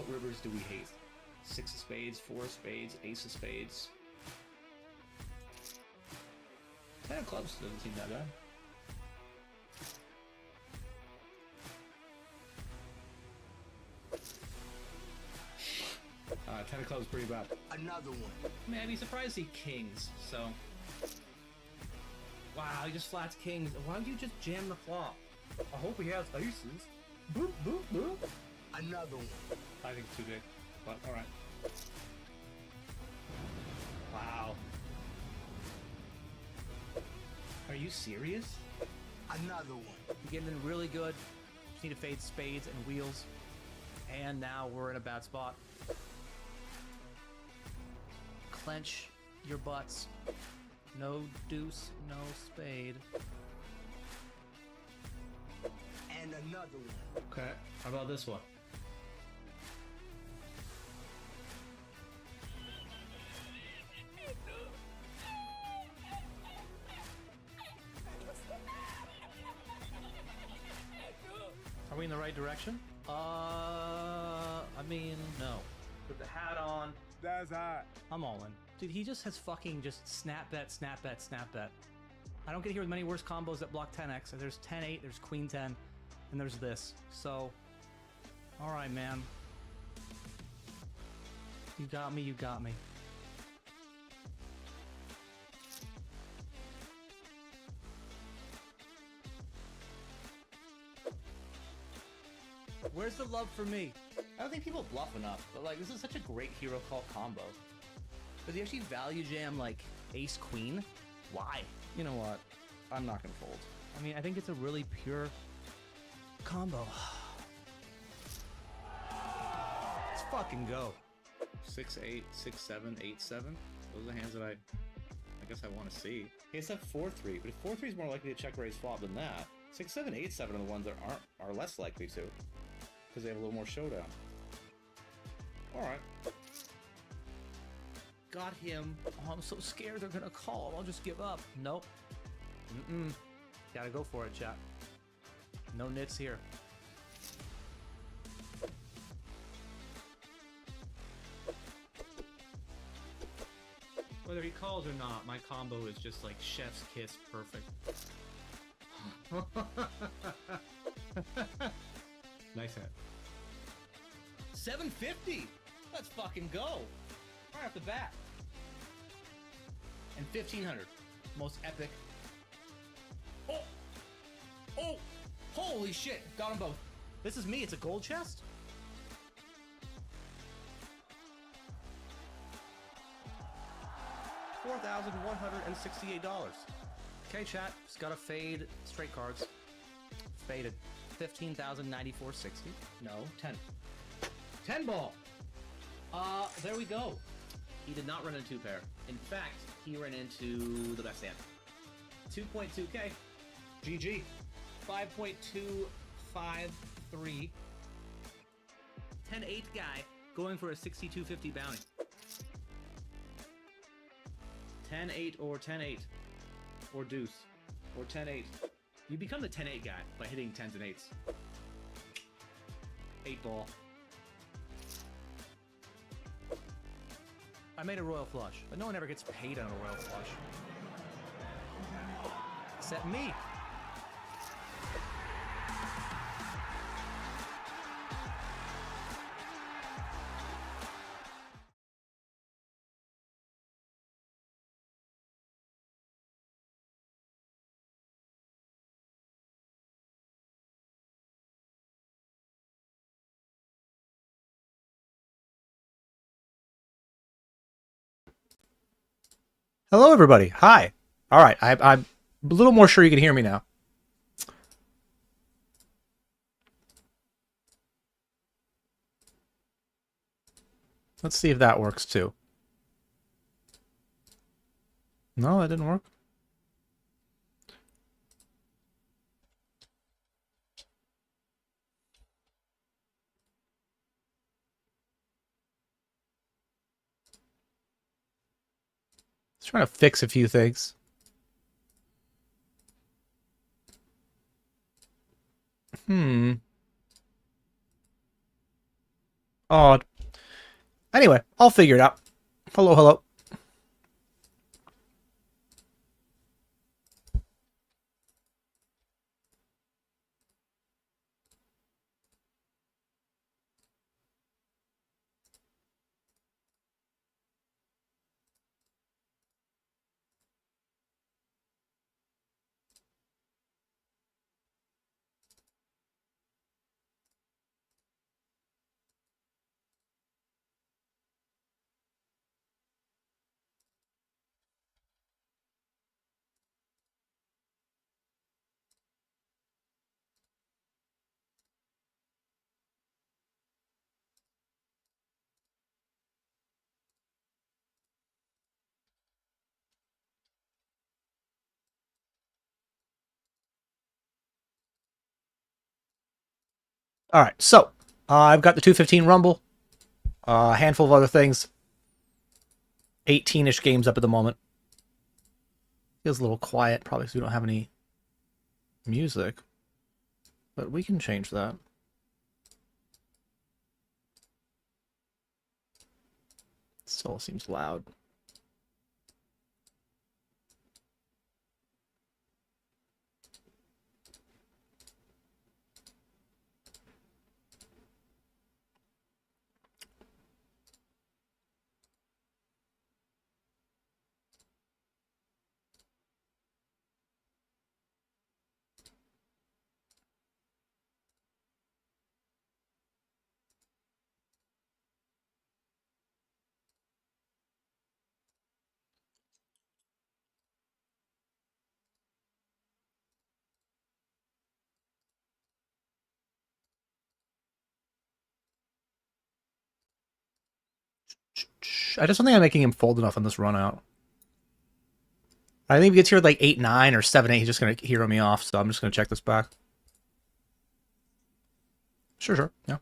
What rivers do we hate? 6 of spades, 4 of spades, ace of spades. 10 of clubs doesn't seem that bad. Ten of clubs pretty bad. Another one. I mean, I'd be surprised to see kings, so... Wow, he just flats kings. Why would you just jam the flop? I hope he has aces. Boop, boop, boop. Another one. I think it's too big, but alright. Wow. Are you serious? Another one. You're getting in really good. Just need to fade spades and wheels. And now we're in a bad spot. Clench your butts. No deuce, no spade. And another one. Okay, how about this one? Are we in the right direction? I mean, no. Put the hat on. That's hot. I'm all in. Dude, he just has fucking just snap bet, snap bet, snap bet. I don't get here with many worse combos that block 10x. There's 10-8, there's queen 10, and there's this. So, all right, man. You got me, you got me. Where's the love for me? I don't think people bluff enough, but like, this is such a great hero call combo. Does he actually value jam like ace queen? Why? You know what? I'm not gonna fold. I mean, I think it's a really pure combo. Let's fucking go. 6-8, 6-7, 8-7. Those are the hands that I guess I want to see. He has that 4-3, but if 4-3 is more likely to check raise flop than that, 6-7, 8-7 are the ones that are less likely to, because they have a little more showdown. All right. Got him. Oh, I'm so scared they're gonna call. I'll just give up. Nope. Gotta go for it, chat. No nits here. Whether he calls or not, my combo is just like chef's kiss perfect. Nice hit. 750! Let's fucking go! Right off the bat. And 1500. Most epic. Oh! Oh! Holy shit! Got them both. This is me. It's a gold chest? $4,168. Okay, chat. Just gotta fade straight cards. Faded. 15,094.60. No, 10. 10 ball! There we go. He did not run into 2-pair. In fact, he ran into the best hand. 2.2k. GG. 5.253. 10-8 guy going for a 6250 bounty. 10-8 or 10-8. Or deuce. Or 10-8. You become the 10-8 guy by hitting 10s and 8s. 8 ball. I made a royal flush, but no one ever gets paid on a royal flush. Except me. Hello, everybody. Hi. All right. I'm a little more sure you can hear me now. Let's see if that works too. No, that didn't work. Just trying to fix a few things. odd. Anyway, I'll figure it out. Hello, hello. All right, so I've got the 215 Rumble, a handful of other things. 18-ish games up at the moment. Feels a little quiet, probably because we don't have any music. But we can change that. Still seems loud. I just don't think I'm making him fold enough on this run out. I think if he gets here with like 8-9 or 7-8, he's just going to hero me off, so I'm just going to check this back. Sure, yeah.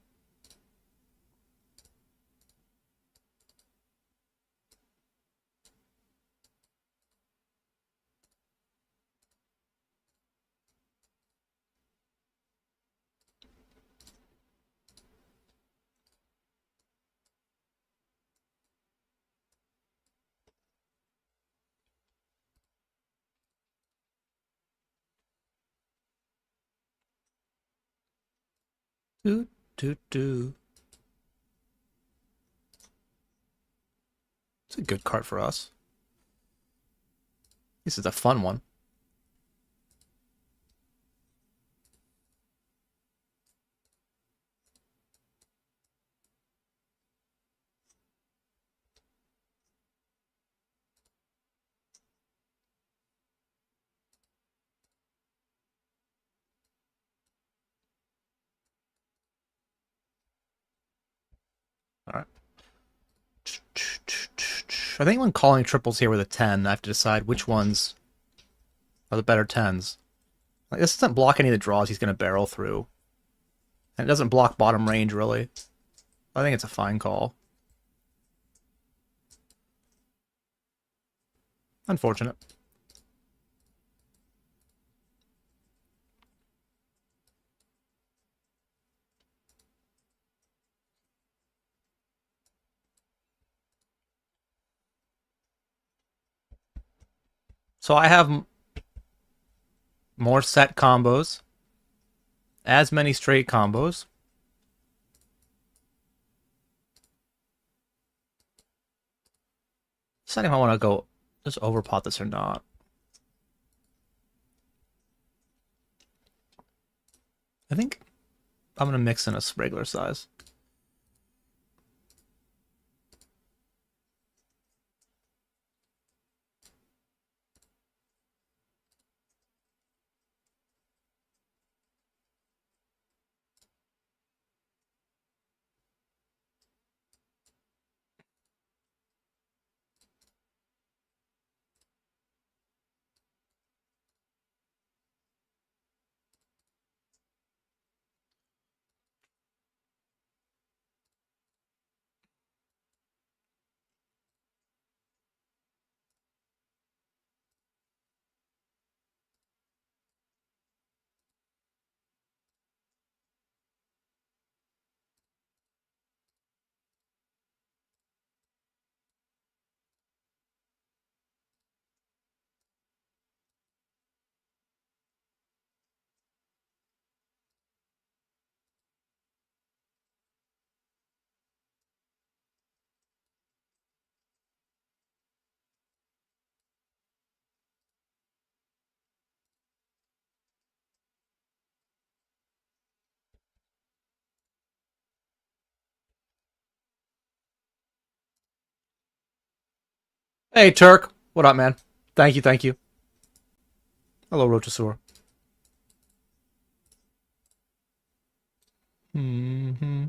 Do, do, do. It's a good card for us. This is a fun one. All right. I think when calling triples here with a 10, I have to decide which ones are the better 10s. Like, this doesn't block any of the draws he's going to barrel through. And it doesn't block bottom range, really. I think it's a fine call. Unfortunate. So I have more set combos, as many straight combos. Deciding if I want to go just overpot this or not. I think I'm going to mix in a regular size. Hey, Turk. What up, man? Thank you, thank you. Hello, Rochasaur. Mm-hmm.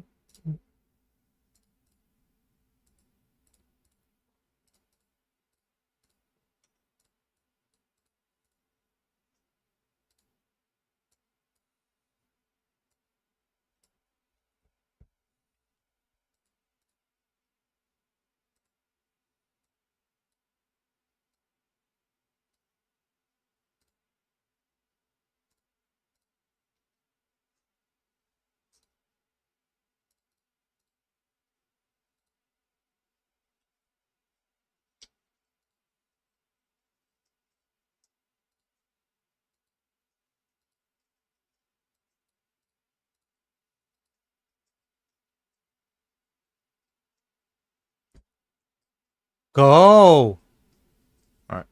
Go! All right.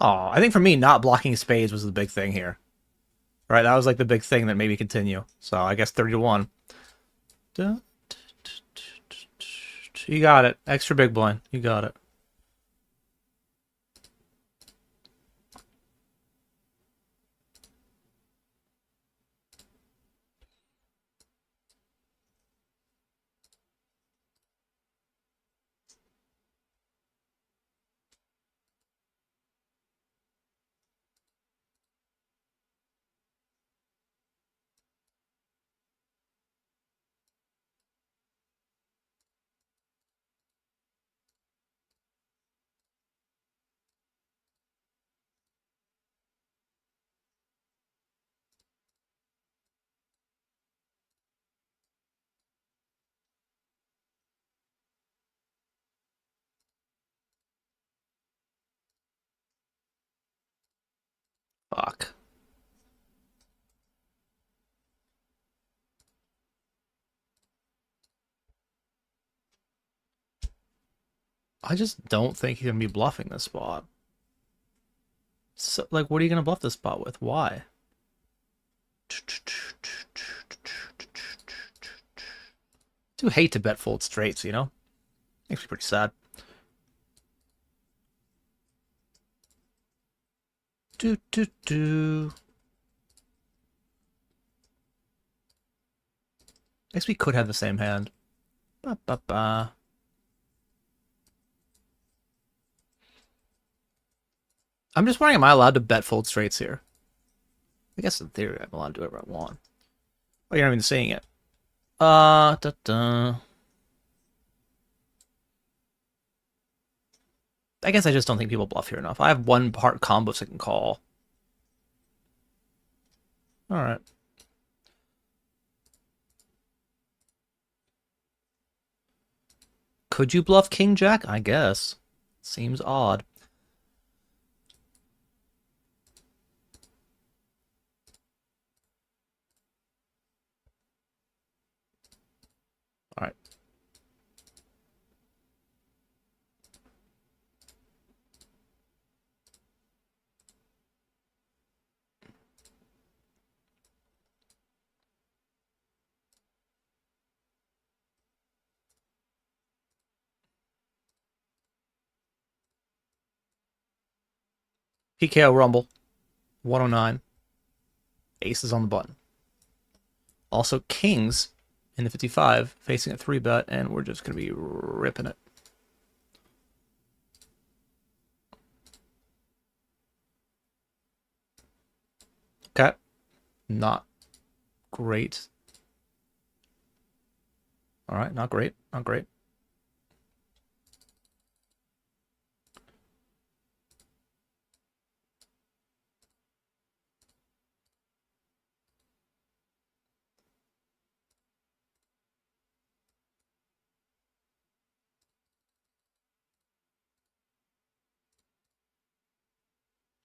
Oh, I think for me, not blocking spades was the big thing here. Right, that was like the big thing that made me continue. So I guess 30-1. You got it. Extra big blind. You got it. Fuck. I just don't think he's gonna be bluffing this spot. So, like, what are you gonna bluff this spot with? Why? Do hate to bet fold straights, you know? Makes me pretty sad. Do do do. Guess we could have the same hand. Ba ba ba. I'm just wondering, am I allowed to bet fold straights here? I guess in theory I'm allowed to do whatever I want. Oh, you're not even seeing it. Da da. I guess I just don't think people bluff here enough. I have one part combos I can call. All right. Could you bluff King Jack? I guess. Seems odd. All right. PKO Rumble. 109. Aces on the button. Also, kings in the 55, facing a 3-bet, and we're just going to be ripping it. Okay. Not great. All right, not great. Not great.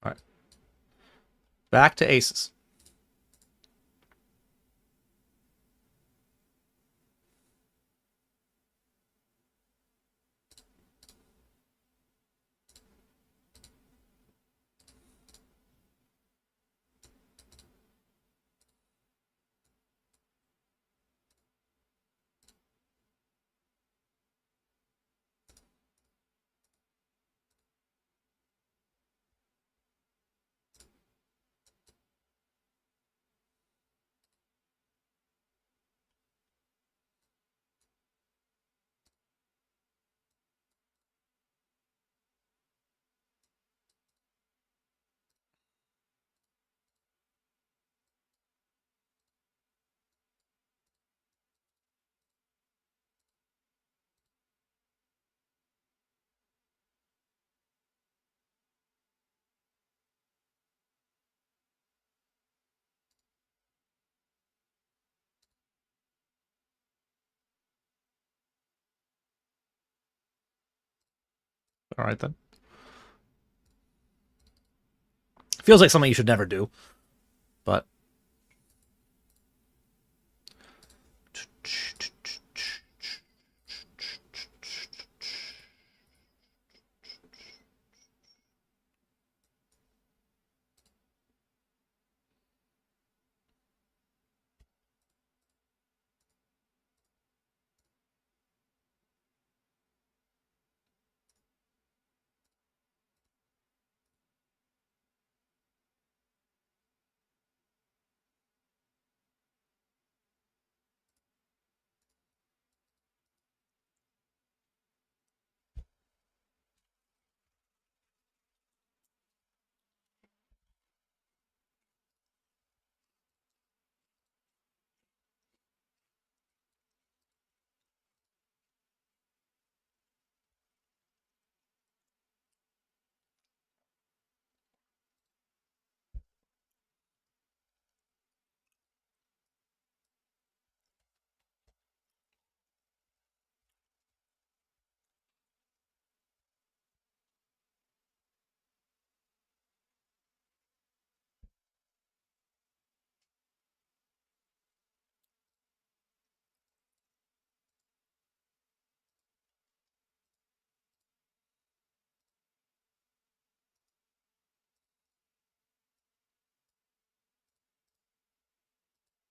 All right. Back to aces. All right, then. Feels like something you should never do, but...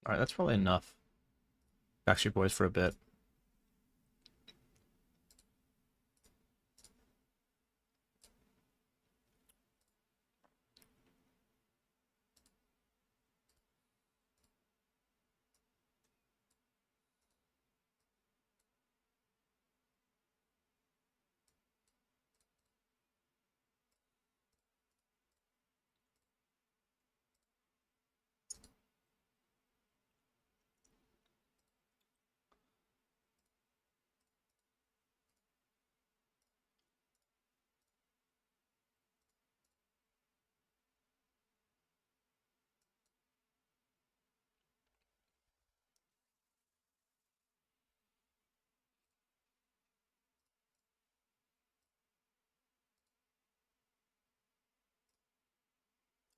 All right, that's probably enough. Backstreet Boys for a bit.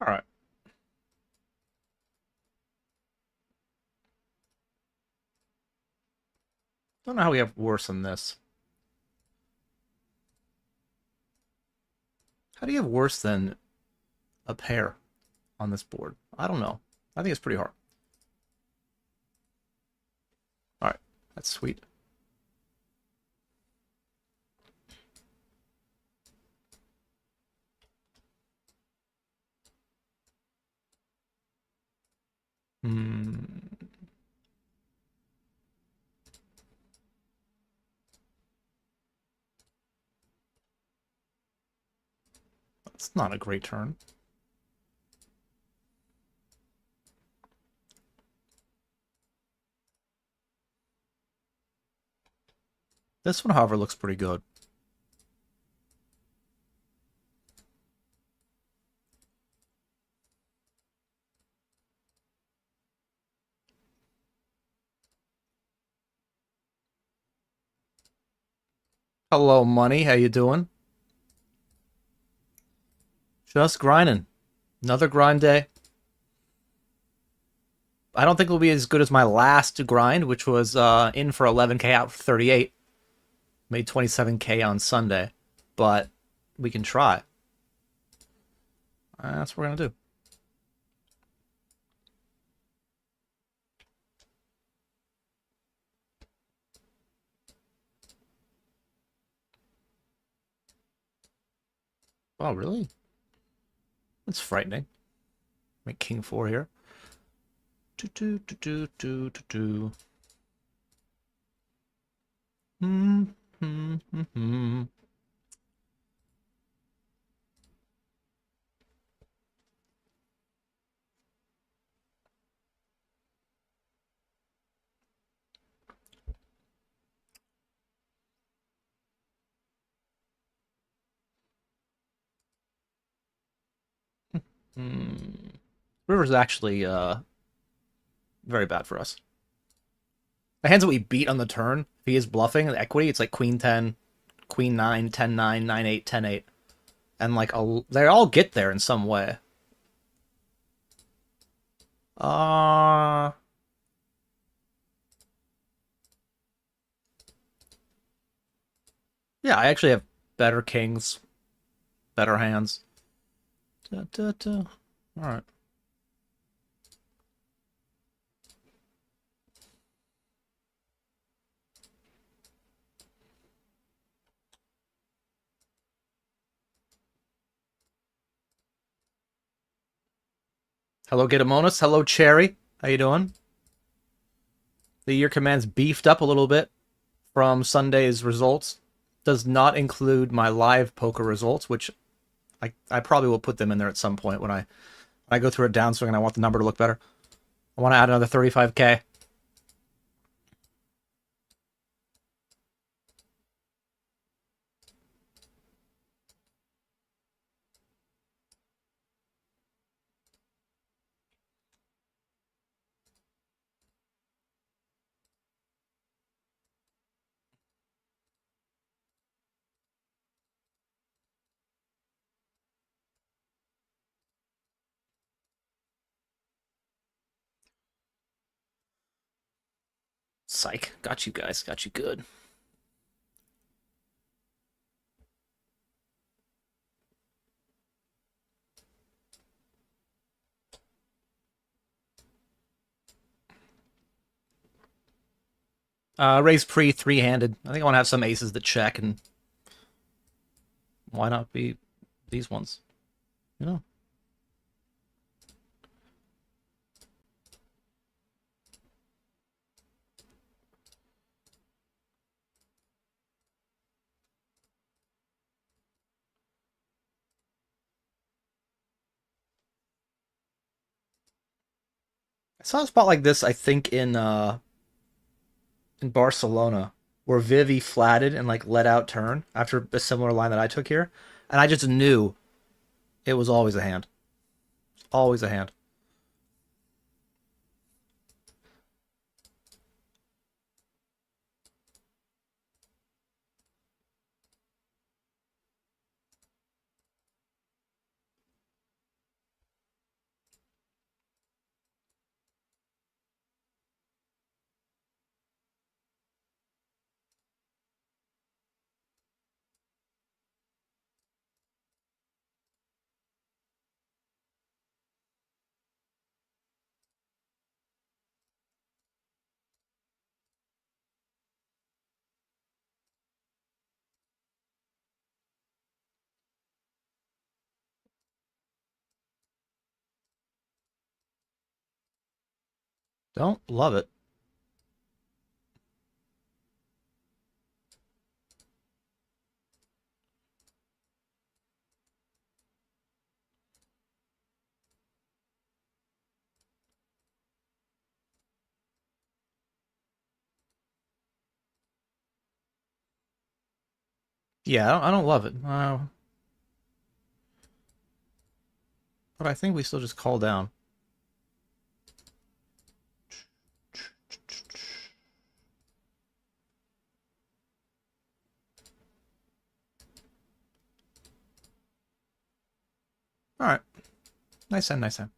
All right. I don't know how we have worse than this. How do you have worse than a pair on this board? I don't know. I think it's pretty hard. All right. That's sweet. Hmm. It's not a great turn. This one, however, looks pretty good. Hello, Money. How you doing? Just grinding. Another grind day. I don't think it'll be as good as my last grind, which was in for 11k, out for 38. Made 27k on Sunday. But we can try. That's what we're going to do. Oh, really? That's frightening. Make king 4 here. Do do do do do do do. Hmm. Hmm. Hmm. Hmm. River's actually very bad for us. The hands that we beat on the turn, if he is bluffing the equity, it's like Queen 10, Queen 9, 10 9, 9 8, 10 8. And like they all get there in some way. Yeah, I actually have better kings, better hands. Alright. Hello, Getamonis. Hello, Cherry. How you doing? The year command's beefed up a little bit from Sunday's results. Does not include my live poker results, which I probably will put them in there at some point when I go through a downswing and I want the number to look better. I want to add another 35k. Psych. Got you guys. Got you good. Raise pre three-handed. I think I want to have some aces that check, and why not be these ones? You know. I saw a spot like this, I think, in Barcelona, where Vivi flatted and like let out turn after a similar line that I took here, and I just knew it was always a hand. Always a hand. Don't love it. Yeah, I don't love it. But I think we still just call down. All right. Nice hand, nice hand.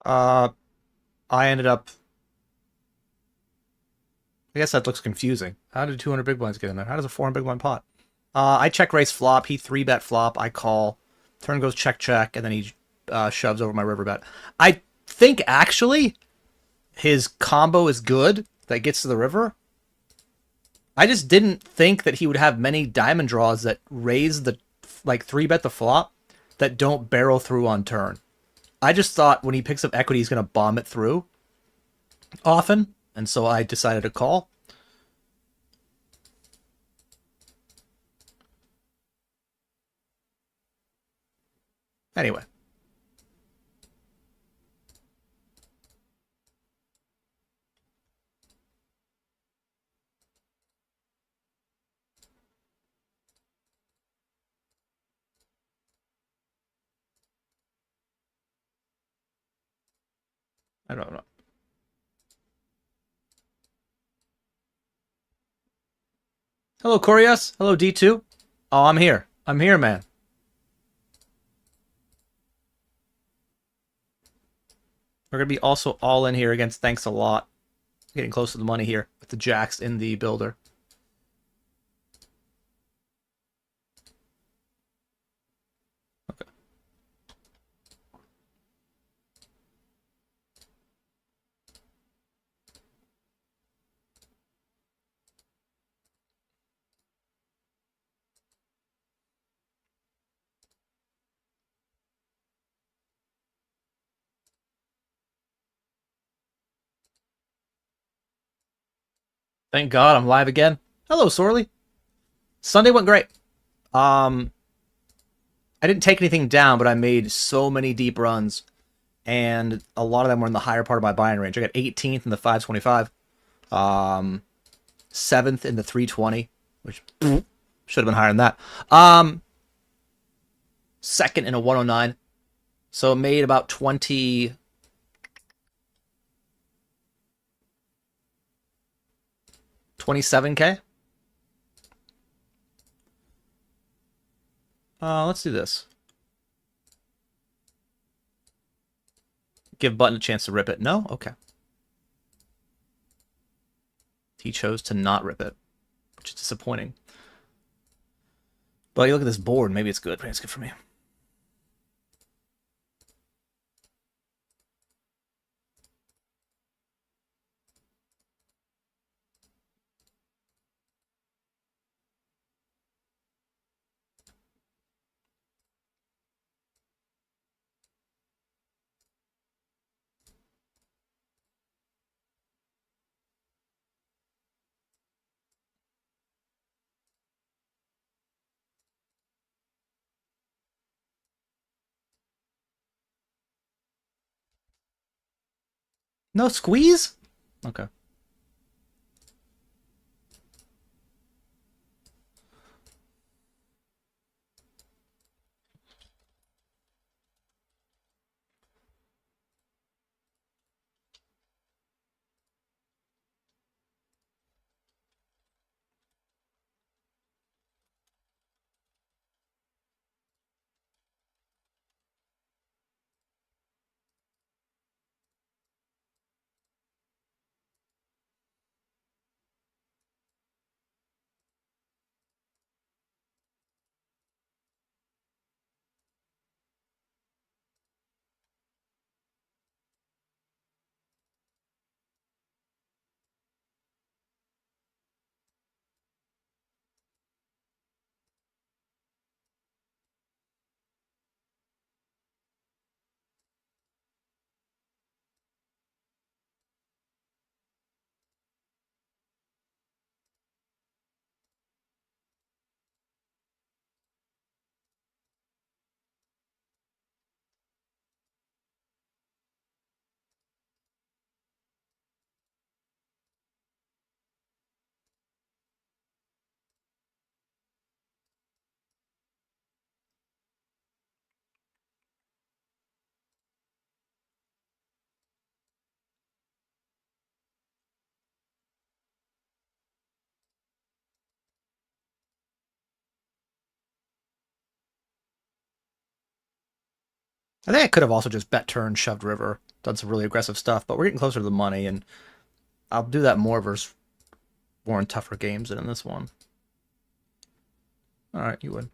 Uh, I ended up. I guess that looks confusing. How did 200 big blinds get in there? How does a 400 big blind pot? I check raise flop. He 3-bet flop. I call. Turn goes check check, and then he shoves over my river bet. I think actually his combo is good that gets to the river. I just didn't think that he would have many diamond draws that raise the like 3-bet the flop that don't barrel through on turn. I just thought when he picks up equity, he's going to bomb it through often, and so I decided to call. Anyway. I don't know. Hello, Corias. Hello, D2. Oh, I'm here. I'm here, man. We're going to be also all in here against Thanks a Lot. Getting close to the money here with the jacks in the builder. Okay. Thank God I'm live again. Hello, Sorley. Sunday went great. I didn't take anything down, but I made so many deep runs, and a lot of them were in the higher part of my buying range. I got 18th in the 525, 7th in the 320, which should have been higher than that. Second in a 109, so it made about 27K. Let's do this. Give Button a chance to rip it. No? Okay. He chose to not rip it, which is disappointing. But you look at this board, maybe it's good. Maybe it's good for me. No squeeze? Okay. I think I could have also just bet turn, shoved river, done some really aggressive stuff, but we're getting closer to the money, and I'll do that more versus more in tougher games than in this one. All right, you win.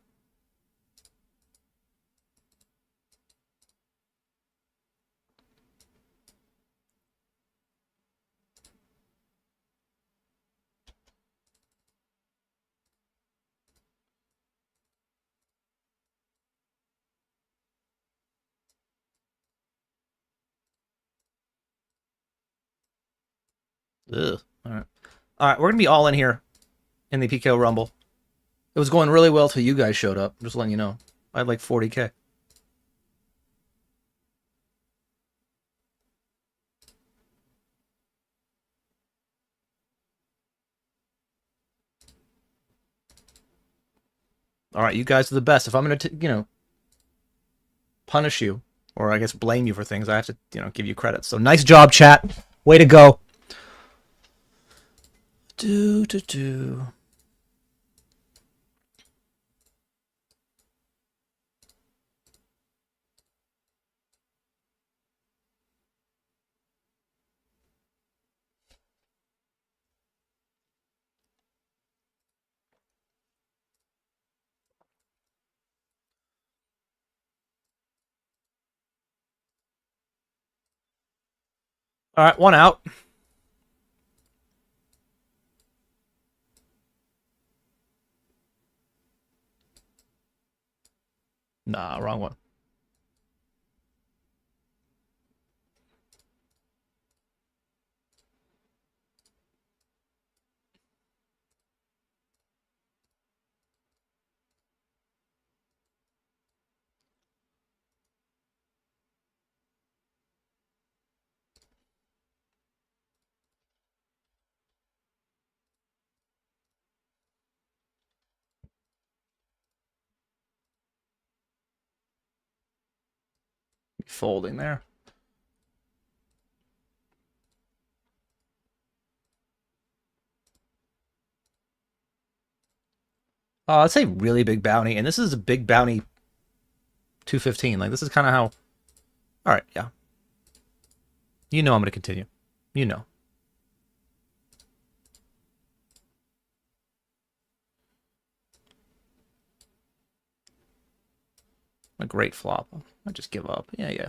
Ugh. All right. All right, we're going to be all in here in the PKO Rumble. It was going really well till you guys showed up. Just letting you know. I had like 40K. All right, you guys are the best. If I'm going to, punish you, or I guess blame you for things, I have to, give you credit. So nice job, chat. Way to go. Do. All right, one out. Nah, wrong one. Folding there. I'd say really big bounty, and this is a big bounty 215. Like, this is kind of how... All right, yeah. You know I'm going to continue. You know. A great flop. I just give up. Yeah.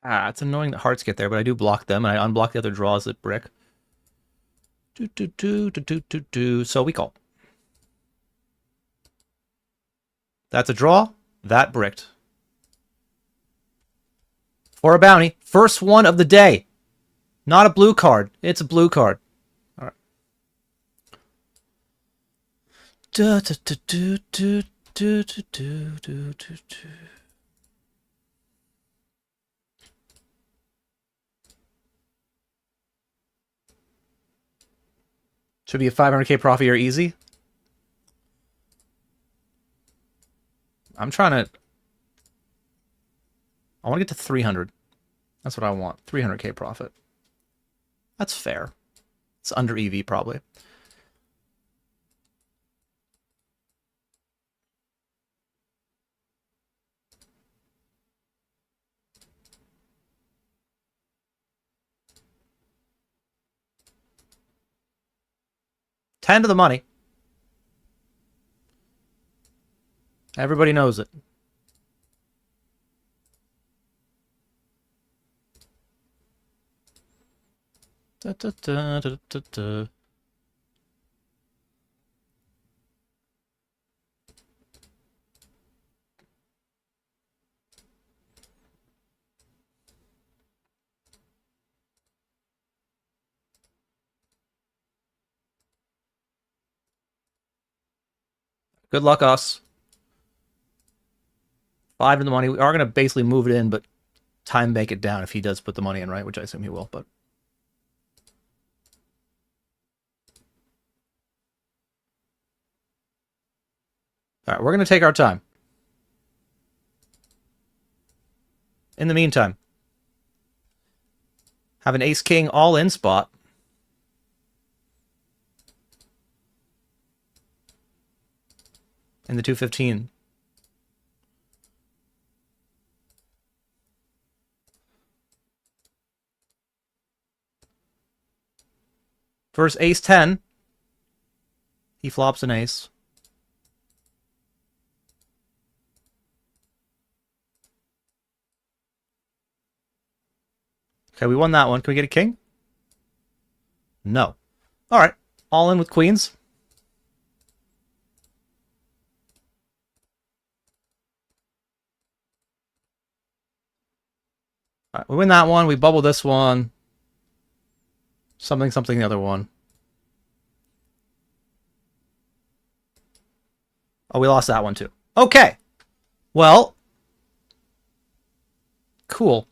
It's annoying that hearts get there, but I do block them, and I unblock the other draws that brick. So we call. That's a draw. That bricked. For a bounty. First one of the day. Not a blue card. It's a blue card. All right. Should be a 500K profit or easy. I'm trying to... I want to get to 300. That's what I want. 300K profit. That's fair. It's under EV, probably. $10 to the money. Everybody knows it. Good luck, us. 5 in the money. We are going to basically move it in, but time bank it down if he does put the money in, right? Which I assume he will, but... All right, we're going to take our time. In the meantime, have an ace-king all-in spot. In the 215. First ace-10. He flops an ace. Okay, we won that one. Can we get a king? No. All right. All in with queens. All right, we win that one. We bubble this one. Something, something, the other one. Oh, we lost that one too. Okay. Well. Cool.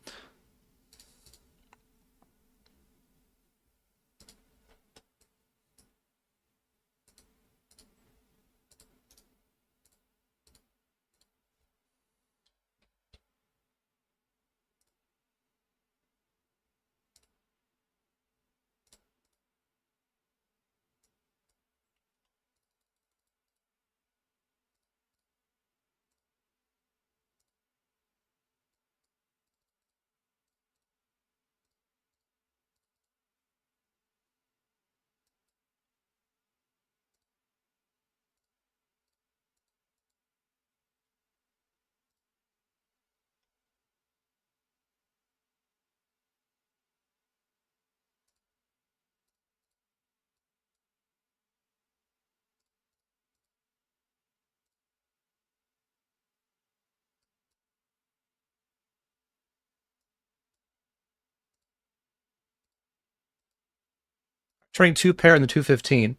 Turning 2 pair in the 215.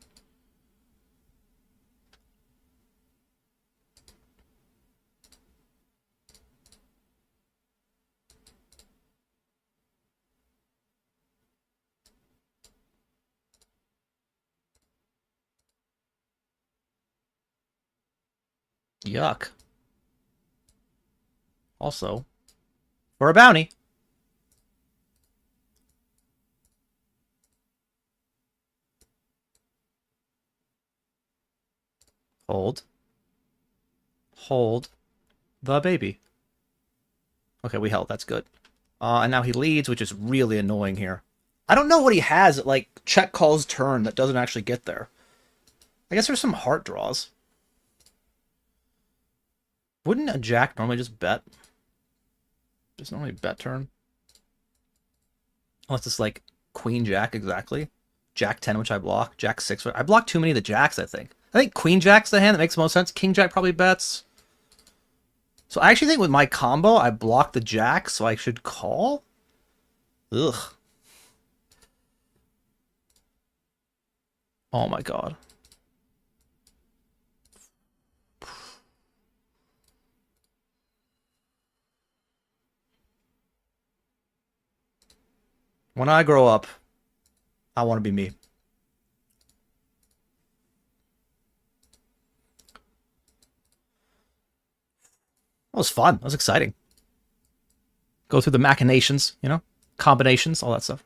Yuck. Also, for a bounty. Hold. Hold the baby. Okay, we held. That's good. And now he leads, which is really annoying here. I don't know what he has at, like, check calls turn that doesn't actually get there. I guess there's some heart draws. Wouldn't a jack normally just bet? Just normally bet turn? Unless it's like queen jack exactly. Jack 10, which I block. Jack 6. I block too many of the jacks, I think. I think queen jack's the hand that makes the most sense. King jack probably bets. So I actually think with my combo, I block the jack, so I should call? Ugh. Oh my god. When I grow up, I want to be me. That was fun. That was exciting. Go through the machinations, you know? Combinations, all that stuff.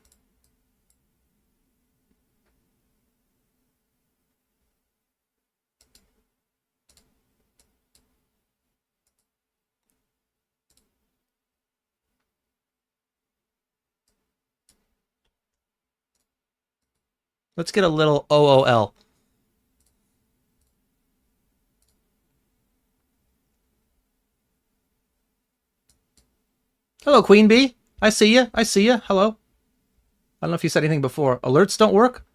Let's get a little OOL. Hello, Queen Bee. I see you. I see you. Hello. I don't know if you said anything before. Alerts don't work?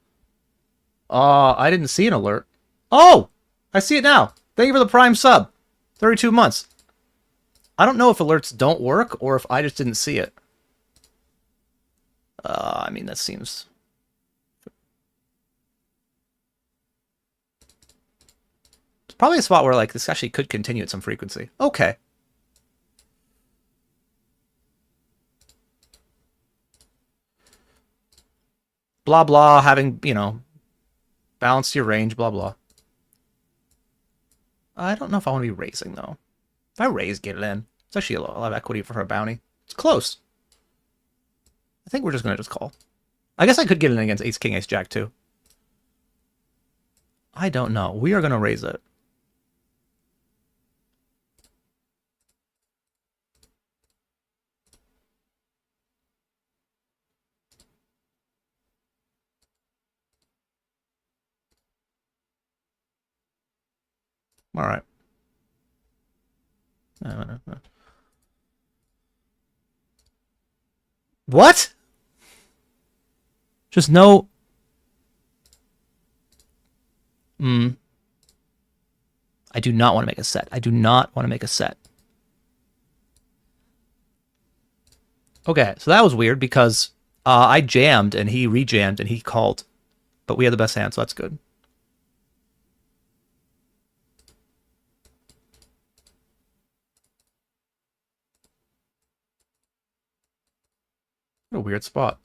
I didn't see an alert. Oh! I see it now. Thank you for the Prime sub. 32 months. I don't know if alerts don't work or if I just didn't see it. I mean, that seems... Probably a spot where like this actually could continue at some frequency. Okay. Blah blah, having, you know, balanced your range, blah blah. I don't know if I want to be raising though. If I raise, get it in. It's actually a lot of equity for her bounty. It's close. I think we're just gonna just call. I guess I could get it in against ace king ace jack too. I don't know. We are gonna raise it. All right. What? Just no. I do not want to make a set. I do not want to make a set. Okay, so that was weird because I jammed and he rejammed and he called. But we had the best hand, so that's good. What a weird spot.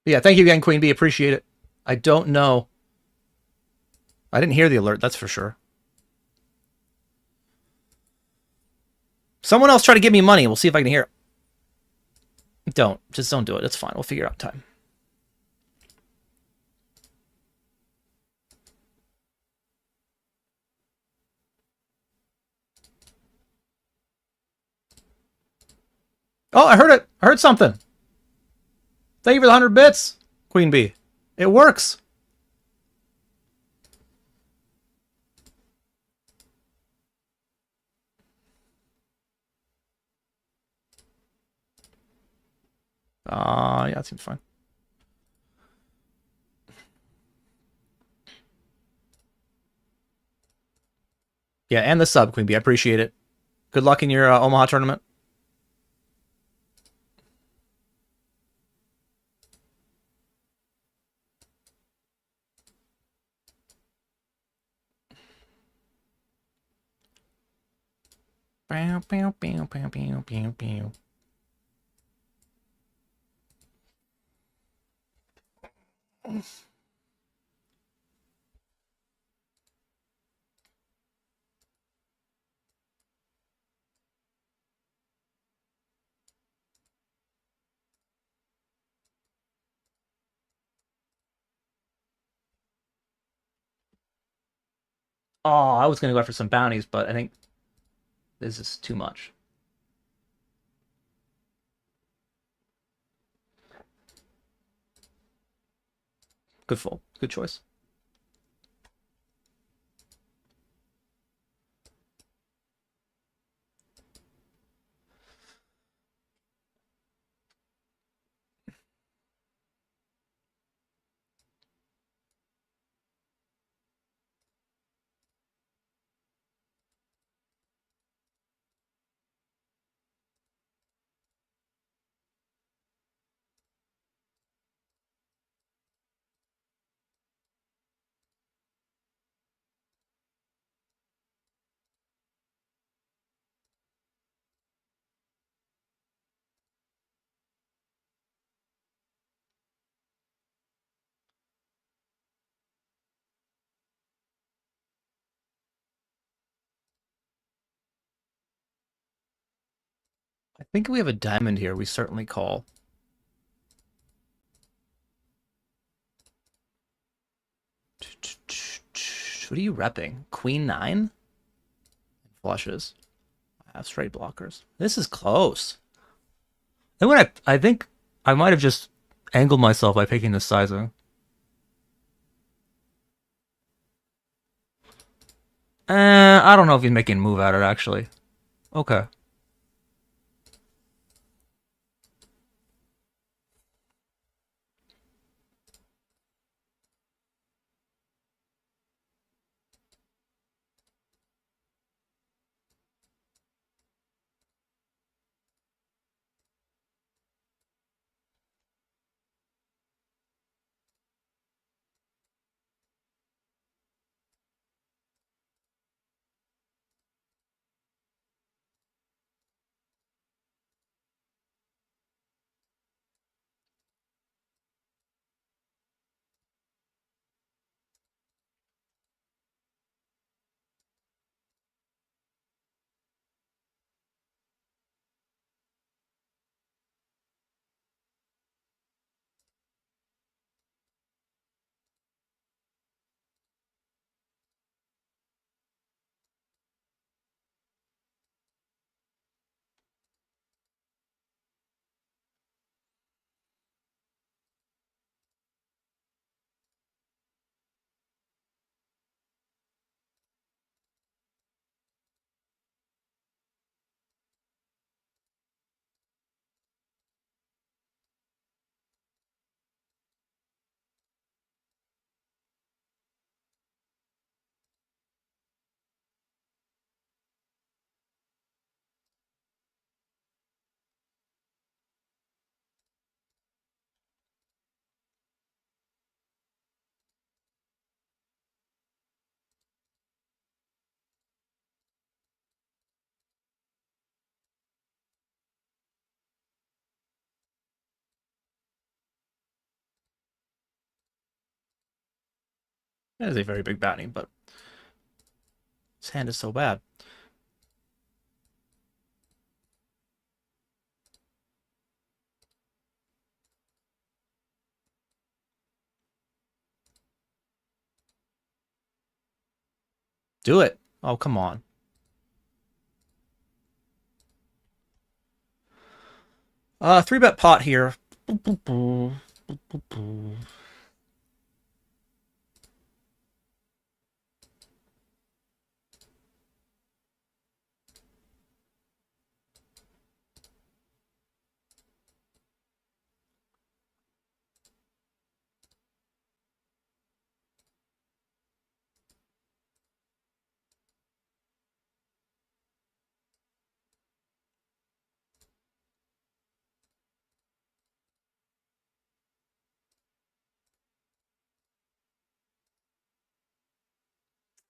Yeah, thank you again, Queen Bee. Appreciate it. I don't know. I didn't hear the alert, that's for sure. Someone else try to give me money. We'll see if I can hear it. Don't. Just don't do it. It's fine. We'll figure out time. Oh, I heard it. I heard something. Thank you for the 100 bits, Queen Bee. It works. Yeah, it seems fine. Yeah, and the sub, Queen Bee. I appreciate it. Good luck in your Omaha tournament. Bow, bow, bow, bow, bow, bow, bow. Oh, I was going to go after some bounties, but I think this is too much. Good fold. Good choice. I think we have a diamond here. We certainly call. What are you repping? Queen 9? Flushes. I have straight blockers. This is close. I think I might have just angled myself by picking this sizing. I don't know if he's making a move at it, actually. Okay. That is a very big bounty, but his hand is so bad. Do it. Oh, come on. Three bet pot here.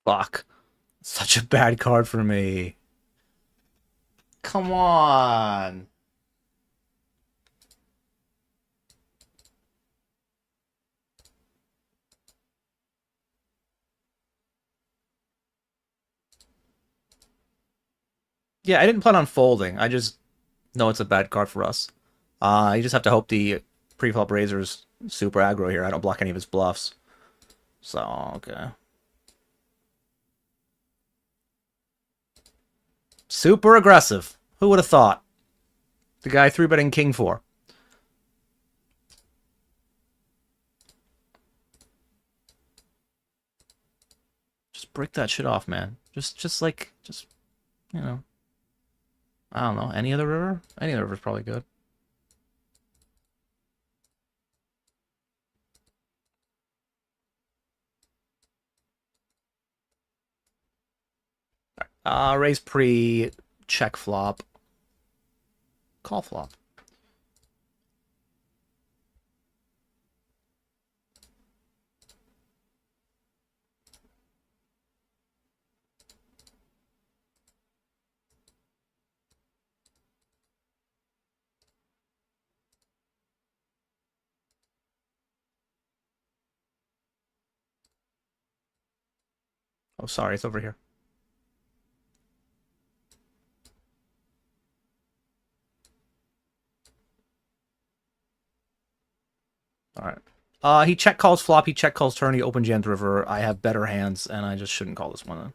Fuck. Such a bad card for me. Come on. Yeah, I didn't plan on folding. I just know it's a bad card for us. You just have to hope the pre-flop raiser's super aggro here. I don't block any of his bluffs. So, okay. Super aggressive. Who would have thought? The guy 3-betting king 4. Just break that shit off, man. Just you know. I don't know. Any other river? Any other river's probably good. Raise pre, check flop, call flop. Oh, sorry, it's over here. All right. He check calls flop, he check calls turn, he open jams river. I have better hands, and I just shouldn't call this one then.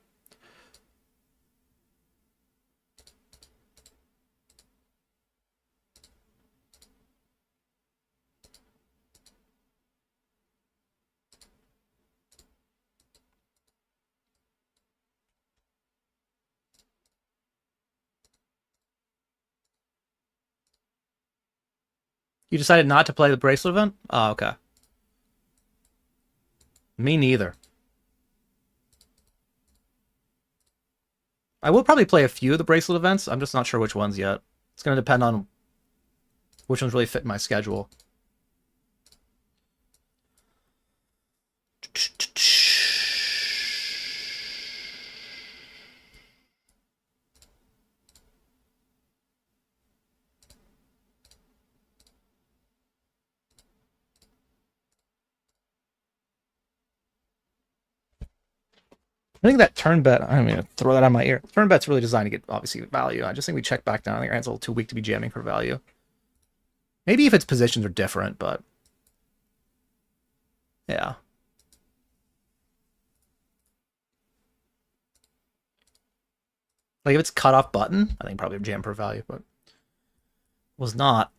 You decided not to play the bracelet event? Oh, okay. Me neither. I will probably play a few of the bracelet events. I'm just not sure which ones yet. It's going to depend on which ones really fit my schedule. I think that turn bet, I mean, throw that on my ear. Turn bet's really designed to get, obviously, value. I just think we check back down. I think our hand's a little too weak to be jamming for value. Maybe if its positions are different, but... yeah. Like, if it's cut off button, I think probably jam per value, but... was not.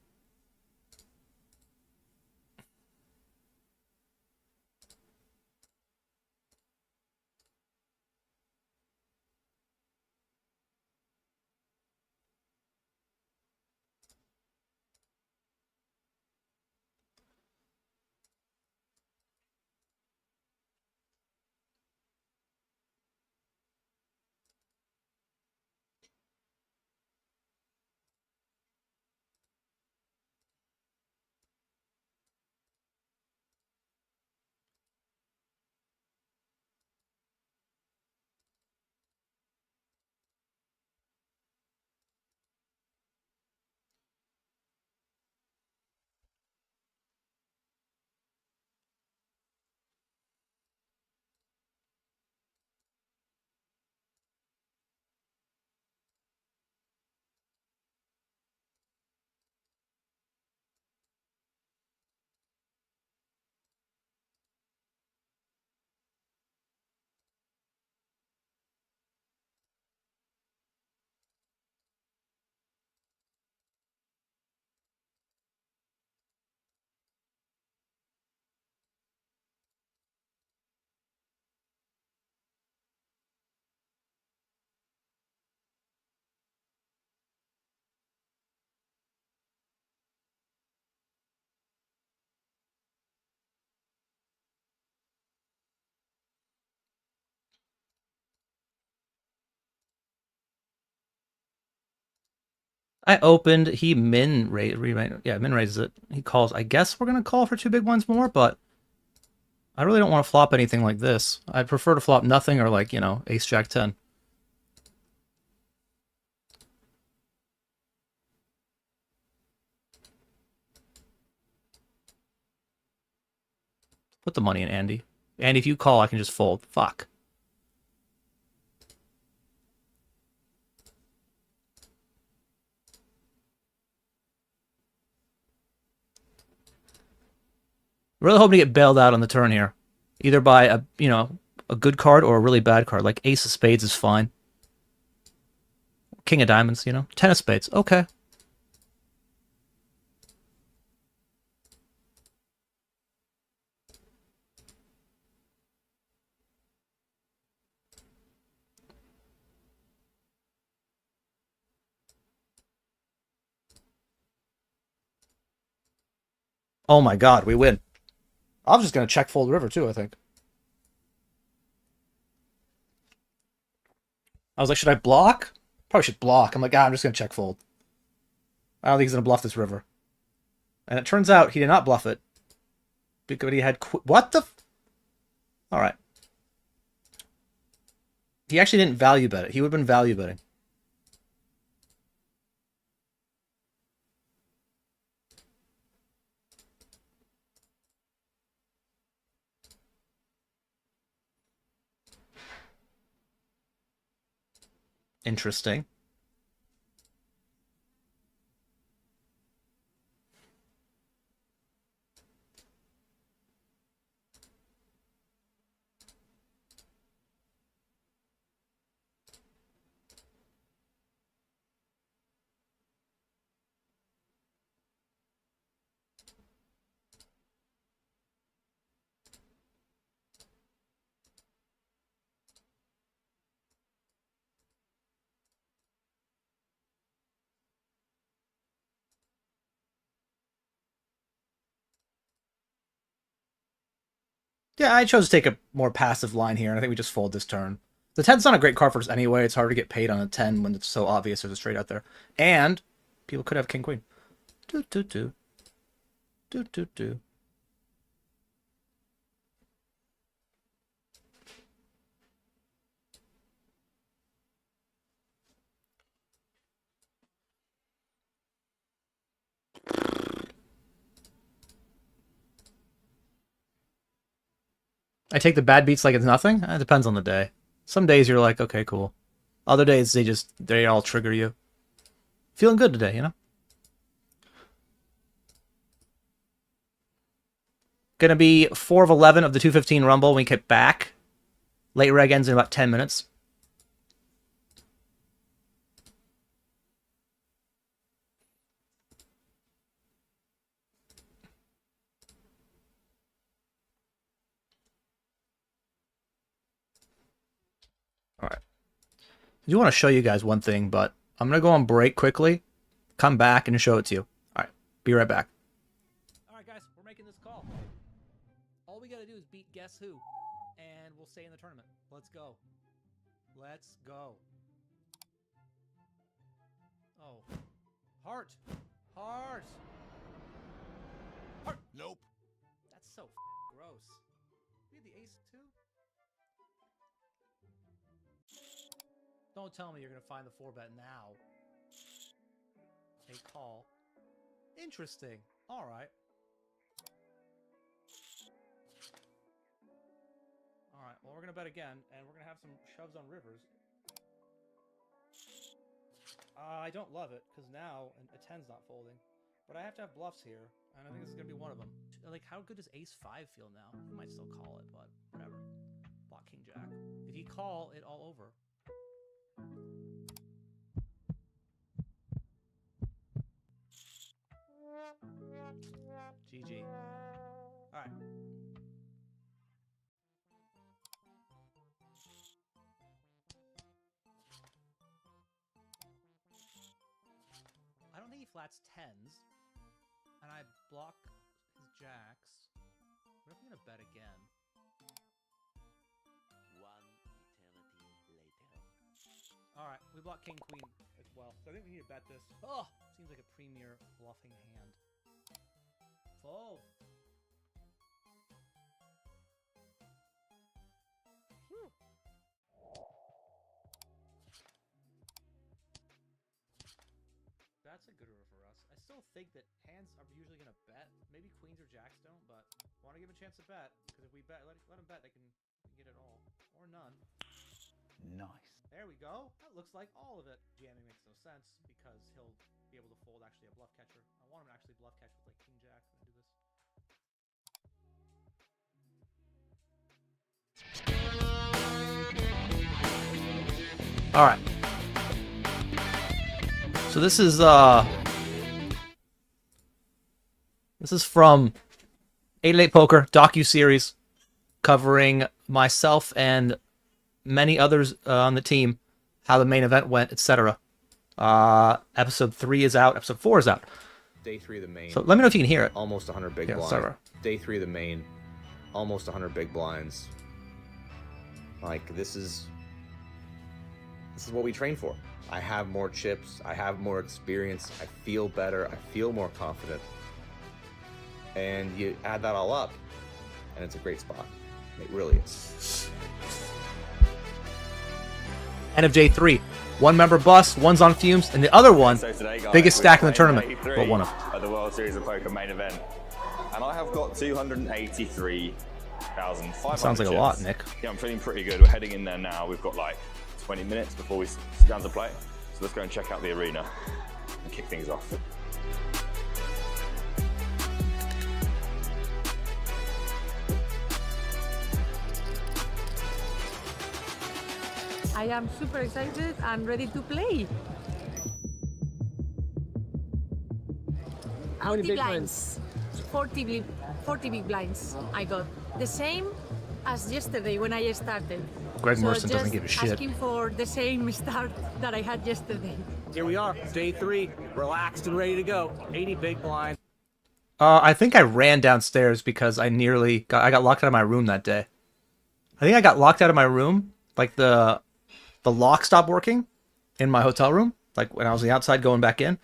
I opened. He min raises it. He calls. I guess we're gonna call for 2 big ones more, but I really don't want to flop anything like this. I'd prefer to flop nothing or like, you know, ace jack 10. Put the money in, Andy. Andy, if you call, I can just fold. Fuck. Really hoping to get bailed out on the turn here. Either by a, you know, a good card or a really bad card. Like ace of spades is fine. King of diamonds, you know. 10 of spades. Okay. Oh my god, we win. I was just going to check fold river too, I think. I was like, should I block? Probably should block. I'm like, I'm just going to check fold. I don't think he's going to bluff this river. And it turns out he did not bluff it. Because he had... What the... Alright. He actually didn't value bet it. He would have been value betting. Interesting. Yeah, I chose to take a more passive line here, and I think we just fold this turn. The 10's not a great card for us anyway. It's hard to get paid on a 10 when it's so obvious there's a straight out there. And people could have king-queen. Do. I take the bad beats like it's nothing? It depends on the day. Some days you're like, okay, cool. Other days they all trigger you. Feeling good today, you know? Gonna be 4 of 11 of the 215 Rumble when we get back. Late reg ends in about 10 minutes. Alright. I do want to show you guys one thing, but I'm going to go on break quickly, come back, and show it to you. Alright, be right back. Alright guys, we're making this call. All we got to do is beat Guess Who, and we'll stay in the tournament. Let's go. Let's go. Oh. Heart. Heart. Heart. Nope. That's so gross. We had the ace too? Don't tell me you're going to find the 4-bet now. A call. Interesting. All right. All right. Well, we're going to bet again, and we're going to have some shoves on rivers. I don't love it, because now a 10's not folding. But I have to have bluffs here, and I think this is going to be one of them. Like, how good does ace 5 feel now? He might still call it, but whatever. Block king jack. If you call it all over. GG. All right. I don't think he flats 10s, and I block his jacks. What if I'm gonna bet again? 1 eternity later. All right, we block king queen. It's well. So I think we need to bet this. Oh, seems like a premier bluffing hand. Fold. Whew. That's a good river for us. I still think that hands are usually going to bet. Maybe queens or jacks don't, but want to give a chance to bet. Because if we bet, let them bet, they can get it all. Or none. Nice. There we go. That looks like all of it. Jamming makes no sense because he'll be able to fold actually a bluff catcher. I want him to actually bluff catch with like king jack and do this. All right. So this is from 888 Poker docu-series covering myself and many others on the team, how the main event went, etc. Episode 3 is out. Episode 4 is out. Day 3 of the main. So let me know if you can hear it. Almost 100 big blinds. Sorry. Day 3 of the main. Almost 100 big blinds. Like, this is what we train for. I have more chips. I have more experience. I feel better. I feel more confident. And you add that all up, and it's a great spot. It really is. End of day 3. One member bust, one's on fumes, and the other one, So today, guys, biggest stack in the we're tournament, playing but day one of 3 at the World Series of Poker main event. And I have got 283,500 Sounds like a chips. lot, Nick. Yeah, I'm feeling pretty good. We're heading in there now. We've got like 20 minutes before we sit down to play. So let's go and check out the arena and kick things off. I am super excited and ready to play. How many 40 big blinds? 40 big blinds I got. The same as yesterday when I started. Greg So Merson doesn't just give a shit. asking for the same start that I had yesterday. Here we are, day 3, relaxed and ready to go. 80 big blind. I think I ran downstairs because I got locked out of my room that day. I think I got locked out of my room, like the lock stopped working in my hotel room, like when I was on the outside going back in.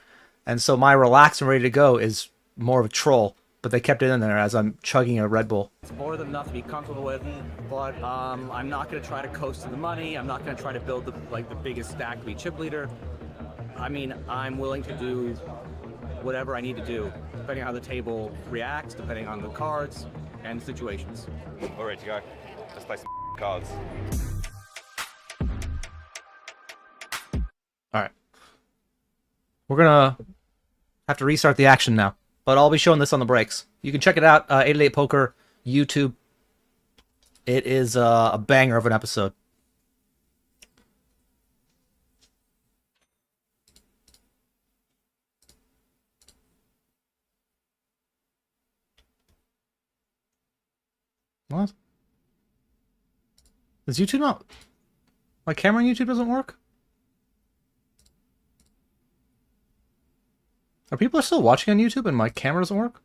And so my relaxed and ready to go is more of a troll, but they kept it in there as I'm chugging a Red Bull. It's more than enough to be comfortable with, but I'm not going to try to coast to the money. I'm not going to try to build the biggest stack to be chip leader. I mean, I'm willing to do whatever I need to do, depending on how the table reacts, depending on the cards and situations. All ready to go. Let's play some cards. All right. We're going to have to restart the action now, but I'll be showing this on the breaks. You can check it out, 888 Poker, YouTube. It is a banger of an episode. What? Does YouTube not... My camera on YouTube doesn't work? Are people still watching on YouTube and my camera doesn't work?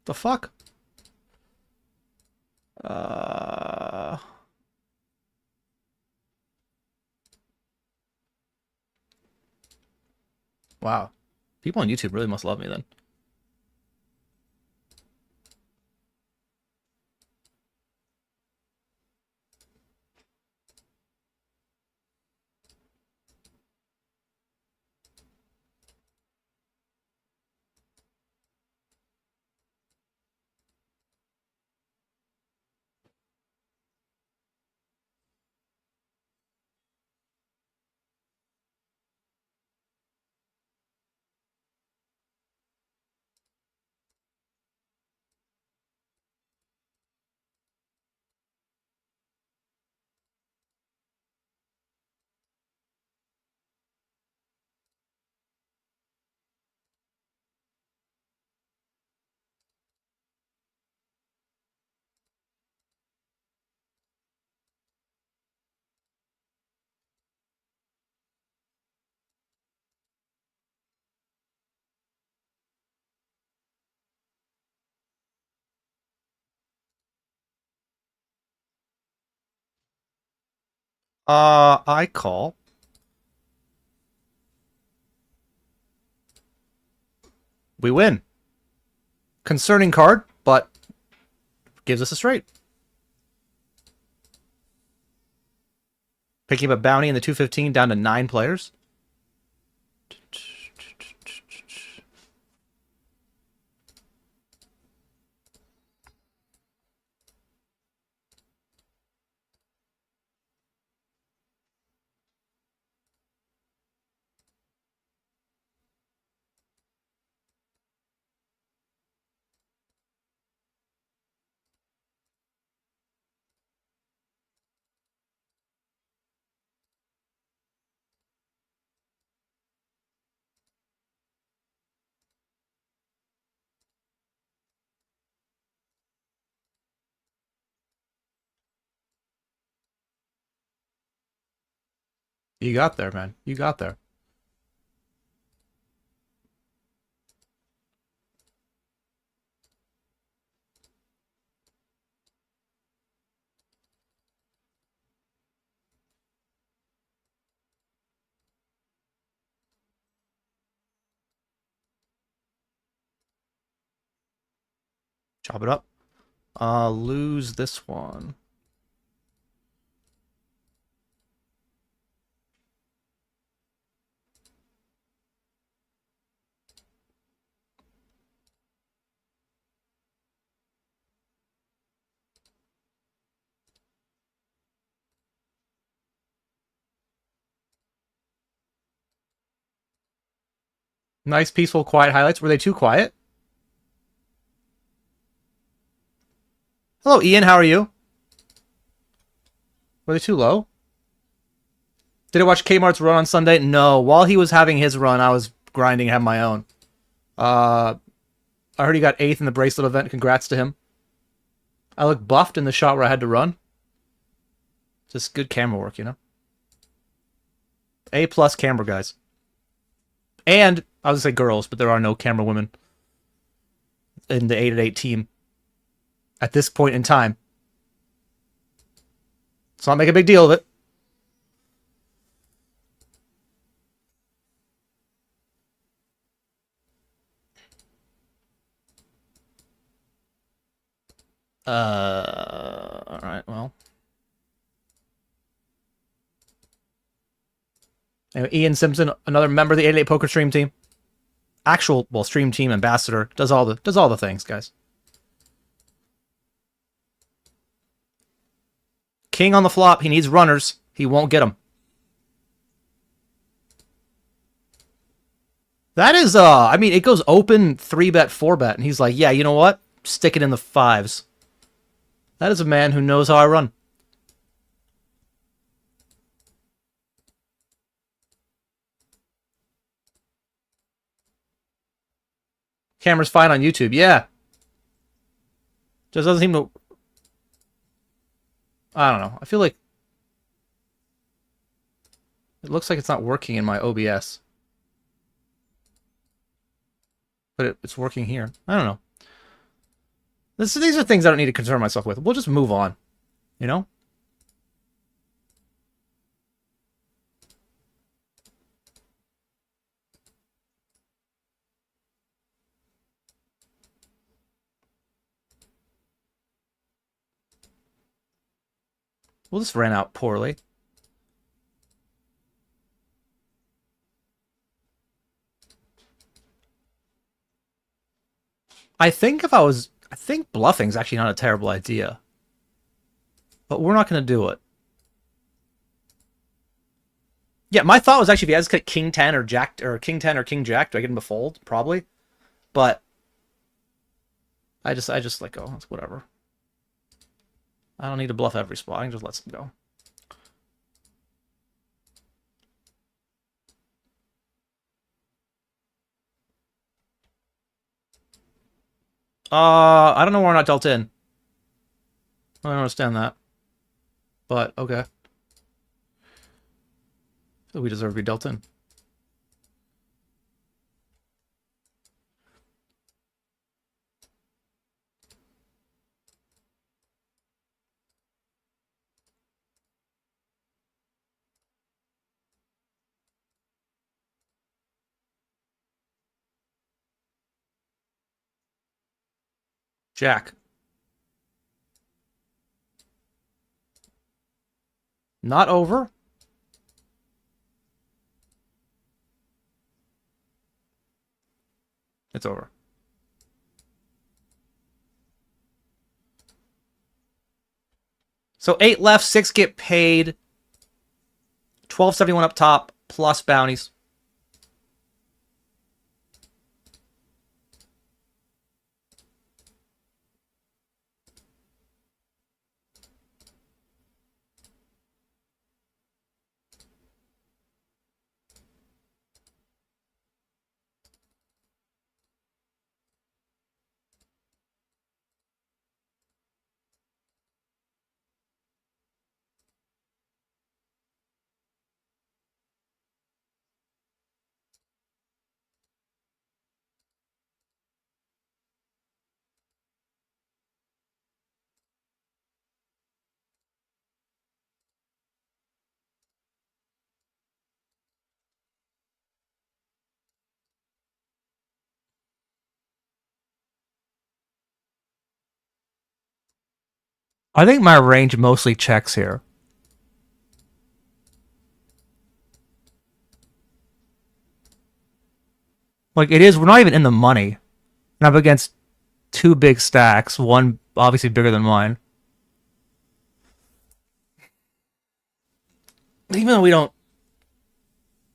The fuck? Wow. People on YouTube really must love me then. I call. We win. Concerning card, but gives us a straight. Picking up a bounty in the 215 down to 9 players. You got there, man. You got there. Chop it up. Lose this one. Nice, peaceful, quiet highlights. Were they too quiet? Hello, Ian. How are you? Were they too low? Did I watch Kmart's run on Sunday? No. While he was having his run, I was grinding, have my own. I heard he got 8th in the bracelet event. Congrats to him. I looked buffed in the shot where I had to run. Just good camera work, you know? A+ camera guys. And, I was going to say girls, but there are no camera women in the 8-8 team at this point in time. So I'll make a big deal of it. Alright, well. Anyway, Ian Simpson, another member of the 8-8 Poker Stream team. Actual, well, stream team ambassador. Does all the things, guys. King on the flop. He needs runners. He won't get them. That is, I mean, it goes open 3-bet, 4-bet, and he's like, yeah, you know what? Stick it in the 5s. That is a man who knows how I run. Camera's fine on YouTube. Yeah. Just doesn't seem to... I don't know. I feel like... It looks like it's not working in my OBS. But it's working here. I don't know. These are things I don't need to concern myself with. We'll just move on. You know? Well, this ran out poorly. I think bluffing's actually not a terrible idea. But we're not going to do it. Yeah, my thought was actually if he has King 10 or Jack or King 10 or King Jack, do I get him to fold? Probably. But I just like, oh, it's whatever. I don't need to bluff every spot. I can just let him go. I don't know why we're not dealt in. I don't understand that. But, okay. We deserve to be dealt in. Jack. Not over. It's over. So 8 left, 6 get paid. 1271 up top, plus bounties. I think my range mostly checks here. Like, it is, we're not even in the money. And I'm against 2 big stacks, one obviously bigger than mine. Even though we don't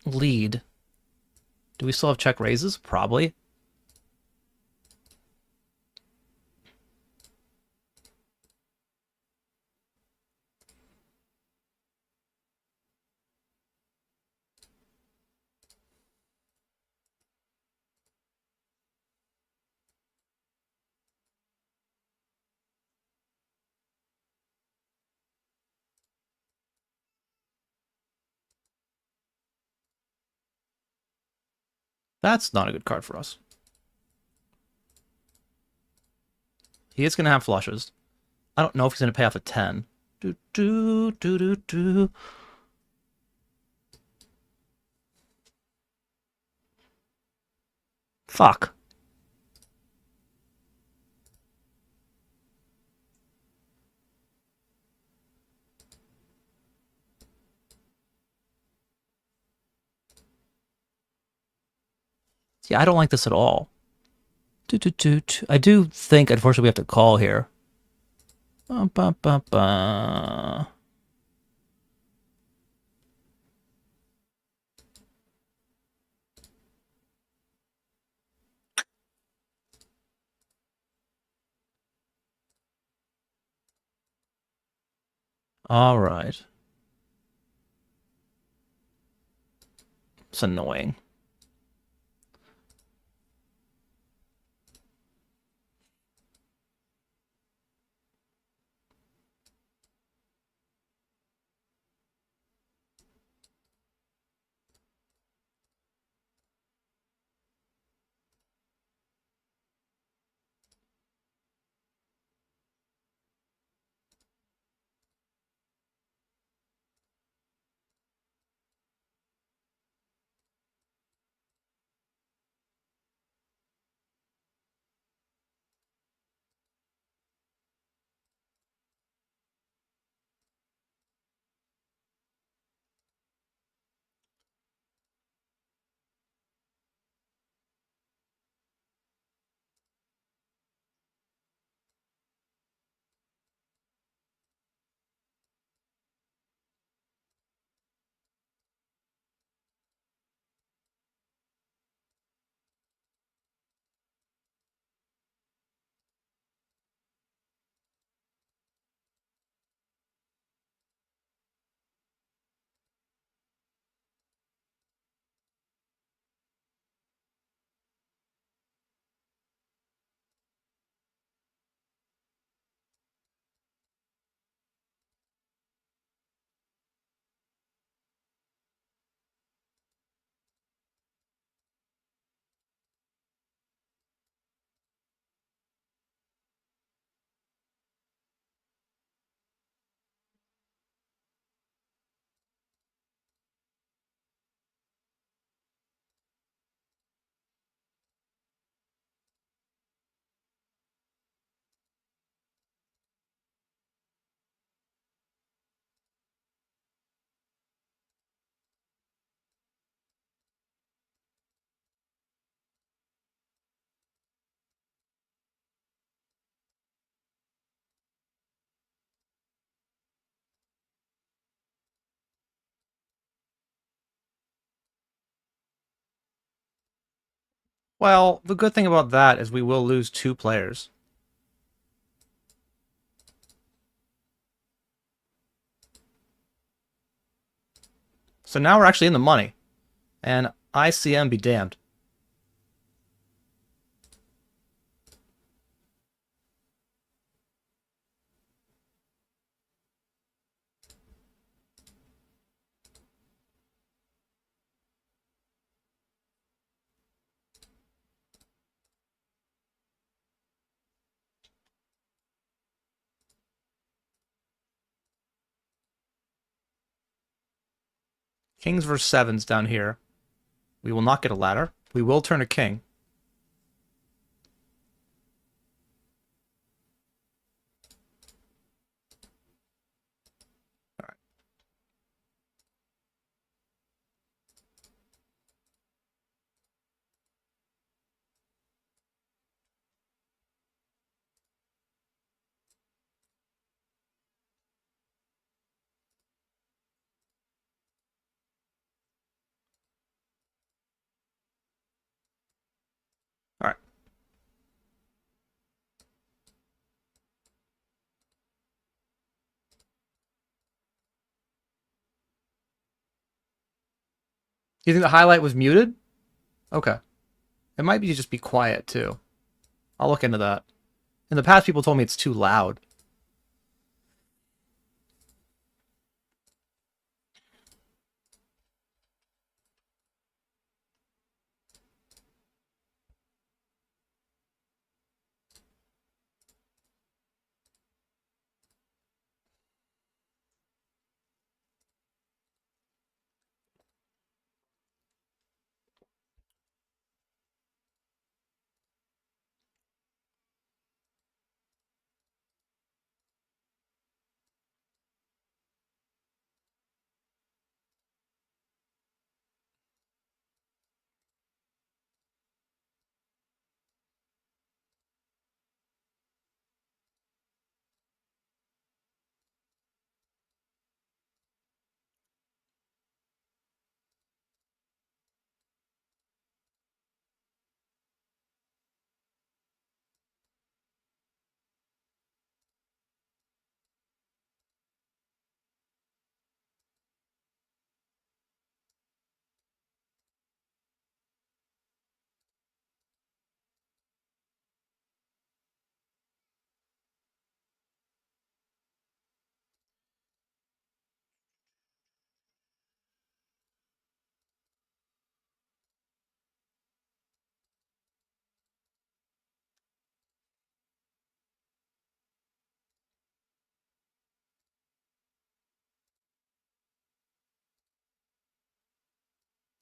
lead, do we still have check raises? Probably. That's not a good card for us. He is going to have flushes. I don't know if he's going to pay off a 10. Do, do, do, do, do. Fuck. Yeah, I don't like this at all. I do think, unfortunately, we have to call here. Ba, ba, ba, ba. All right. It's annoying. Well, the good thing about that is we will lose 2 players. So now we're actually in the money. And ICM be damned. Kings versus 7s down here. We will not get a ladder. We will turn a king. All right. You think the highlight was muted? Okay. It might be just be quiet, too. I'll look into that. In the past, people told me it's too loud.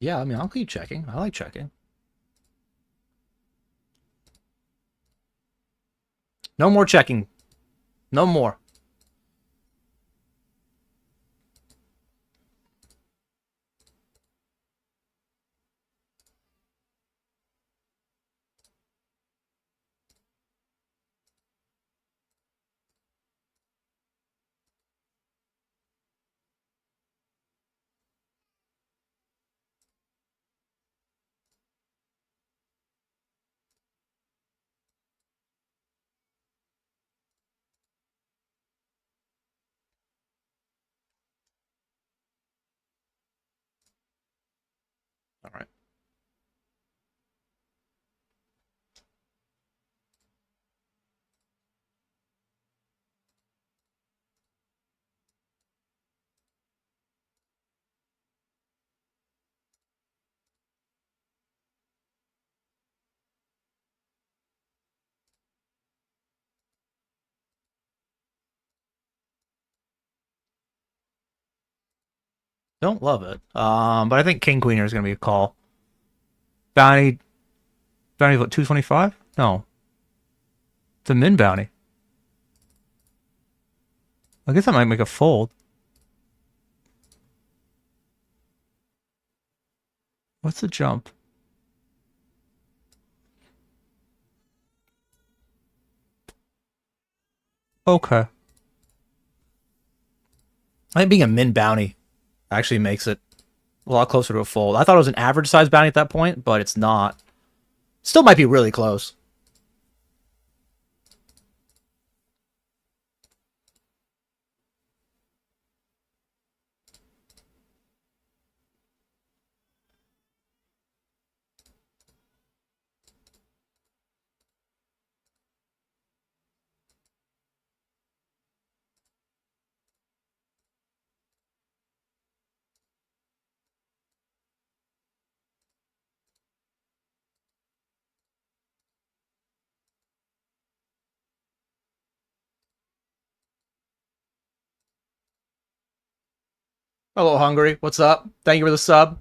Yeah, I mean, I'll keep checking. I like checking. No more checking. No more. All right. Don't love it. But I think King Queener is going to be a call. Bounty what, 225? No. It's a min bounty. I guess I might make a fold. What's the jump? Okay. I think being a min bounty actually makes it a lot closer to a fold. I thought it was an average size bounty at that point, but it's not. Still might be really close. Hello, Hungary. What's up? Thank you for the sub.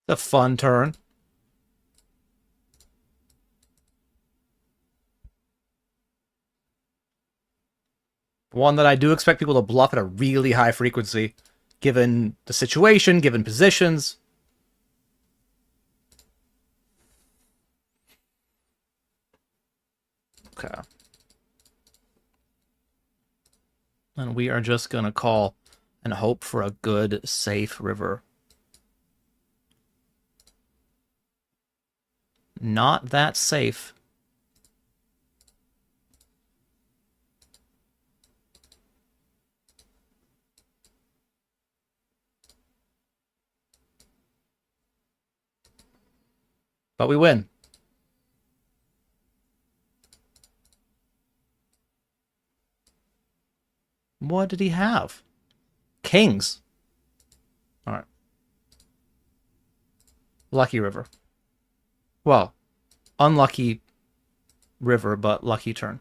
A fun turn. One that I do expect people to bluff at a really high frequency, given the situation, given positions. Okay. And we are just going to call and hope for a good, safe river. Not that safe. But we win. What did he have? Kings. All right. Lucky river. Well, unlucky river, but lucky turn.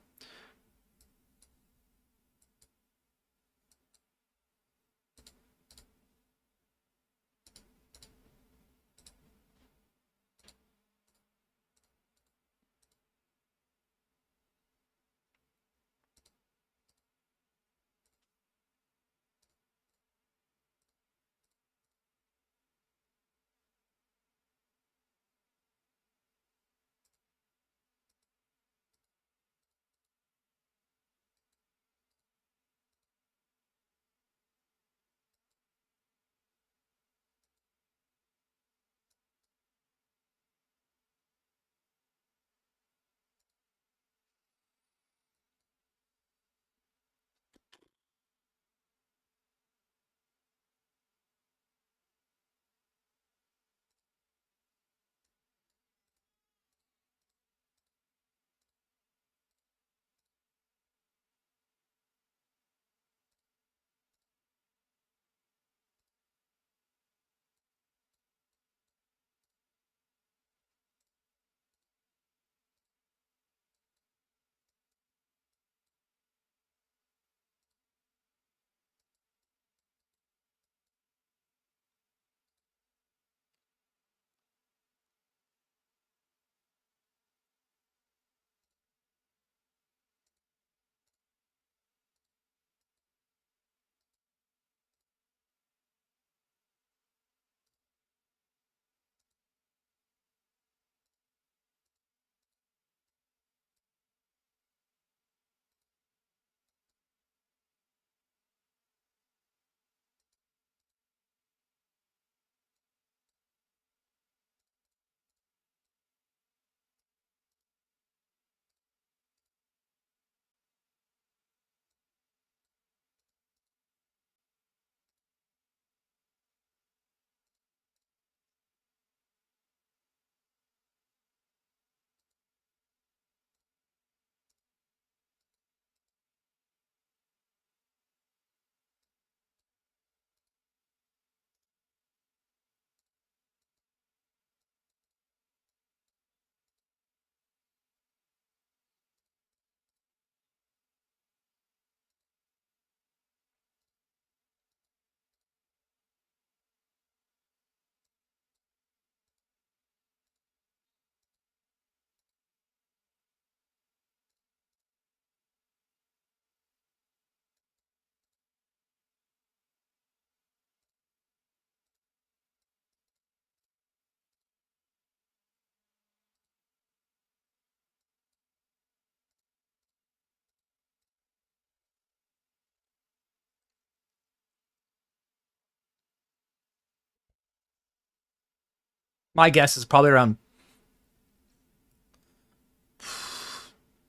My guess is probably around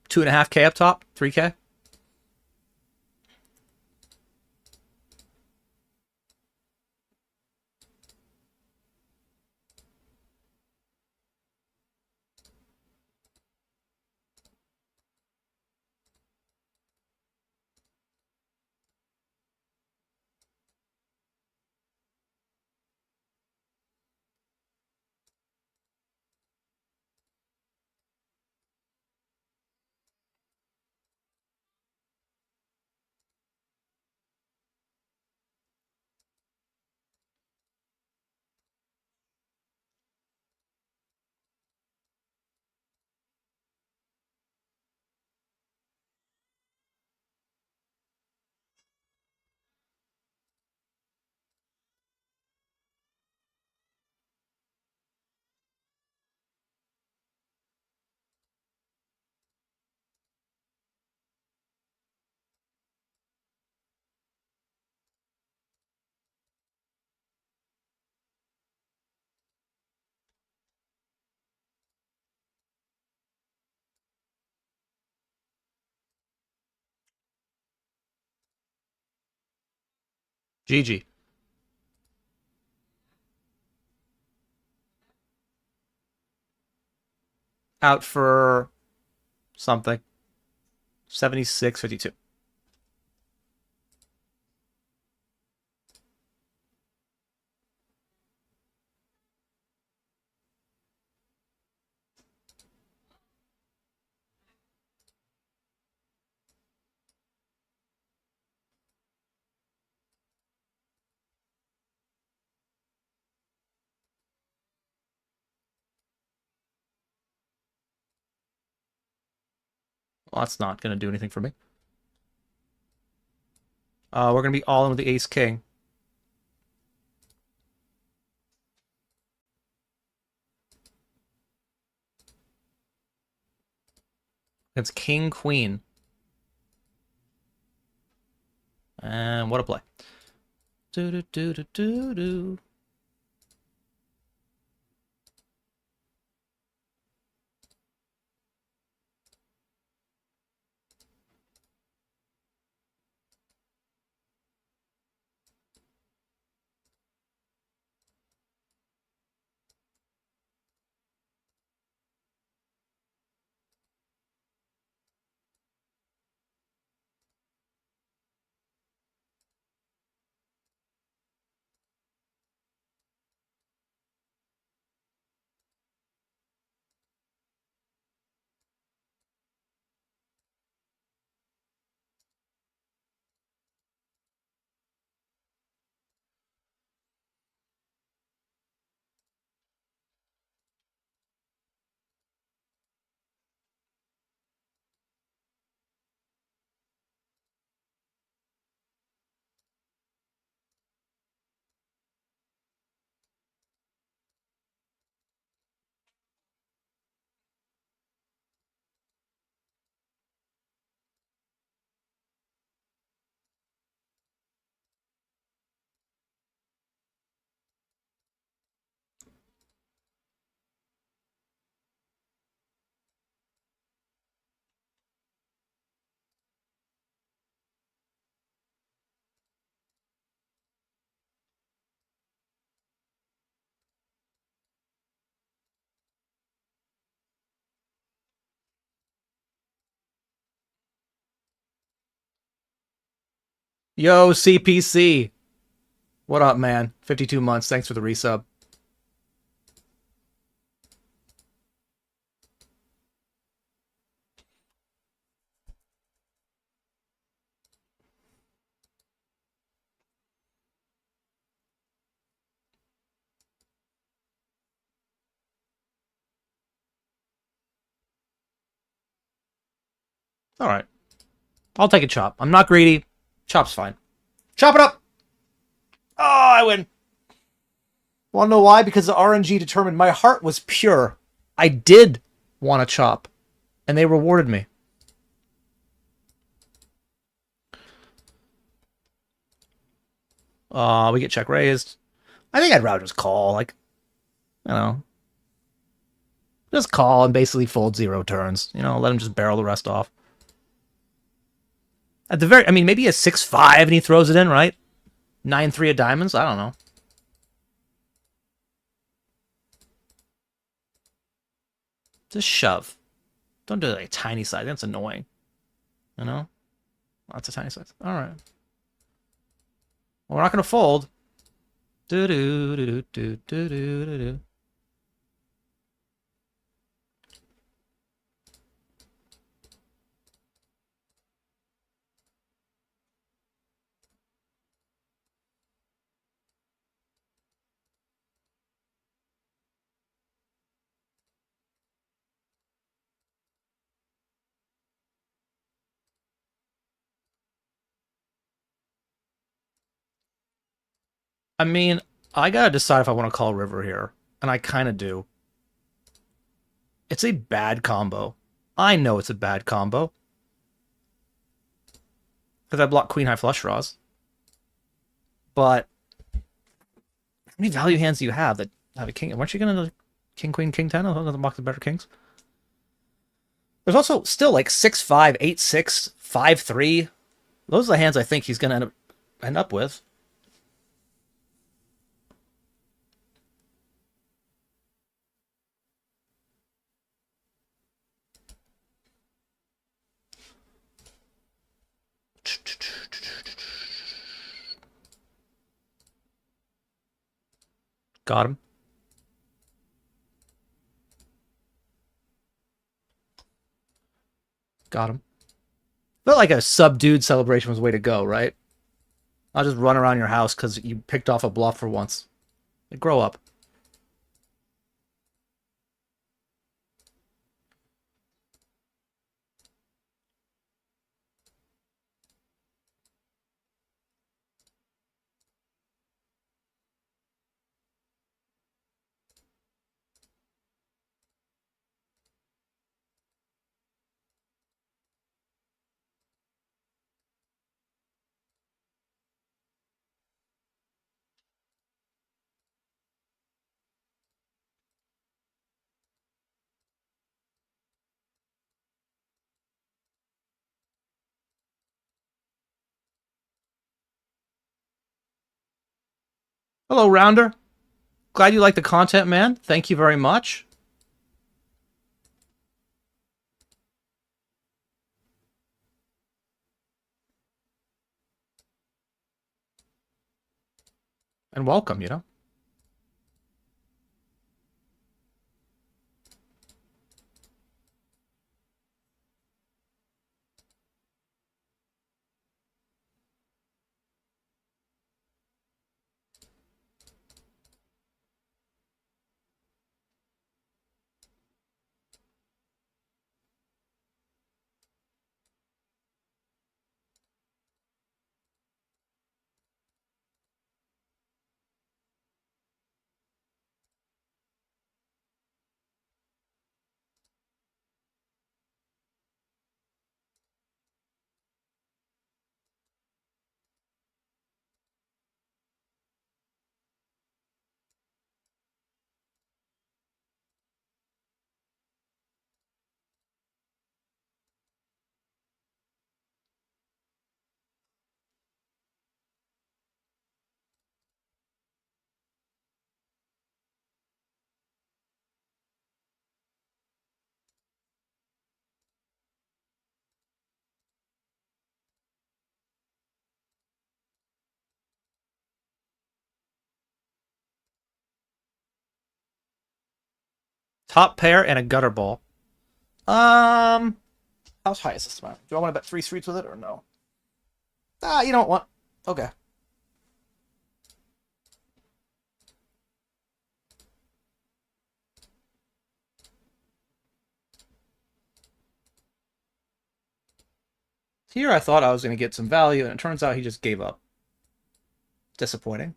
2.5K up top, 3K. GG. Out for something. 76.52. Well, that's not going to do anything for me. We're going to be all in with the ace-king. It's king-queen. And what a play. Do-do-do-do-do-do. Yo, CPC. What up, man? 52 months. Thanks for the resub. All right. I'll take a chop. I'm not greedy. Chop's fine. Chop it up! Oh, I win. Want to know why? Because the RNG determined my heart was pure. I did want a chop. And they rewarded me. We get check raised. I think I'd rather just call. Like, you know, Just call and basically fold 0 turns. You know, let him just barrel the rest off. At the very, I mean, maybe a 6-5 and he throws it in, right? 9-3 of diamonds? I don't know. Just shove. Don't do like a tiny size. That's annoying. You know? That's a tiny size. All right. Well, we're not going to fold. Do-do-do-do-do-do-do-do. I mean, I gotta decide if I want to call river here. And I kind of do. It's a bad combo. I know it's a bad combo. Because I block queen high flush draws. But how many value hands do you have that have a king? Aren't you gonna king, queen, king 10? I'll block the better kings. There's also still like 6-5, 8-6, 5-3. Those are the hands I think he's gonna end up with. Got him. Got him. Felt like a subdued celebration was the way to go, right? I'll just run around your house because you picked off a bluff for once. Like, grow up. Hello, Rounder. Glad you like the content, man. Thank you very much. And welcome, you know? Top pair and a gutter ball. How high is this amount? Do I want to bet 3 streets with it or no? Ah, you don't want. Okay. Here I thought I was going to get some value, and it turns out he just gave up. Disappointing.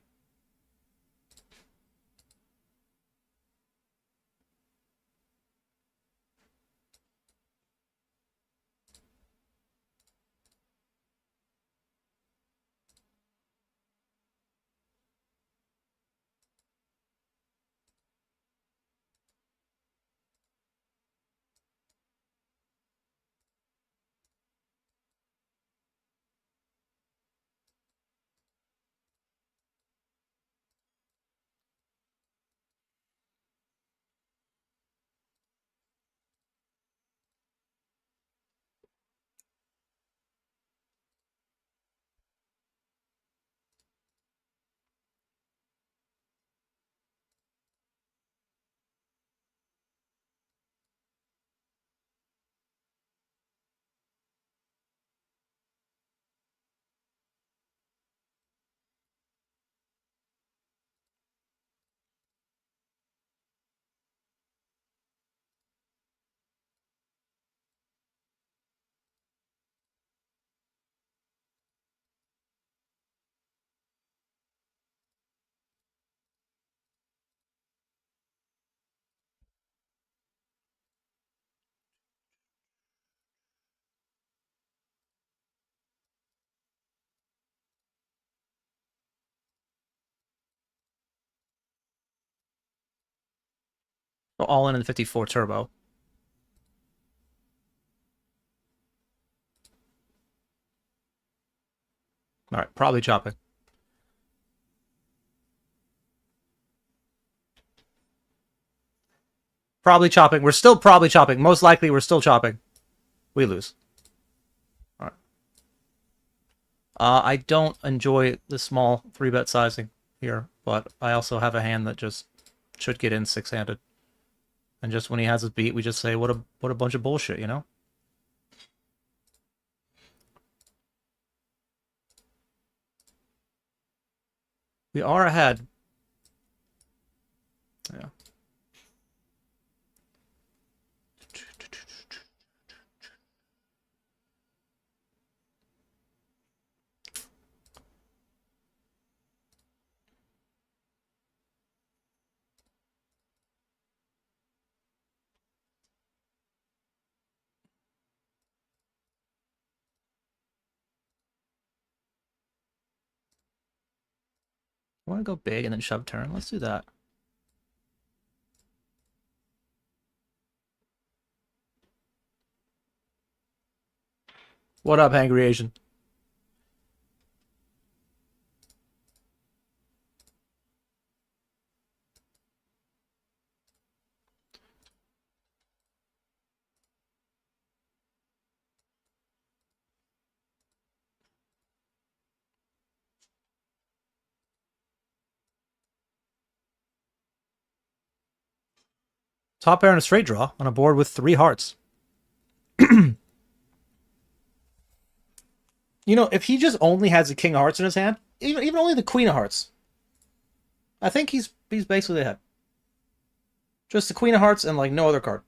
All in 54 turbo. All right, probably chopping. Probably chopping. We're still probably chopping. Most likely, we're still chopping. We lose. All right. I don't enjoy the small 3-bet sizing here, but I also have a hand that just should get in 6-handed. And just when he has his beat, we just say, what a bunch of bullshit, you know? We are ahead. Yeah. I want to go big and then shove turn. Let's do that. What up, Angry Asian? Top pair and a straight draw on a board with 3 hearts. You know, if he just only has the king of hearts in his hand, even only the queen of hearts, I think he's basically ahead. Just the queen of hearts and like no other card.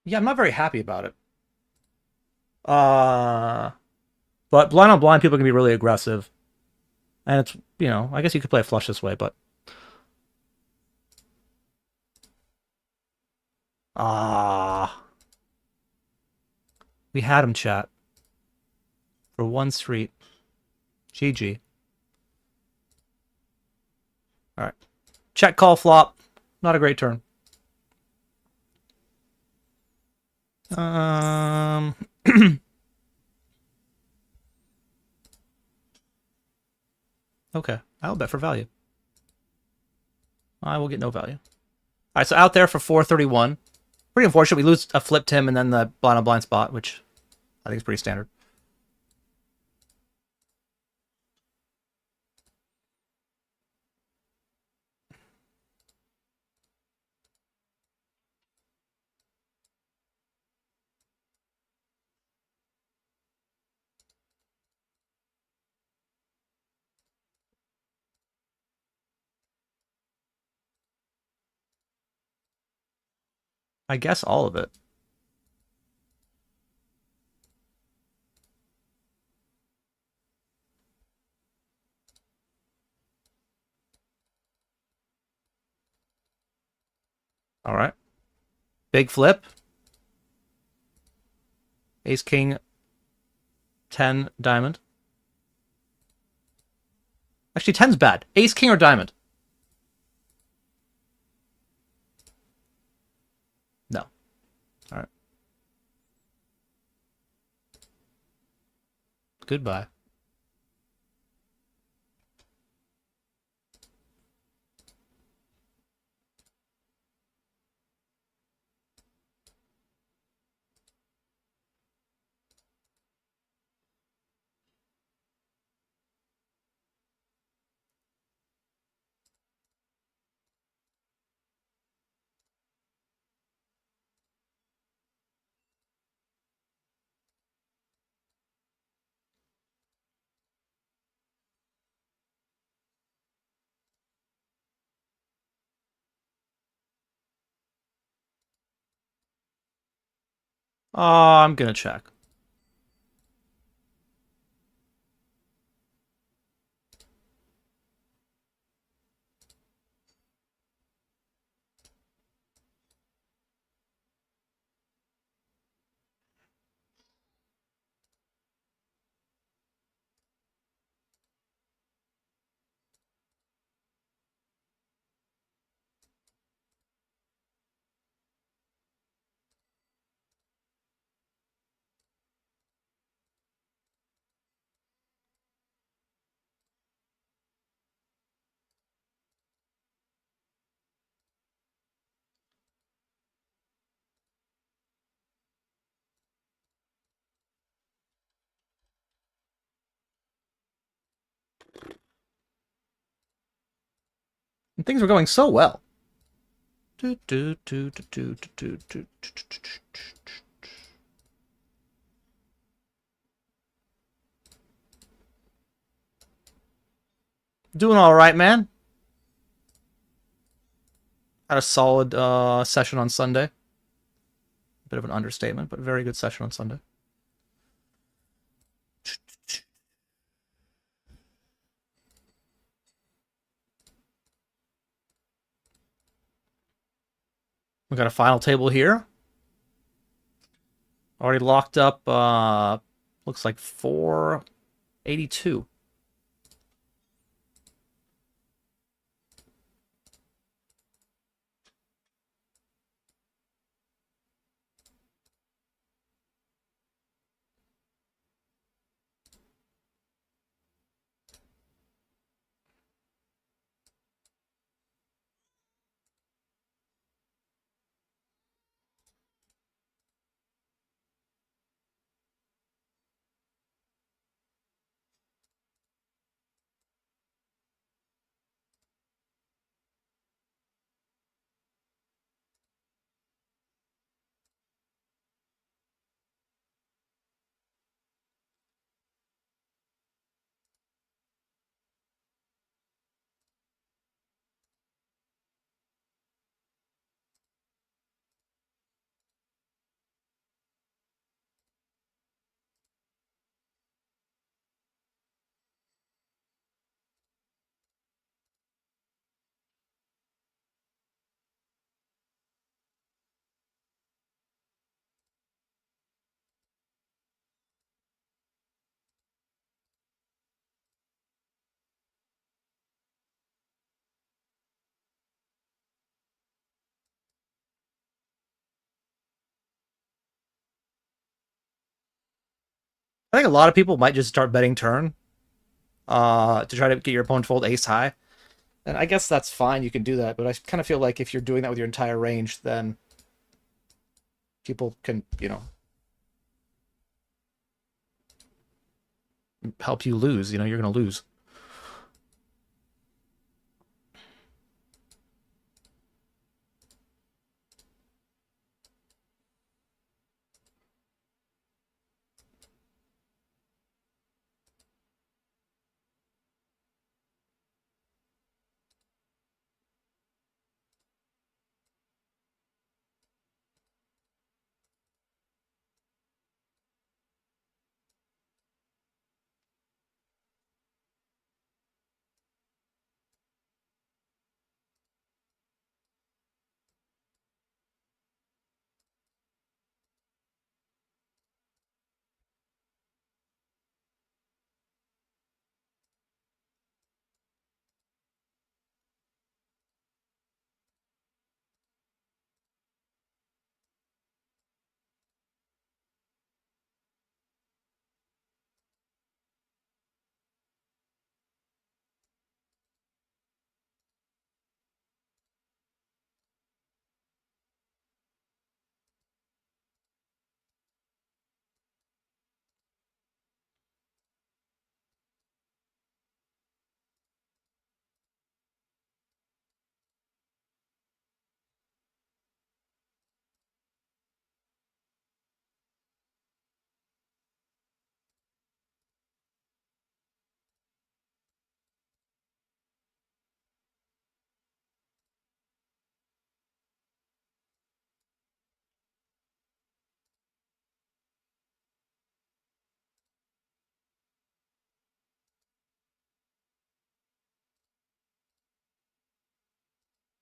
Yeah, I'm not very happy about it. But blind on blind, people can be really aggressive. And it's, you know, I guess you could play a flush this way, but... We had him, chat. For 1 street. GG. Alright. Check, call, flop. Not a great turn. Okay. I'll bet for value. I will get no value. Alright, so out there for 431. Pretty unfortunate. We lose a flip to him and then the blind on blind spot, which I think is pretty standard. I guess all of it. All right. Big flip. Ace, king, 10, diamond. Actually, 10's bad. Ace, king, or diamond? No. All right. Goodbye. Oh, I'm gonna check. And things were going so well. Doing all right, man. Had a solid session on Sunday. Bit of an understatement, but very good session on Sunday. We got a final table here. Already locked up, looks like 482. I think a lot of people might just start betting turn to try to get your opponent to fold ace high. And I guess that's fine, you can do that, but I kind of feel like if you're doing that with your entire range, then people can, you know, help you lose. You know, you're going to lose.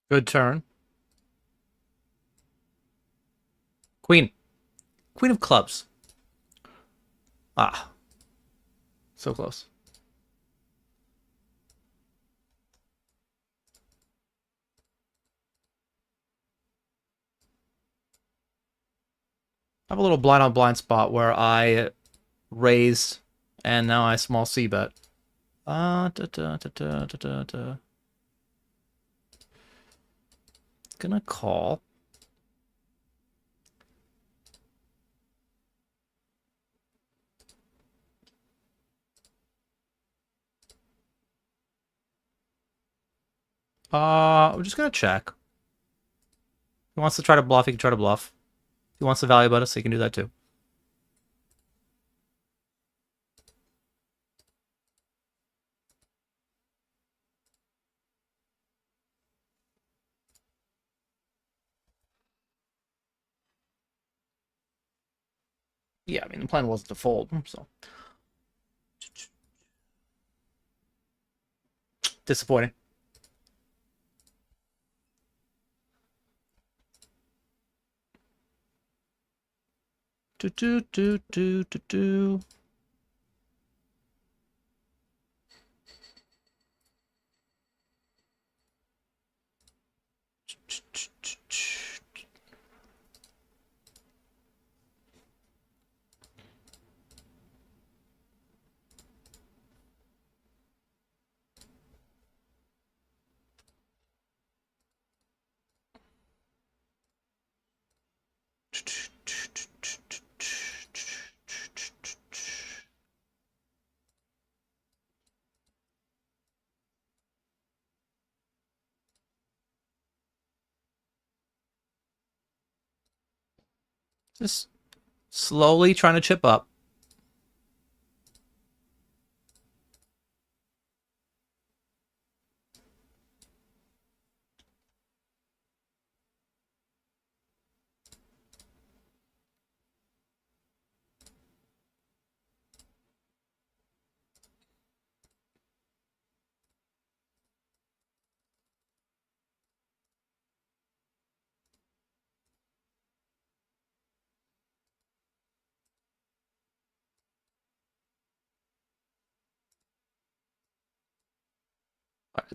Good turn. Queen. Queen of clubs. Ah. So close. I have a little blind on blind spot where I raised and now I small C bet. Gonna call. We're just gonna check. He wants to try to bluff, he can try to bluff. If he wants to value bet us, he can do that too. Yeah, I mean, the plan wasn't to fold, so. Disappointing. Do do do do do do. Just slowly trying to chip up.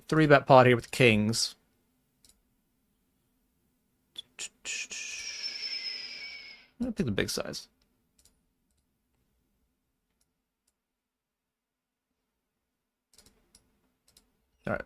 Three bet pot here with kings. I'll pick the big size. All right.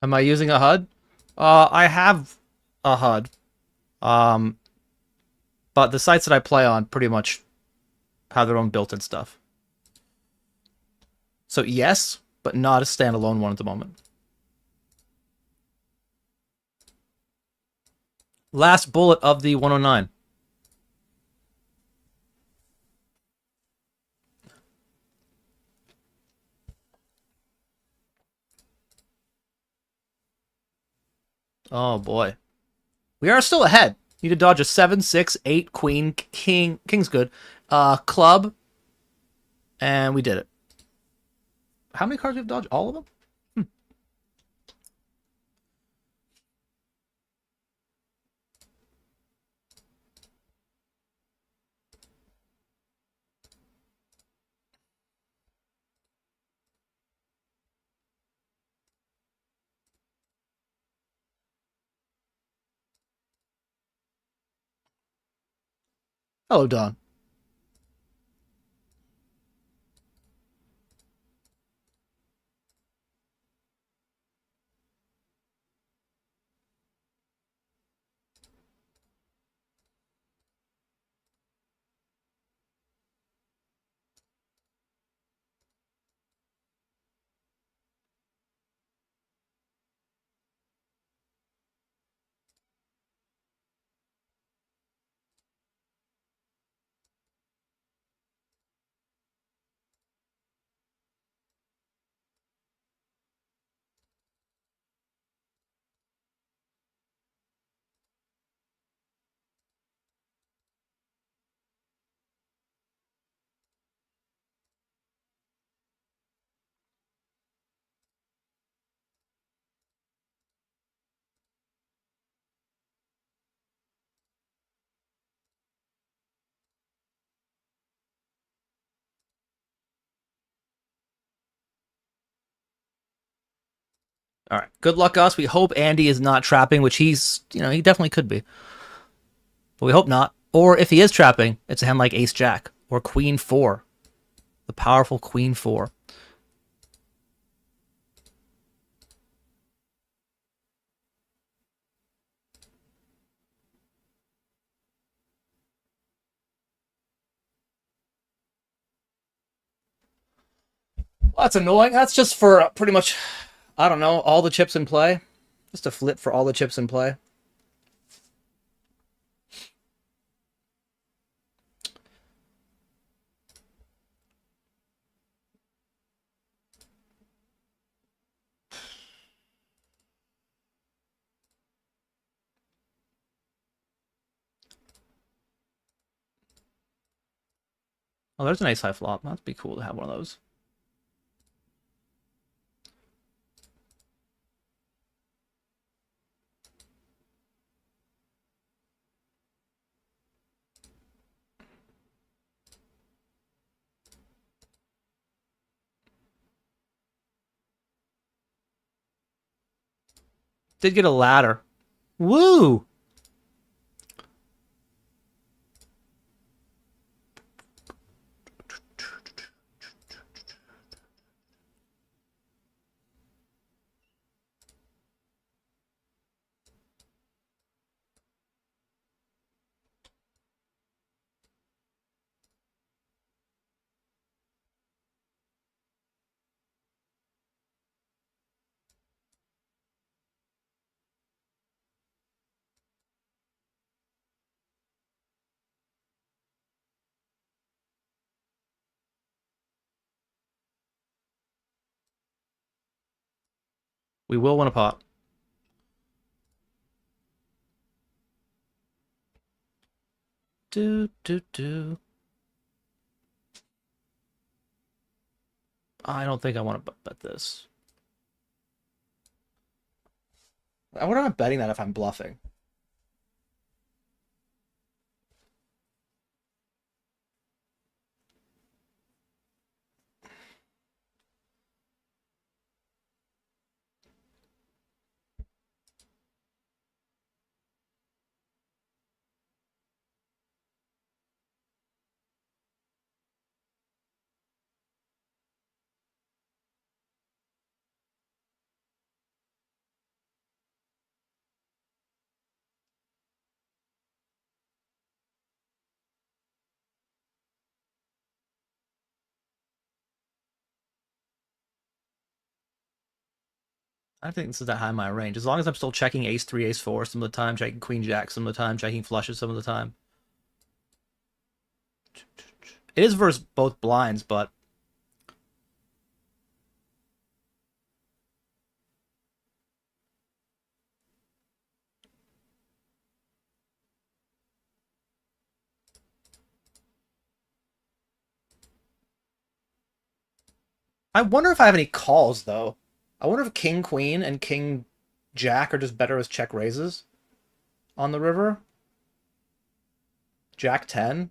Am I using a HUD? I have a HUD. But the sites that I play on pretty much have their own built-in stuff. So yes, but not a standalone one at the moment. Last bullet of the 109. Oh boy. We are still ahead. Need to dodge a 7, 6, 8, queen, king. King's good. Club. And we did it. How many cards we have dodged? All of them? Hello, Don. All right. Good luck, us. We hope Andy is not trapping, which he's, he definitely could be. But we hope not. Or if he is trapping, it's a hand like Ace Jack or Queen 4. The powerful Queen 4. Well, that's annoying. That's just for pretty much, I don't know, all the chips in play. Just a flip for all the chips in play. Oh, there's an ace high flop. That'd be cool to have one of those. Did get a ladder. Woo! We will win a pot. Do. I don't think I want to bet this. I wonder if I'm betting that if I'm bluffing. I think this is that high in my range. As long as I'm still checking ace 3, ace 4 some of the time, checking queen jack some of the time, checking flushes some of the time. It is versus both blinds, but I wonder if I have any calls, though. I wonder if King Queen and King Jack are just better as check raises on the river. Jack 10.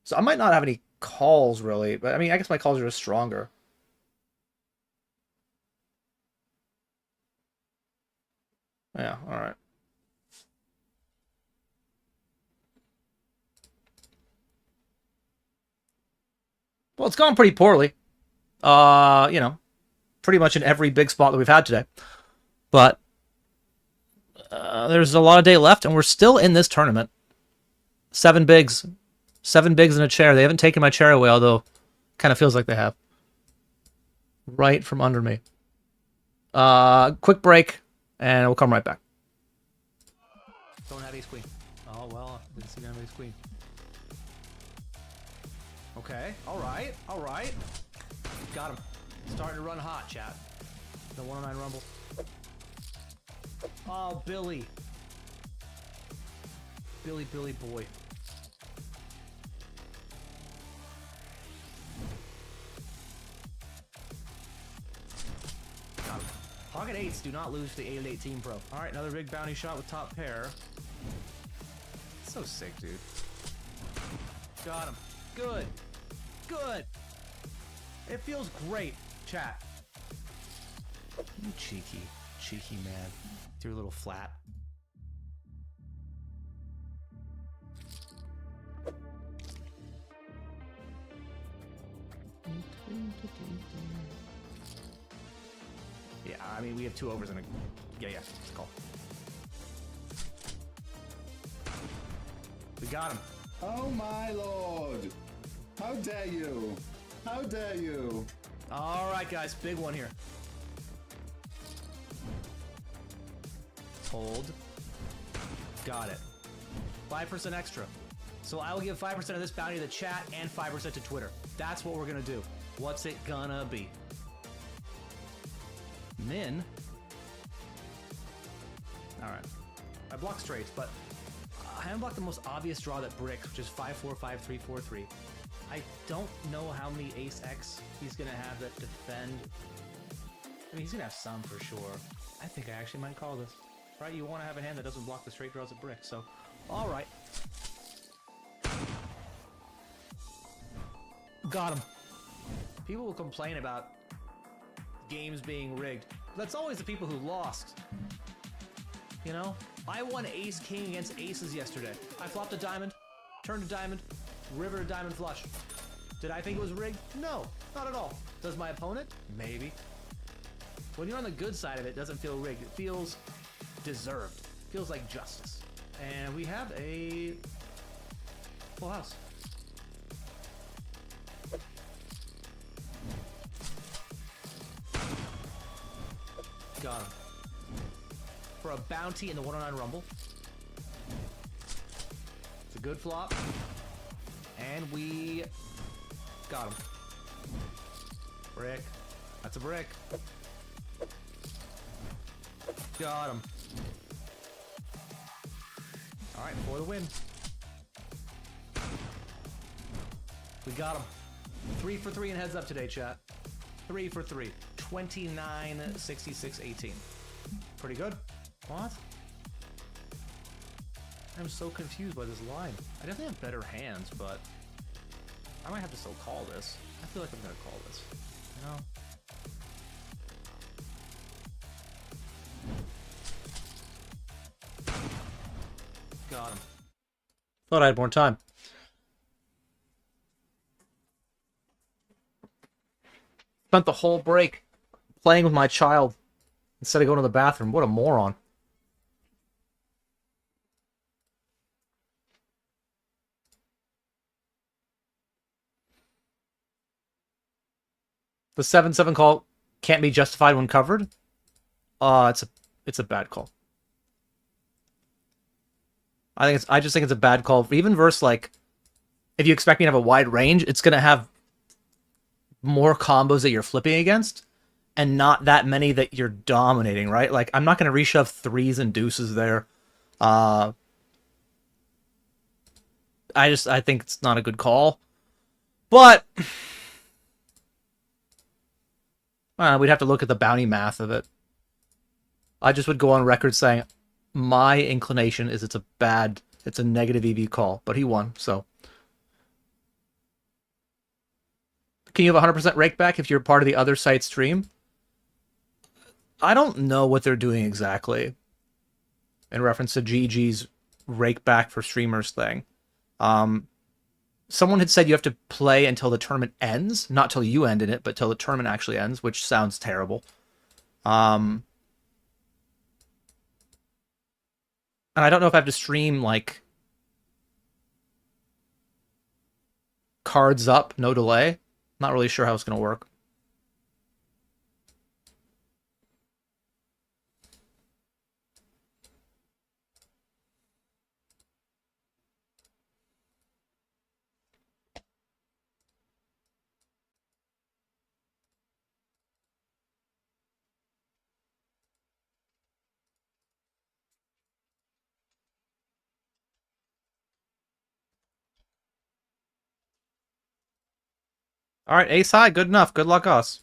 So I might not have any calls, really. But, I mean, I guess my calls are just stronger. Yeah, alright. Well, it's gone pretty poorly. You know, pretty much in every big spot that we've had today. But there's a lot of day left, and we're still in this tournament. 7 bigs. 7 bigs in a chair. They haven't taken my chair away, although kind of feels like they have. Right from under me. Quick break, and we'll come right back. Don't have ace queen. Oh, well, didn't see ace queen. Okay, alright, alright. Got him. Starting to run hot, chat. The 109 rumble. Oh, Billy. Billy boy. Got him. Pocket 8s do not lose to the 8-18 pro. Alright, another big bounty shot with top pair. So sick, dude. Got him. Good. Good. It feels great, chat. You cheeky man. With your little flat. Yeah, I mean, we have 2 overs and a... Yeah, it's call. We got him. Oh my lord! How dare you! How dare you! Alright, guys, big one here. Hold. Got it. 5% extra. So I will give 5% of this bounty to the chat and 5% to Twitter. That's what we're gonna do. What's it gonna be? Min? Alright. I block straights, but I haven't blocked the most obvious draw that bricks, which is 5-4, 5-3, 4-3. I don't know how many ace X he's gonna have that defend. I mean, he's gonna have some for sure. I think I actually might call this. Right, you want to have a hand that doesn't block the straight draws at brick, so... Alright. Got him. People will complain about games being rigged. That's always the people who lost. You know? I won ace-king against aces yesterday. I flopped a diamond, turned a diamond, river a diamond flush. Did I think it was rigged? No, not at all. Does my opponent? Maybe. When you're on the good side of it, it doesn't feel rigged. It feels deserved. It feels like justice. And we have a full house. Got him. For a bounty in the 109 rumble. It's a good flop. And we got him. Brick. That's a brick. Got him. Alright, for the win. We got him. 3 for 3 in heads up today, chat. 3 for 3. 29, 66, 18. Pretty good. What? I'm so confused by this line. I definitely have better hands, but I might have to still call this. I feel like I'm gonna call this. You know? Got him. Thought I had more time. Spent the whole break playing with my child instead of going to the bathroom. What a moron. The 7-7 call can't be justified when covered. It's a bad call. I just think it's a bad call. Even versus, like, if you expect me to have a wide range, it's gonna have more combos that you're flipping against and not that many that you're dominating, right? Like, I'm not gonna reshove 3s and deuces there. I think it's not a good call. But We'd have to look at the bounty math of it. I just would go on record saying my inclination is it's a negative EV call, but he won, so. Can you have 100% rake back if you're part of the other site stream? I don't know what they're doing exactly in reference to GG's rake back for streamers thing. Someone had said you have to play until the tournament ends, not till you end in it, but till the tournament actually ends, which sounds terrible. And I don't know if I have to stream, like, cards up, no delay. Not really sure how it's going to work. All right, ace high, good enough. Good luck, us.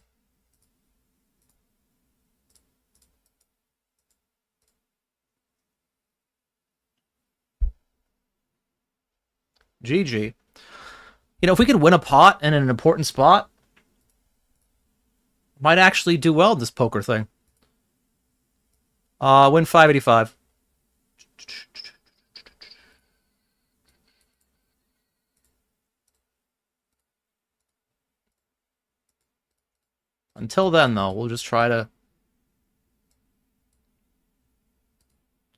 GG. You know, if we could win a pot in an important spot, might actually do well in this poker thing. Win 585. Until then, though, we'll just try to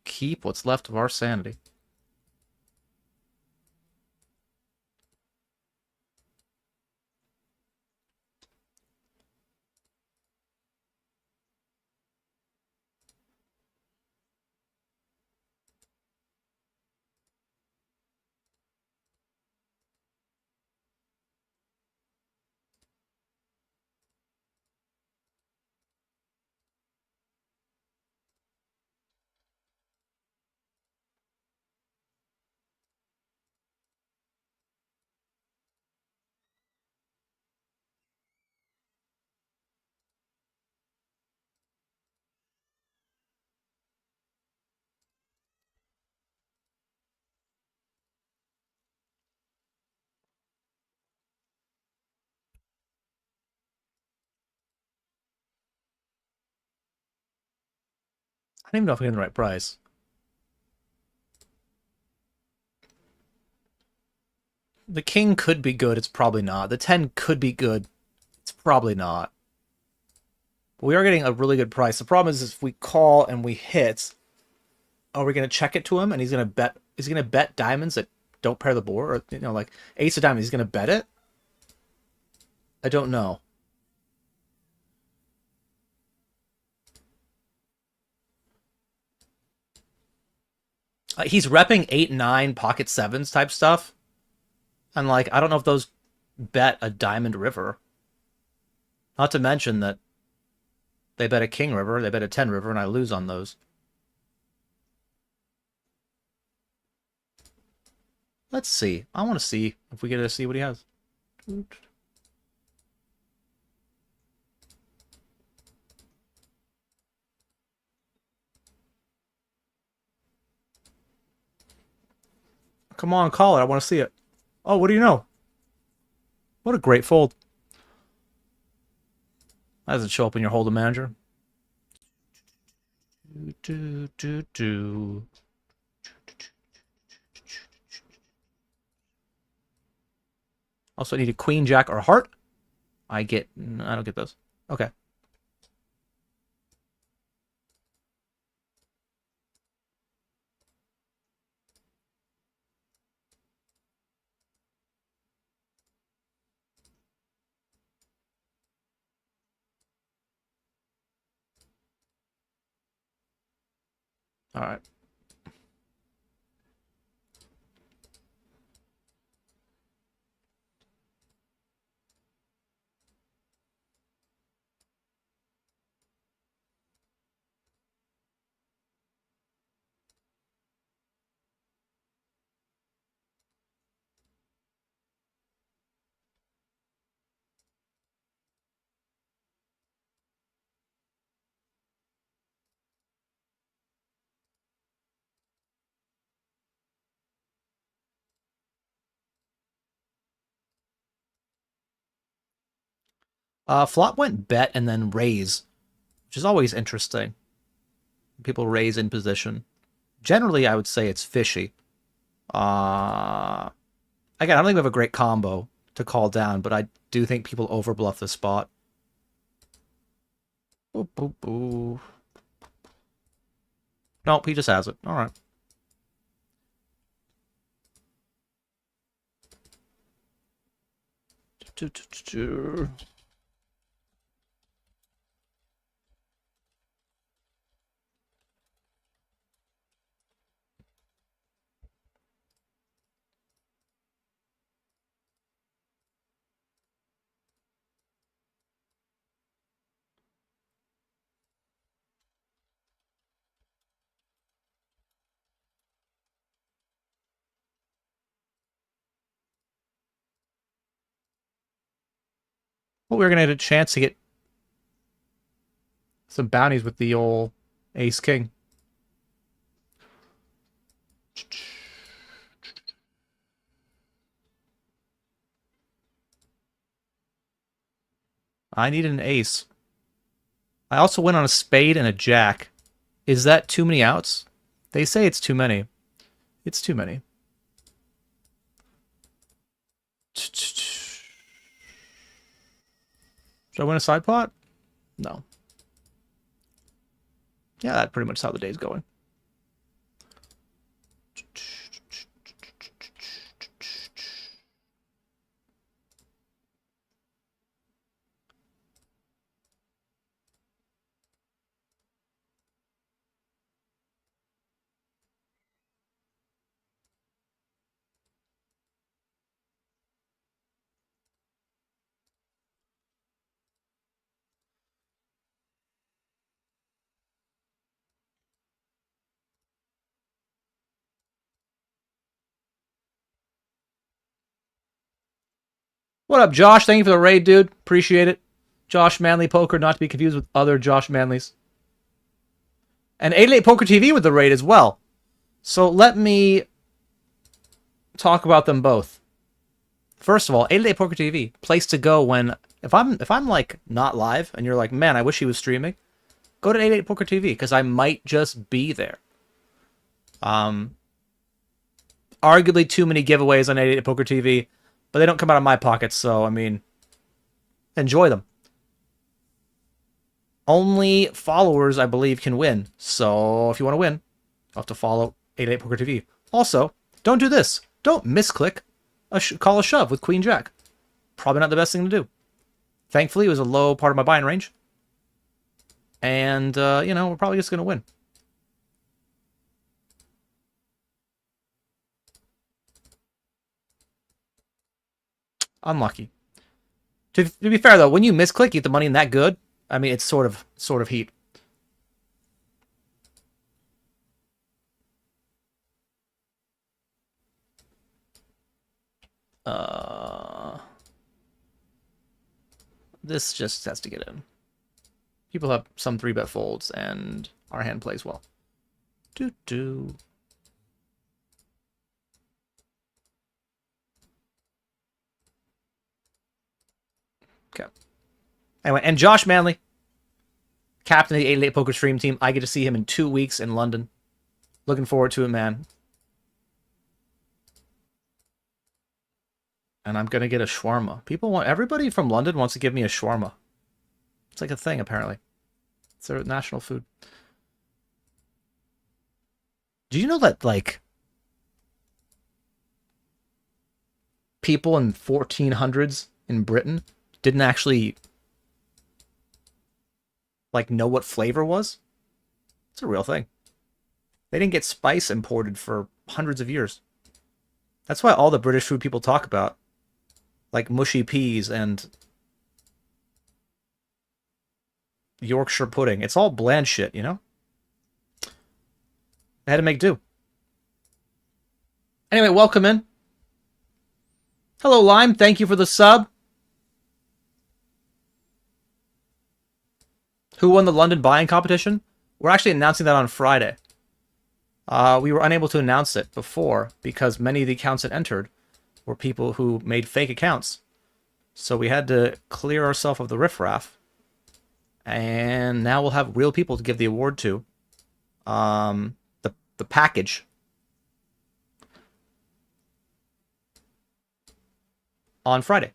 keep what's left of our sanity. I don't even know if we're getting the right price. The king could be good, it's probably not. The 10 could be good, it's probably not. But we are getting a really good price. The problem is if we call and we hit, are we going to check it to him and he's going to bet diamonds that don't pair the board? Or, you know, like ace of diamonds, he's going to bet it? I don't know. He's repping 8-9 pocket sevens type stuff. And like, I don't know if those bet a diamond river. Not to mention that they bet a king river, they bet a 10 river, and I lose on those. Let's see. I want to see if we get to see what he has. Come on, call it. I want to see it. Oh, what do you know? What a great fold. That doesn't show up in your Hold'em manager. Also, I need a queen, jack, or heart. I don't get those. Okay. All right. Flop went bet and then raise, which is always interesting. People raise in position. Generally, I would say it's fishy. Again, I don't think we have a great combo to call down, but I do think people overbluff the spot. Boop, boop, boop. Nope, he just has it. All right. Well, we're going to get a chance to get some bounties with the old ace-king. I need an ace. I also went on a spade and a jack. Is that too many outs? They say it's too many. It's too many. Should I win a side pot? No. Yeah, that's pretty much how the day's going. What up, Josh? Thank you for the raid, dude. Appreciate it. Josh Manley Poker, not to be confused with other Josh Manleys. And 88 Poker TV with the raid as well. So let me talk about them both. First of all, 88 Poker TV, place to go when if I'm like not live and you're like, man, I wish he was streaming, go to 88 Poker TV because I might just be there. Arguably too many giveaways on 88 Poker TV. But they don't come out of my pockets, so, I mean, enjoy them. Only followers, I believe, can win. So, if you want to win, you'll have to follow 88 Poker TV. Also, don't do this. Don't misclick call a shove with Queen Jack. Probably not the best thing to do. Thankfully, it was a low part of my buying range. And, you know, we're probably just going to win. Unlucky. To be fair though, when you misclick, you get the money in that good. I mean, it's sort of heat. This just has to get in. People have some 3-bet folds, and our hand plays well. Doo-doo. Okay. Anyway, and Josh Manley, captain of the 88 Poker Stream team. I get to see him in 2 weeks in London. Looking forward to it, man. And I'm gonna get a shawarma. Everybody from London wants to give me a shawarma. It's like a thing, apparently. It's their national food. Do you know that, like, people in 1400s in Britain didn't actually, like, know what flavor was? It's a real thing. They didn't get spice imported for hundreds of years. That's why all the British food people talk about, like mushy peas and Yorkshire pudding, it's all bland shit, you know? I had to make do. Anyway, welcome in. Hello, Lime. Thank you for the sub. Who won the London buying competition? We're actually announcing that on Friday. We were unable to announce it before because many of the accounts that entered were people who made fake accounts. So we had to clear ourselves of the riffraff. And now we'll have real people to give the award to. The package. On Friday.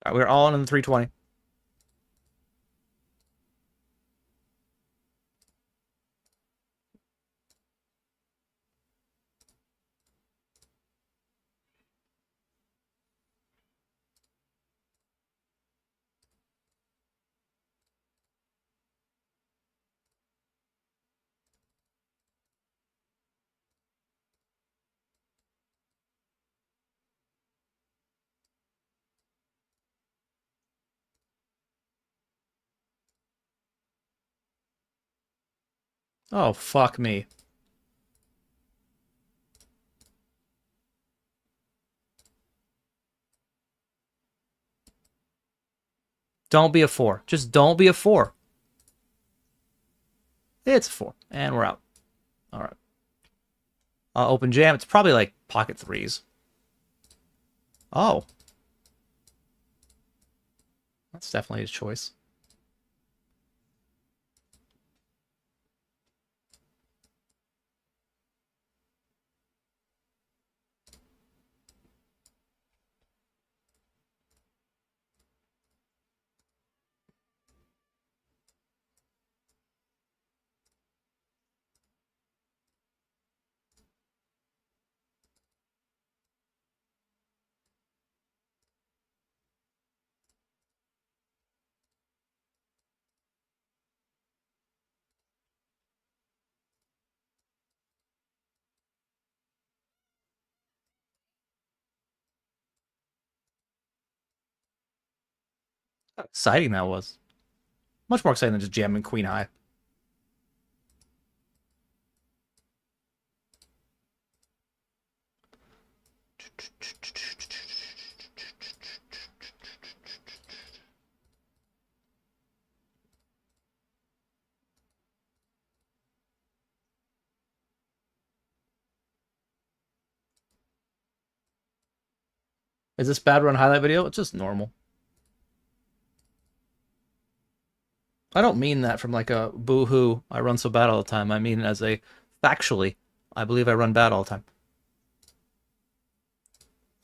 All right, we're all in the 320. Oh, fuck me. Don't be a 4. Just don't be a 4. It's a 4. And we're out. All right. Open jam. It's probably like pocket 3s. Oh. That's definitely his choice. How exciting that was. Much more exciting than just jamming queen high. Is this bad run highlight video? It's just normal. I don't mean that from like a boo-hoo, I run so bad all the time. I mean as a factually, I believe I run bad all the time.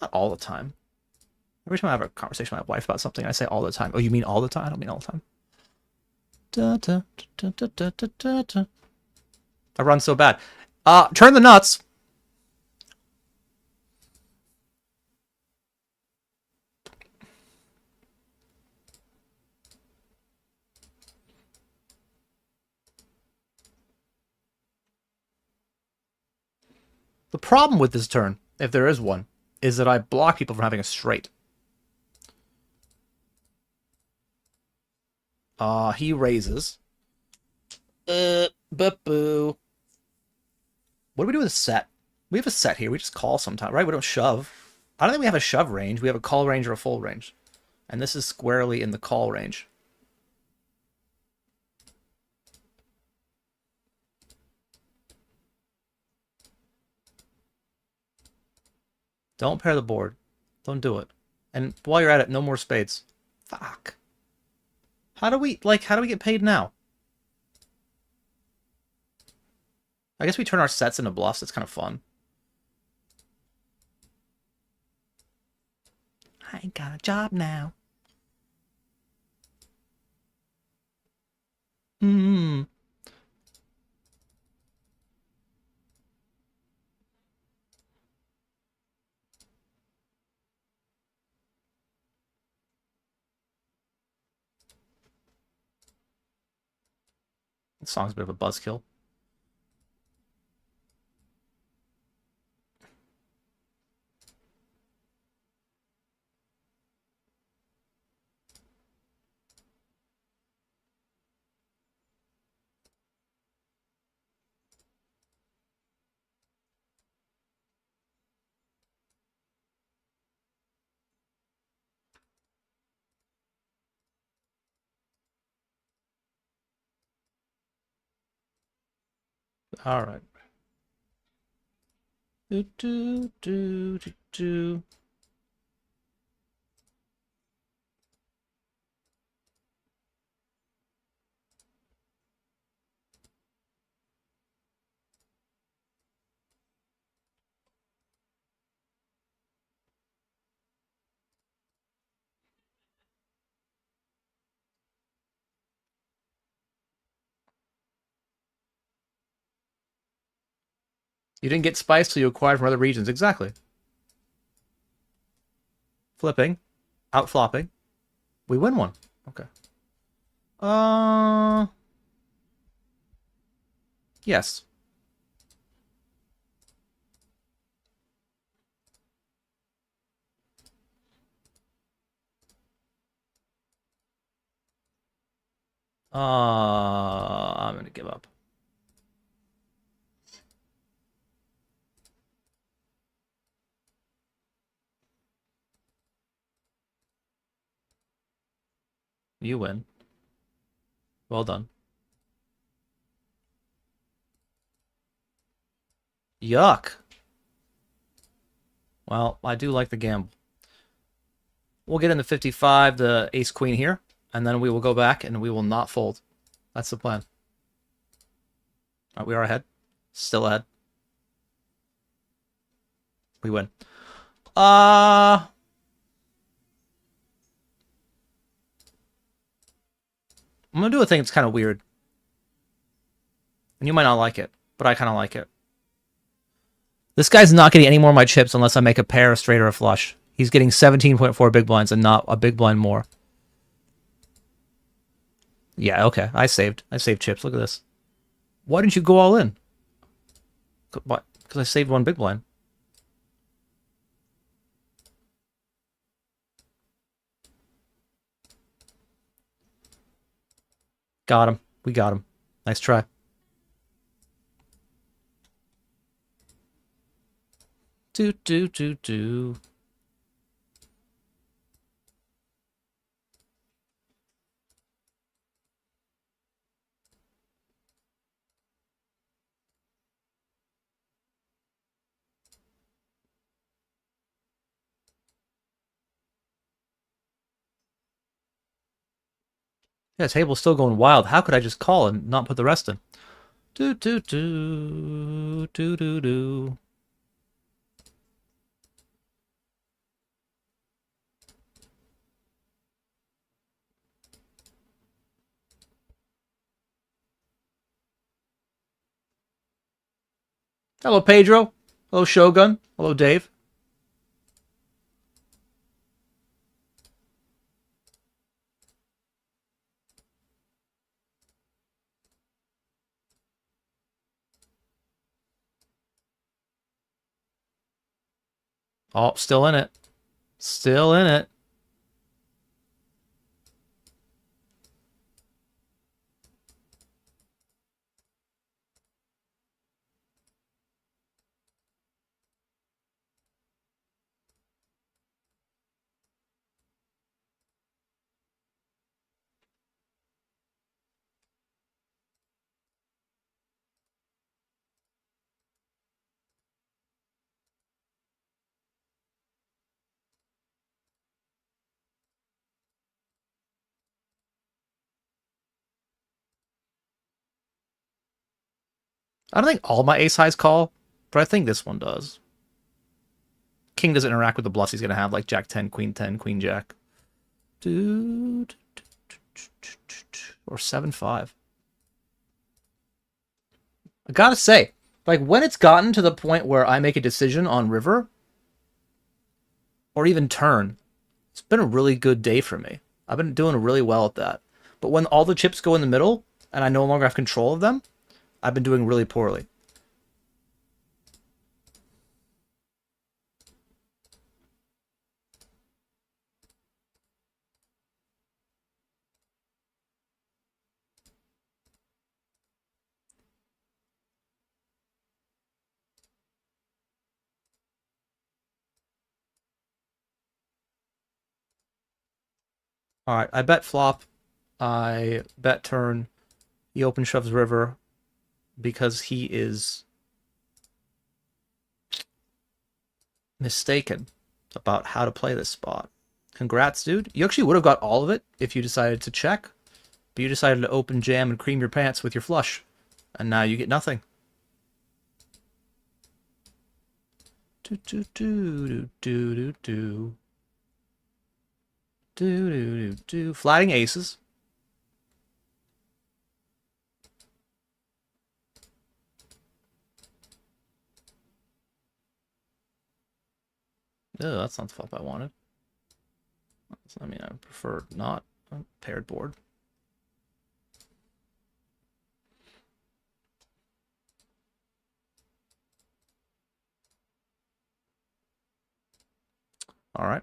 Not all the time. Every time I have a conversation with my wife about something, I say all the time. Oh, you mean all the time? I don't mean all the time. Da, da, da, da, da, da, da, da. I run so bad. Turn the nuts. The problem with this turn, if there is one, is that I block people from having a straight. He raises. Boo. What do we do with a set? We have a set here. We just call sometime, right? We don't shove. I don't think we have a shove range. We have a call range or a full range. And this is squarely in the call range. Don't pair the board. Don't do it. And while you're at it, no more spades. Fuck. How do we get paid now? I guess we turn our sets into bluffs. It's kind of fun. I ain't got a job now. Hmm. This song's a bit of a buzzkill. All right. Do, do, do, do, do. You didn't get spice till you acquired from other regions. Exactly. Flipping. Out flopping. We win one. Okay. Yes. I'm gonna give up. You win. Well done. Yuck. Well, I do like the gamble. We'll get into 55, the ace-queen here, and then we will go back and we will not fold. That's the plan. All right, we are ahead. Still ahead. We win. I'm gonna do a thing that's kind of weird. And you might not like it, but I kind of like it. This guy's not getting any more of my chips unless I make a pair, a straight, or a flush. He's getting 17.4 big blinds and not a big blind more. Yeah, okay. I saved chips. Look at this. Why didn't you go all in? What? Because I saved one big blind. Got him. We got him. Nice try. Do, do, do, do. Yeah, table's still going wild. How could I just call and not put the rest in? Do, do, do. Do, do, do. Hello, Pedro. Hello, Shogun. Hello, Dave. Oh, still in it. Still in it. I don't think all my ace highs call, but I think this one does. King doesn't interact with the bluffs he's going to have, like Jack 10, Queen 10, Queen Jack. Dude. Or 7-5. I gotta say, like, when it's gotten to the point where I make a decision on river, or even turn, it's been a really good day for me. I've been doing really well at that. But when all the chips go in the middle, and I no longer have control of them, I've been doing really poorly. Alright, I bet flop. I bet turn. He open shoves river. because he is mistaken about how to play this spot. Congrats, dude. You actually would have got all of it if you decided to check, but you decided to open jam and cream your pants with your flush, and now you get nothing. Do do do do do do do do do do. Flatting aces. Oh, that's not the flop I wanted. I mean, I prefer not a paired board. All right.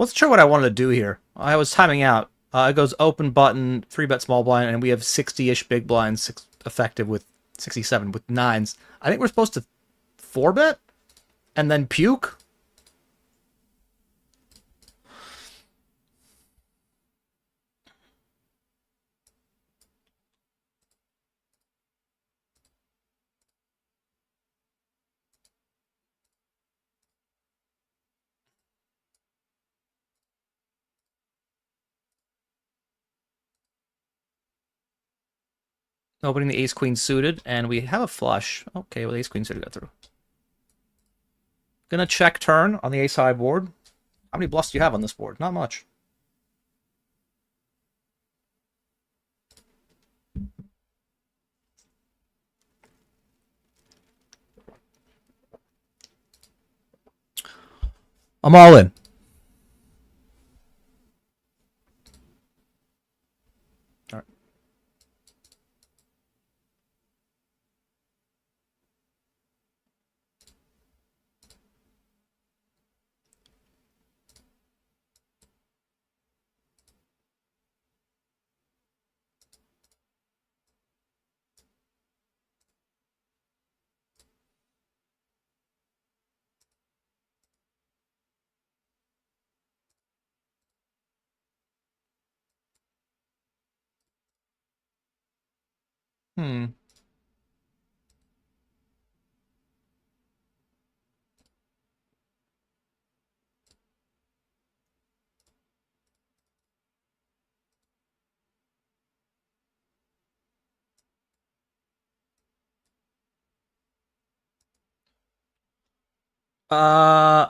Let's try what I wanted to do here. I was timing out. It goes open button, 3-bet small blind, and we have 60-ish big blinds, effective with 67 with 9s. I think we're supposed to 4-bet and then puke. Opening the ace-queen suited, and we have a flush. Okay, well, ace-queen suited got through. Gonna check turn on the ace-high board. How many bluffs do you have on this board? Not much. I'm all in. All right.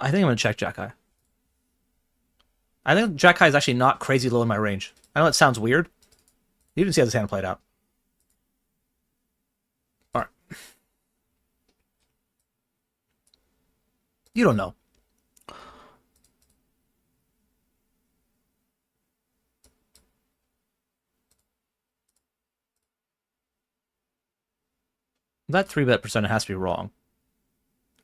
I think I'm gonna check Jack High. I think Jack High is actually not crazy low in my range. I know it sounds weird. You didn't see how this hand played out. All right. You don't know. That 3-bet percent has to be wrong.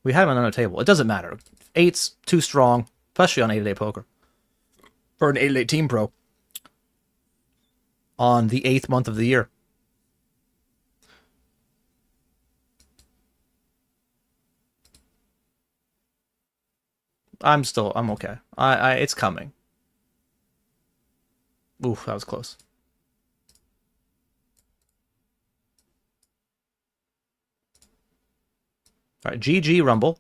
We had him on another table. It doesn't matter. 8's too strong, especially on 8-8 poker. Or an 8-8 team pro. On the 8th month of the year. I'm okay. It's coming. Oof, that was close. All right, GG Rumble.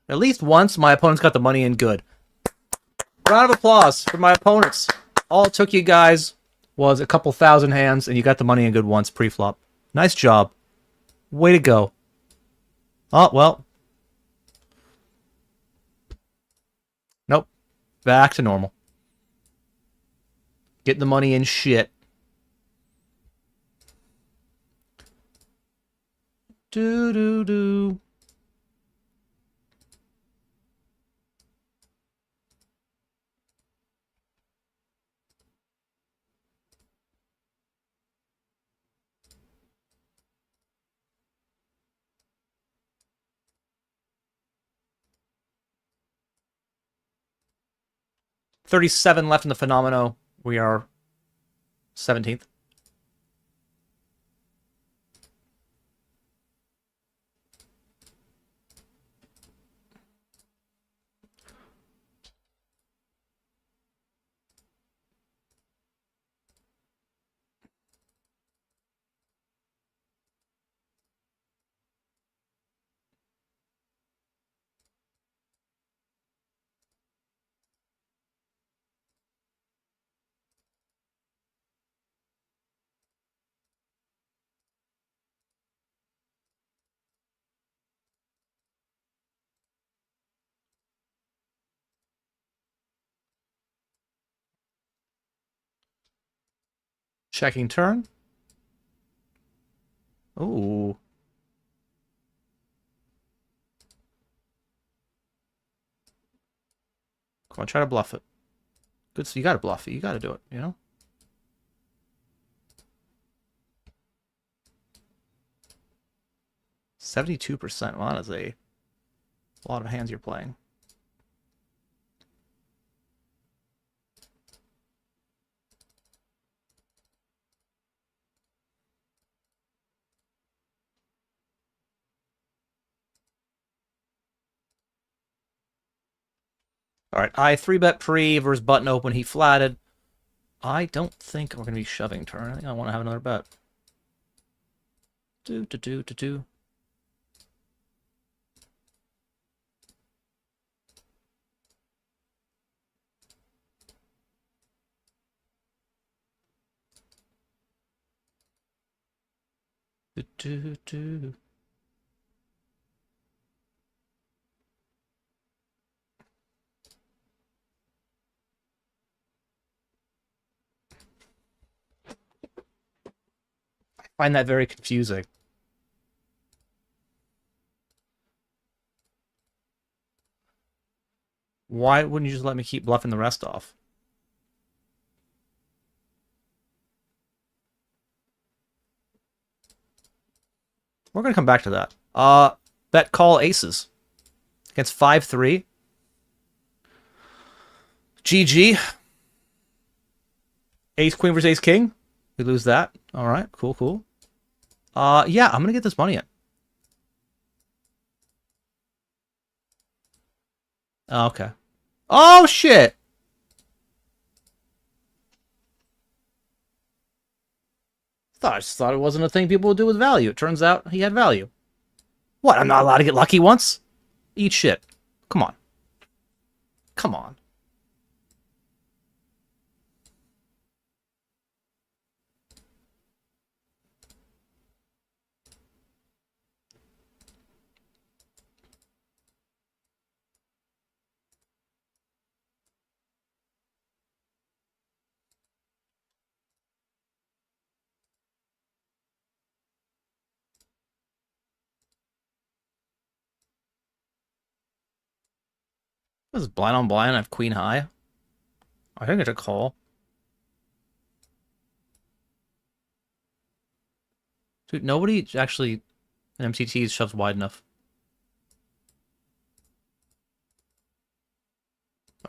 It At least once, my opponents got the money in good. Round of applause for my opponents. All it took you guys was a couple thousand hands, and you got the money in good once pre-flop. Nice job. Way to go. Oh, well. Nope. Back to normal. Getting the money in shit. Do. 37 left in the Phenomeno. We are 17th. Checking turn. Ooh. Come on, try to bluff it. Good, so you gotta bluff it. You gotta do it, you know? %72%. Well, that is a lot of hands you're playing. Alright, I 3-bet pre versus button open. He flatted. I don't think we're going to be shoving turn. I think I want to have another bet. Do. Do. I find that very confusing. Why wouldn't you just let me keep bluffing the rest off? We're going to come back to that. Bet call aces. Against 5-3. GG. Ace queen versus ace king. We lose that. All right, cool. Yeah, I'm going to get this money in. Oh, okay. Oh, shit! I just thought it wasn't a thing people would do with value. It turns out he had value. What, I'm not allowed to get lucky once? Eat shit. Come on. Come on. This is blind on blind. I have queen high. I think it's a call. Dude, nobody actually in MTTs shoves wide enough.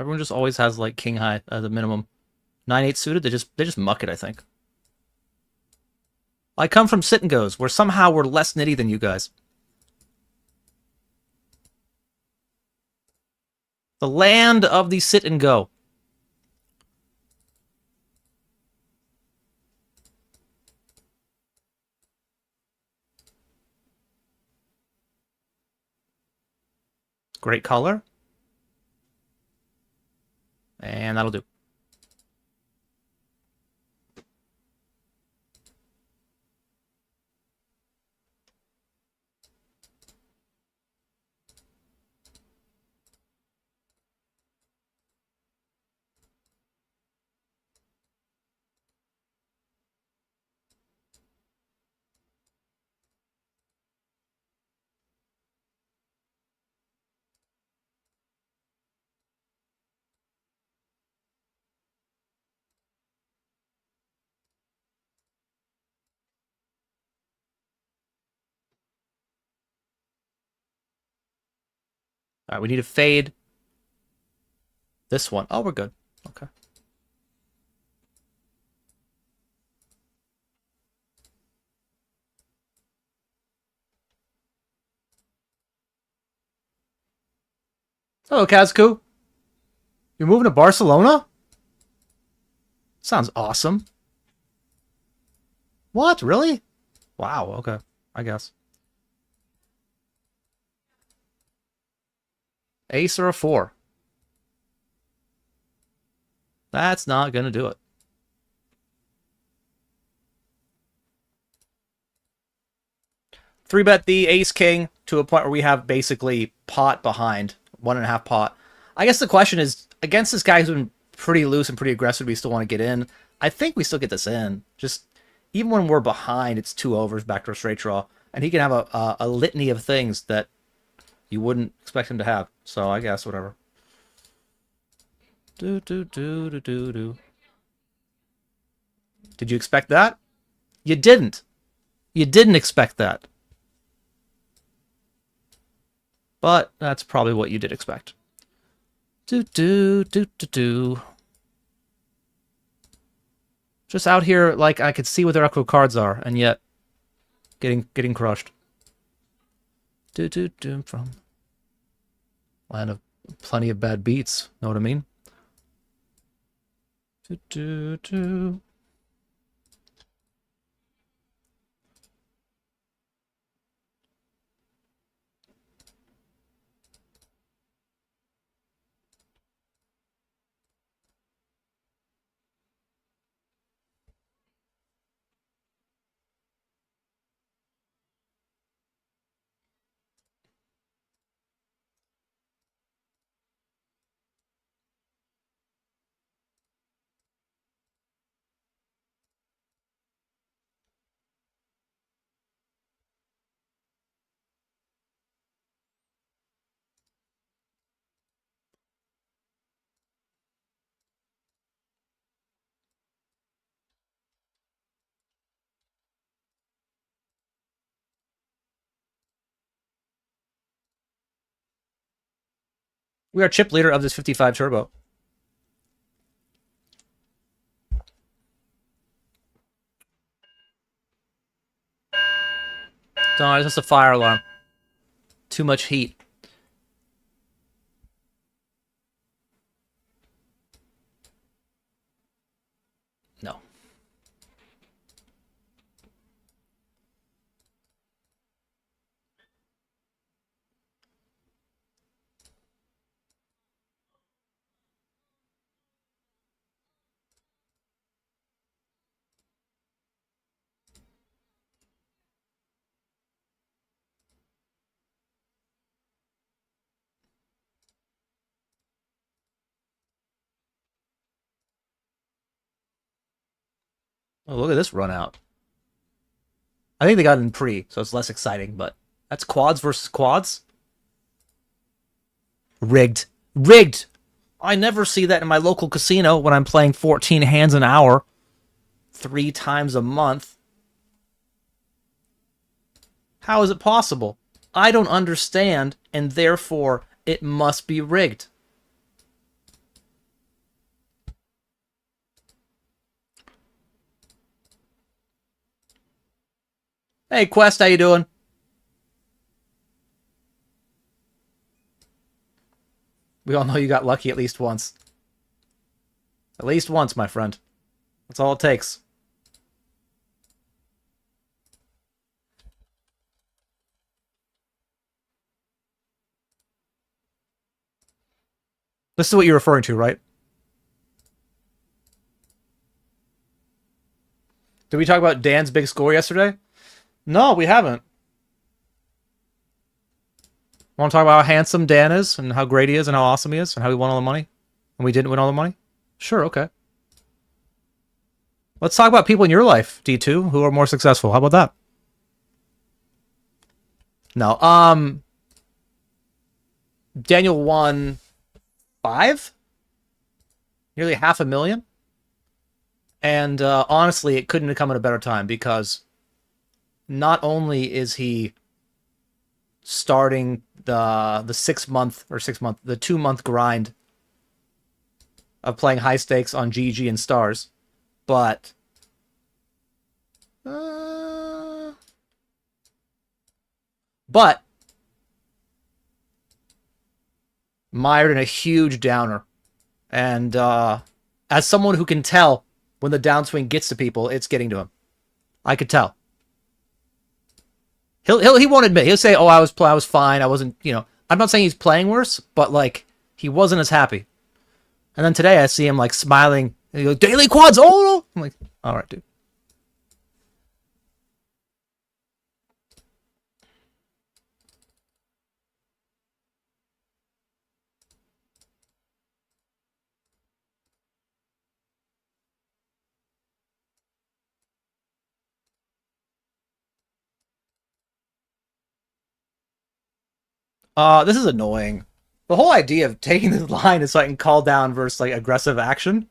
Everyone just always has like king high as a minimum. 9-8 suited, they just muck it, I think. I come from sit and goes, where somehow we're less nitty than you guys. The land of the sit and go. Great color. And that'll do. All right, we need to fade this one. Oh, we're good. Okay. Hello, Kazku. You're moving to Barcelona? Sounds awesome. What? Really? Wow, okay. I guess. Ace or a 4? That's not going to do it. Three bet the ace king to a point where we have basically pot behind, 1.5 pot. I guess the question is, against this guy who's been pretty loose and pretty aggressive, we still want to get in. I think we still get this in. Just even when we're behind, it's 2 overs back to a straight draw, and he can have a litany of things that you wouldn't expect him to have. So I guess whatever. Do. Did you expect that? You didn't. You didn't expect that. But that's probably what you did expect. Do. Just out here, like, I could see what their actual cards are, and yet getting crushed. Do from land of plenty of bad beats. Know what I mean? Do. We are chip leader of this 55 turbo. No, it's just a fire alarm. Too much heat. No. Oh, look at this run out. I think they got in pre, so it's less exciting, but that's quads versus quads. Rigged. Rigged! I never see that in my local casino when I'm playing 14 hands an hour 3 times a month. How is it possible? I don't understand, and therefore it must be rigged. Hey, Quest, how you doing? We all know you got lucky at least once. At least once, my friend. That's all it takes. This is what you're referring to, right? Did we talk about Dan's big score yesterday? No, we haven't. Want to talk about how handsome Dan is and how great he is and how awesome he is and how he won all the money? And we didn't win all the money? Sure, okay. Let's talk about people in your life, D2, who are more successful. How about that? No, Daniel won 5? Nearly $500,000? And honestly, it couldn't have come at a better time because not only is he starting the 2-month grind of playing high stakes on GG and stars, but mired in a huge downer. And as someone who can tell when the downswing gets to people, it's getting to him. I could tell. He won't admit. He'll say, "Oh, I was fine. I wasn't, you know." I'm not saying he's playing worse, but like he wasn't as happy. And then today I see him like smiling. And he goes, "Daily quads, oh no!" I'm like, "All right, dude." This is annoying. The whole idea of taking this line is so I can call down versus like aggressive action.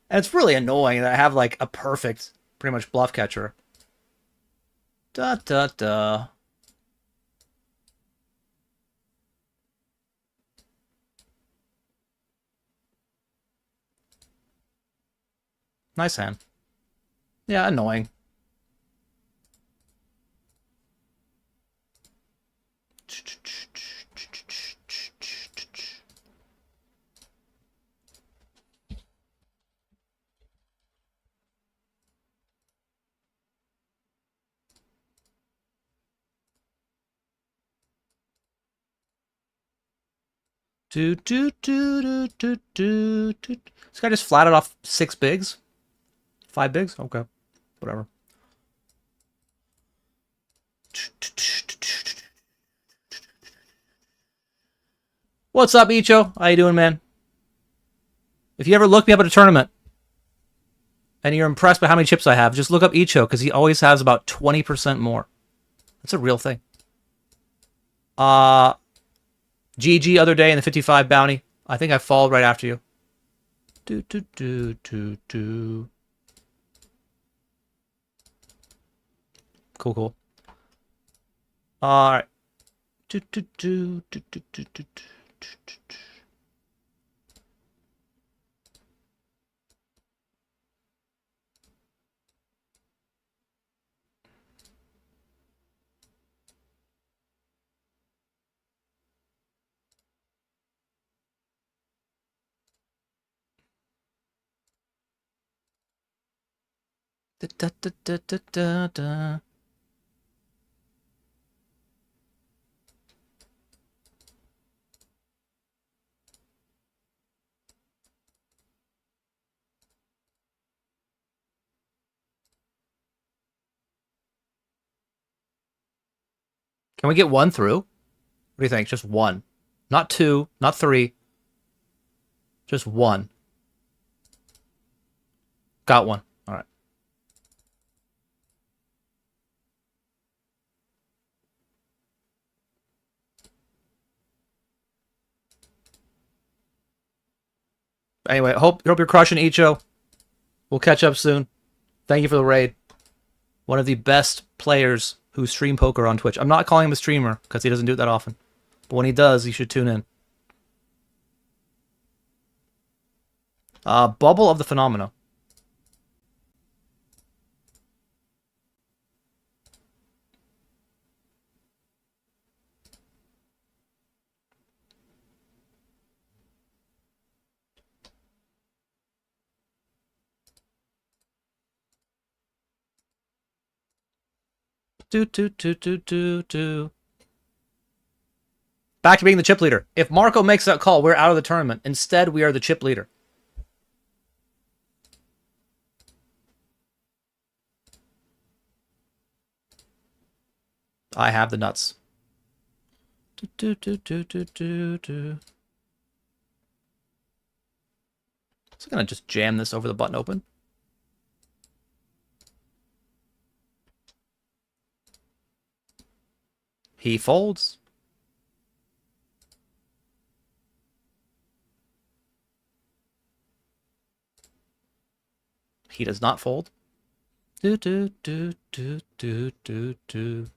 And it's really annoying that I have like a perfect, pretty much bluff catcher. Da da da. Nice hand. Yeah, annoying. Do do do do do do do. This guy just flatted off 6 bigs? 5 bigs? Okay. Whatever. What's up, Icho? How you doing, man? If you ever look me up at a tournament and you're impressed by how many chips I have, just look up Icho because he always has about 20% more. That's a real thing. GG other day in the 55 bounty. I think I followed right after you. Do do do do do. Cool, cool. All right. Do do do do do do do do. Da, da, da, da, da, da, da. Can we get 1 through? What do you think? Just 1. Not 2, not 3. Just 1. Got 1. All right. Anyway, hope you're crushing Icho. We'll catch up soon. Thank you for the raid. One of the best players who stream poker on Twitch. I'm not calling him a streamer because he doesn't do it that often. But when he does, you should tune in. Bubble of the Phenomena. Do do do do do do. Back to being the chip leader. If Marco makes that call, we're out of the tournament. Instead, we are the chip leader. I have the nuts. So I'm gonna just jam this over the button open. He folds. He does not fold. Do do do do do do do.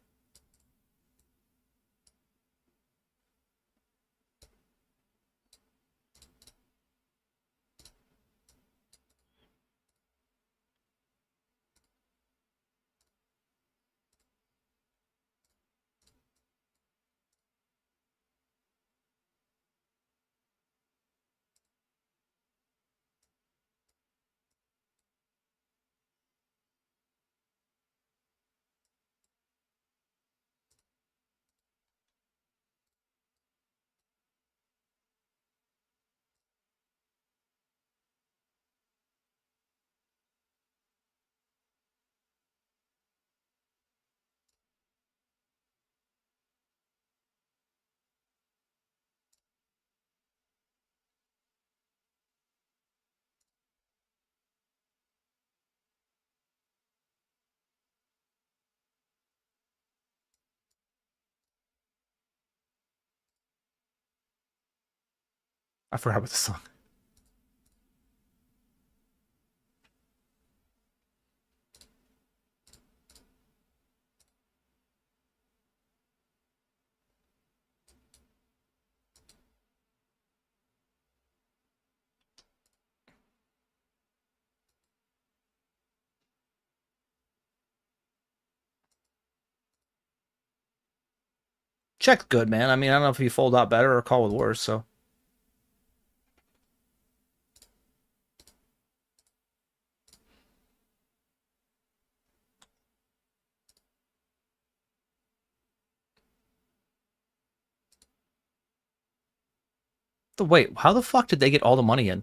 I forgot about the song. Check's good, man. I mean, I don't know if you fold out better or call with worse, so. Wait, how the fuck did they get all the money in?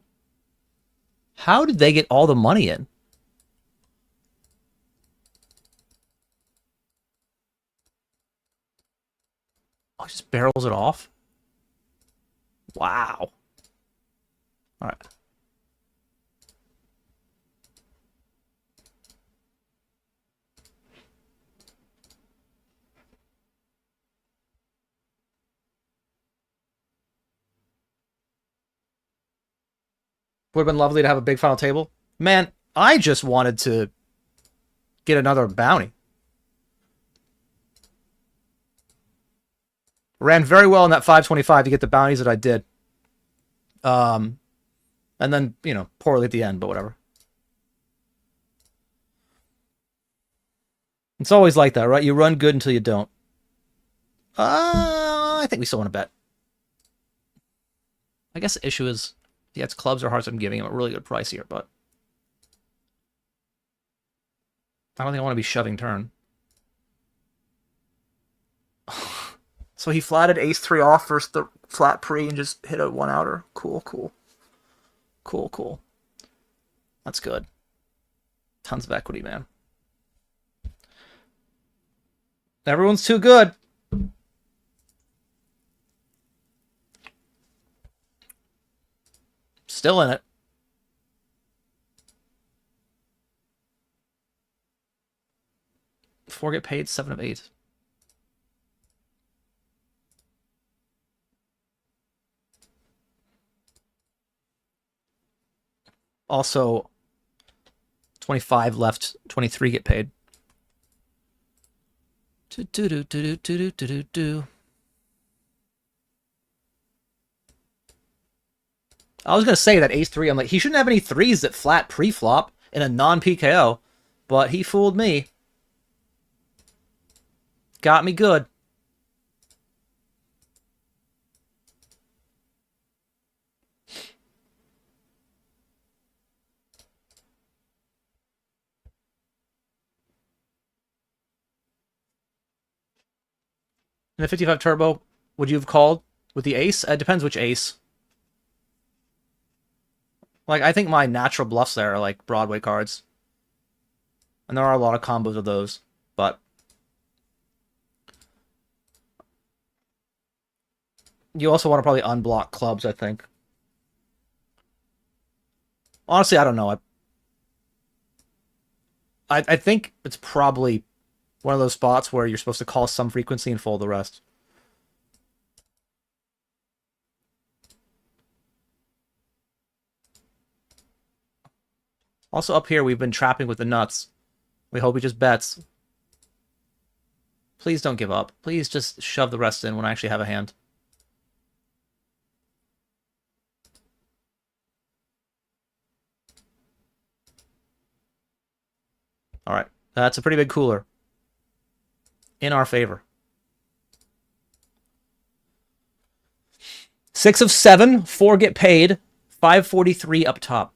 How did they get all the money in? Oh, just barrels it off? Wow. All right. Would have been lovely to have a big final table. Man, I just wanted to get another bounty. Ran very well in that 525 to get the bounties that I did. And then, you know, poorly at the end, but whatever. It's always like that, right? You run good until you don't. I think we still want to bet. I guess the issue is, yeah, it's clubs or hearts. I'm giving him a really good price here, but I don't think I want to be shoving turn. So he flatted ace-3 off versus the flat pre and just hit a one-outer. Cool, cool. Cool, cool. That's good. Tons of equity, man. Everyone's too good. Still in it. Four get paid, 7 of 8. Also, 25 left, 23 get paid. I was going to say that ace-3, I'm like, he shouldn't have any threes that flat pre-flop in a non-PKO, but he fooled me. Got me good. In a 55 turbo, would you have called? With the ace, it depends which ace. Like, I think my natural bluffs there are like Broadway cards. And there are a lot of combos of those, but you also want to probably unblock clubs, I think. Honestly, I don't know. I think it's probably one of those spots where you're supposed to call some frequency and fold the rest. Also up here, we've been trapping with the nuts. We hope he just bets. Please don't give up. Please just shove the rest in when I actually have a hand. Alright, that's a pretty big cooler. In our favor. 6 of 7, 4 get paid, 543 up top.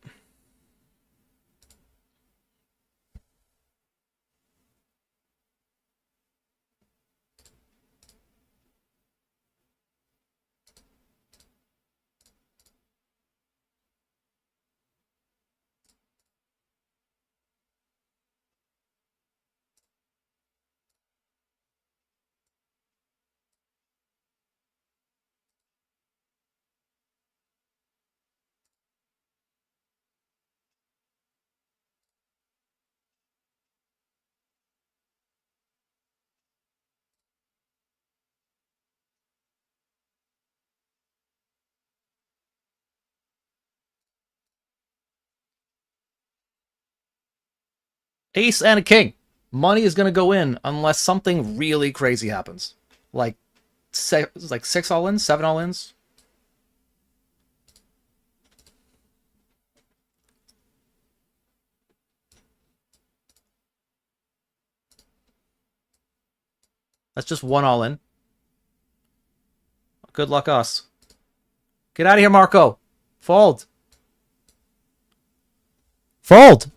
Ace and a king. Money is going to go in unless something really crazy happens. Like 6 all-ins, 7 all-ins. That's just 1 all-in. Good luck us. Get out of here, Marco. Fold. Fold.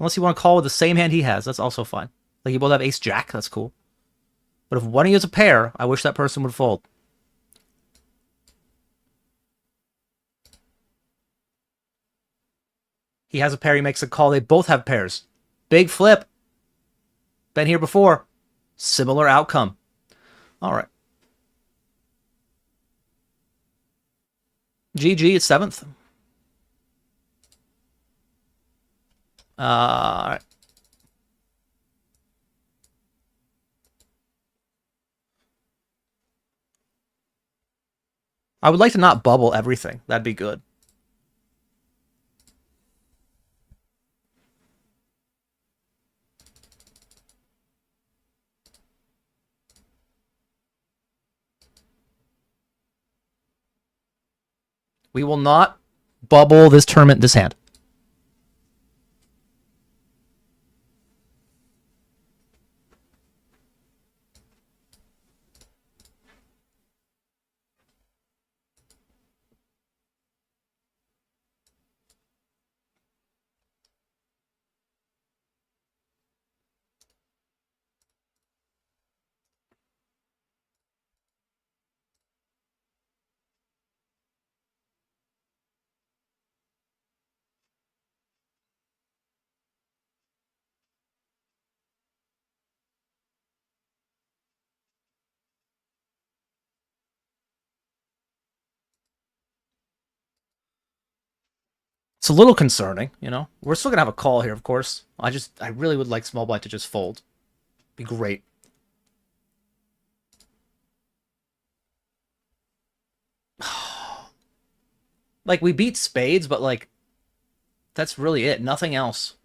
Unless you want to call with the same hand he has. That's also fine. Like, you both have ace-jack. That's cool. But if one of you is a pair, I wish that person would fold. He has a pair. He makes a call. They both have pairs. Big flip. Been here before. Similar outcome. All right. GG, it's 7th. All right. I would like to not bubble everything. That'd be good. We will not bubble this tournament, this hand. It's a little concerning, you know. We're still gonna have a call here, of course. I really would like small blind to just fold. Be great. Like, we beat spades, but like, that's really it. Nothing else.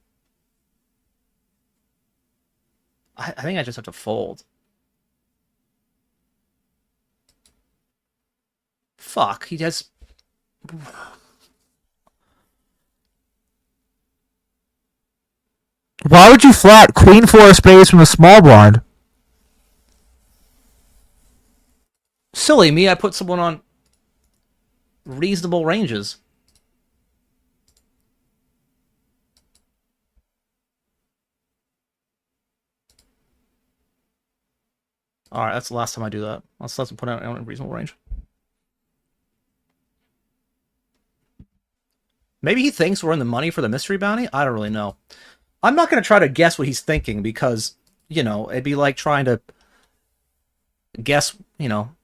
I think I just have to fold. Fuck, he has... Why would you flat queen 4 of spades from the small blind? Silly me, I put someone on reasonable ranges. All right, that's the last time I do that. Let's put out in a reasonable range. Maybe he thinks we're in the money for the mystery bounty? I don't really know. I'm not going to try to guess what he's thinking because, you know, it'd be like trying to guess, you know,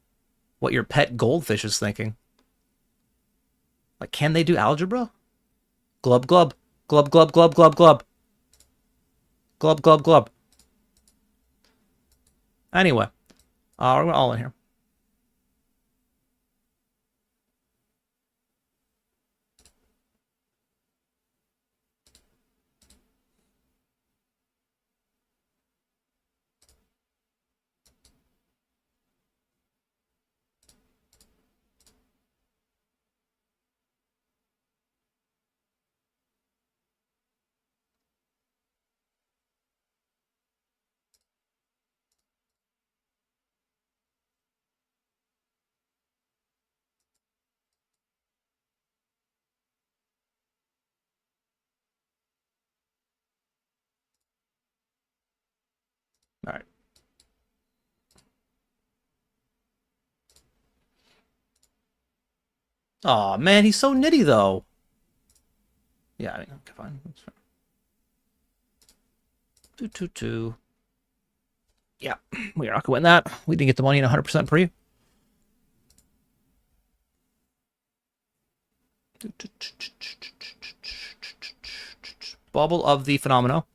what your pet goldfish is thinking. Like, can they do algebra? Glub, glub. Glub, glub, glub, glub, glub. Glub, glub, glub. Anyway, we're going all in here. All right. Aw, man, he's so nitty, though. Yeah, okay, fine. That's fair. 2-2-2. Yeah, we are not going to win that. We didn't get the money in 100% pre. Bubble of the Phenomeno.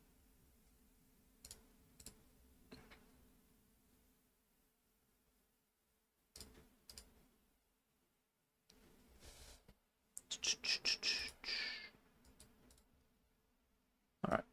All right.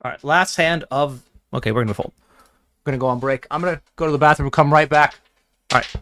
All right, last hand of... Okay, we're going to fold. We're going to go on break. I'm going to go to the bathroom and come right back. All right.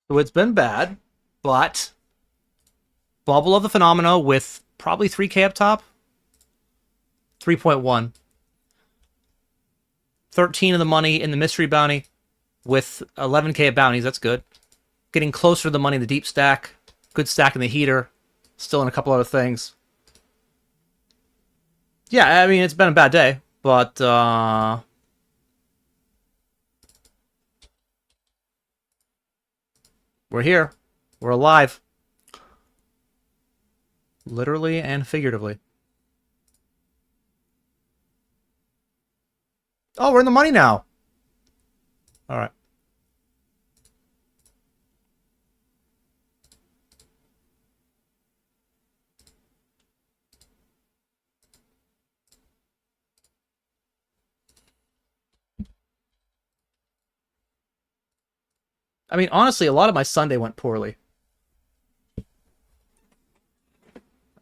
So it's been bad, but Bubble of the Phenomena with probably 3K up top. 3.1. 13 of the money in the mystery bounty with 11K of bounties. That's good. Getting closer to the money in the deep stack. Good stack in the heater. Still in a couple other things. Yeah, I mean, it's been a bad day, but we're here. We're alive. Literally and figuratively. Oh, we're in the money now. All right. I mean, honestly, a lot of my Sunday went poorly.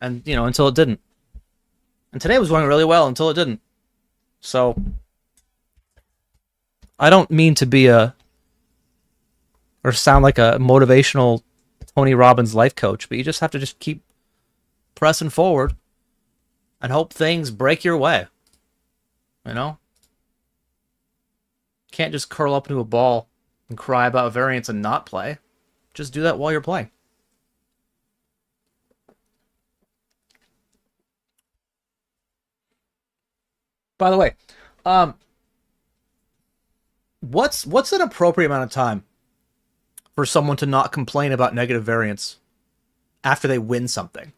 And, you know, until it didn't. And today was going really well until it didn't. So, I don't mean to be or sound like a motivational Tony Robbins life coach, but you just have to just keep pressing forward and hope things break your way. You know? Can't just curl up into a ball and cry about variance and not play. Just do that while you're playing. By the way, what's an appropriate amount of time for someone to not complain about negative variance after they win something,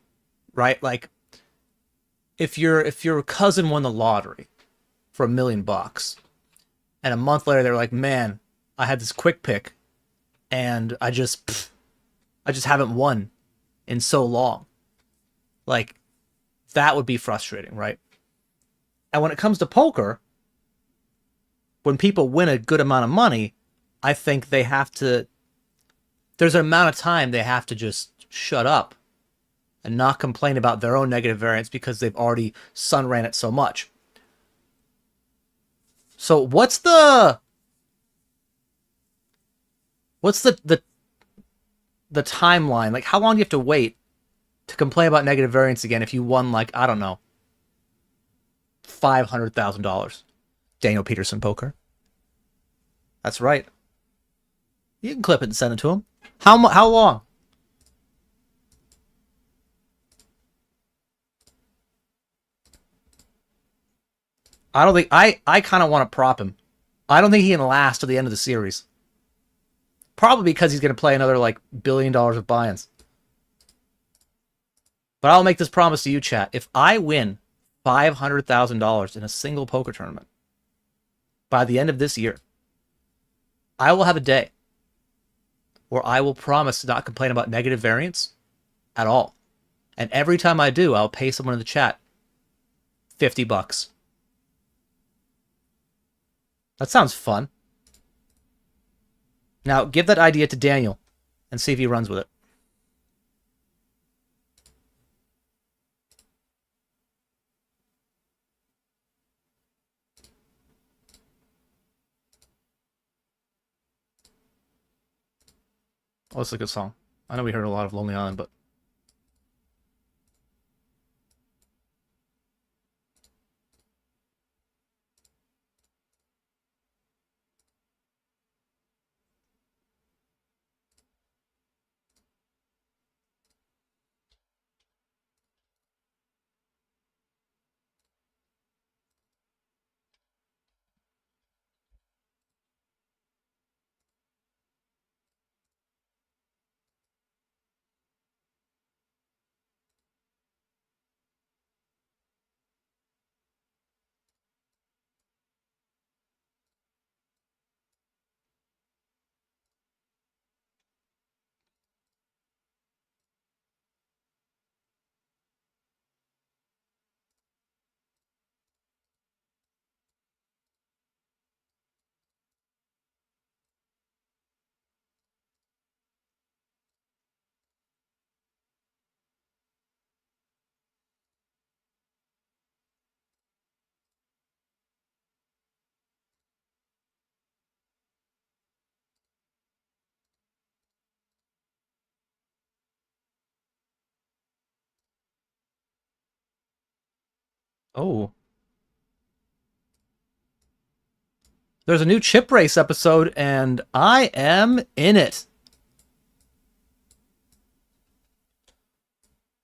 right? Like, if your cousin won the lottery for $1 million, and a month later they're like, man, I had this quick pick, and I just haven't won in so long. Like, that would be frustrating, right? And when it comes to poker, when people win a good amount of money, I think they have to... There's an amount of time they have to just shut up and not complain about their own negative variance because they've already sun-ran it so much. So what's the timeline? Like, how long do you have to wait to complain about negative variance again if you won, like, I don't know, $500,000? Daniel Peterson Poker. That's right. You can clip it and send it to him. How long? I don't think... I kind of want to prop him. I don't think he can last to the end of the series. Probably because he's going to play another, like, $1 billion of buy-ins. But I'll make this promise to you, chat. If I win $500,000 in a single poker tournament by the end of this year, I will have a day where I will promise to not complain about negative variance at all. And every time I do, I'll pay someone in the chat $50. That sounds fun. Now, give that idea to Daniel and see if he runs with it. Oh, it's a good song. I know we heard a lot of Lonely Island, but... Oh. There's a new chip race episode, and I am in it.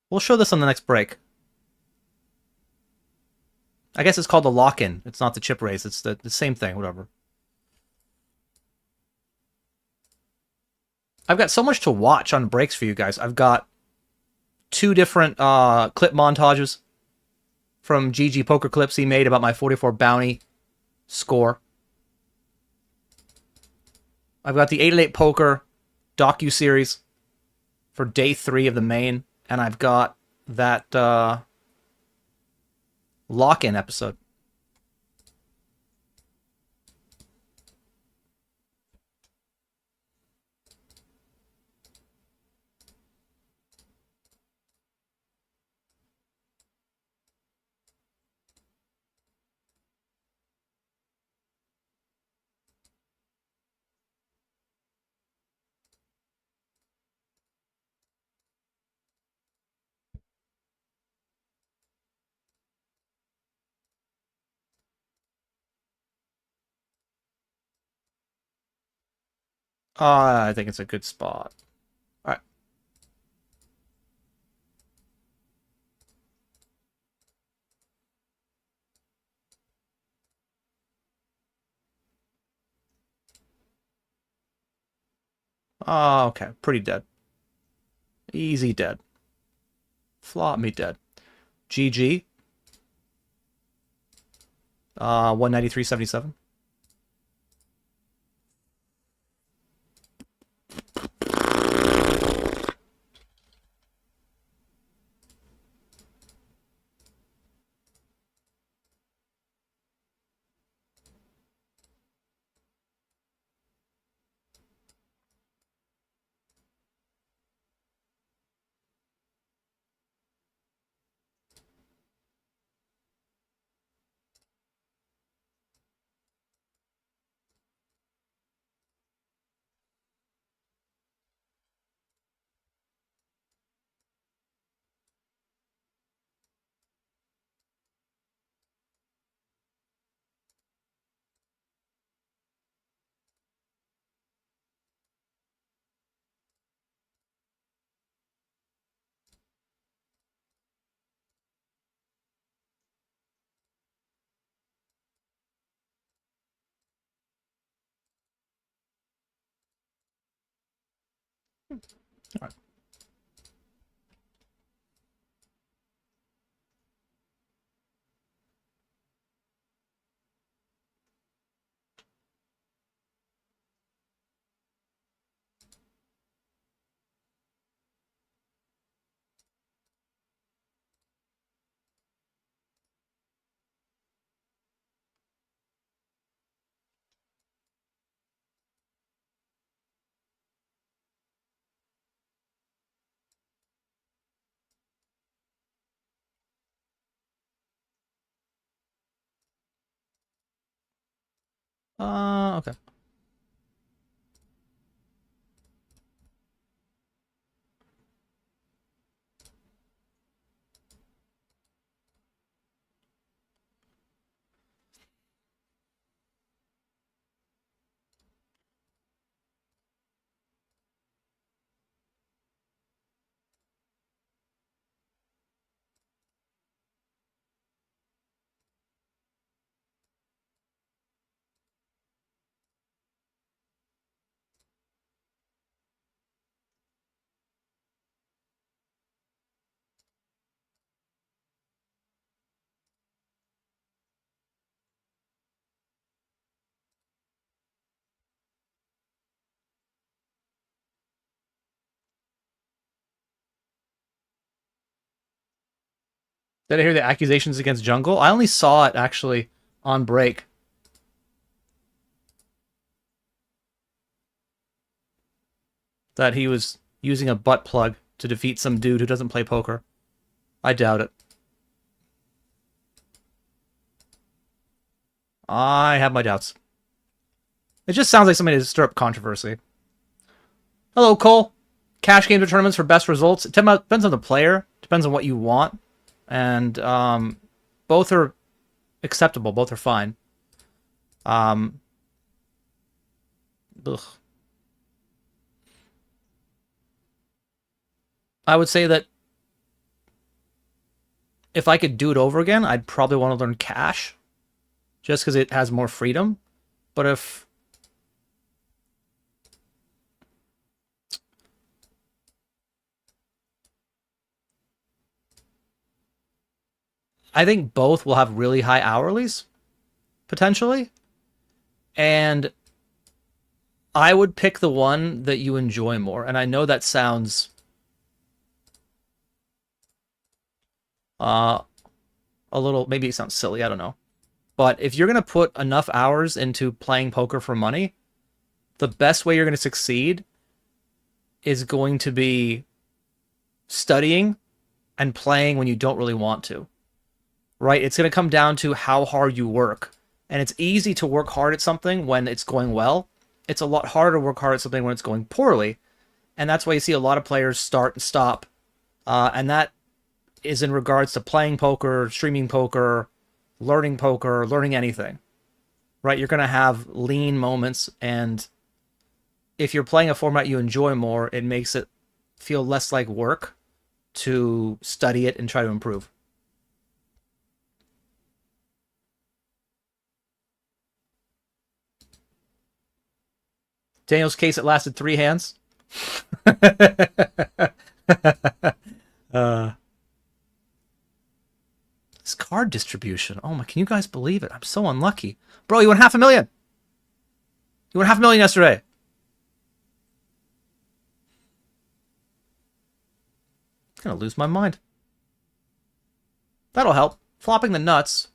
We'll show this on the next break. I guess it's called the lock-in. It's not the chip race. It's the same thing, whatever. I've got so much to watch on breaks for you guys. I've got 2 different clip montages from GG Poker clips he made about my 44 bounty score. I've got the 8-8 Poker docu-series for day 3 of the main, and I've got that lock-in episode. I think it's a good spot. All right. Oh, okay. Pretty dead. Easy dead. Flop me dead. GG. 193.77. All right. Okay. Did I hear the accusations against Jungle? I only saw it, actually, on break. That he was using a butt plug to defeat some dude who doesn't play poker. I doubt it. I have my doubts. It just sounds like somebody to stir up controversy. Hello, Cole. Cash games or tournaments for best results. It depends on the player. Depends on what you want. And both are acceptable. Both are fine. Ugh. I would say that if I could do it over again, I'd probably want to learn cash. Just because it has more freedom. But if... I think both will have really high hourlies, potentially. And I would pick the one that you enjoy more. And I know that sounds a little, maybe it sounds silly, I don't know. But if you're going to put enough hours into playing poker for money, the best way you're going to succeed is going to be studying and playing when you don't really want to. Right? It's going to come down to how hard you work. And it's easy to work hard at something when it's going well. It's a lot harder to work hard at something when it's going poorly. And that's why you see a lot of players start and stop. And that is in regards to playing poker, streaming poker, learning anything. Right? You're going to have lean moments, and if you're playing a format you enjoy more, it makes it feel less like work to study it and try to improve. Daniel's case, it lasted 3 hands. This card distribution. Oh my, can you guys believe it? I'm so unlucky. Bro, you won $500,000. You won $500,000 yesterday. I'm gonna lose my mind. That'll help. Flopping the nuts.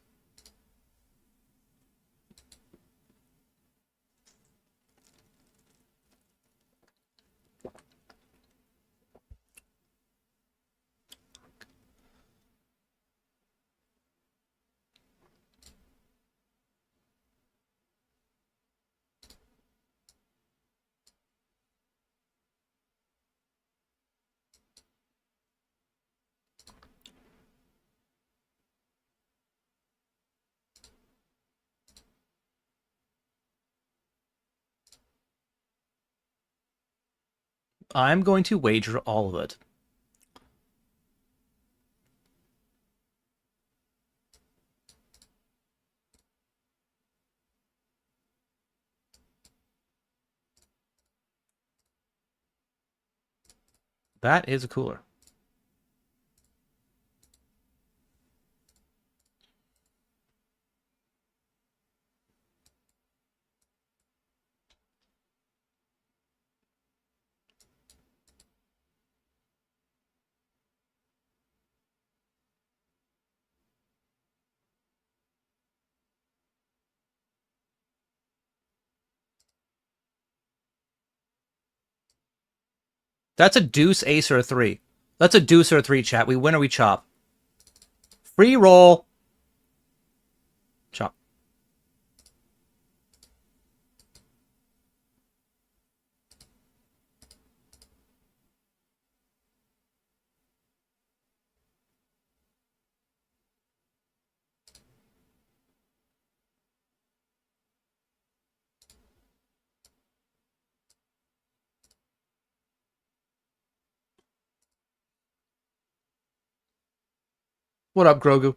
I'm going to wager all of it. That is a cooler. That's a deuce, ace, or a 3. That's a deuce or a 3, chat. We win or we chop. Free roll. Chop. What up, Grogu?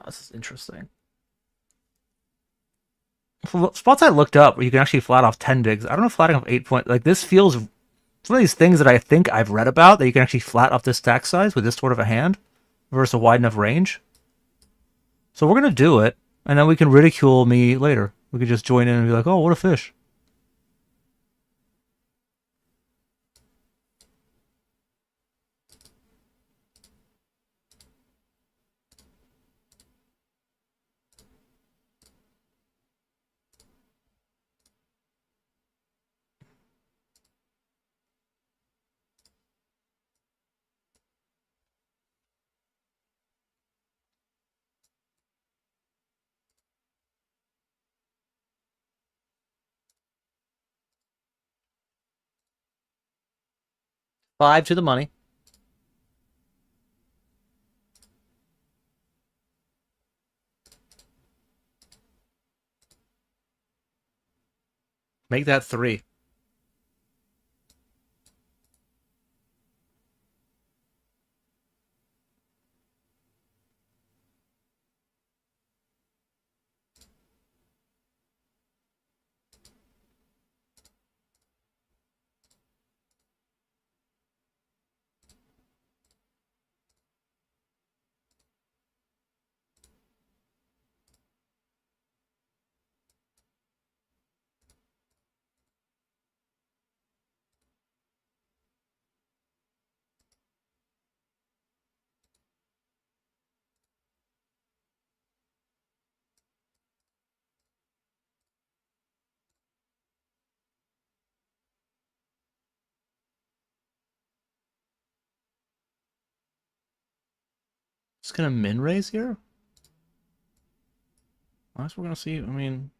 This is interesting. For spots I looked up where you can actually flat off 10 bigs. I don't know, flatting off 8 point. Like, this feels some of these things that I think I've read about that you can actually flat off this stack size with this sort of a hand versus a wide enough range. So we're gonna do it, and then we can ridicule me later. We could just join in and be like, "Oh, what a fish." Five to the money. Make that 3. Just gonna min raise here? I guess we're gonna see. I mean,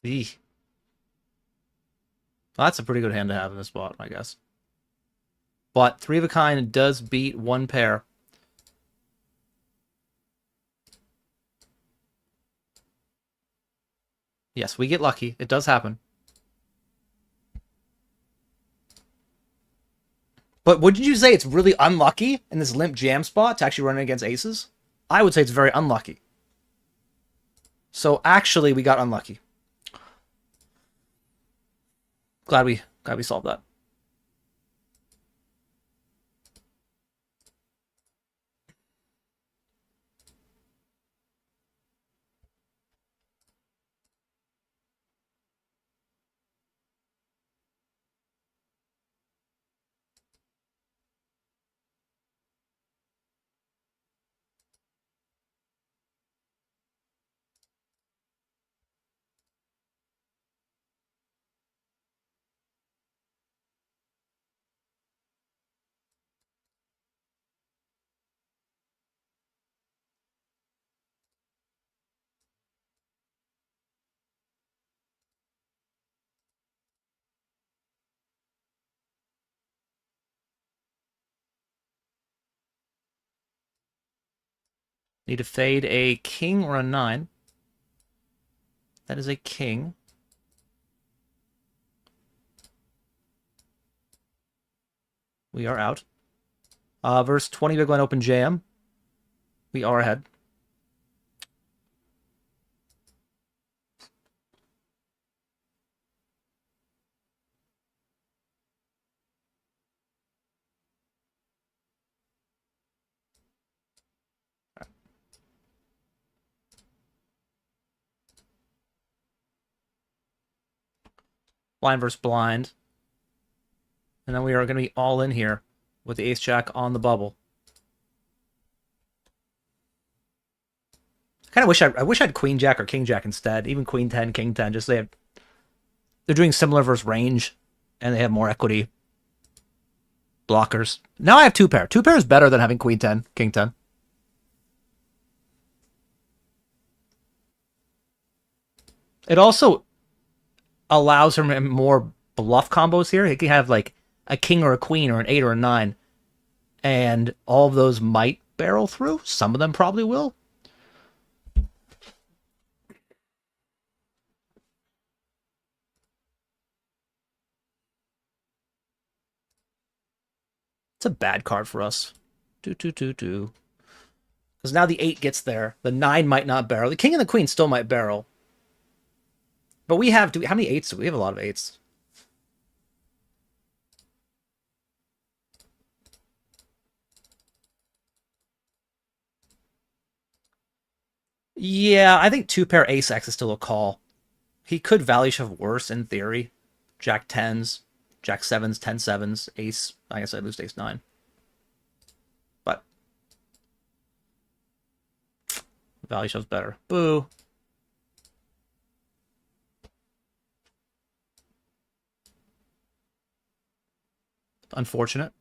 Eeh. Well, that's a pretty good hand to have in this spot, I guess. But 3 of a kind does beat 1 pair. Yes, we get lucky. It does happen. But wouldn't you say it's really unlucky in this limp jam spot to actually run against aces? I would say it's very unlucky. So actually, we got unlucky. Glad we solved that. Need to fade a king or a 9. That is a king. We are out. Verse 20 big blind open jam. We are ahead. Blind versus blind. And then we are going to be all in here with the ace-jack on the bubble. I wish I had queen-jack or king-jack instead. Even queen-10, king-10. Just they're doing similar versus range, and they have more equity. Blockers. Now I have 2 pair. 2 pair is better than having queen-10, king-10. It also allows him more bluff combos here. He can have like a king or a queen or an 8 or a 9. And all of those might barrel through. Some of them probably will. It's a bad card for us. 2-2-2-2. Because now the 8 gets there. The 9 might not barrel. The king and the queen still might barrel. But we have... how many 8s do we have? A lot of 8s. Yeah, I think 2 pair ace-x is still a call. He could value shove worse in theory. Jack 10s, Jack 7s, 10 7s, ace. I guess I lose ace 9. But value shoves better. Boo. Unfortunate.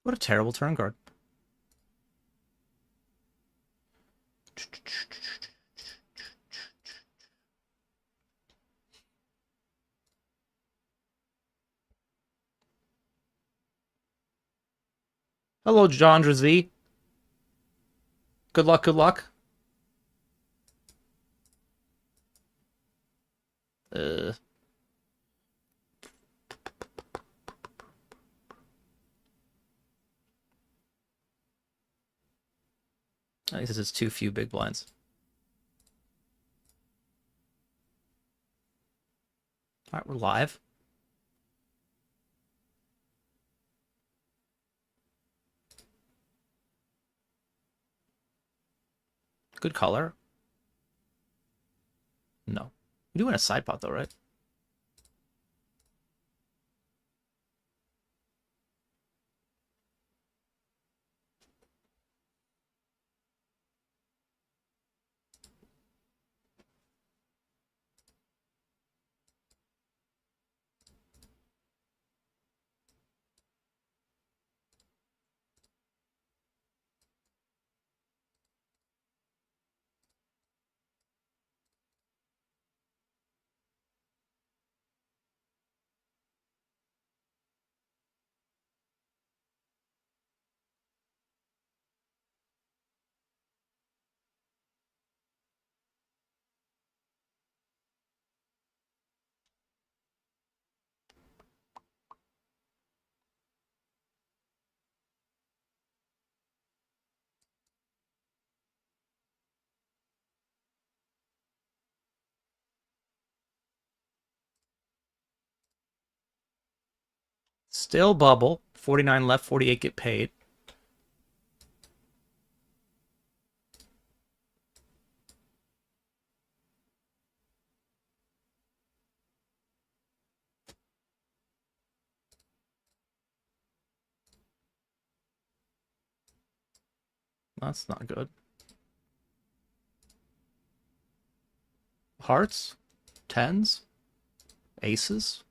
What a terrible turn card. Hello, John Z. Good luck, good luck. I think this is too few big blinds. All right, we're live. Good color. No. We do win a side pot though, right? Still bubble. 49 left, 48 get paid. That's not good. Hearts? Tens? Aces?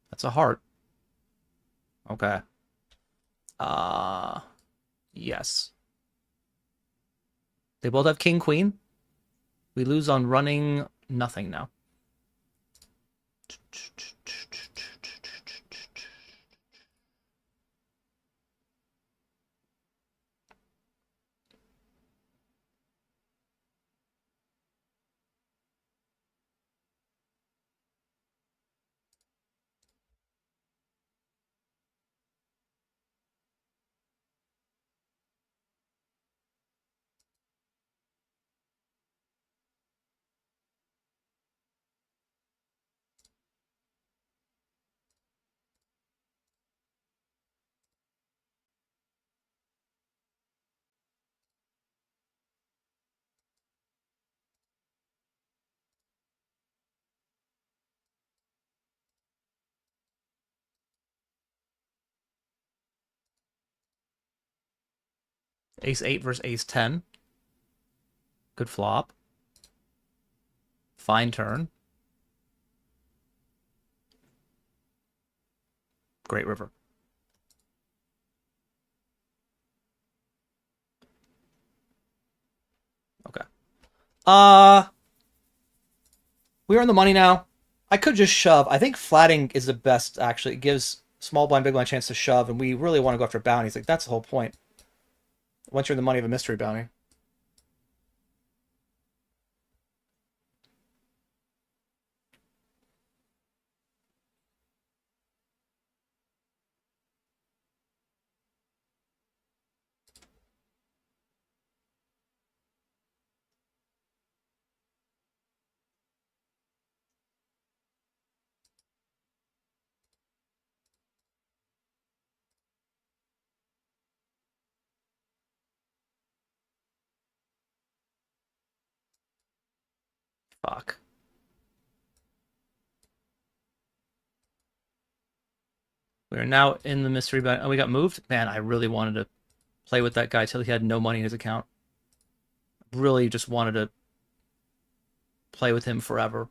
That's a heart. Okay. Yes. They both have king, queen. We lose on running nothing now. Ace 8 versus Ace 10. Good flop. Fine turn. Great river. Okay. We're in the money now. I could just shove. I think flatting is the best, actually. It gives small blind, big blind chance to shove, and we really want to go after bounties. Like, that's the whole point. Once you're in the money of a mystery bounty. Fuck. We are now in the mystery bounty. Oh, we got moved? Man, I really wanted to play with that guy till he had no money in his account. Really just wanted to play with him forever.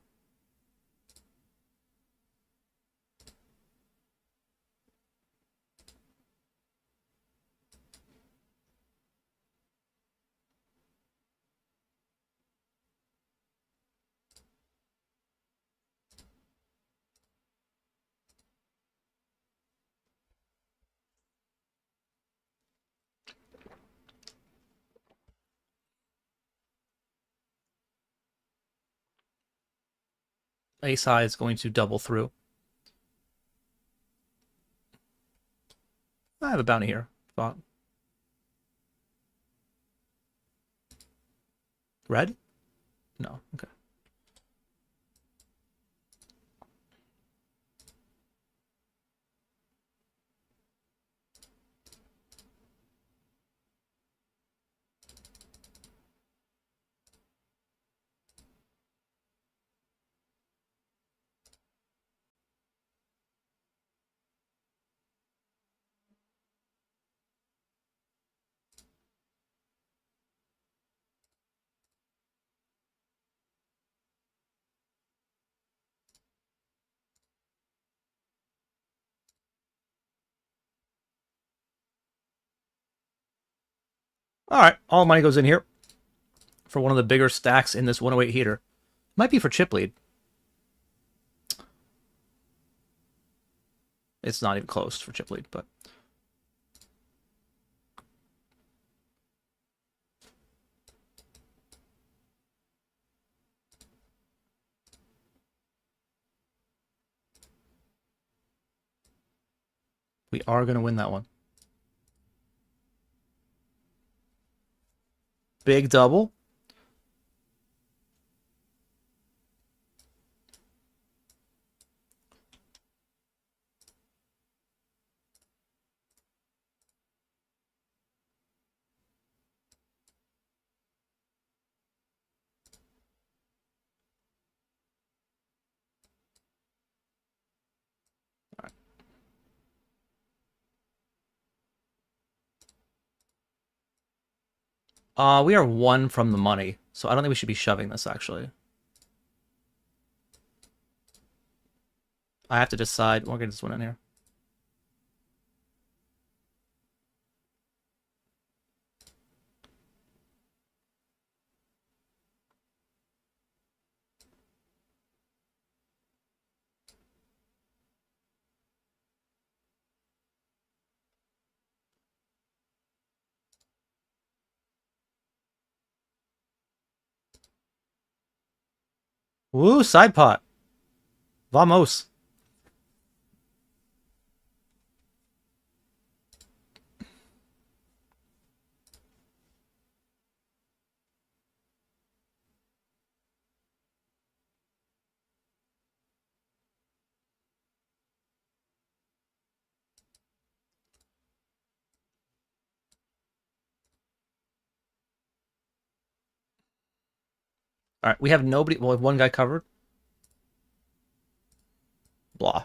Ace high is going to double through. I have a bounty here. Thought. Red? No. Okay. All right, all money goes in here for one of the bigger stacks in this 108 heater. Might be for chip lead. It's not even close for chip lead, but we are going to win that one. Big double. We are 1 from the money, so I don't think we should be shoving this, actually. I have to decide. We'll get this one in here. Woo, side pot. Vamos. All right, we have nobody. Well, we have one guy covered. Blah.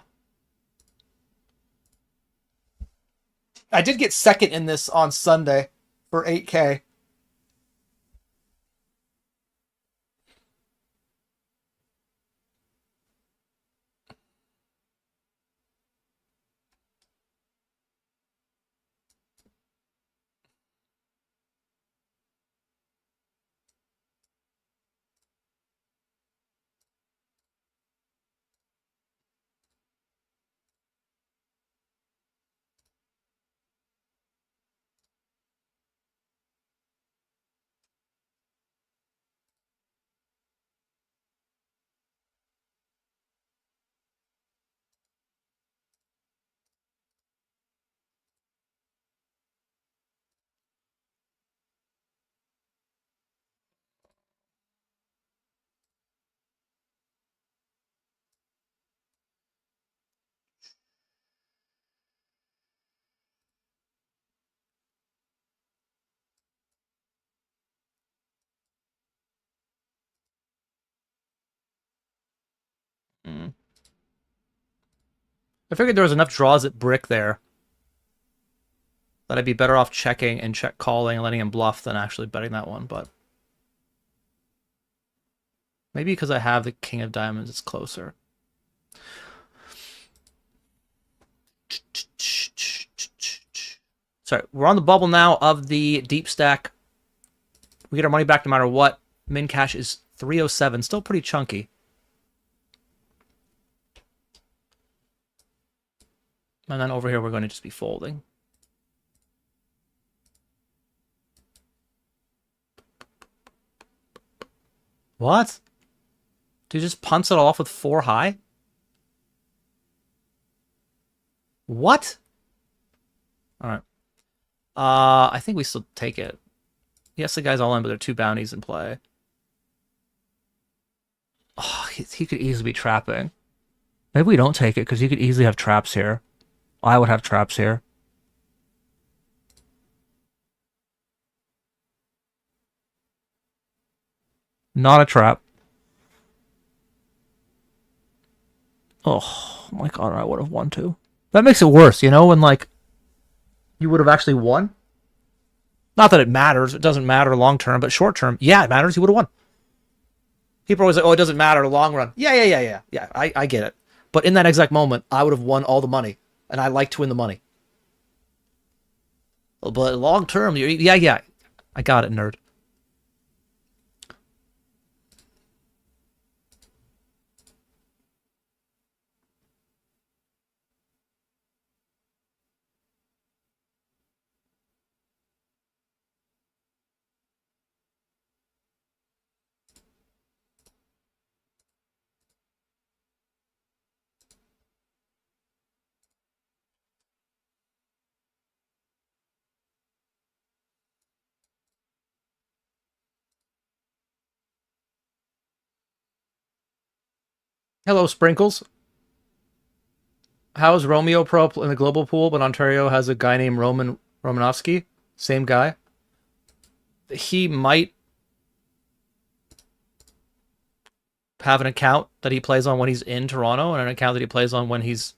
I did get second in this on Sunday for 8K. I figured there was enough draws at brick there that I'd be better off checking and check calling and letting him bluff than actually betting that one, but maybe because I have the king of diamonds, it's closer. Sorry, we're on the bubble now of the deep stack. We get our money back no matter what. Min cash is 307, still pretty chunky. And then over here, we're going to just be folding. What? Dude just punts it off with 4 high? What? All right. I think we still take it. Yes, the guy's all in, but there are 2 bounties in play. Oh, he could easily be trapping. Maybe we don't take it, because he could easily have traps here. I would have traps here. Not a trap. Oh my god, I would have won too. That makes it worse, you know, when like you would have actually won. Not that it matters, it doesn't matter long term, but short term, yeah, it matters, you would have won. People are always like, oh, it doesn't matter long run. Yeah, I get it. But in that exact moment, I would have won all the money. And I like to win the money. But long term, yeah. I got it, nerd. Hello, Sprinkles. How is Romeo Pro in the global pool, but Ontario has a guy named Romanovsky? Same guy. He might have an account that he plays on when he's in Toronto and an account that he plays on when he's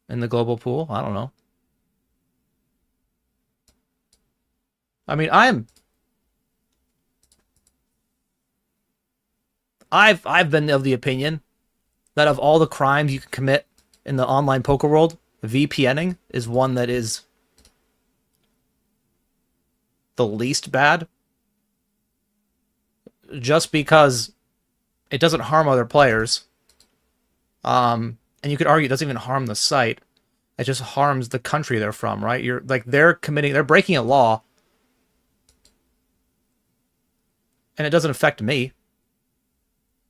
in the global pool. I don't know. I mean, I'm I've been of the opinion that of all the crimes you can commit in the online poker world, VPNing is one that is the least bad. Just because it doesn't harm other players. And you could argue it doesn't even harm the site. It just harms the country they're from, right? You're like they're breaking a law. And it doesn't affect me.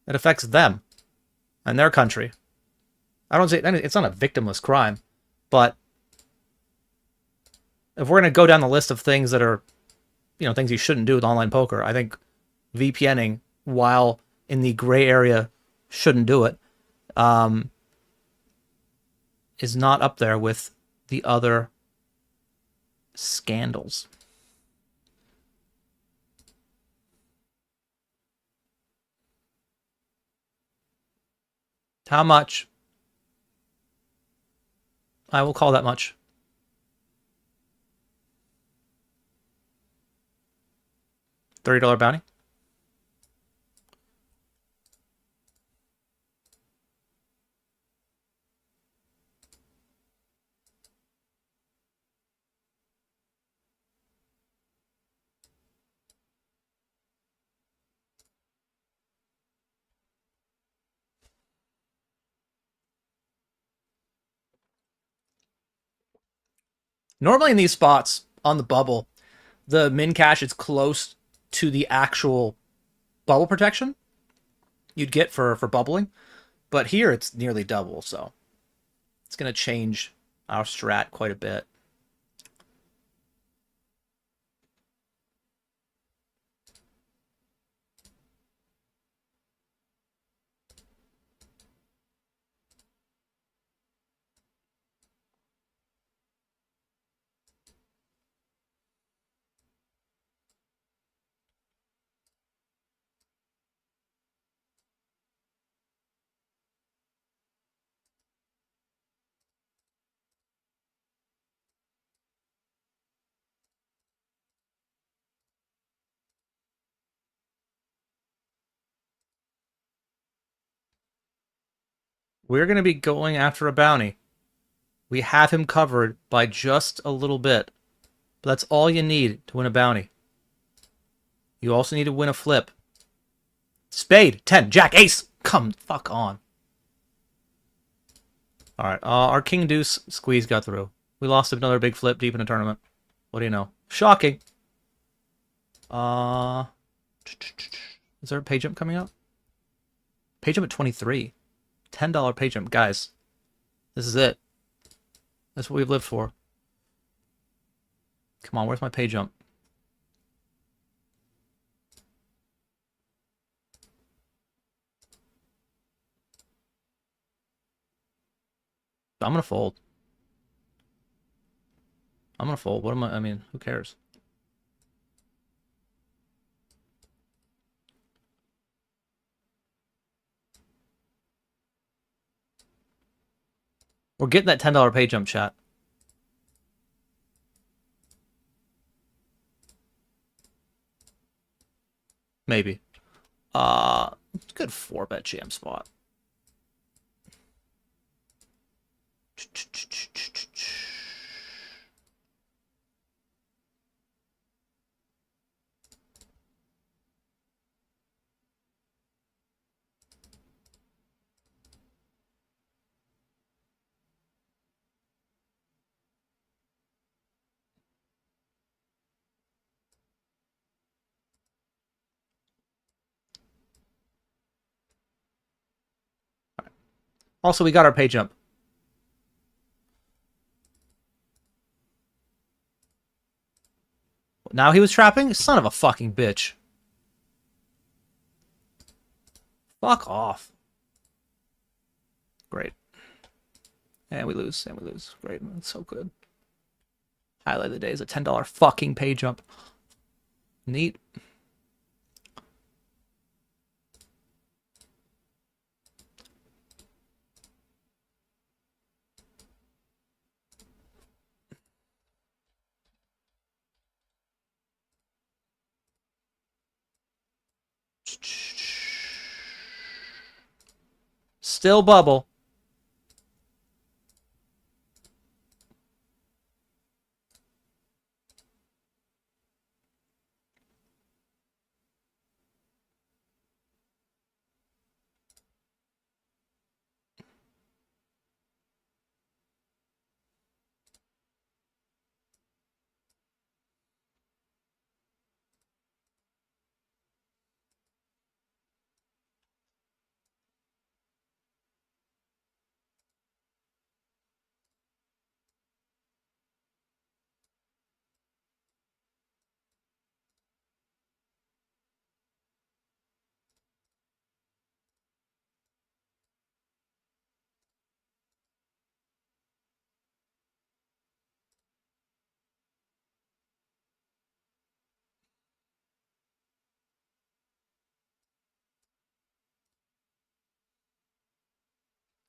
It affects them and their country. I don't say it's not a victimless crime, but if we're going to go down the list of things that are, things you shouldn't do with online poker, I think VPNing, while in the gray area, shouldn't do it, is not up there with the other scandals. How much? I will call that much. $30 bounty. Normally in these spots on the bubble, the min cash is close to the actual bubble protection you'd get for bubbling. But here it's nearly double, so it's going to change our strat quite a bit. We're going to be going after a bounty. We have him covered by just a little bit. But that's all you need to win a bounty. You also need to win a flip. Spade, 10, jack, ace. Come fuck on. All right, our king deuce squeeze got through. We lost another big flip deep in a tournament. What do you know? Shocking. Is there a pay jump coming up? Pay jump at 23. $10 pay jump. Guys, this is it. That's what we've lived for. Come on, where's my pay jump? I'm gonna fold. I'm gonna fold. What am I mean, who cares? We're getting that $10 pay jump, chat. Maybe. Good 4-bet jam spot. Also, we got our pay jump. Now he was trapping? Son of a fucking bitch. Fuck off. Great. And we lose, and we lose. Great, that's so good. Highlight of the day is a $10 fucking pay jump. Neat. Still bubble.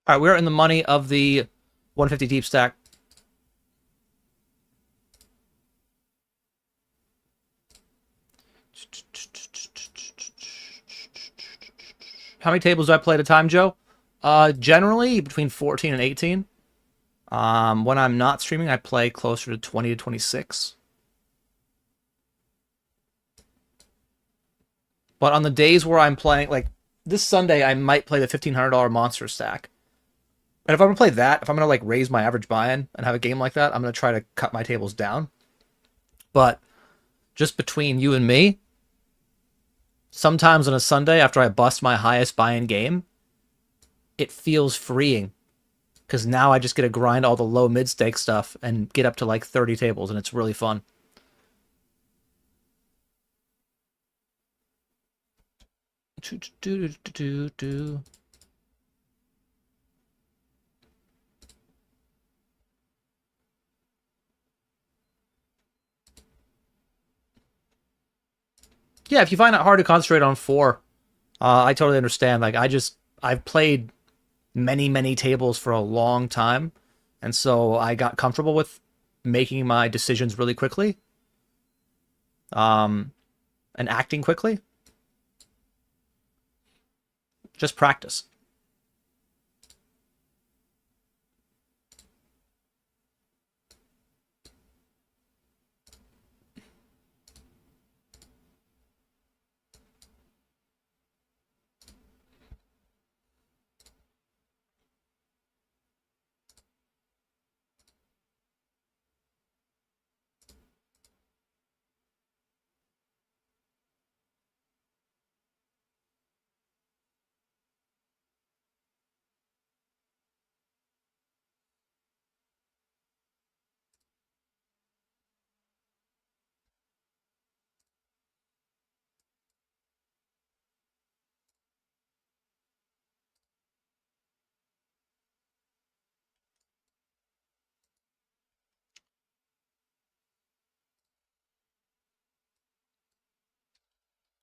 All right, we're in the money of the 150 deep stack. How many tables do I play at a time, Joe? Generally between 14 and 18. When I'm not streaming, I play closer to 20 to 26. But on the days where I'm playing, like this Sunday, I might play the $1,500 monster stack. And if I'm gonna play that, if I'm gonna like raise my average buy-in and have a game like that, I'm gonna try to cut my tables down. But just between you and me, sometimes on a Sunday after I bust my highest buy-in game, it feels freeing. Because now I just get to grind all the low mid-stake stuff and get up to like 30 tables, and it's really fun. Yeah, if you find it hard to concentrate on 4, I totally understand. Like, I've played many, many tables for a long time, and so I got comfortable with making my decisions really quickly, and acting quickly. Just practice.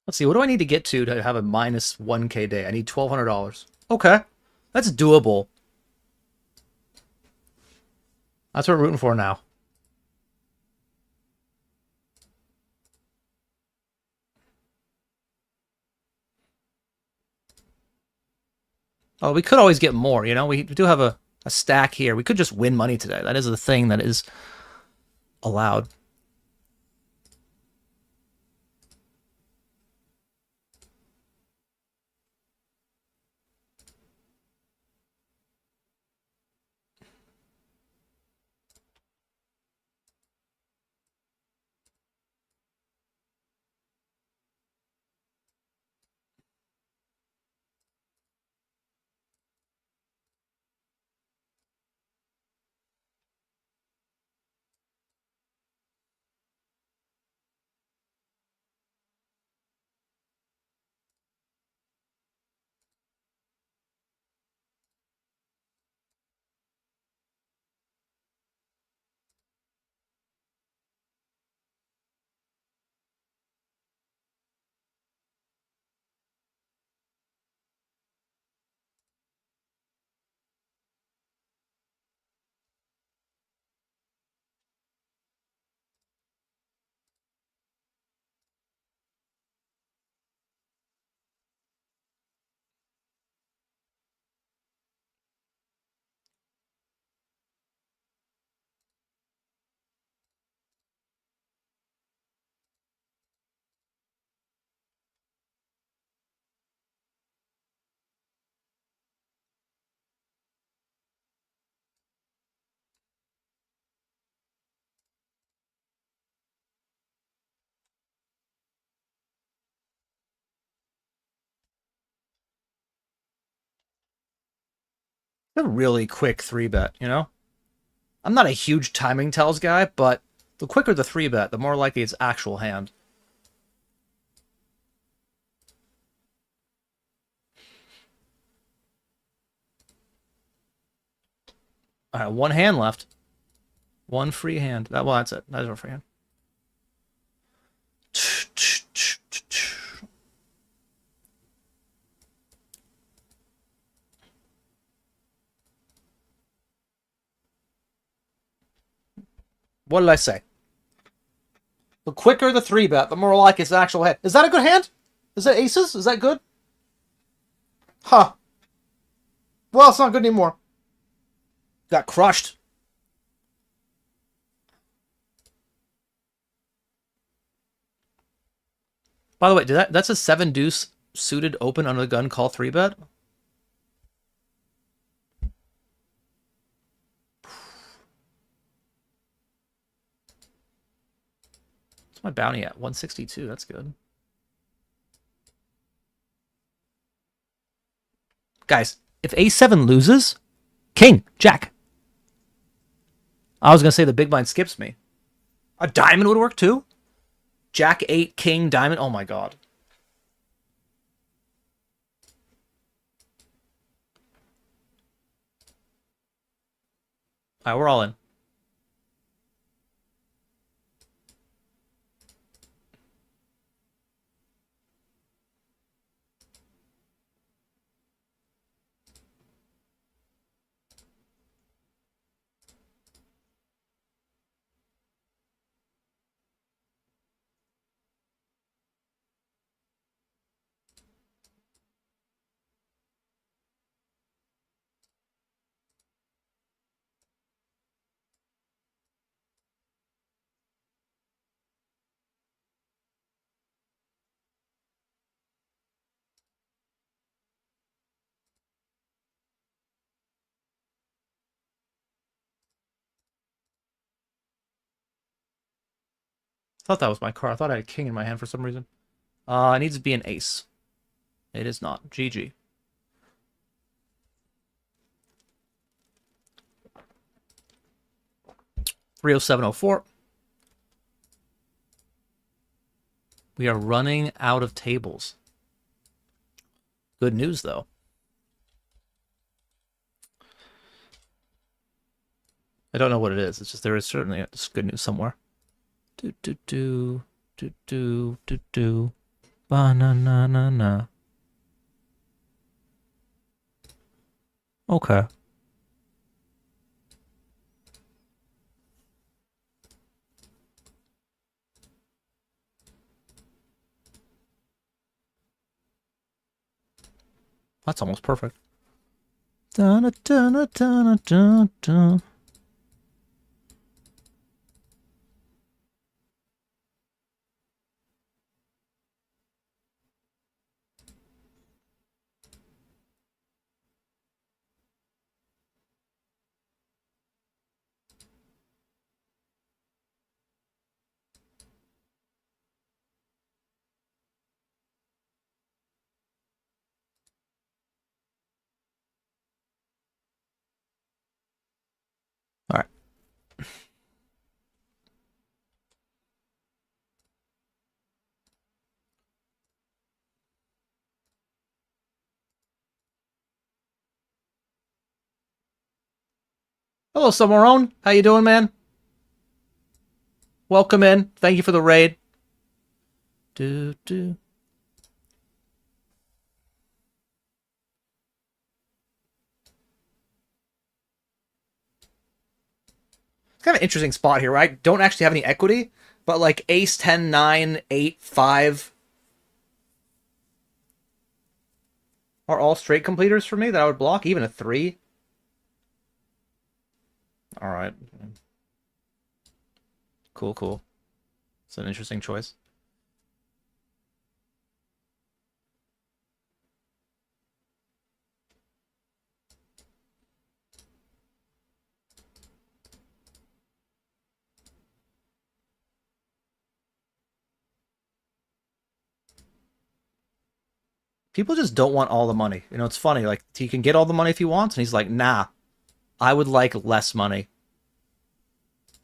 Let's see, what do I need to get to have a minus 1K day? I need $1,200. Okay, that's doable. That's what we're rooting for now. Oh, we could always get more, you know? We do have a stack here. We could just win money today. That is the thing that is allowed. A really quick 3-bet, you know? I'm not a huge timing tells guy, but the quicker the 3-bet, the more likely it's actual hand. All right, one hand left. One free hand. Well, that's it. That's our free hand. What did I say? The quicker the 3-bet, the more like it's actual hand. Is that a good hand? Is that aces? Is that good? Huh. Well, it's not good anymore. Got crushed. By the way, that's a 7 deuce suited open under the gun call 3-bet? What's my bounty at? 162. That's good. Guys, if A7 loses, king, jack. I was going to say the big blind skips me. A diamond would work too? Jack 8, king, diamond. Oh my god. All right, we're all in. I thought that was my card. I thought I had a king in my hand for some reason. It needs to be an ace. It is not. GG. .30704. We are running out of tables. Good news, though. I don't know what it is. It's just there is certainly good news somewhere. Ba-na-na-na-na. Okay. That's almost perfect. Da-na-da-na-da-na-da-da. All right. Hello, Samorone. How you doing, man? Welcome in. Thank you for the raid. It's kind of an interesting spot here, right? Don't actually have any equity, but like ace 10, 9, 8, 5 are all straight completers for me that I would block, even a 3. All right. Cool, cool. It's an interesting choice. People just don't want all the money. You know, it's funny. Like, he can get all the money if he wants, and he's like, nah, I would like less money.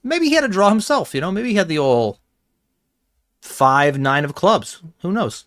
Maybe he had to draw himself, you know? Maybe he had the old 5-9 of clubs. Who knows?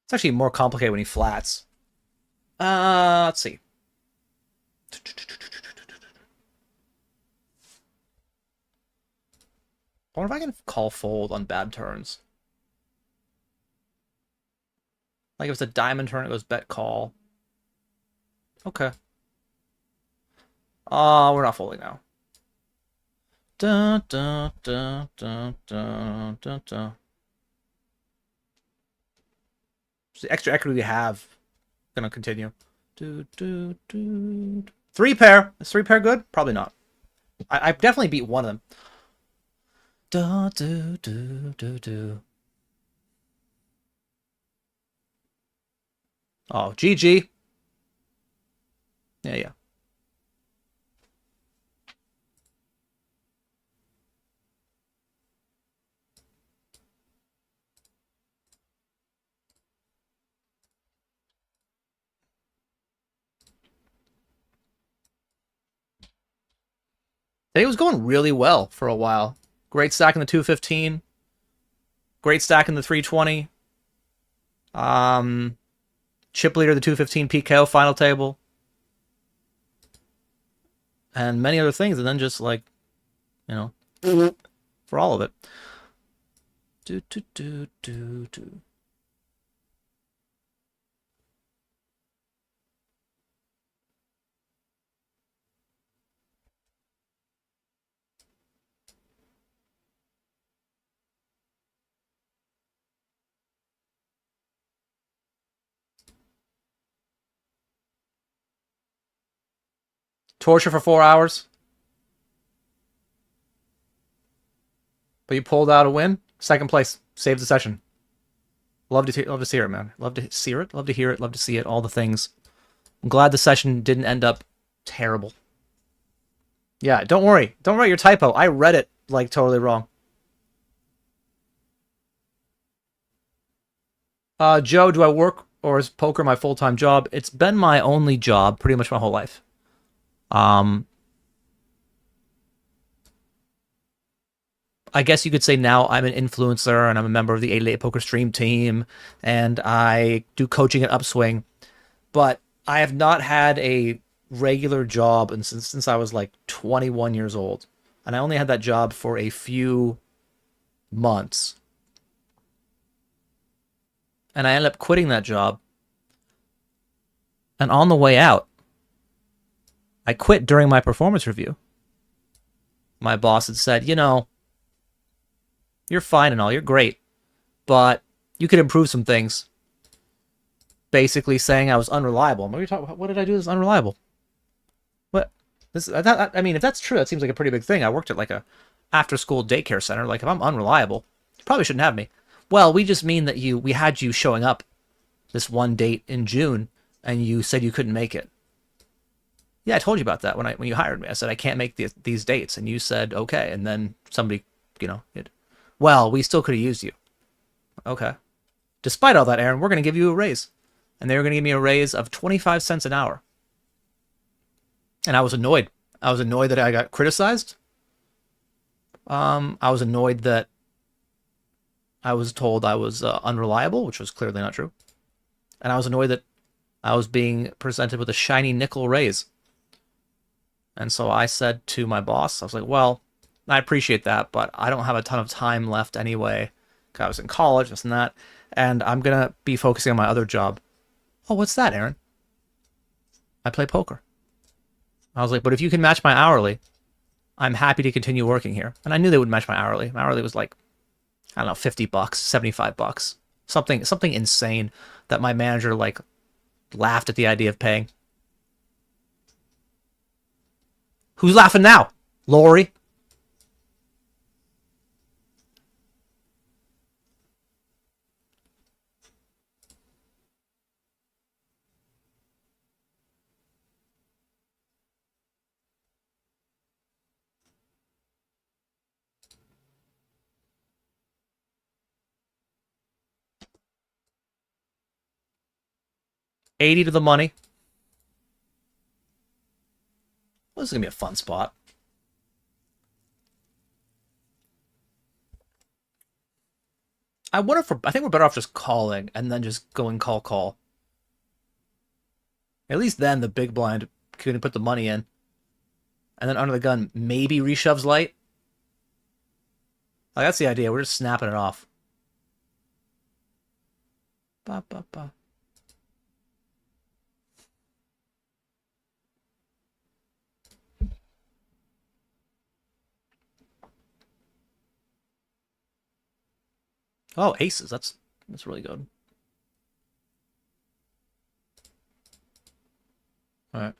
It's actually more complicated when he flats. Let's see. I wonder if I can call fold on bad turns. Like if it's a diamond turn, it goes bet call. Okay. We're not folding now. Dun, dun, dun, dun, dun, dun, dun. So the extra equity we have, gonna continue. Do, do, do. 3-pair. Is 3-pair good? Probably not. I definitely beat one of them. Do, do, do, do, do. Oh, GG. Yeah, yeah. It was going really well for a while. Great stack in the 215. Great stack in the 320. Chip leader, the 215 PKO final table. And many other things. And then just like, you know, for all of it. Do, do, do, do, do. Torture for 4 hours. But you pulled out a win. Second place. Save the session. Love to see it, man. Love to see it. Love to hear it. Love to see it. All the things. I'm glad the session didn't end up terrible. Yeah, don't worry. Don't write your typo. I read it like totally wrong. Joe, do I work or is poker my full-time job? It's been my only job pretty much my whole life. I guess you could say now I'm an influencer and I'm a member of the 888 Poker Stream team and I do coaching at Upswing, but I have not had a regular job and since I was like 21 years old, and I only had that job for a few months. And I ended up quitting that job. And on the way out, I quit during my performance review. My boss had said, you know, you're fine and all, you're great, but you could improve some things. Basically saying I was unreliable. What are you talking about? What did I do that's unreliable? What? I mean, if that's true, that seems like a pretty big thing. I worked at like a after-school daycare center. Like, if I'm unreliable, you probably shouldn't have me. Well, we just mean that we had you showing up this one date in June, and you said you couldn't make it. Yeah, I told you about that when you hired me. I said I can't make these dates, and you said okay. And then somebody, you know, well, we still could have used you. Okay. Despite all that, Aaron, we're going to give you a raise, and they were going to give me a raise of 25 cents an hour. And I was annoyed. I was annoyed that I got criticized. I was annoyed that I was told I was unreliable, which was clearly not true. And I was annoyed that I was being presented with a shiny nickel raise. And so I said to my boss, I was like, well, I appreciate that, but I don't have a ton of time left anyway. 'Cause I was in college, this and that, and I'm going to be focusing on my other job. Oh, what's that, Aaron? I play poker. I was like, but if you can match my hourly, I'm happy to continue working here. And I knew they would match my hourly. My hourly was like, I don't know, $50, $75. Something insane that my manager like laughed at the idea of paying. Who's laughing now? Lori? $80 to the money. Well, this is going to be a fun spot. I wonder if I think we're better off just calling and then just going call. At least then the big blind can put the money in. And then under the gun maybe reshoves light. Like, that's the idea. We're just snapping it off. Ba, ba, ba. Oh, aces. That's really good. All right.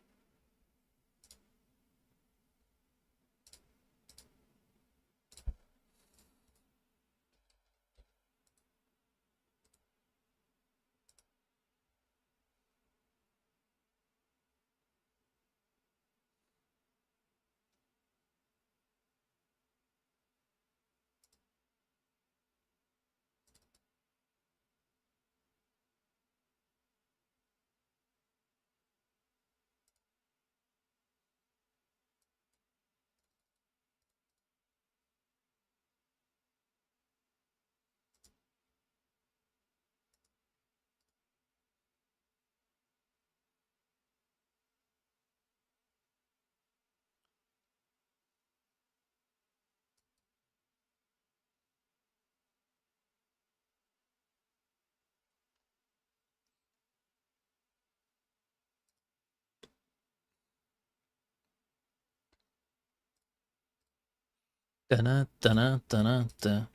Dun dun dun dun.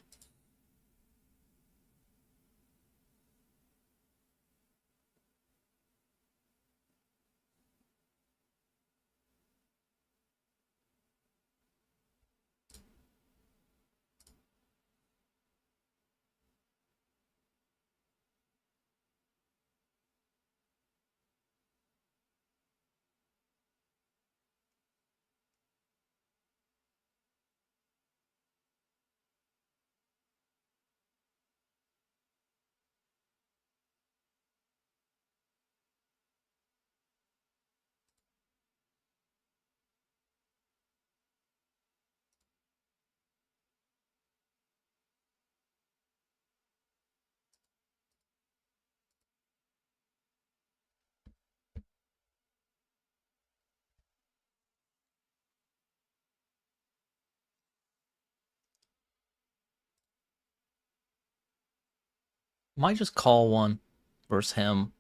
Might just call one versus him.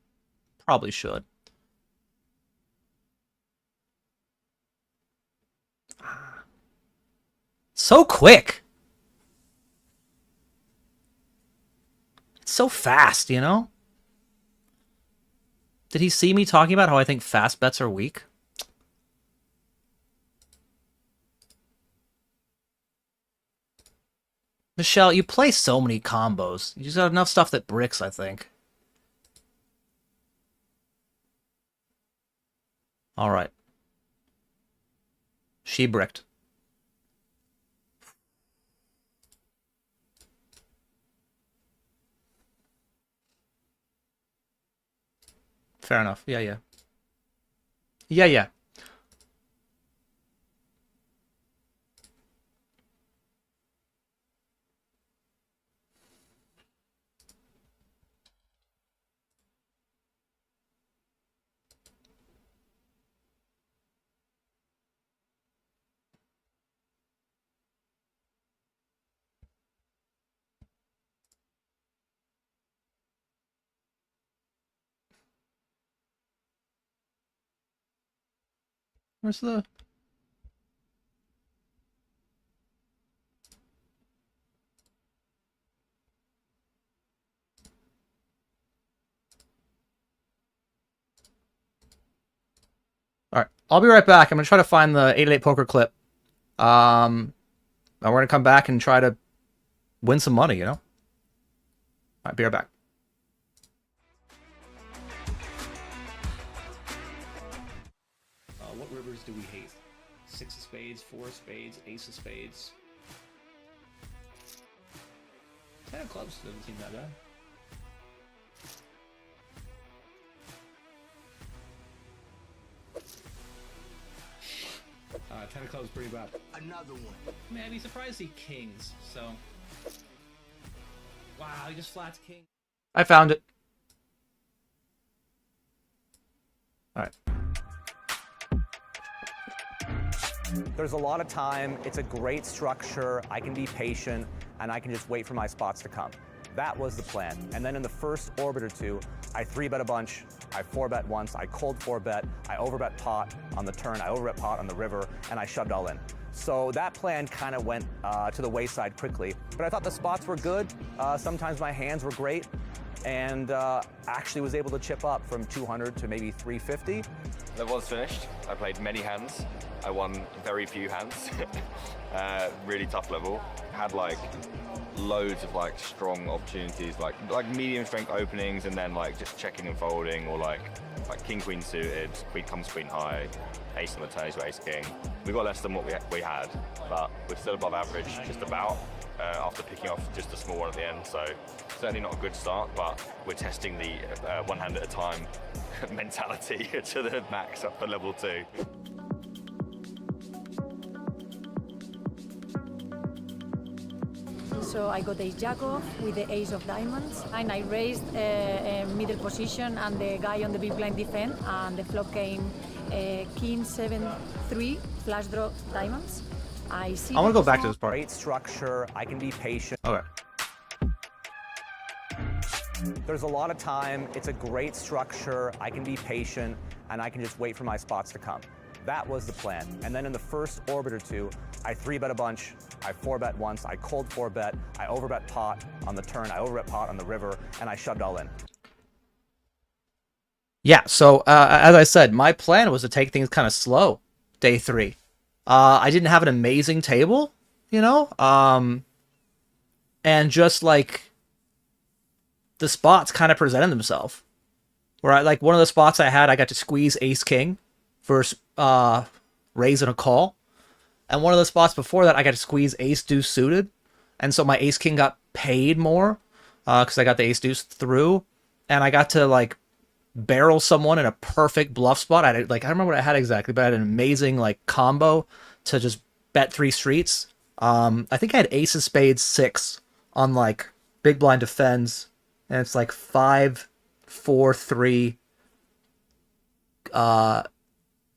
Probably should. So quick. It's so fast, you know? Did he see me talking about how I think fast bets are weak? Michelle, you play so many combos. You just got enough stuff that bricks, I think. All right. She bricked. Fair enough. Yeah. Yeah. Where's the... Alright, I'll be right back. I'm going to try to find the 888 poker clip. And we're going to come back and try to win some money, you know? Alright, be right back. What rivers do we hate? 6 of spades, 4 of spades, ace of spades. 10 of clubs doesn't seem that bad. Ten of clubs pretty bad. Another one. I mean, I'd be surprised to see kings, so... Wow, he just flats king. I found it. Alright. There's a lot of time, it's a great structure, I can be patient, and I can just wait for my spots to come. That was the plan. And then in the first orbit or two, I 3-bet a bunch, I 4-bet once, I cold 4-bet, I overbet pot on the turn, I overbet pot on the river, and I shoved all in. So that plan kind of went to the wayside quickly. But I thought the spots were good, sometimes my hands were great, and actually was able to chip up from 200 to maybe 350. That was finished. I played many hands. I won very few hands. Really tough level. Had like loads of like strong opportunities, like medium strength openings, and then like just checking and folding, or like king queen suited, queen comes queen high, ace on the turn to ace king. We got less than what we had, but we're still above average, just about. After picking off just a small one at the end, so certainly not a good start, but we're testing the one hand at a time mentality to the max up for level 2. So I got ace jack off with the ace of diamonds, and I raised a middle position, and the guy on the big blind defend, and the flop came king 7-3 flush draw diamonds. I want to go back to this part. Great structure, I can be patient. Okay. There's a lot of time, it's a great structure, I can be patient, and I can just wait for my spots to come. That was the plan. And then in the first orbit or two, I 3-bet a bunch, I 4-bet once, I cold 4-bet, I overbet pot on the turn, I overbet pot on the river, and I shoved all in. Yeah, so as I said, my plan was to take things kind of slow day 3. I didn't have an amazing table, you know, and just like the spots kind of presented themselves. Where I like one of the spots I had, I got to squeeze ace king versus raise and a call, and one of the spots before that, I got to squeeze ace deuce suited, and so my ace king got paid more because I got the ace deuce through, and I got to like barrel someone in a perfect bluff spot. I don't remember what I had exactly, but I had an amazing like combo to just bet 3 streets. I think I had ace of spades 6 on like big blind defends, and it's like 5, 4, 3,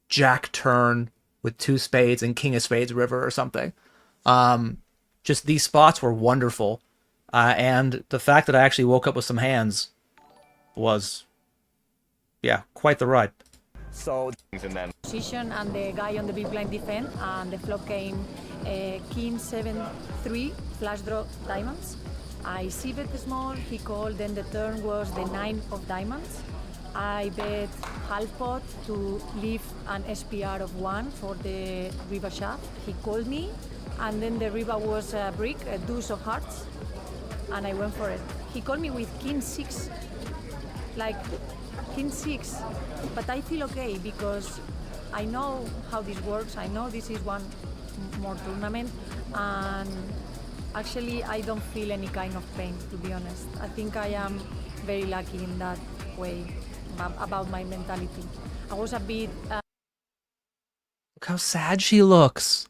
jack turn with 2 spades and king of spades river or something. Just these spots were wonderful, and the fact that I actually woke up with some hands was, yeah, quite the ride. So And then position, and the guy on the big blind defend, and the flop came king 7-3 flush draw diamonds. I c-bet small, he called, then the turn was the 9 of diamonds. I bet half pot to leave an SPR of 1 for the river shove. He called me, and then the river was a brick, a deuce of hearts, and I went for it. He called me with king 6, like king 6, but I feel okay because I know how this works. I know this is one more tournament, and actually I don't feel any kind of pain, to be honest. I think I am very lucky in that way about my mentality. I was a bit... Look how sad she looks.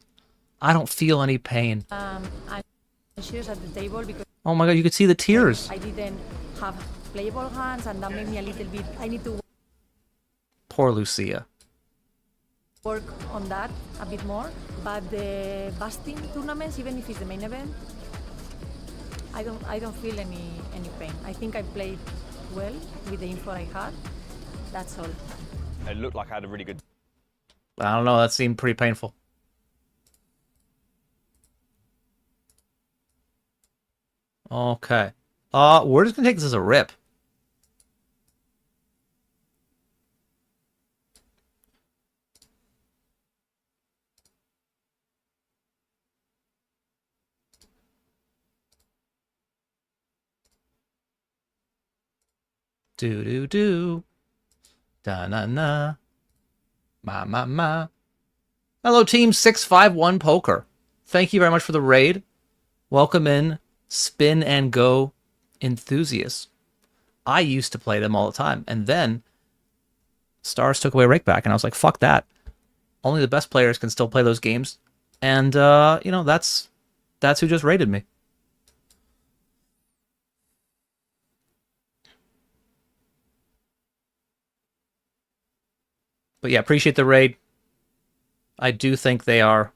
I don't feel any pain. anxious at the table because... Oh my god, you could see the tears. I didn't have playable hands, and that made me a little bit... I need to Poor Lucia. work on that a bit more. But the busting tournaments, even if it's the main event, I don't feel any pain. I think I played well with the info I had. That's all. it looked like I had a really good I don't know. That seemed pretty painful. Okay. We're just gonna take this as a rip. Do do do. Da na na. Ma ma ma. Hello, team 651 Poker. Thank you very much for the raid. Welcome in, spin and go enthusiasts. I used to play them all the time, and then Stars took away Rakeback, and I was like, fuck that. Only the best players can still play those games, and you know, that's who just raided me. But yeah, appreciate the raid. I do think they are,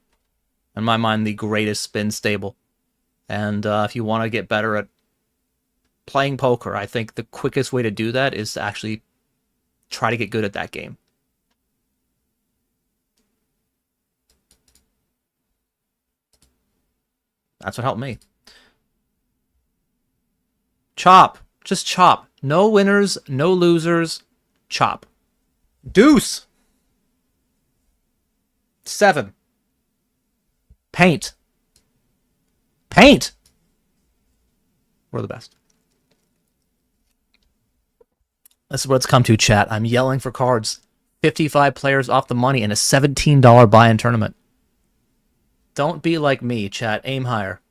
in my mind, the greatest spin stable. And if you want to get better at playing poker, I think the quickest way to do that is to actually try to get good at that game. That's what helped me. Chop. Just chop. No winners, no losers. Chop. Deuce. 7. Paint. Paint. We're the best. This is what it's come to, chat. I'm yelling for cards. 55 players off the money in a $17 buy-in tournament. Don't be like me, chat. Aim higher.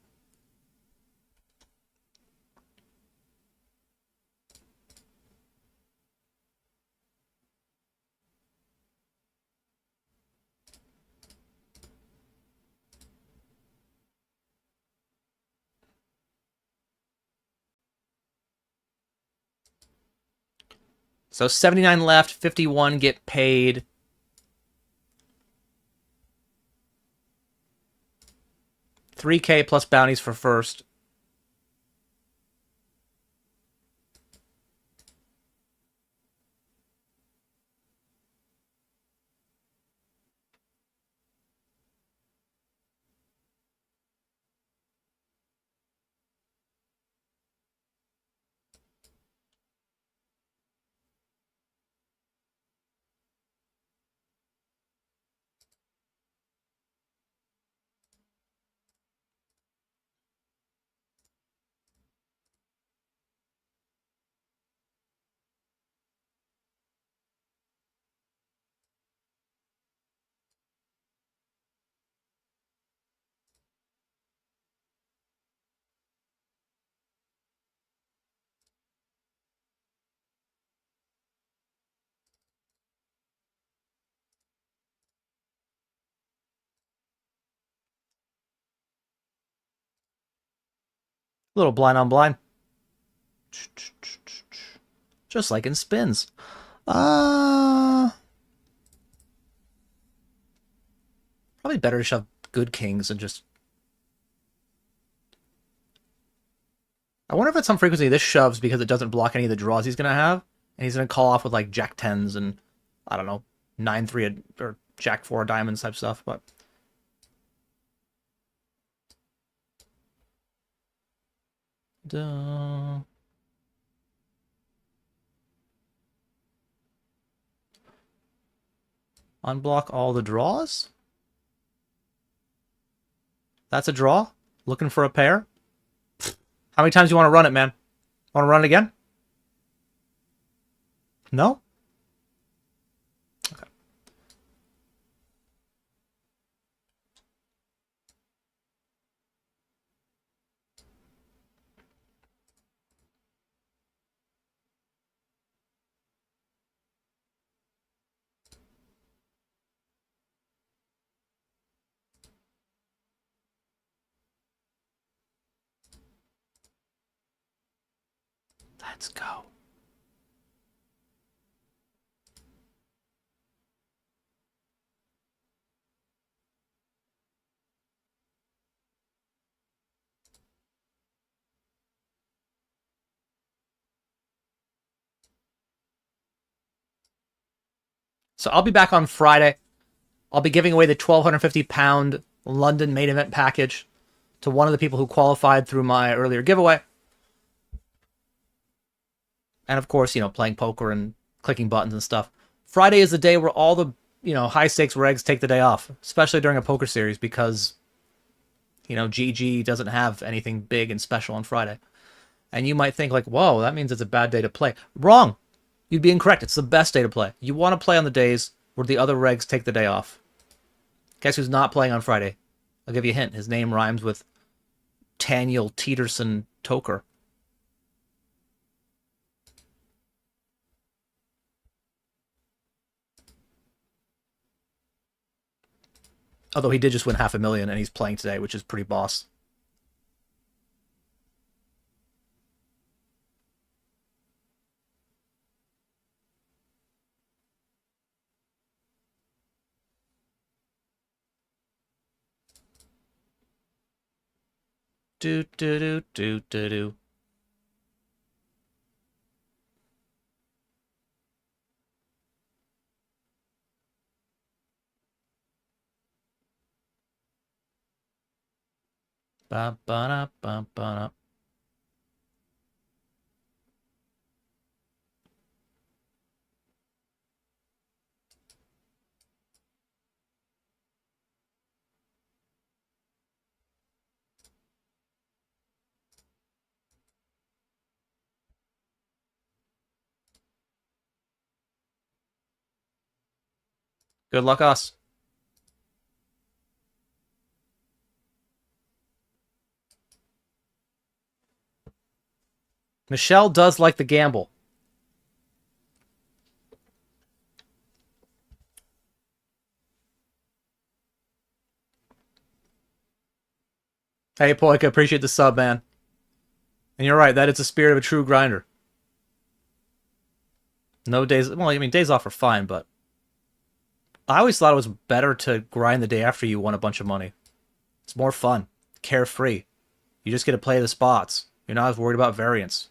So 79 left, 51 get paid. $3K plus bounties for first. Little blind on blind. Just like in spins. Probably better to shove good kings and just... I wonder if at some frequency this shoves because it doesn't block any of the draws he's going to have. And he's going to call off with like Jack 10s and, I don't know, 9-3 or Jack 4 diamonds type stuff, but... Duh. Unblock all the draws? That's a draw? Looking for a pair? How many times do you want to run it, man? Want to run it again? No? Okay. Let's go. So I'll be back on Friday. I'll be giving away the £1,250 London main event package to one of the people who qualified through my earlier giveaway. And of course, playing poker and clicking buttons and stuff. Friday is the day where all the, high stakes regs take the day off, especially during a poker series because, GG doesn't have anything big and special on Friday. And you might think like, whoa, that means it's a bad day to play. Wrong. You'd be incorrect. It's the best day to play. You want to play on the days where the other regs take the day off. Guess who's not playing on Friday? I'll give you a hint. His name rhymes with Daniel Teeterson Toker. Although he did just win $500,000 and he's playing today, which is pretty boss. Do do do do do do. Ba ba da ba ba da. Good luck, us. Michelle does like the gamble. Hey, Poika, appreciate the sub, man. And you're right, that is the spirit of a true grinder. No days... Well, I mean, days off are fine, but... I always thought it was better to grind the day after you won a bunch of money. It's more fun. Carefree. You just get to play the spots. You're not as worried about variance.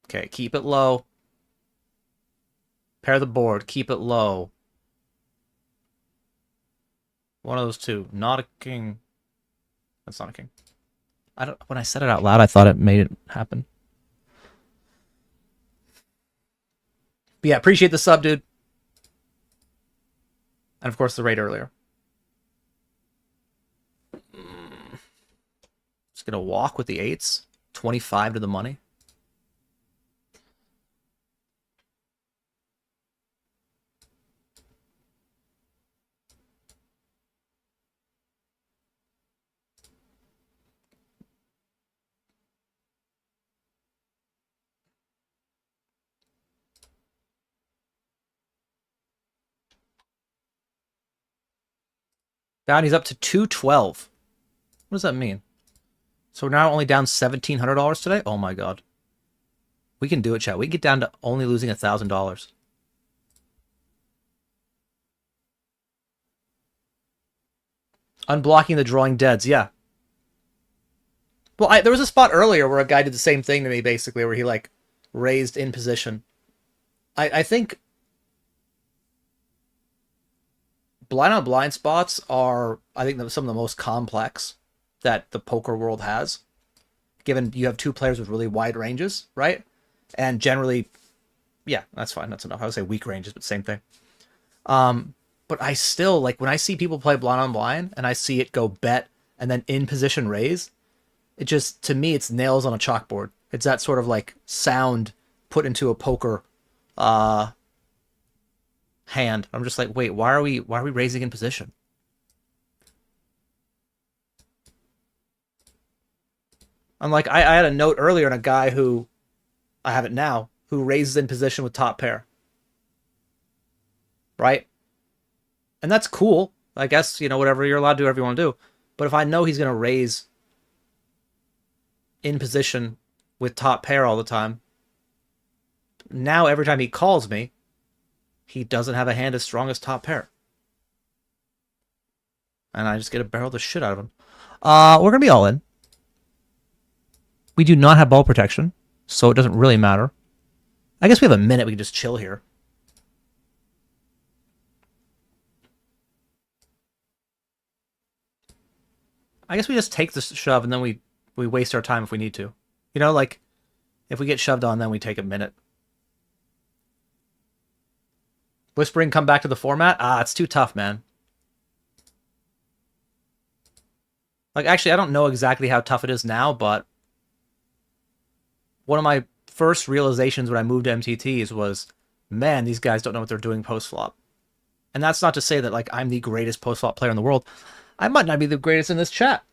Okay, keep it low. Pair the board. Keep it low. One of those two. Not a king. That's not a king. When I said it out loud, I thought it made it happen. But yeah, appreciate the sub, dude. And of course, the raid earlier. Just gonna walk with the eights. 25 to the money. Bounty's up to 212. What does that mean? So we're now only down $1,700 today? Oh my god. We can do it, chat. We can get down to only losing $1,000. Unblocking the drawing deads, yeah. Well, there was a spot earlier where a guy did the same thing to me, basically, where he, like, raised in position. I think blind on blind spots are, I think, some of the most complex that the poker world has, given you have two players with really wide ranges, right? And generally, yeah, that's fine. That's enough. I would say weak ranges, but same thing. But I still, like, when I see people play blind on blind and I see it go bet and then in position raise, it just, to me, it's nails on a chalkboard. It's that sort of, like, sound put into a poker hand. I'm just like, wait, why are we raising in position? I'm like, I had a note earlier on a guy who, I have it now, who raises in position with top pair. Right? And that's cool. I guess, you know, whatever, you're allowed to do whatever you want to do. But if I know he's going to raise in position with top pair all the time, now every time he calls me, he doesn't have a hand as strong as top pair. And I just get to barrel the shit out of him. We're going to be all in. We do not have ball protection, so it doesn't really matter. I guess we have a minute. We can just chill here. I guess we just take the shove and then we waste our time if we need to. You know, like, if we get shoved on, then we take a minute. Whispering, come back to the format? Ah, it's too tough, man. Like, actually, I don't know exactly how tough it is now, but one of my first realizations when I moved to MTTs was, man, these guys don't know what they're doing post-flop. And that's not to say that, like, I'm the greatest post-flop player in the world. I might not be the greatest in this chat.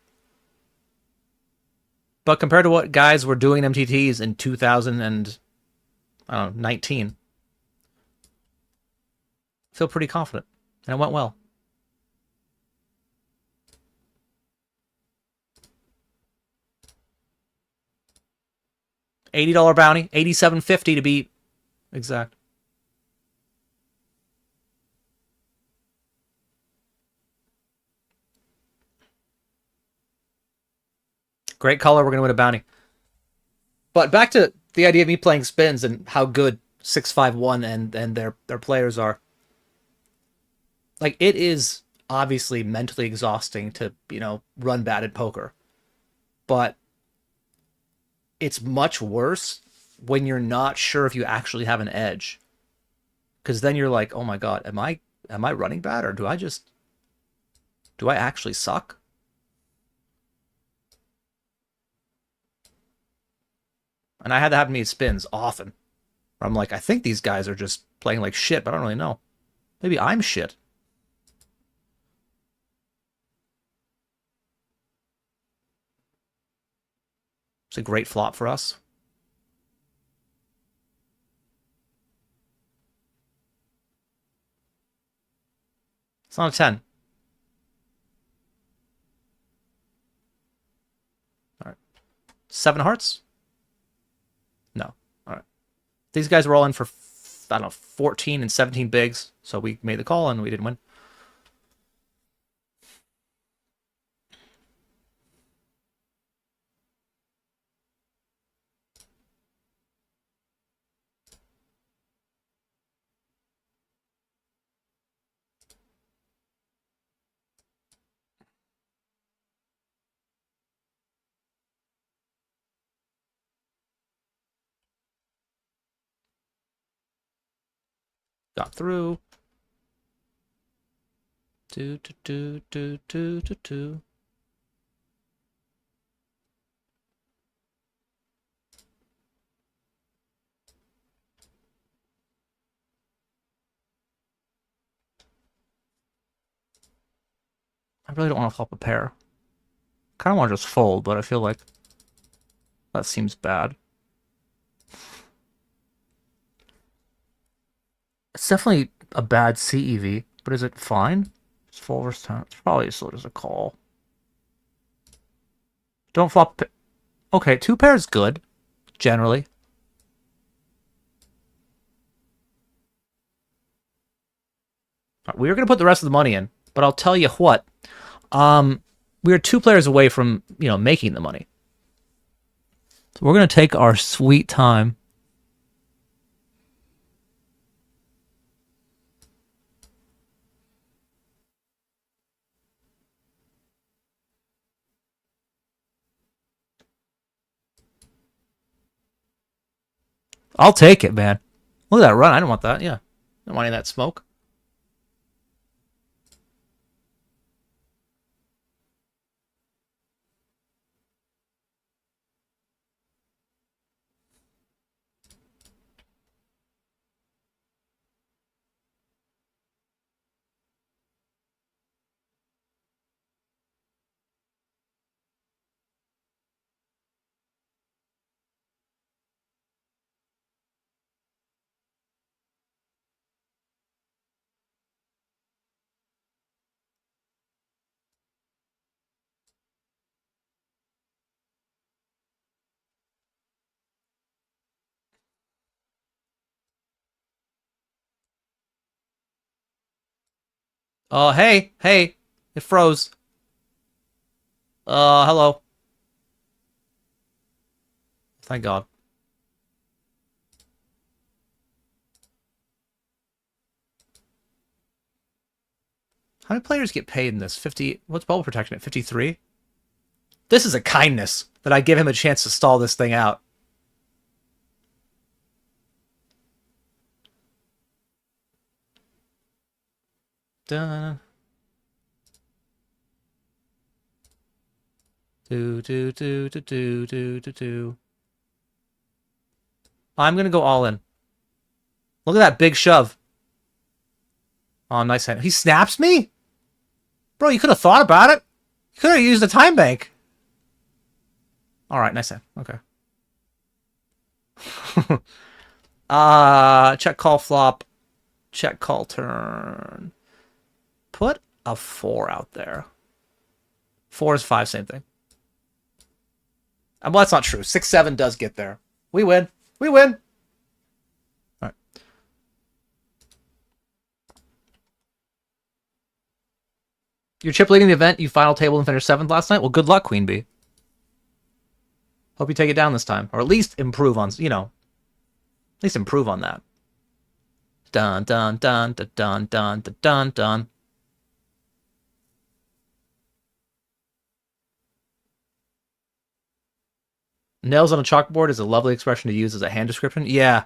But compared to what guys were doing in MTTs in 2019, I feel pretty confident. And it went well. $80 bounty, $87.50 to be exact. Great color, we're going to win a bounty. But back to the idea of me playing spins and how good 651 and their players are. Like, it is obviously mentally exhausting to, you know, run bad at poker. But it's much worse when you're not sure if you actually have an edge. Because then you're like, oh my god, am I running bad, or do I actually suck? And I had that happen to me at spins often. Where I'm like, I think these guys are just playing like shit, but I don't really know. Maybe I'm shit. It's a great flop for us. It's not a 10. All right. 7 hearts? No. All right. These guys were all in for, I don't know, 14 and 17 bigs. So we made the call and we didn't win. Got through. Do. I really don't want to flop a pair. Kind of want to just fold, but I feel like that seems bad. It's definitely a bad CEV, but is it fine? It's full versus 10. It's probably still just a call. Don't flop. Okay, 2 pairs good, generally. We are going to put the rest of the money in, but I'll tell you what. We are 2 players away from, you know, making the money. So we're going to take our sweet time. I'll take it, man. Look at that run. I didn't want that. Yeah. I don't want any of that smoke. Hey, it froze. Hello. Thank God. How many players get paid in this? 50. What's bubble protection at 53? This is a kindness that I give him a chance to stall this thing out. Dun. Do. I'm gonna go all in. Look at that big shove. Oh, nice hand. He snaps me? Bro, you could have thought about it. You could have used the time bank. Alright, nice hand. Okay. Check call flop. Check call turn. Put a 4 out there. 4 is 5, same thing. Well, that's not true. 6-7 does get there. We win. We win. All right. You're chip leading the event. You final table and finished 7th last night. Well, good luck, Queen Bee. Hope you take it down this time, or at least improve on, you know, at least improve on that. Dun dun dun dun dun dun dun dun. Nails on a chalkboard is a lovely expression to use as a hand description. Yeah,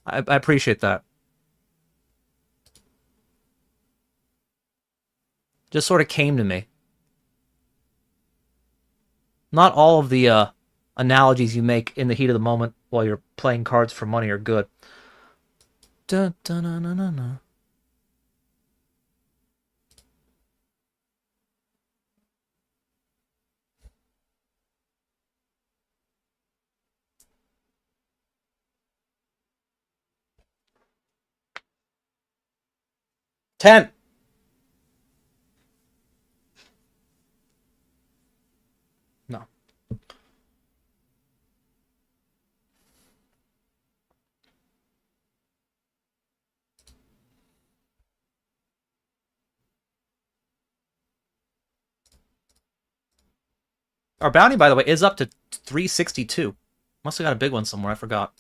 I appreciate that. Just sort of came to me. Not all of the analogies you make in the heat of the moment while you're playing cards for money are good. Dun, dun, dun, dun, dun, dun. Ten. No. Our bounty, by the way, is up to 362. Must have got a big one somewhere. I forgot.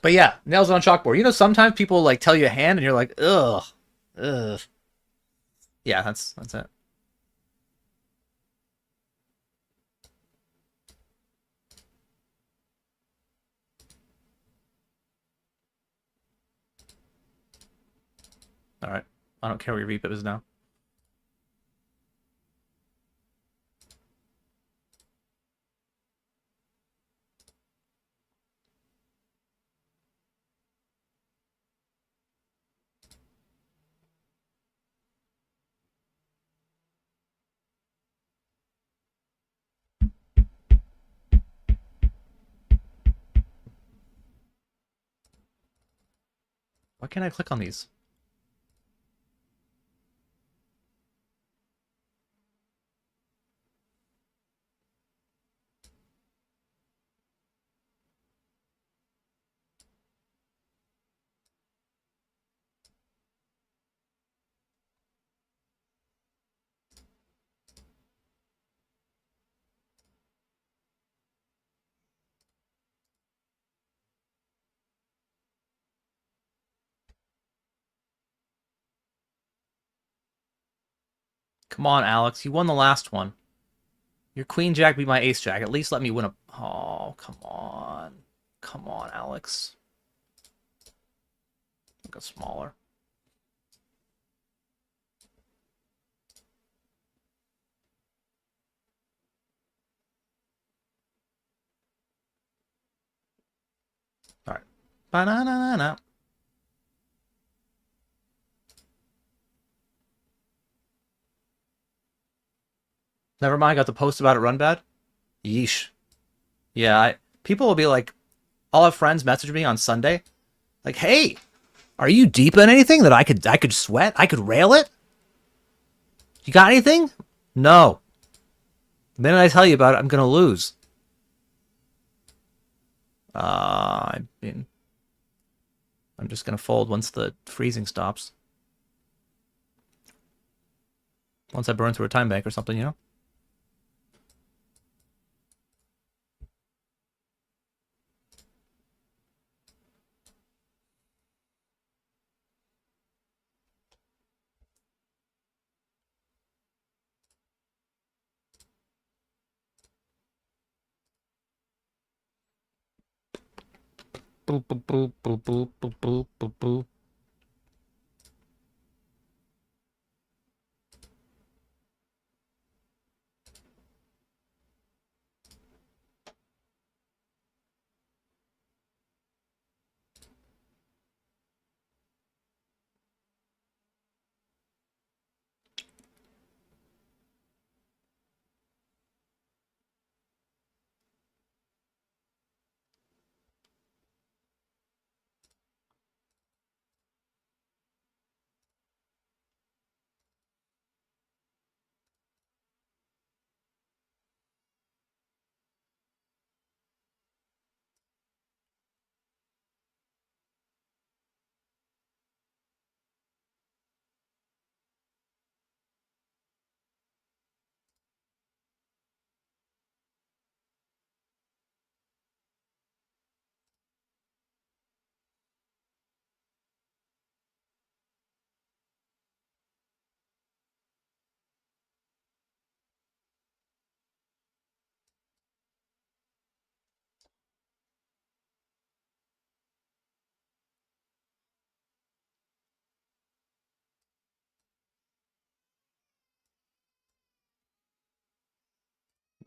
But yeah, nails on a chalkboard. You know, sometimes people like tell you a hand and you're like, ugh. Ugh. Yeah, that's it. All right. I don't care where your VPIP is now. Why can't I click on these? Come on, Alex. You won the last one. Your queen jack beat my ace jack. At least let me win a... Oh, come on. Come on, Alex. Go smaller. All right. Ba-na-na-na-na. Never mind, got the post about it run bad? Yeesh. Yeah, people will be like, I'll have friends message me on Sunday, like, hey, are you deep in anything that I could sweat? I could rail it? You got anything? No. The minute I tell you about it, I'm gonna lose. I mean, I'm just gonna fold once the freezing stops. Once I burn through a time bank or something, you know? Boop, boop, boop, boop, boop, boop, boop, boop, boop.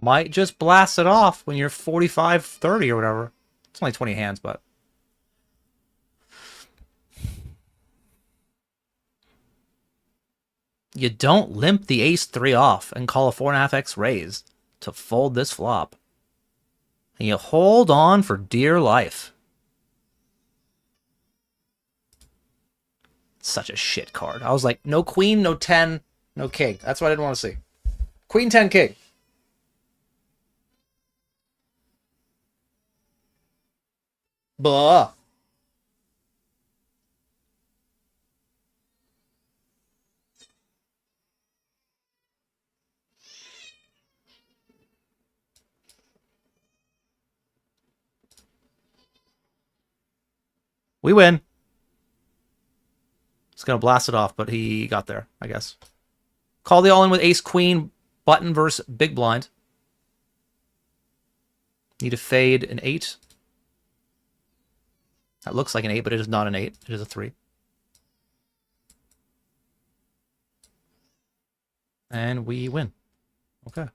Might just blast it off when you're 45-30 or whatever. It's only 20 hands, but... You don't limp the ace-3 off and call a 4.5x raise to fold this flop. And you hold on for dear life. Such a shit card. I was like, no queen, no 10, no king. That's what I didn't want to see. Queen, 10, king. Blah. We win. It's going to blast it off, but he got there, I guess. Call the all-in with ace-queen, button versus big blind. Need to fade an 8. That looks like an 8, but it is not an 8. It is a 3. And we win. Okay.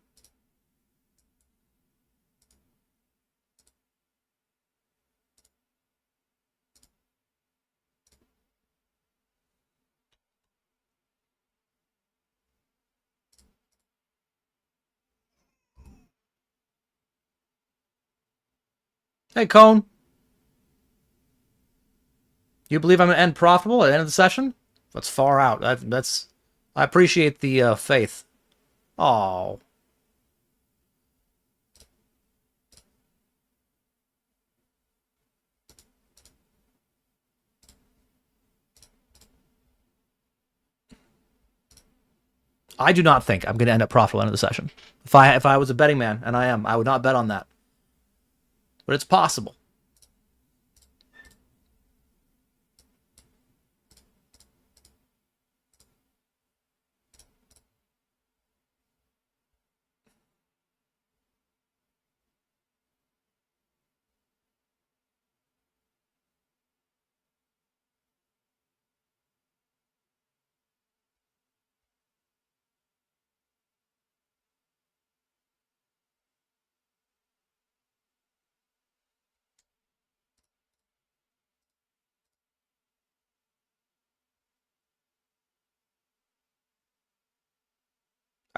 Hey, Cone. You believe I'm going to end profitable at the end of the session? That's far out. That's I appreciate the faith. Oh. I do not think I'm going to end up profitable at the end of the session. If I was a betting man, and I am, I would not bet on that. But it's possible.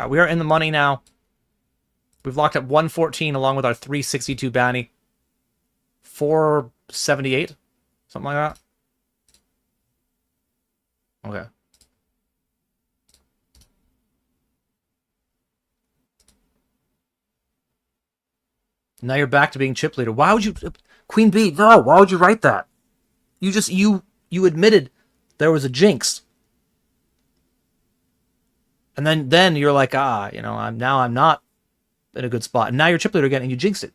We are in the money now. We've locked up 114 along with our 362 bounty. 478? Something like that. Okay. Now you're back to being chip leader. Why would you... Queen B, no, why would you write that? You admitted there was a jinx. And then you're like, I'm not in a good spot. And now you're chip leader again and you jinxed it.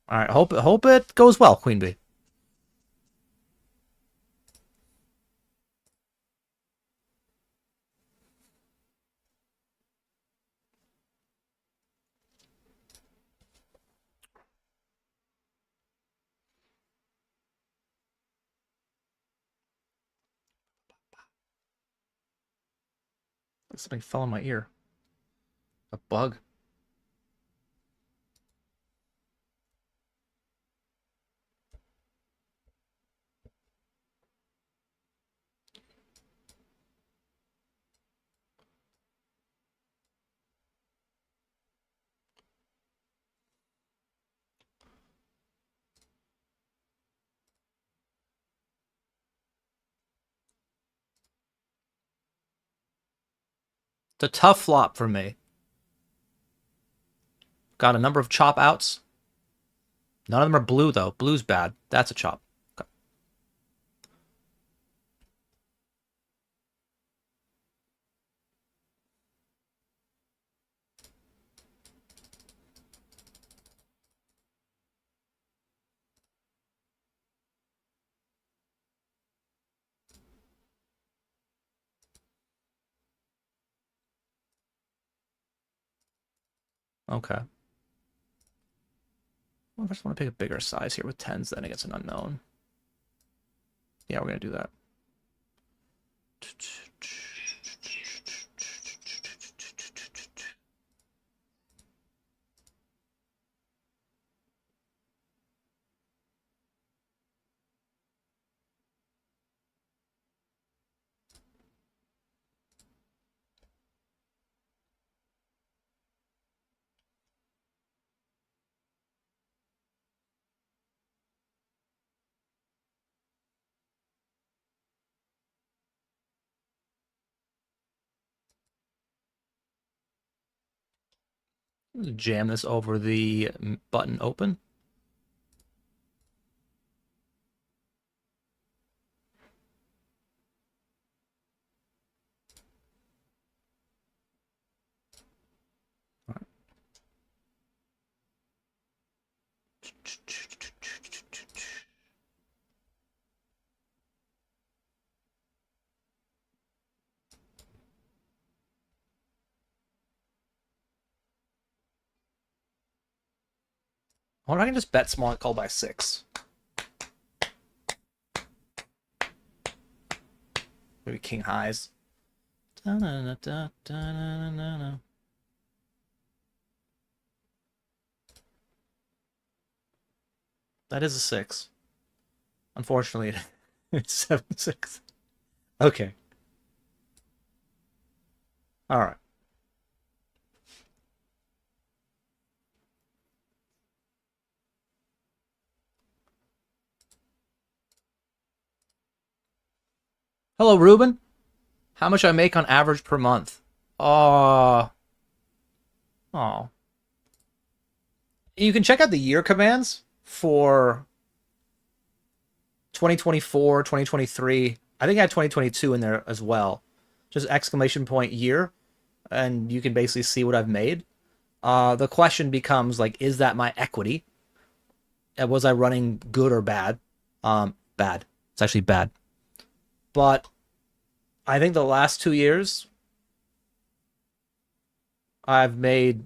All right, hope it goes well, Queen B. Something fell in my ear. A bug. It's a tough flop for me. Got a number of chop outs. None of them are blue, though. Blue's bad. That's a chop. Okay. Okay. Well, I just want to pick a bigger size here with 10s then against an unknown. Yeah, we're going to do that. Jam this over the button open. Or I can just bet small and call by 6. Maybe king highs. That is a 6. Unfortunately, it's 7-6. Okay. All right. Hello, Ruben. How much I make on average per month? Oh. You can check out the year commands for 2024, 2023. I think I had 2022 in there as well. Just exclamation point year. And you can basically see what I've made. The question becomes, like, is that my equity? Was I running good or bad? Bad. It's actually bad. But I think the last 2 years, I've made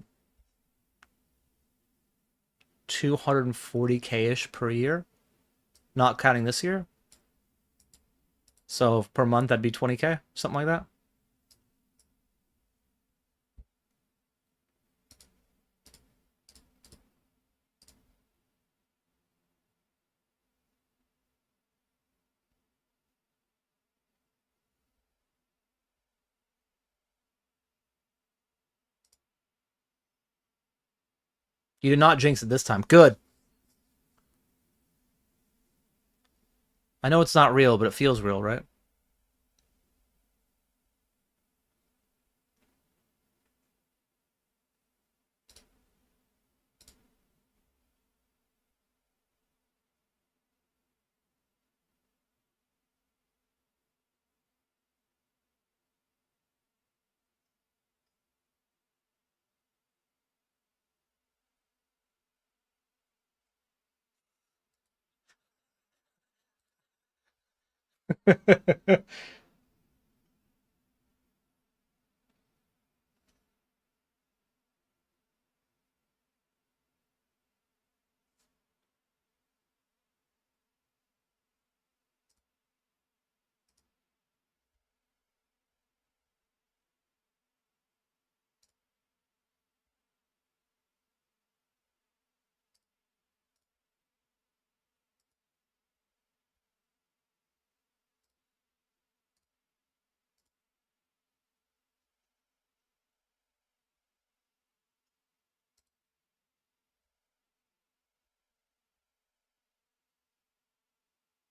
240K-ish per year, not counting this year. So per month, that'd be 20K, something like that. You did not jinx it this time. Good. I know it's not real, but it feels real, right?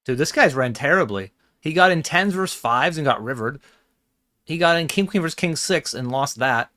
Dude, this guy's ran terribly. He got in 10s versus 5s and got rivered. He got in King Queen versus King 6 and lost that.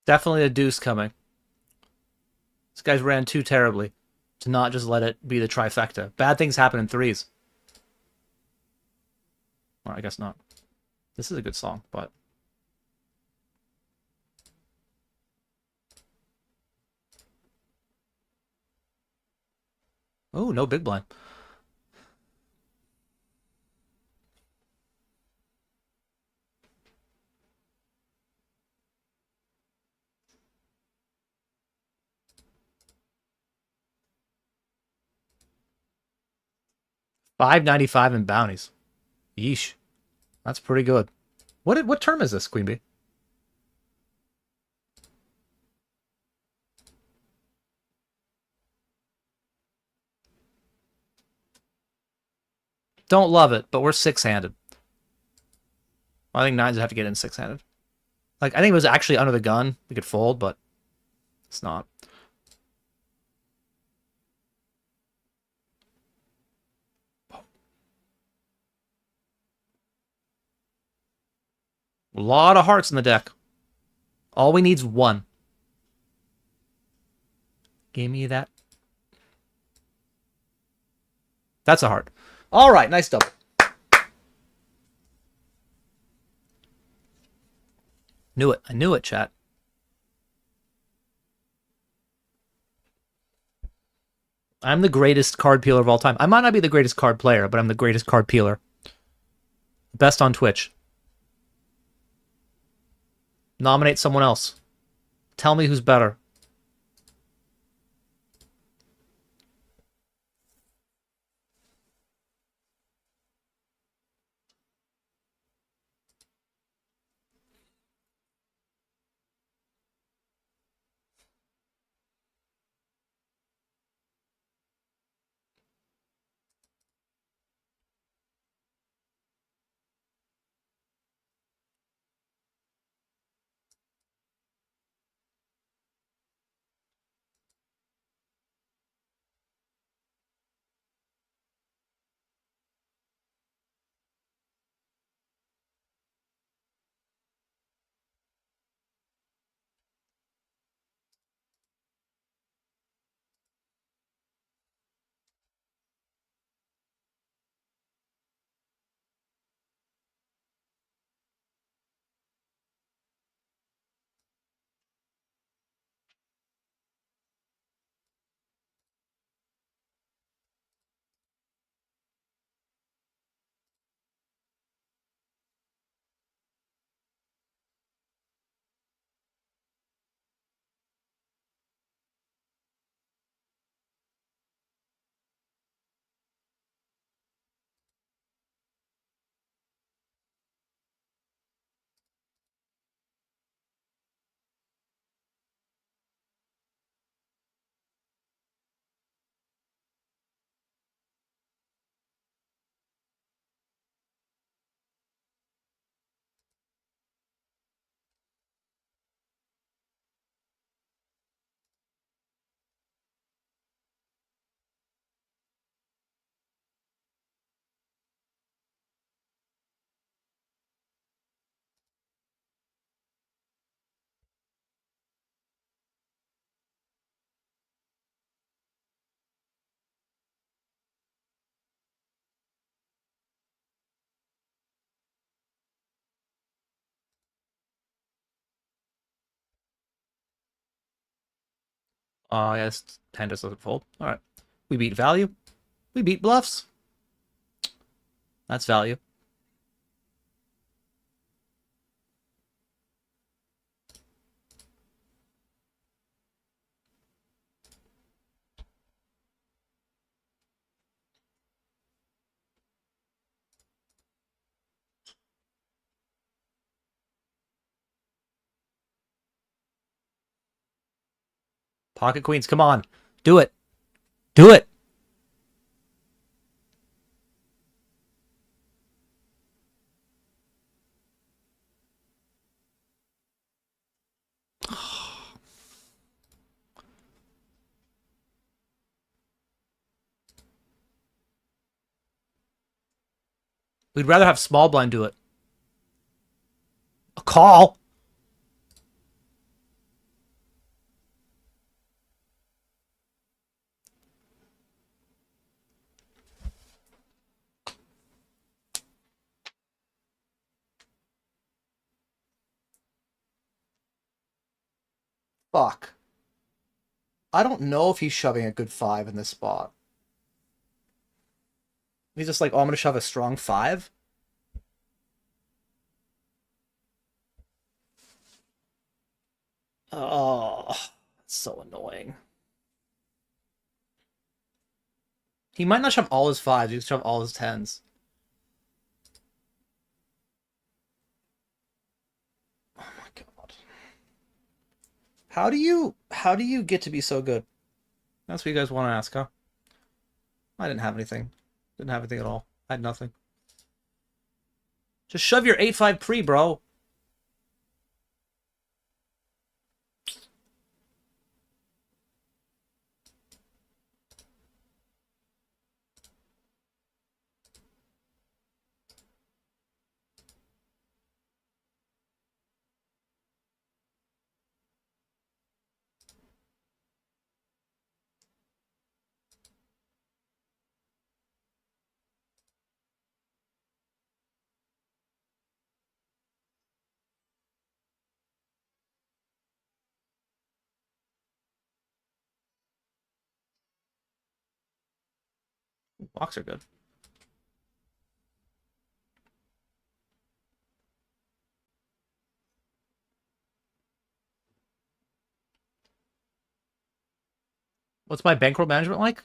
Definitely a deuce coming. This guy's ran too terribly to not just let it be the trifecta. Bad things happen in 3s. Well, I guess not. This is a good song, but... Oh, no big blind. $5.95 in bounties. Yeesh. That's pretty good. What term is this, Queen Bee? Don't love it, but we're 6-handed. I think 9s would have to get in 6-handed. Like, I think it was actually under the gun. We could fold, but it's not. A lot of hearts in the deck. All we need's 1. Give me that. That's a heart. All right, nice double. Knew it. I knew it, chat. I'm the greatest card peeler of all time. I might not be the greatest card player, but I'm the greatest card peeler. Best on Twitch. Nominate someone else. Tell me who's better. Oh, yes, 10 just doesn't fold. All right. We beat value. We beat bluffs. That's value. Pocket queens, come on. Do it. Do it. We'd rather have small blind do it. A call? Fuck. I don't know if he's shoving a good 5 in this spot. He's just like, oh, I'm going to shove a strong 5? Oh, that's so annoying. He might not shove all his 5s, he just shove all his 10s. Oh my god. How do you get to be so good? That's what you guys want to ask, huh? I didn't have anything. Didn't have anything at all. I had nothing. Just shove your 8-5 pre, bro. Walks are good. What's my bankroll management like?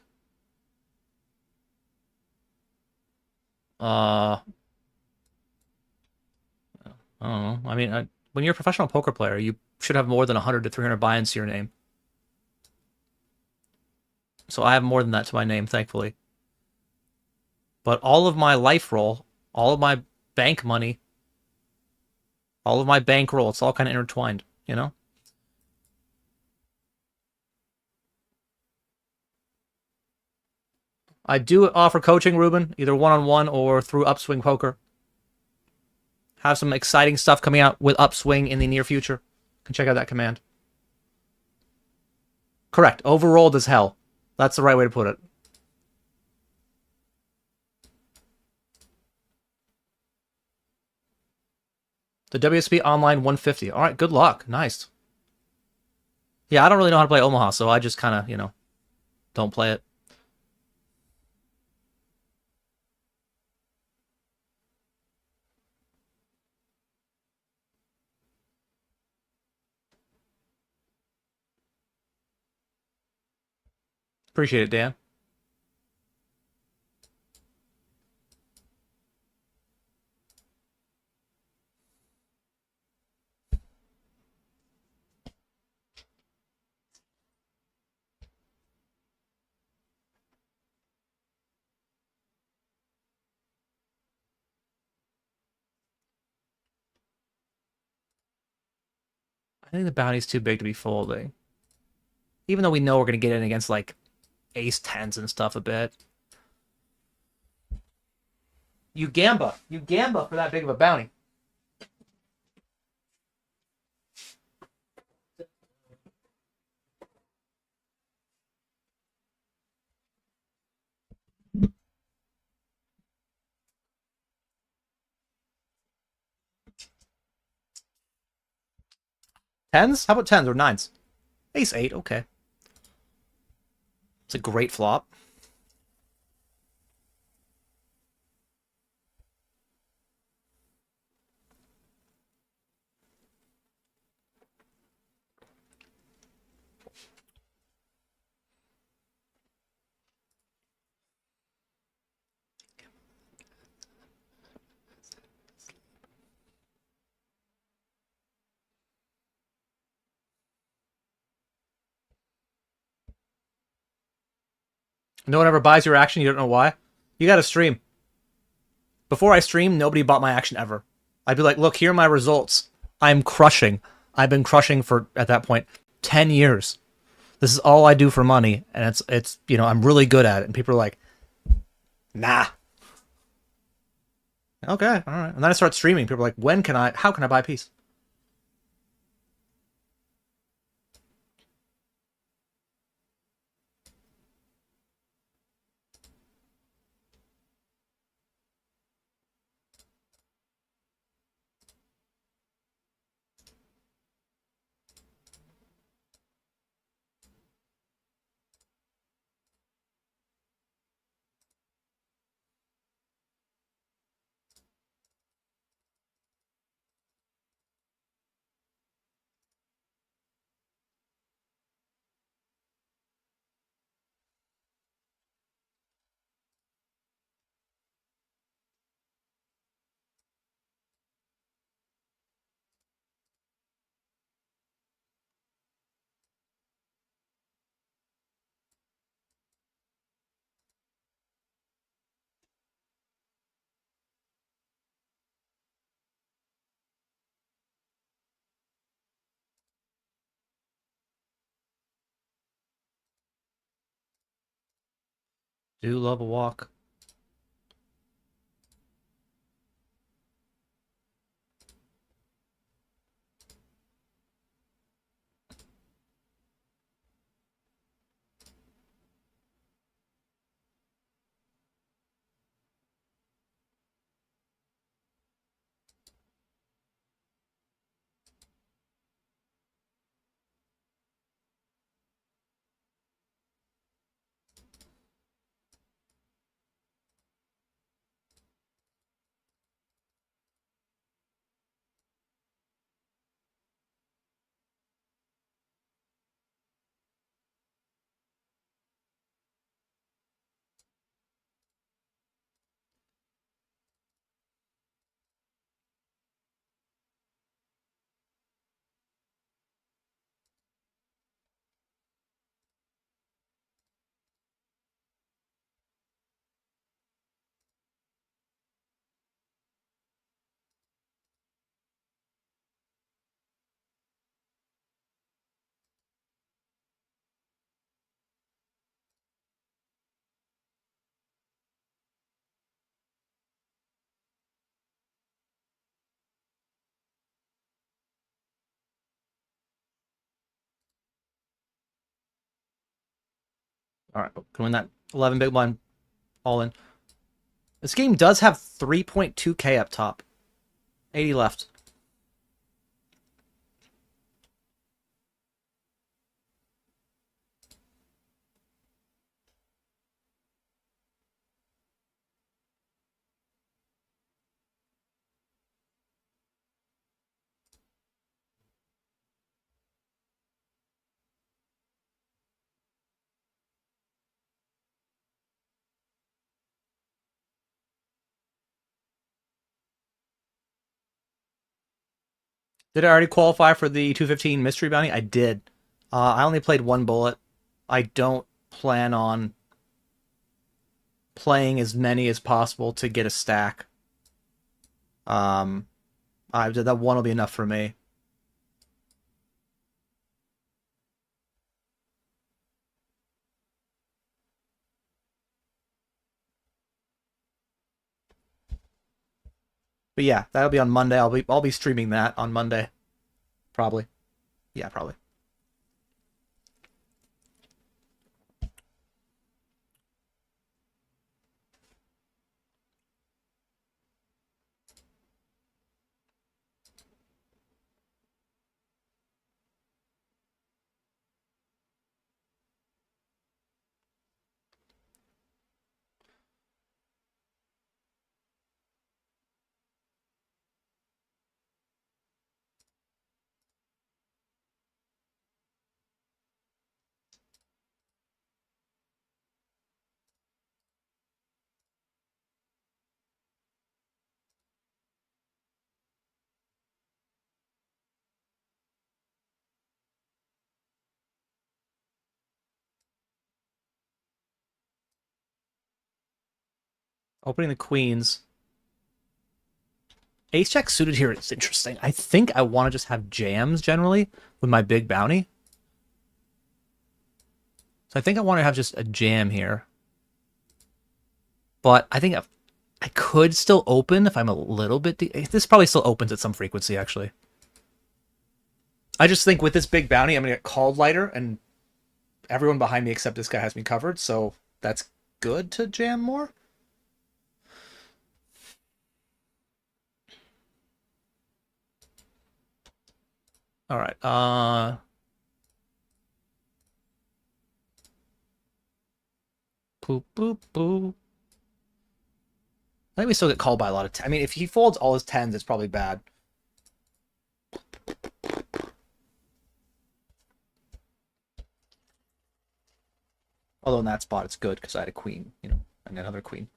I don't know. I mean, when you're a professional poker player, you should have more than 100 to 300 buy-ins to your name. So I have more than that to my name, thankfully. But all of my life roll, all of my bank money, all of my bankroll, it's all kind of intertwined, you know? I do offer coaching, Ruben, either one-on-one or through Upswing Poker. Have some exciting stuff coming out with Upswing in the near future. You can check out that command. Correct. Overrolled as hell. That's the right way to put it. The WSB Online 150. All right, good luck. Nice. Yeah, I don't really know how to play Omaha, so I just kind of, you know, don't play it. Appreciate it, Dan. I think the bounty's too big to be folding. Even though we know we're going to get in against, like, ace-10s and stuff a bit. You gamba. You gamba for that big of a bounty. Tens? How about tens or nines? Ace-8, okay. It's a great flop. No one ever buys your action. You don't know why. You got to stream. Before I stream, nobody bought my action ever. I'd be like, look, here are my results. I'm crushing. I've been crushing for, at that point, 10 years. This is all I do for money, and it's you know, I'm really good at it. And people are like, nah. Okay, all right. And then I start streaming. People are like, how can I buy a piece? Do love a walk. All right, can win that 11 big blind all in. This game does have 3.2k up top. 80 left. Did I already qualify for the 215 mystery bounty? I did. I only played one bullet. I don't plan on playing as many as possible to get a stack. That one will be enough for me. But yeah, that'll be on Monday. I'll be streaming that on Monday. Probably. Yeah, probably. Opening the queens. Ace jack suited here is interesting. I think I want to just have jams generally with my big bounty. So I think I want to have just a jam here. But I think I could still open if I'm a little bit... This probably still opens at some frequency, actually. I just think with this big bounty, I'm going to get called lighter, and everyone behind me except this guy has me covered, so that's good to jam more. All right. Boop, boop, boop. I think we still get called by a lot of... I mean, if he folds all his 10s, it's probably bad. Although in that spot, it's good because I had a queen, you know, and another queen.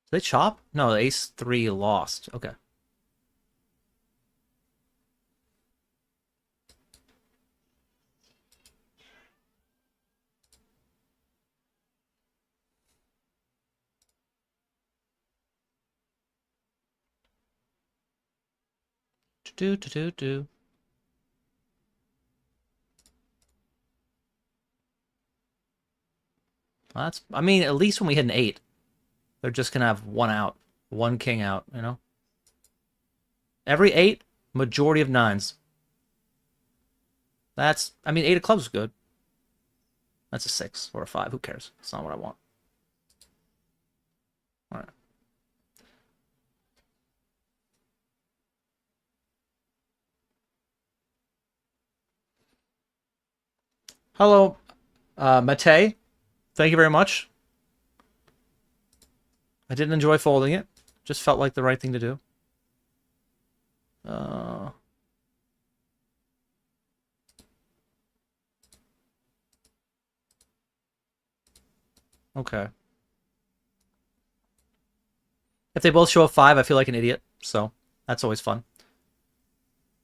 Did they chop? No, the ace 3 lost. Okay. Do. Well, that's... I mean, at least when we hit an 8, they're just gonna have one out, one king out, you know? Every 8, majority of 9s. That's... I mean, 8 of clubs is good. That's a 6 or a 5. Who cares? It's not what I want. All right. Hello, Mate. Thank you very much. I didn't enjoy folding it. Just felt like the right thing to do. Okay. If they both show a 5, I feel like an idiot. So that's always fun.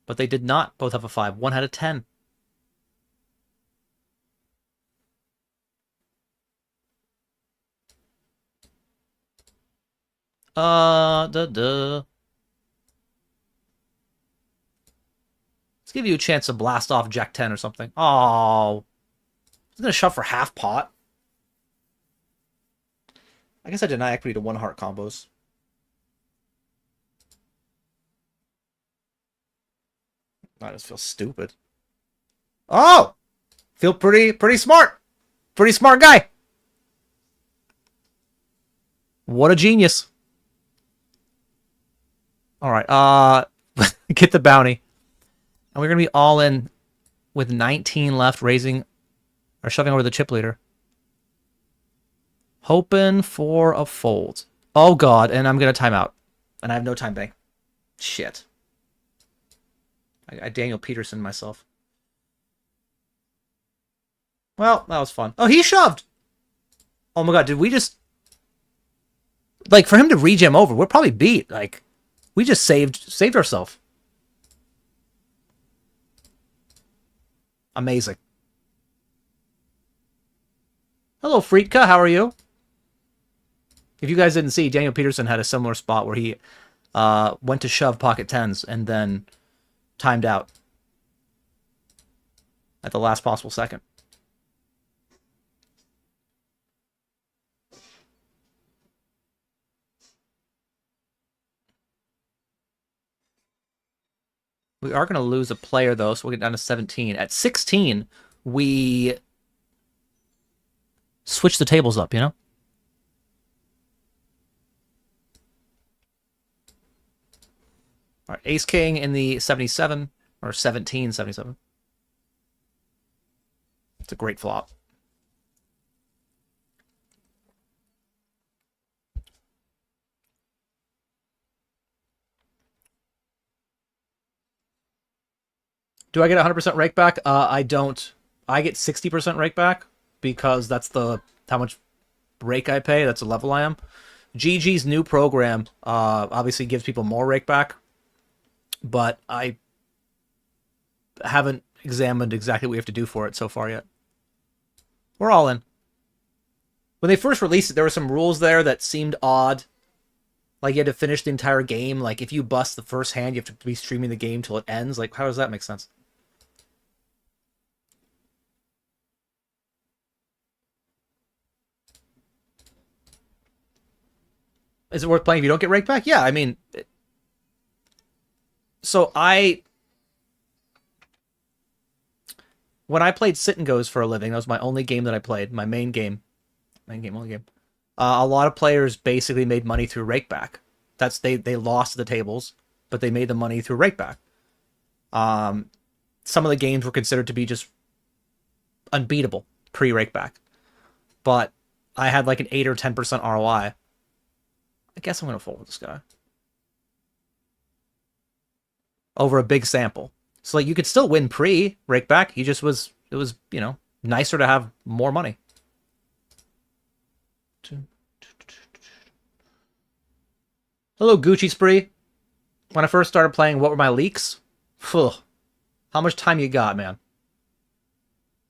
But they did not both have a 5. One had a 10. Let's give you a chance to blast off Jack 10 or something. Oh, he's gonna shove for half pot. I guess I deny equity to 1 heart combos. I just feel stupid. Oh, feel pretty smart. Pretty smart guy. What a genius. All right, get the bounty. And we're going to be all in with 19 left, raising or shoving over the chip leader. Hoping for a fold. Oh, God, and I'm going to time out. And I have no time bank. Shit. I Daniel Peterson myself. Well, that was fun. Oh, he shoved! Oh, my God, did we just... Like, for him to rejam over, we're probably beat. Like, we just saved ourselves. Amazing. Hello, Freetka. How are you? If you guys didn't see, Daniel Peterson had a similar spot where he went to shove pocket 10s and then timed out at the last possible second. We are going to lose a player, though, so we'll get down to 17. At 16, we switch the tables up, you know? All right, Ace-King in the 77, or 1777. It's a great flop. Do I get 100% rake back? I don't. I get 60% rake back because that's how much rake I pay. That's the level I am. GG's new program obviously gives people more rake back, but I haven't examined exactly what we have to do for it so far yet. We're all in. When they first released it, there were some rules there that seemed odd. Like, you had to finish the entire game. Like, if you bust the first hand, you have to be streaming the game till it ends. Like, how does that make sense? Is it worth playing if you don't get rake back? Yeah, I mean... When I played Sit and Goes for a living, that was my only game that I played. My main game. Only game. A lot of players basically made money through rakeback. They lost the tables, but they made the money through rakeback. Some of the games were considered to be just unbeatable pre-rakeback, but I had like an 8 or 10% ROI. I guess I'm gonna fold with this guy over a big sample. So like you could still win pre-rakeback. It was nicer to have more money. Hello, Gucci Spree. When I first started playing, what were my leaks? Phew. How much time you got, man?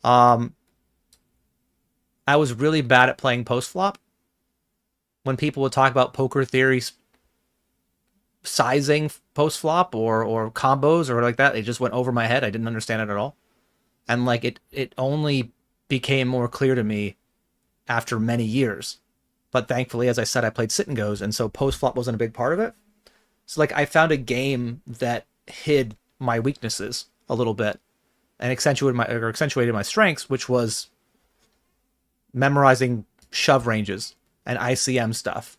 I was really bad at playing post-flop. When people would talk about poker theories, sizing post-flop or combos or like that, it just went over my head. I didn't understand it at all. And like it only became more clear to me after many years. But thankfully, as I said, I played Sit and Goes, and so post-flop wasn't a big part of it. So like I found a game that hid my weaknesses a little bit and accentuated my strengths, which was memorizing shove ranges and ICM stuff.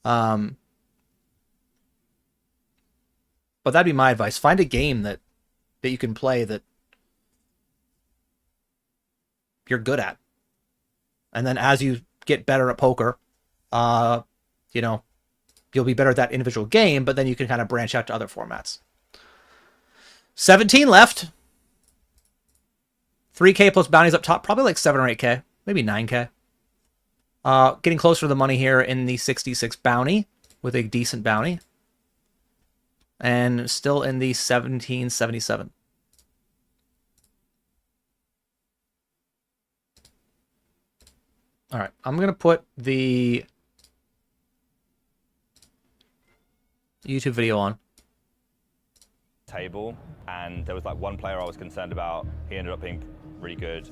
But that'd be my advice. Find a game that you can play that you're good at. And then as you get better at poker, you'll be better at that individual game, but then you can kind of branch out to other formats. 17 left. 3K plus bounties up top, probably like 7 or 8K, maybe 9K. Getting closer to the money here in the 66 bounty with a decent bounty. And still in the 1777. All right, I'm going to put the YouTube video on. Table, and there was like one player I was concerned about. He ended up being really good,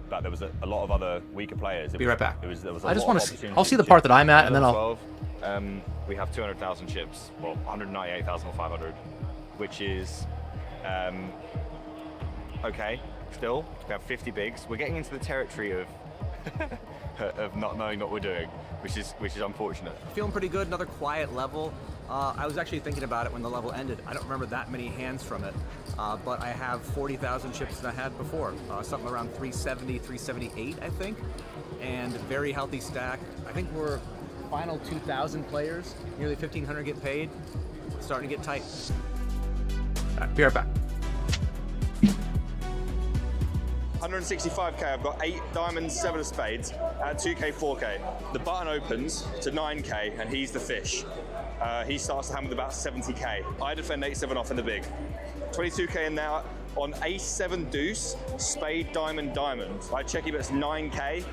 but there was a lot of other weaker players. Be right back. There was I just want to see. I'll see the part that I'm at, and then I'll. 12, we have 200,000 chips, well, 198,500, which is okay. Still, we have 50 bigs. We're getting into the territory of of not knowing what we're doing, which is unfortunate. Feeling pretty good. Another quiet level. I was actually thinking about it when the level ended. I don't remember that many hands from it, but I have 40,000 chips than I had before. Something around 370, 378, I think. And very healthy stack. I think we're final 2,000 players. Nearly 1,500 get paid. It's starting to get tight. All right, be right back. 165k, I've got 8 diamonds, 7 of spades, at 2k, 4k. The button opens to 9k and he's the fish. He starts to hammer with about 70k. I defend 8-7 off in the big. 22k in there on ace 7 deuce, spade, diamond, diamond. I check him, it's 9k.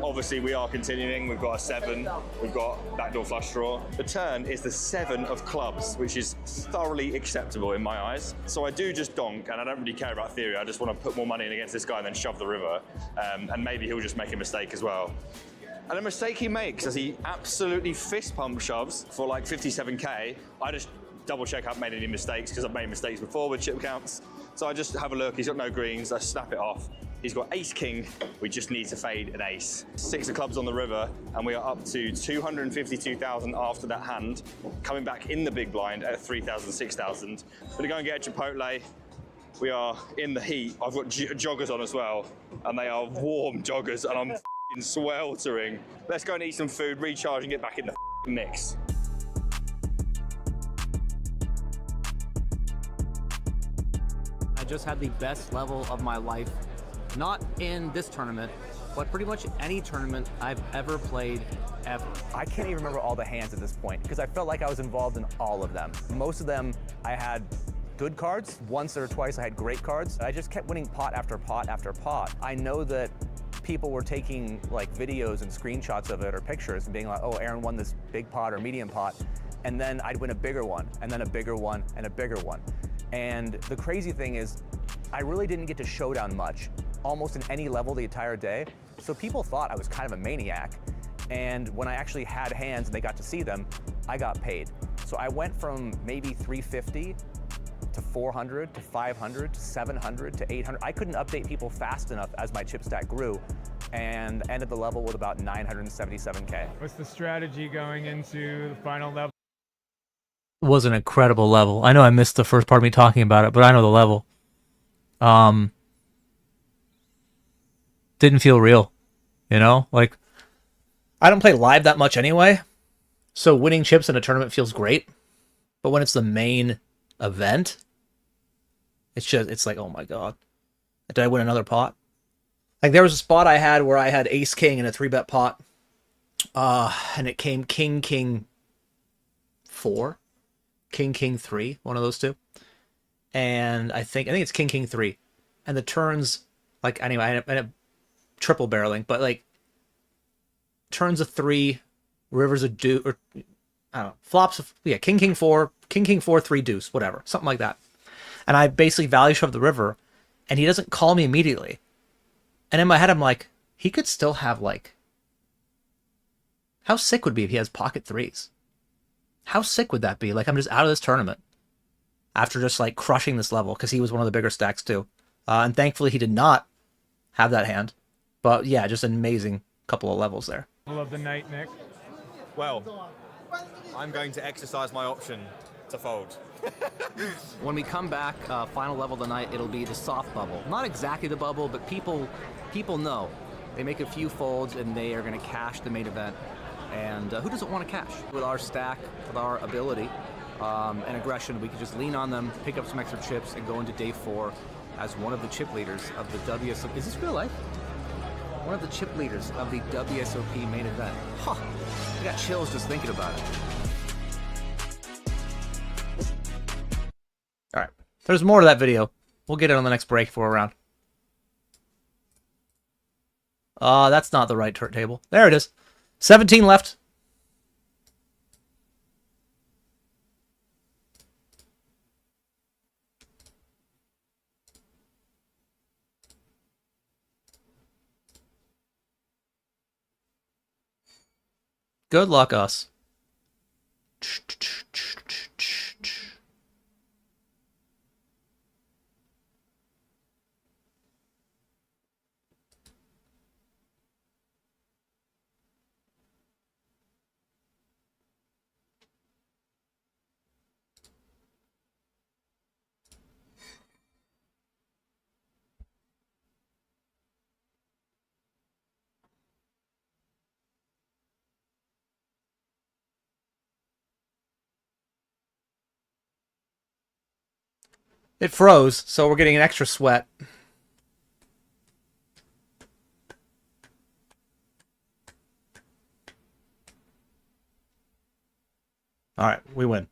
Obviously we are continuing, we've got a 7, we've got backdoor flush draw. The turn is the 7 of clubs, which is thoroughly acceptable in my eyes. So I do just donk, and I don't really care about theory, I just want to put more money in against this guy and then shove the river, and maybe he'll just make a mistake as well. And the mistake he makes is he absolutely fist pump shoves for like 57k. I just double check I haven't made any mistakes because I've made mistakes before with chip counts. So I just have a look, he's got no greens, I snap it off. He's got ace king, we just need to fade an ace. 6 of clubs on the river, and we are up to 252,000 after that hand, coming back in the big blind at 3,000, 6,000. Gonna go and get a Chipotle. We are in the heat. I've got joggers on as well, and they are warm joggers, and I'm sweltering. Let's go and eat some food, recharge, and get back in the mix. just had the best level of my life. Not in this tournament, but pretty much any tournament I've ever played, ever. I can't even remember all the hands at this point because I felt like I was involved in all of them. Most of them I had good cards. Once or twice I had great cards. I just kept winning pot after pot after pot. I know that people were taking like videos and screenshots of it or pictures and being like, oh, Aaron won this big pot or medium pot. And then I'd win a bigger one, and then a bigger one, and a bigger one. And the crazy thing is, I really didn't get to showdown much, almost in any level the entire day. So people thought I was kind of a maniac. And when I actually had hands and they got to see them, I got paid. So I went from maybe 350 to 400 to 500 to 700 to 800. I couldn't update people fast enough as my chip stack grew, and ended the level with about 977K. What's the strategy going into the final level? Was an incredible level. I know I missed the first part of me talking about it, but I know the level. Didn't feel real, you know? Like, I don't play live that much anyway, so winning chips in a tournament feels great. But when it's the main event, it's like, oh my god, did I win another pot? Like, there was a spot I had where I had ace king in a 3-bet pot, and it came king king 4. King, King 3, one of those two. And I think it's King, King 3. And the turns, like, anyway, I ended up triple barreling, but like, turns a 3, rivers a deuce, or, I don't know, flops, King, King 4, King, King 4, 3 deuce, whatever, something like that. And I basically value shove the river, and he doesn't call me immediately. And in my head, I'm like, he could still have, like, how sick would it be if he has pocket 3s? How sick would that be? Like, I'm just out of this tournament after just, like, crushing this level, because he was one of the bigger stacks, too. And thankfully, he did not have that hand. But, yeah, just an amazing couple of levels there. Of the night, Nick. Well, I'm going to exercise my option to fold. When we come back, final level of the night, it'll be the soft bubble. Not exactly the bubble, but people know. They make a few folds, and they are going to cash the main event. And who doesn't want to cash? With our stack, with our ability and aggression, we can just lean on them, pick up some extra chips, and go into day 4 as one of the chip leaders of the WSOP. Is this real life? One of the chip leaders of the WSOP main event. Huh. I got chills just thinking about it. All right. There's more to that video. We'll get it on the next break for a round. That's not the right table. There it is. 17 left. Good luck, us. It froze, so we're getting an extra sweat. All right, we win.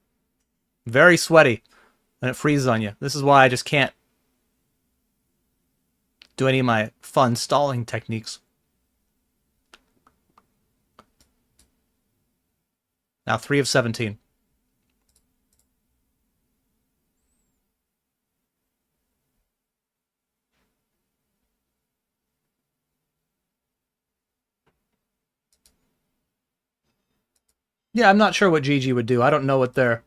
Very sweaty, and it freezes on you. This is why I just can't do any of my fun stalling techniques. Now 3 of 17. Yeah, I'm not sure what GG would do. I don't know what their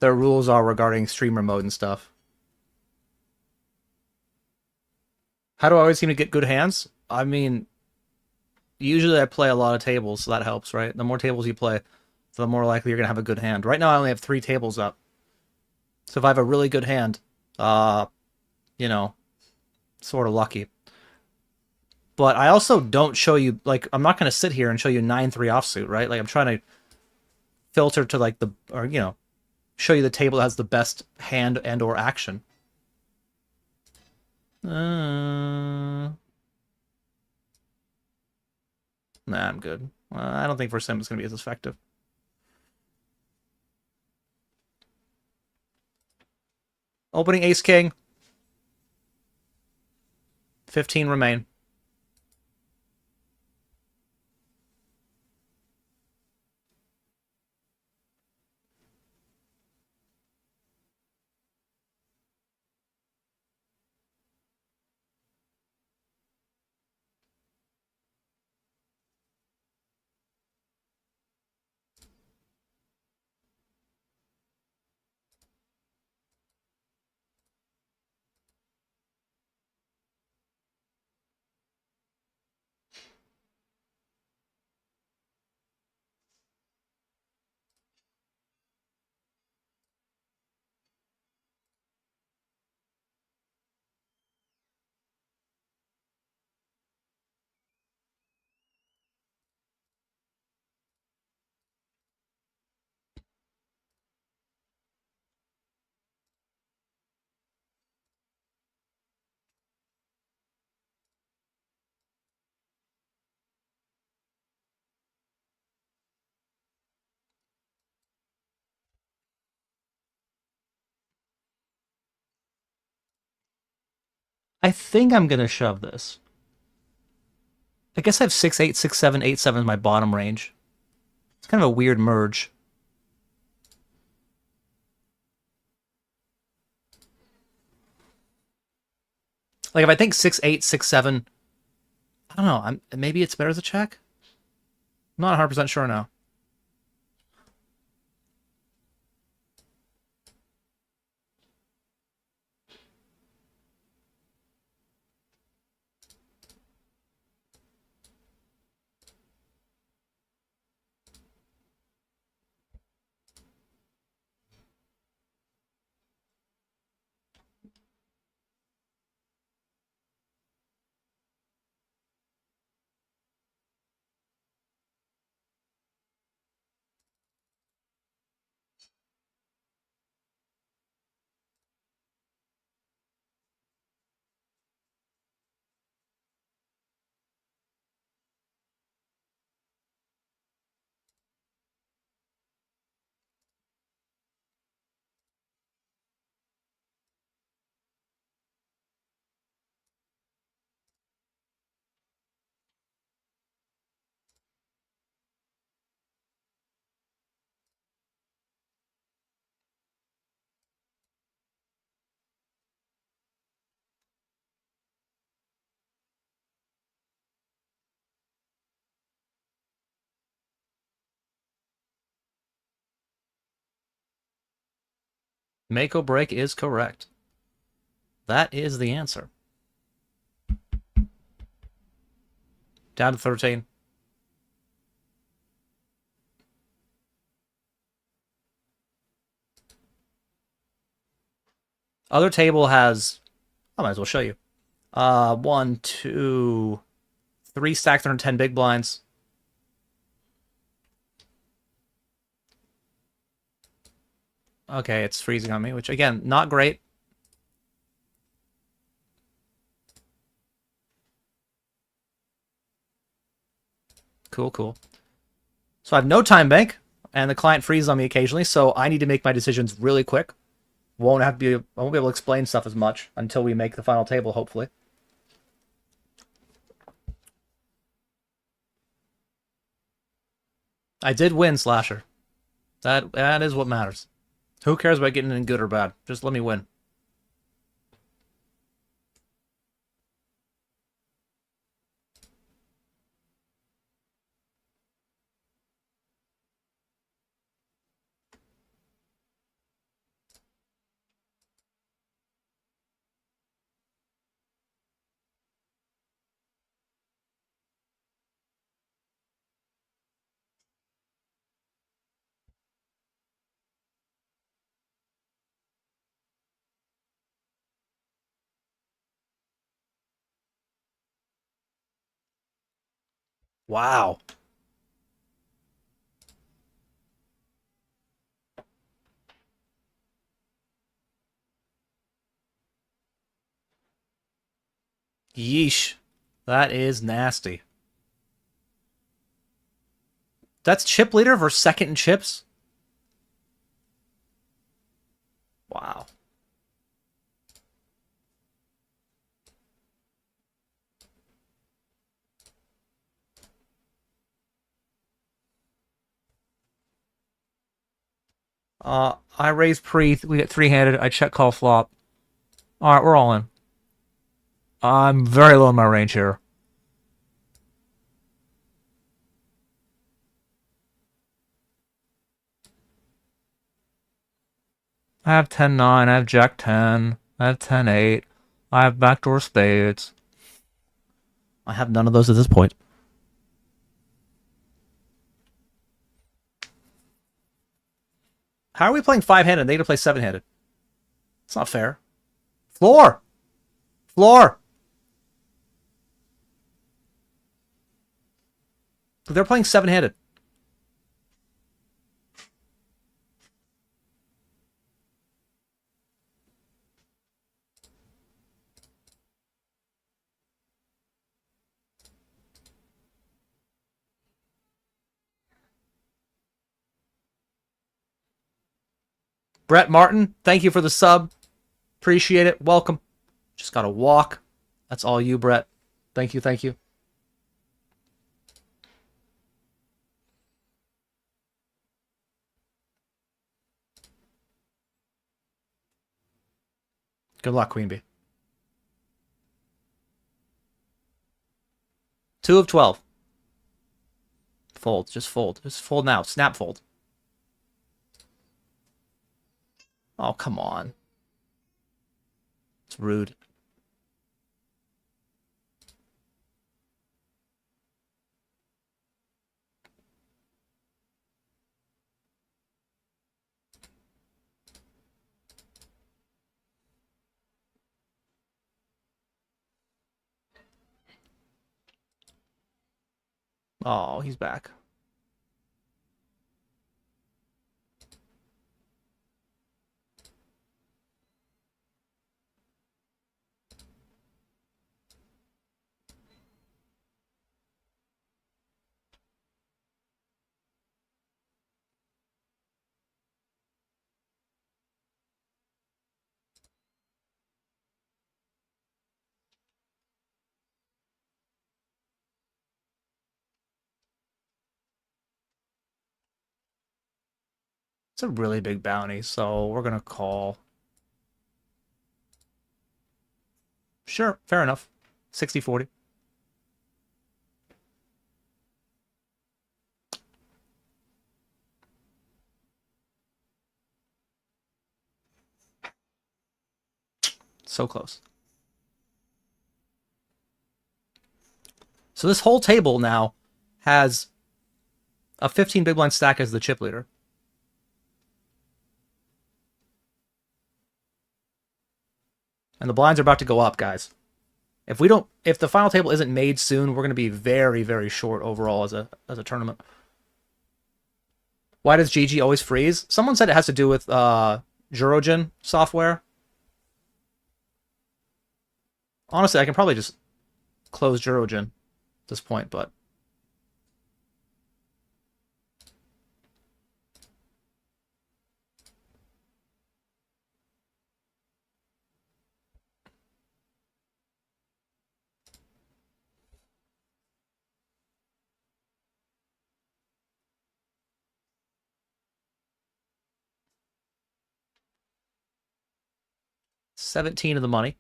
rules are regarding streamer mode and stuff. How do I always seem to get good hands? I mean, usually I play a lot of tables, so that helps, right? The more tables you play, the more likely you're going to have a good hand. Right now I only have 3 tables up. So if I have a really good hand, you know, sort of lucky. But I also don't show you, like, I'm not going to sit here and show you 9-3 offsuit, right? Like, I'm trying to filter to, like, the, or, you know, show you the table that has the best hand and or action. Nah, I'm good. I don't think for sim it's going to be as effective. Opening ace king. 15 remain. I think I'm going to shove this. I guess I have 6-8, 6-7, 8-7 as my bottom range. It's kind of a weird merge. Like, if I think 6-8, 6-7, I don't know. Maybe it's better as a check? I'm not 100% sure now. Make or break is correct. That is the answer. Down to 13. Other table has... I might as well show you. 1, 2, 3 stacks under 10 big blinds. Okay, it's freezing on me, which, again, not great. Cool, cool. So I have no time bank, and the client freezes on me occasionally, so I need to make my decisions really quick. I won't be able to explain stuff as much until we make the final table, hopefully. I did win, Slasher. That is what matters. Who cares about getting in good or bad? Just let me win. Wow. Yeesh. That is nasty. That's chip leader versus second in chips? Wow. I raise pre, we get three-handed, I check call flop. Alright, we're all in. I'm very low in my range here. I have 10-9, I have Jack-10, I have 10-8, I have backdoor spades. I have none of those at this point. How are we playing 5-handed? They get to play 7-handed. It's not fair. Floor! Floor! They're playing 7-handed. Brett Martin, thank you for the sub. Appreciate it. Welcome. Just gotta walk. That's all you, Brett. Thank you, thank you. Good luck, Queen Bee. 2 of 12. Fold. Just fold. Just fold now. Snap fold. Oh, come on. It's rude. Oh, he's back. It's a really big bounty, so we're gonna call. Sure, fair enough. 60-40. So close. So this whole table now has a 15 big blind stack as the chip leader. And the blinds are about to go up, guys. If the final table isn't made soon, we're going to be very, very short overall as a tournament. Why does GG always freeze? Someone said it has to do with Jurogen software. Honestly, I can probably just close Jurogen at this point, but... $17 of the money.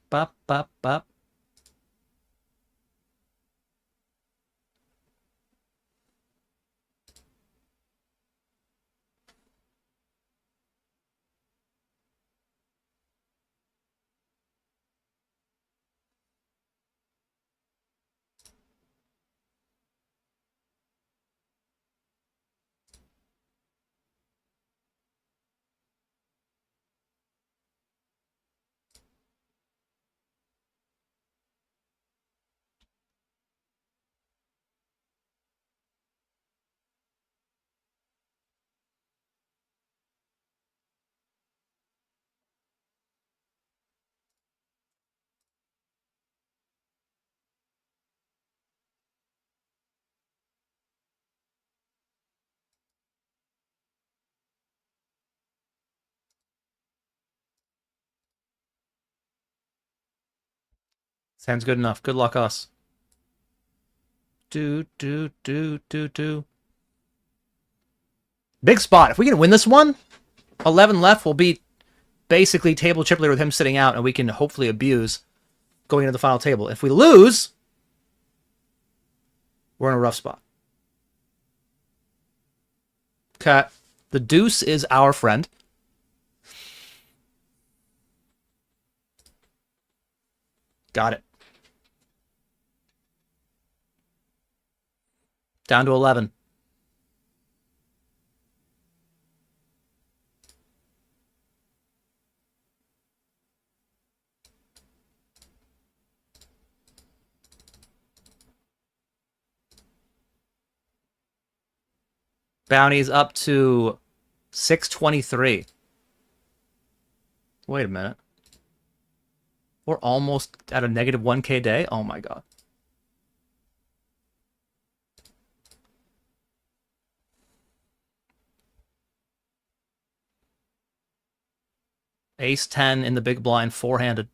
Bop, bop, bop. Sounds good enough. Good luck, us. Do. Big spot. If we can win this one, 11 left, we'll be basically table chip leader with him sitting out, and we can hopefully abuse going into the final table. If we lose, we're in a rough spot. Okay. The deuce is our friend. Got it. Down to 11. Bounty's up to 623. Wait a minute. We're almost at a negative 1K day? Oh my god. Ace 10 in the big blind, four-handed.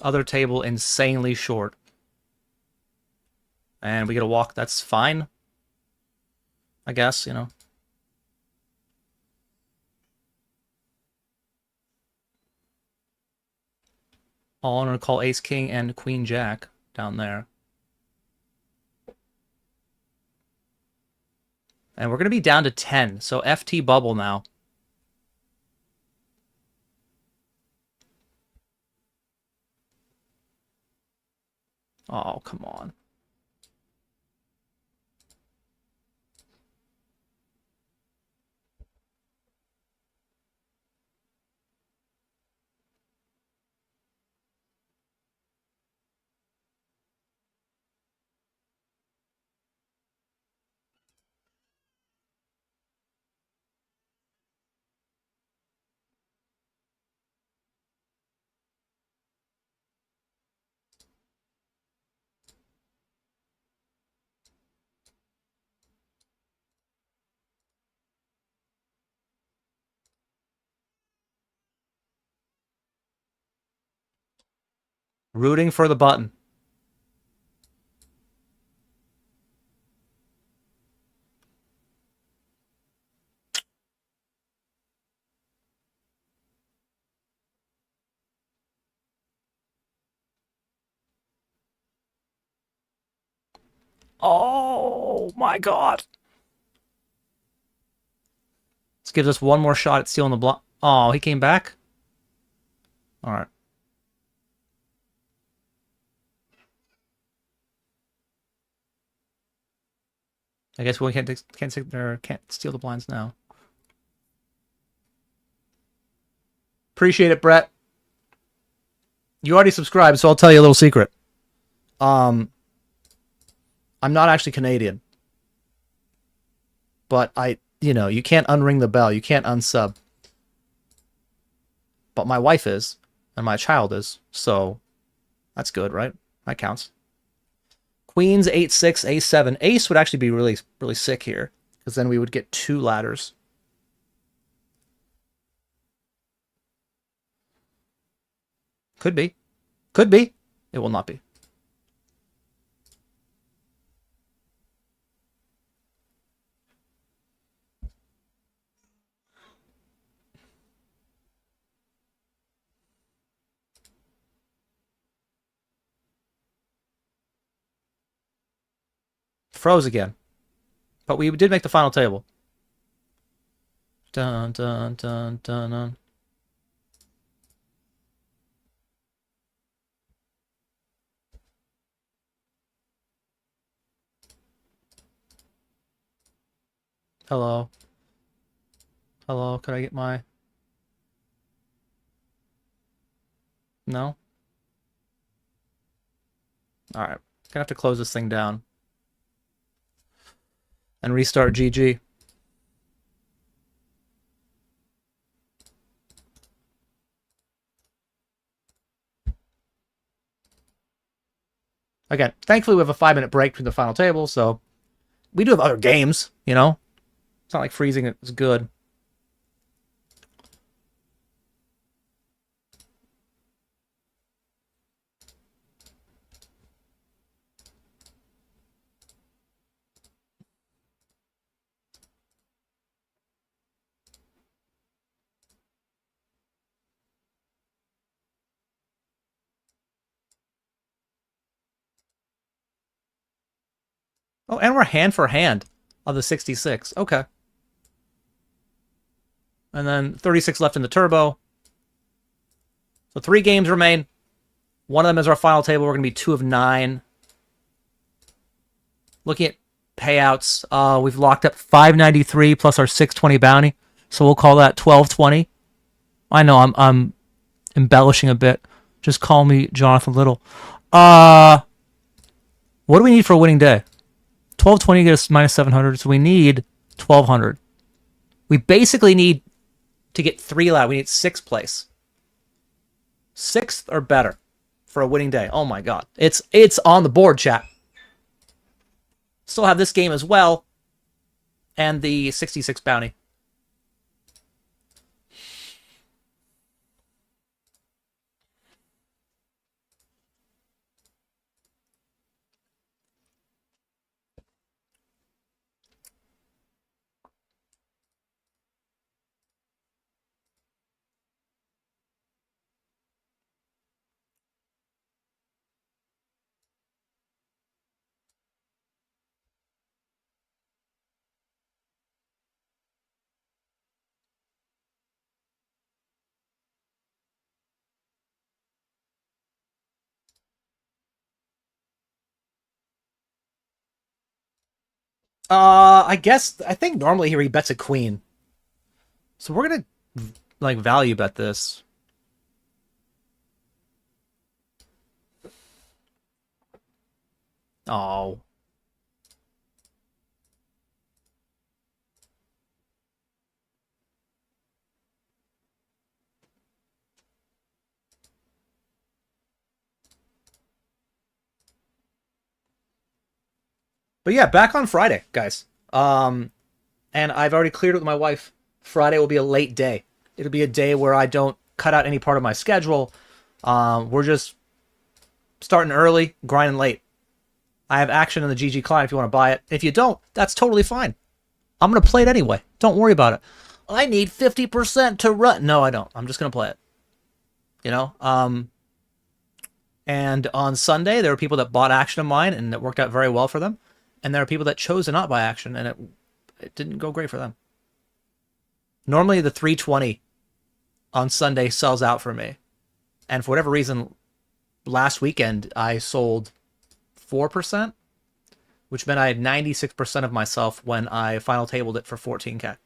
Other table insanely short. And we get a walk. That's fine. I guess, you know. I'm going to call Ace King and Queen Jack down there. And we're going to be down to 10. So FT bubble now. Oh, come on. Rooting for the button. Oh my god. This gives us one more shot at stealing the block. Oh, he came back? Alright. I guess we can't steal the blinds now. Appreciate it, Brett. You already subscribed, so I'll tell you a little secret. I'm not actually Canadian. But you know, you can't unring the bell. You can't unsub. But my wife is, and my child is, so that's good, right? That counts. Queens, 8-6, Ace-7. Ace would actually be really, really sick here, because then we would get two ladders. Could be. Could be. It will not be. Froze again. But we did make the final table. Dun, dun, dun, dun, dun. Hello. Hello, could I get my... No? Alright. Gonna have to close this thing down. And restart GG. Again, thankfully we have a 5-minute break between the final table, so we do have other games, you know? It's not like freezing is good. Oh, and we're hand for hand of the 66. Okay. And then 36 left in the turbo. So 3 games remain. One of them is our final table. We're going to be 2 of 9. Looking at payouts, we've locked up 593 plus our 620 bounty. So we'll call that 1220. I know I'm embellishing a bit. Just call me Jonathan Little. What do we need for a winning day? 1220 gets us minus 700, so we need 1200. We basically need to get 3 allowed. We need 6th place. 6th or better for a winning day. Oh my god. It's on the board, chat. Still have this game as well. And the 66 bounty. I think normally here he bets a queen. So we're gonna, like, value bet this. Oh. But yeah, back on Friday, guys. And I've already cleared it with my wife. Friday will be a late day. It'll be a day where I don't cut out any part of my schedule. We're just starting early, grinding late. I have action in the GG client if you want to buy it. If you don't, that's totally fine. I'm going to play it anyway. Don't worry about it. I need 50% to run. No, I don't. I'm just going to play it. You know? And on Sunday, there were people that bought action of mine, and it worked out very well for them. And there are people that chose to not buy action, and it didn't go great for them. Normally, the 320 on Sunday sells out for me. And for whatever reason, last weekend, I sold 4%, which meant I had 96% of myself when I final tabled it for 14K.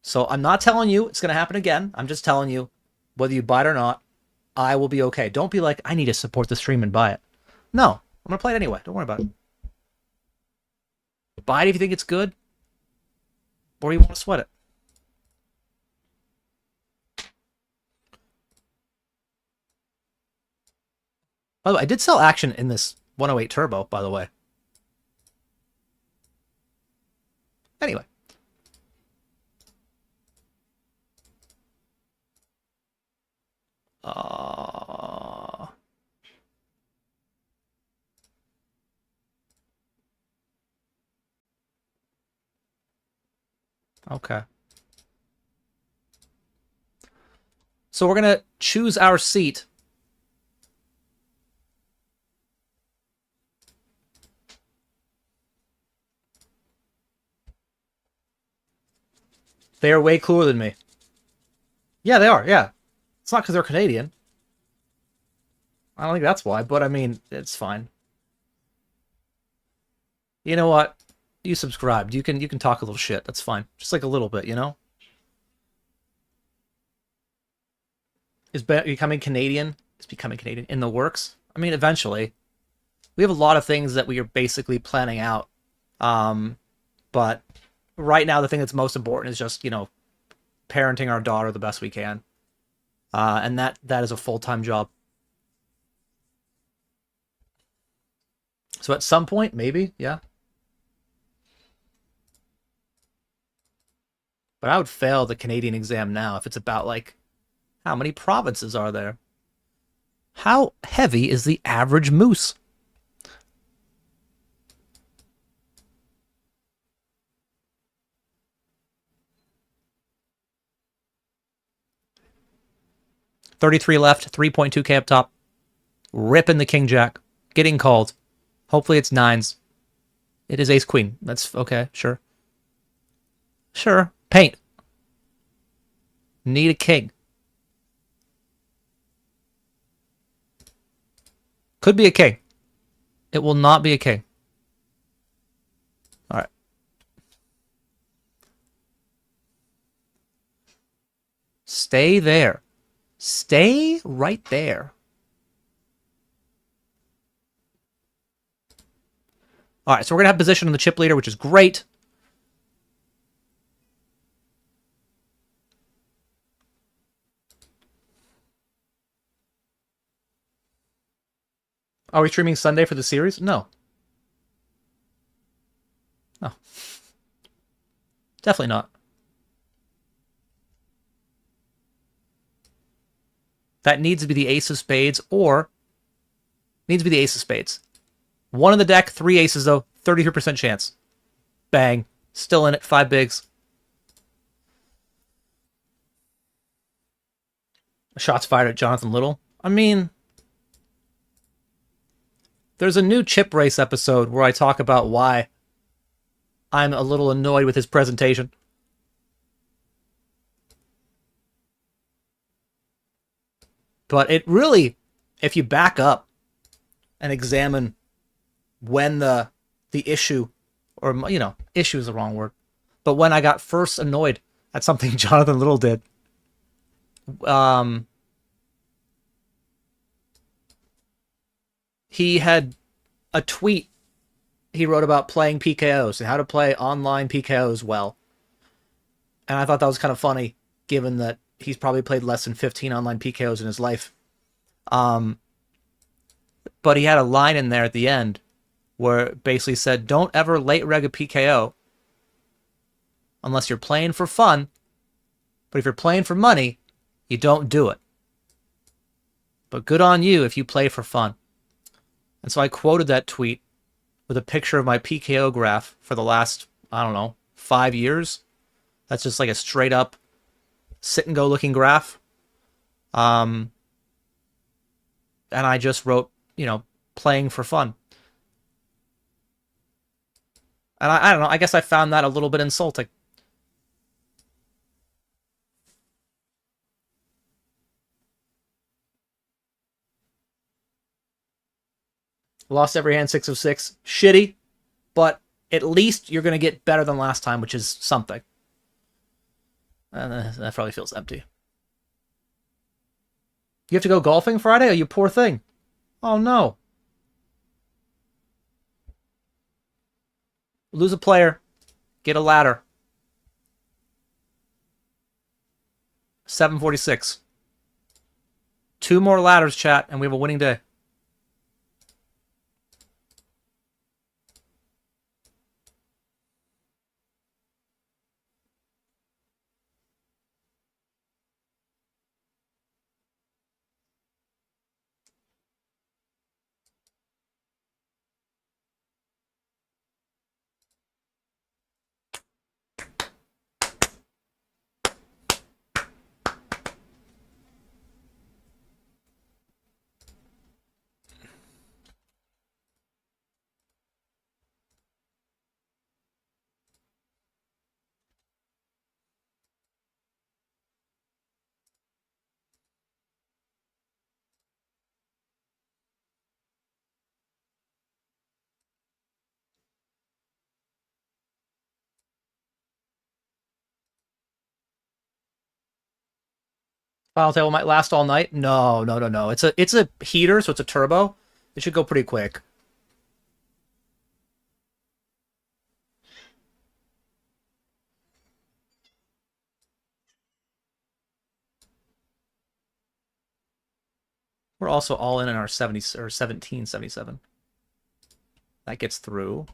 So I'm not telling you it's going to happen again. I'm just telling you, whether you buy it or not, I will be okay. Don't be like, I need to support the stream and buy it. No, I'm going to play it anyway. Don't worry about it. Buy it if you think it's good, or you want to sweat it. By the way, I did sell action in this 108 Turbo, by the way. Anyway. Okay. So we're going to choose our seat. They are way cooler than me. Yeah, they are, yeah. It's not because they're Canadian. I don't think that's why, but I mean, it's fine. You know what? You subscribed. You can talk a little shit. That's fine. Just like a little bit, you know? Is becoming Canadian? Is becoming Canadian in the works? I mean, eventually. We have a lot of things that we are basically planning out. But right now, the thing that's most important is just, you know, parenting our daughter the best we can. And that is a full-time job. So at some point, maybe, yeah. But I would fail the Canadian exam now if it's about, like, how many provinces are there? How heavy is the average moose? $33 left, 3.2K up top. Ripping the king jack. Getting called. Hopefully it's nines. It is ace queen. That's okay, sure. Sure. Paint. Need a king. Could be a king. It will not be a king. All right. Stay there. Stay right there. All right, so we're going to have position on the chip leader, which is great. Are we streaming Sunday for the series? No. No. Definitely not. That needs to be the ace of spades, or needs to be the ace of spades. One in the deck, 3 aces though, 33% chance. Bang. Still in it, 5 bigs. Shots fired at Jonathan Little. I mean, there's a new chip race episode where I talk about why I'm a little annoyed with his presentation. But it really, if you back up and examine when the issue, or, you know, issue is the wrong word, but when I got first annoyed at something Jonathan Little did, he had a tweet he wrote about playing PKOs and how to play online PKOs well. And I thought that was kind of funny, given that he's probably played less than 15 online PKOs in his life. But he had a line in there at the end where it basically said, don't ever late reg a PKO unless you're playing for fun. But if you're playing for money, you don't do it. But good on you if you play for fun. And so I quoted that tweet with a picture of my PKO graph for the last, I don't know, 5 years. That's just like a straight up sit and go looking graph. And I just wrote, you know, playing for fun. And I don't know, I guess I found that a little bit insulting. Lost every hand, 6 of 6. Shitty, but at least you're going to get better than last time, which is something. And that probably feels empty. You have to go golfing Friday? Oh, you poor thing. Oh, no. Lose a player. Get a ladder. 746. 2 more ladders, chat, and we have a winning day. Final table might last all night. No. It's a heater, so it's a turbo. It should go pretty quick. We're also all in our 70 or 1777. That gets through.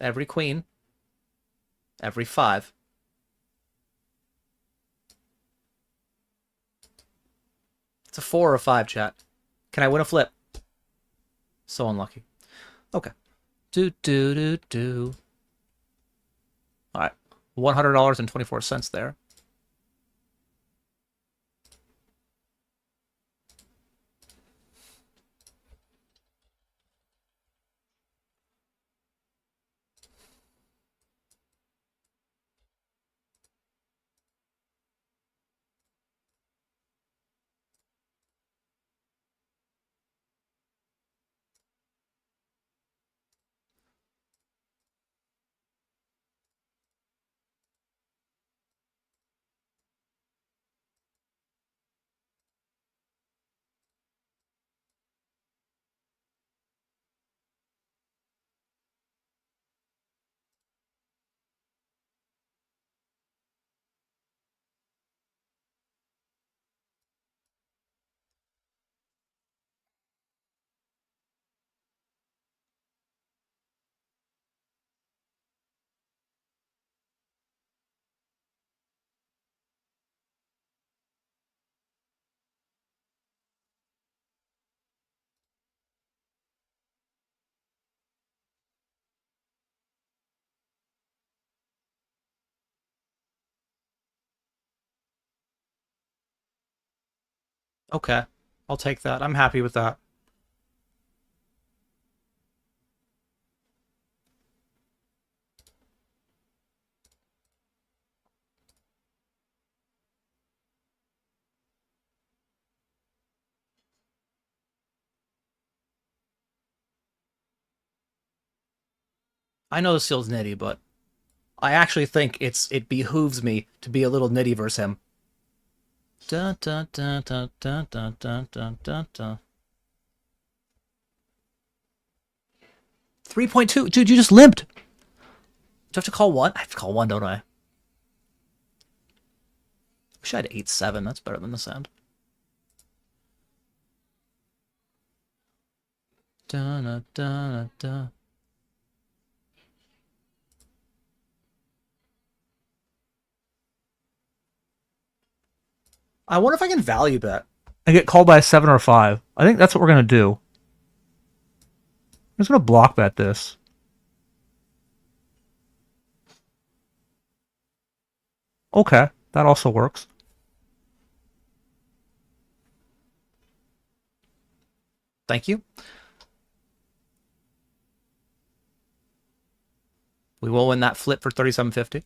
Every queen. Every 5. It's a 4 or a 5, chat. Can I win a flip? So unlucky. Okay. Do. All right. $100.24 there. Okay. I'll take that. I'm happy with that. I know this feels nitty, but I actually think it behooves me to be a little nitty versus him. Dun, dun, dun, dun, dun, dun, dun, dun, dun, dun. 3.2. Dude, you just limped. Do I have to call 1? I have to call 1, don't I? Wish I had 8-7. That's better than the sound. Dun, dun, dun, dun. I wonder if I can value bet and get called by a 7 or a 5. I think that's what we're going to do. I'm just going to block bet this. Okay, that also works. Thank you. We will win that flip for $37.50.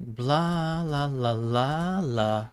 Blah, la, la, la, la.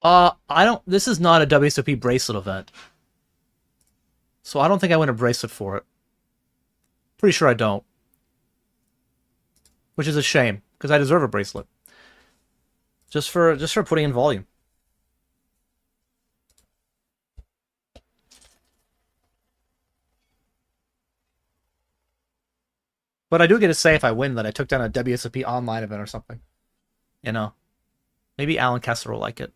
I don't. This is not a WSOP bracelet event, so I don't think I win a bracelet for it. Pretty sure I don't, which is a shame because I deserve a bracelet. Just for putting in volume. But I do get to say if I win that I took down a WSOP online event or something. You know, maybe Alan Kessler will like it.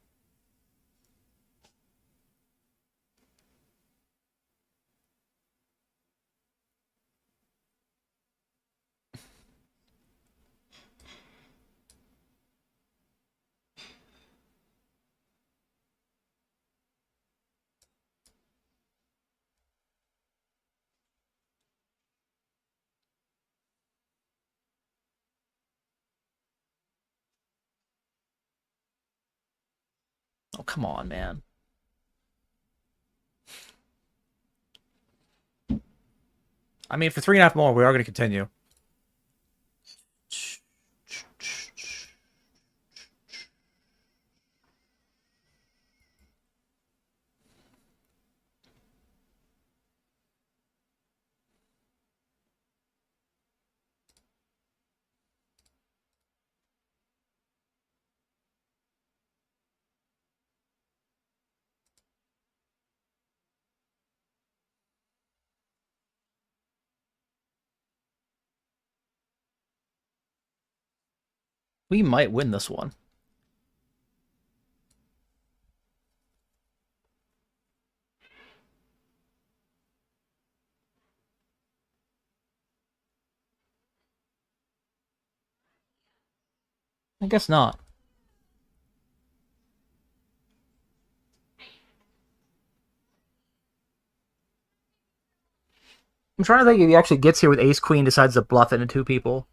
Oh, come on, man. I mean, for 3.5 more, we are going to continue. We might win this one. I guess not. I'm trying to think if he actually gets here with ace queen, decides to bluff it into 2 people.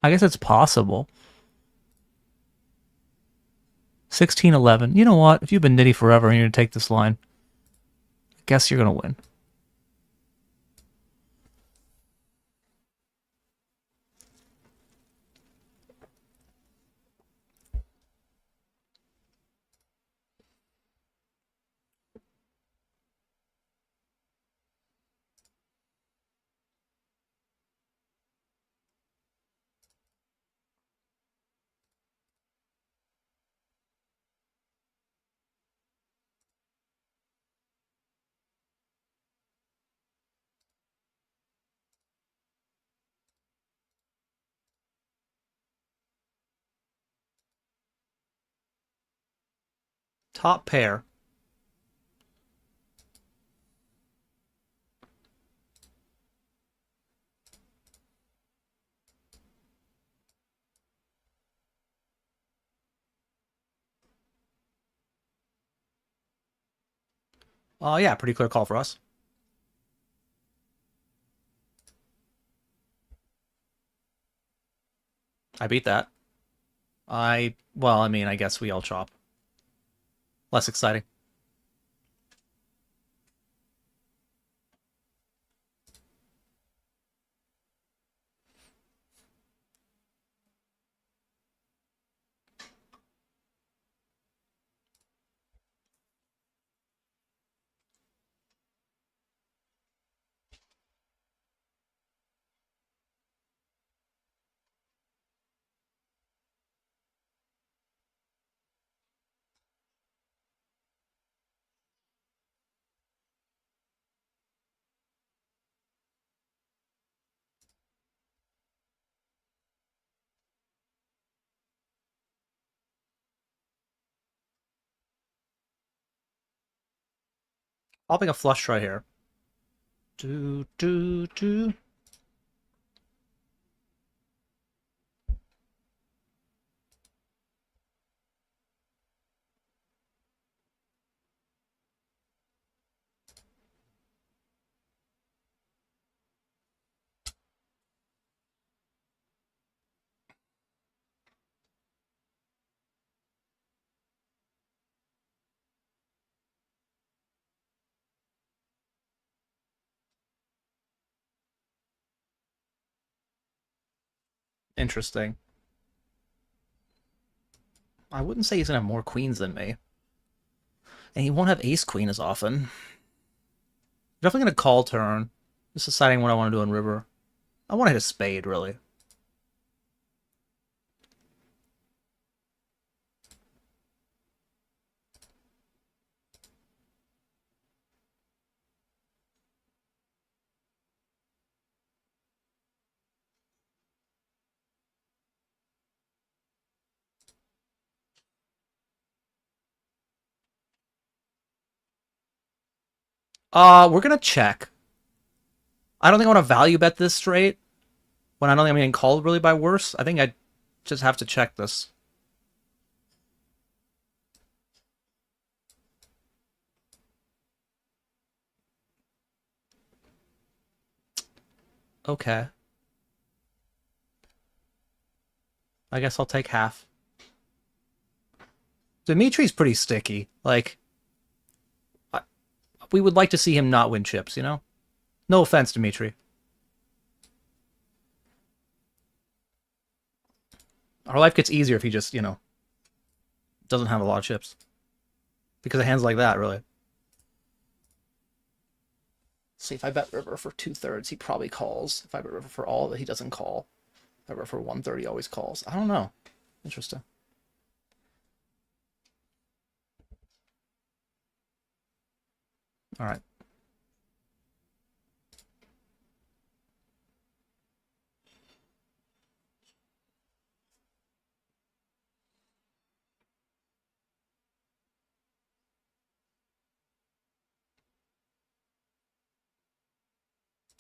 I guess it's possible. 16-11. You know what? If you've been nitty forever and you're going to take this line, I guess you're going to win. Top pair. Oh, yeah, pretty clear call for us. I beat that. Well, I mean, I guess we all chop. Less exciting. Popping a flush right here. Do, do, do. interesting. I wouldn't say he's gonna have more queens than me. And he won't have ace-queen as often. Definitely gonna call turn. Just deciding what I want to do on river. I want to hit a spade, really. We're gonna check. I don't think I want to value bet this straight when I don't think I'm getting called really by worse. I think I just have to check this. Okay. I guess I'll take half. Dimitri's pretty sticky. Like, we would like to see him not win chips, you know? No offense, Dimitri. Our life gets easier if he just, you know, doesn't have a lot of chips. Because of hands like that, really. See, if I bet river for 2/3, he probably calls. If I bet river for all of it, he doesn't call. If I bet for 1/3, he always calls. I don't know. Interesting. All right.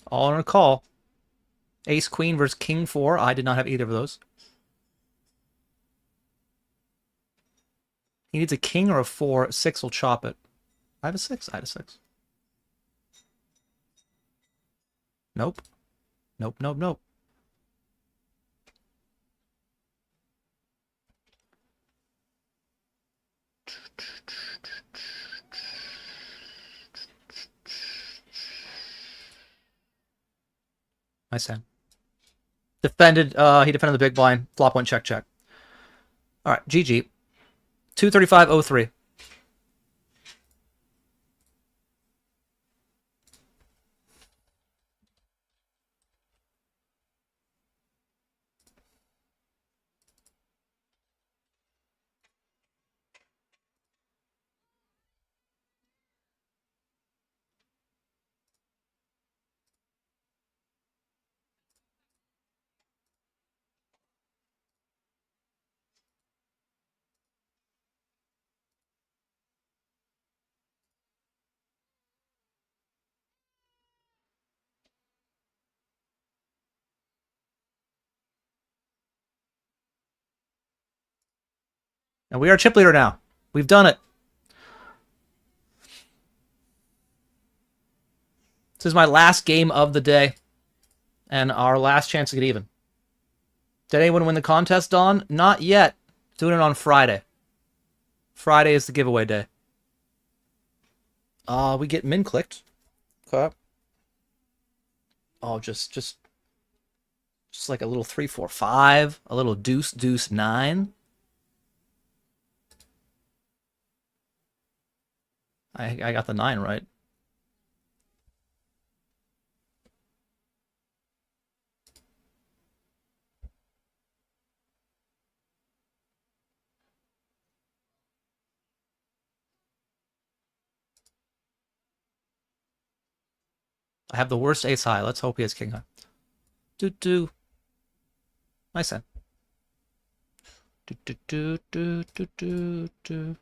All on a call. Ace Queen versus King 4. I did not have either of those. He needs a king or a 4. 6 will chop it. I have a 6. I had a 6. Nope. Nope, nope, nope. Nice hand. Defended, he defended the big blind. Flop went check, check. All right, GG. 235.03. And we are chip leader now. We've done it. This is my last game of the day. And our last chance to get even. Did anyone win the contest, Dawn? Not yet. Doing it on Friday. Friday is the giveaway day. We get min clicked. Okay. Oh, just like a little 3, 4, 5. A little deuce, deuce, 9. I got the 9 right. I have the worst ace high. Let's hope he has king high. Do. Nice hand. Do.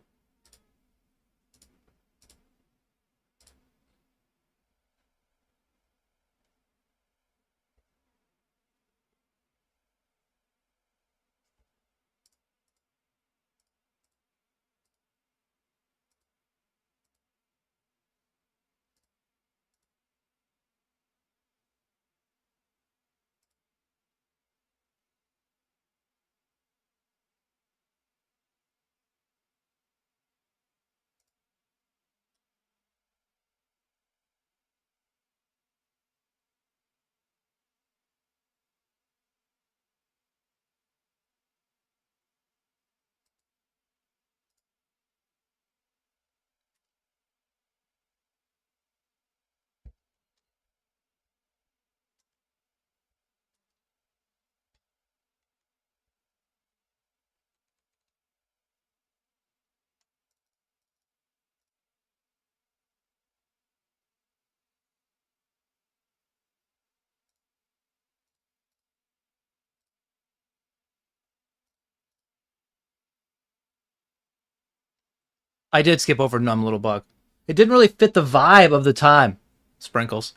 I did skip over Numb Little Bug. It didn't really fit the vibe of the time, Sprinkles.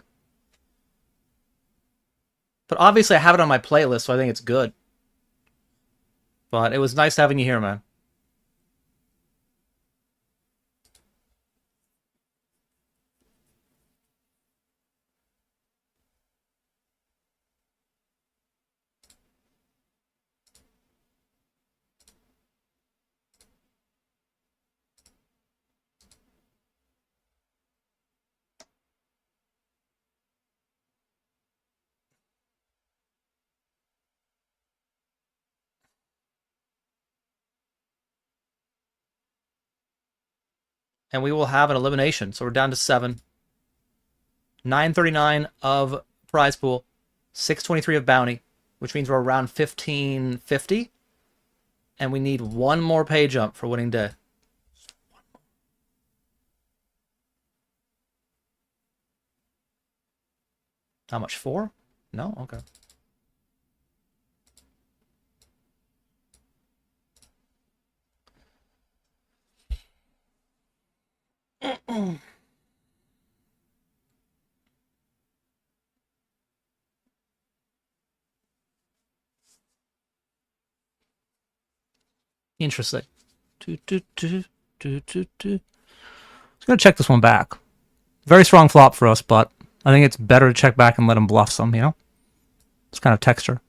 But obviously I have it on my playlist, so I think it's good. But it was nice having you here, man. And we will have an elimination. So we're down to 7. 939 of prize pool. 623 of bounty, which means we're around 1550. And we need one more pay jump for winning day. How much? 4? No? Okay. Interesting. I'm going to check this one back. Very strong flop for us, but I think it's better to check back and let him bluff some, you know? It's kind of texture.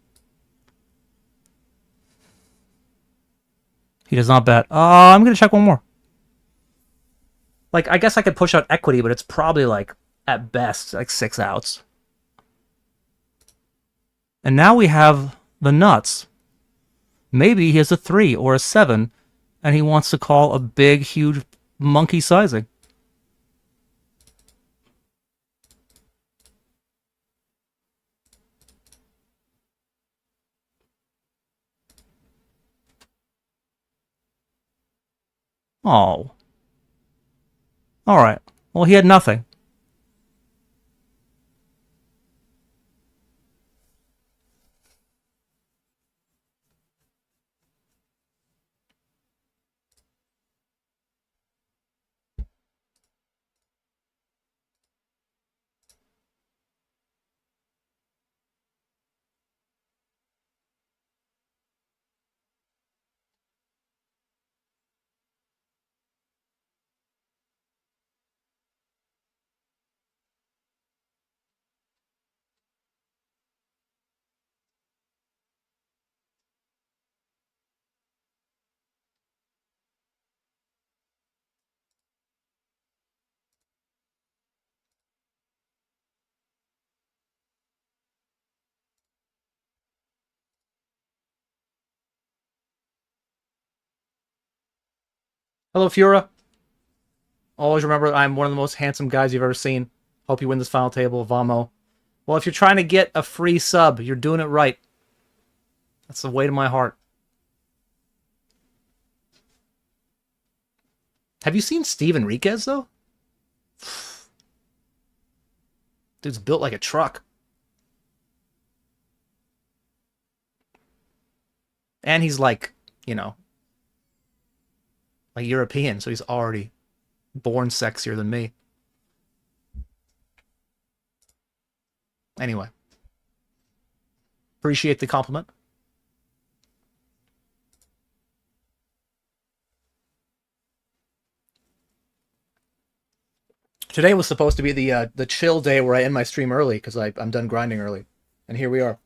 He does not bet. I'm going to check one more. Like, I guess I could push out equity, but it's probably, like, at best, like 6 outs. And now we have the nuts. Maybe he has a 3 or a 7, and he wants to call a big, huge monkey sizing. Oh. Alright. Well, he had nothing. Hello, Fura. Always remember, I'm one of the most handsome guys you've ever seen. Hope you win this final table, Vamo. Well, if you're trying to get a free sub, you're doing it right. That's the way to my heart. Have you seen Steve Enriquez, though? Dude's built like a truck. And he's like, you know, like European, so he's already born sexier than me. Anyway. Appreciate the compliment. Today was supposed to be the chill day where I end my stream early because I'm done grinding early. And here we are.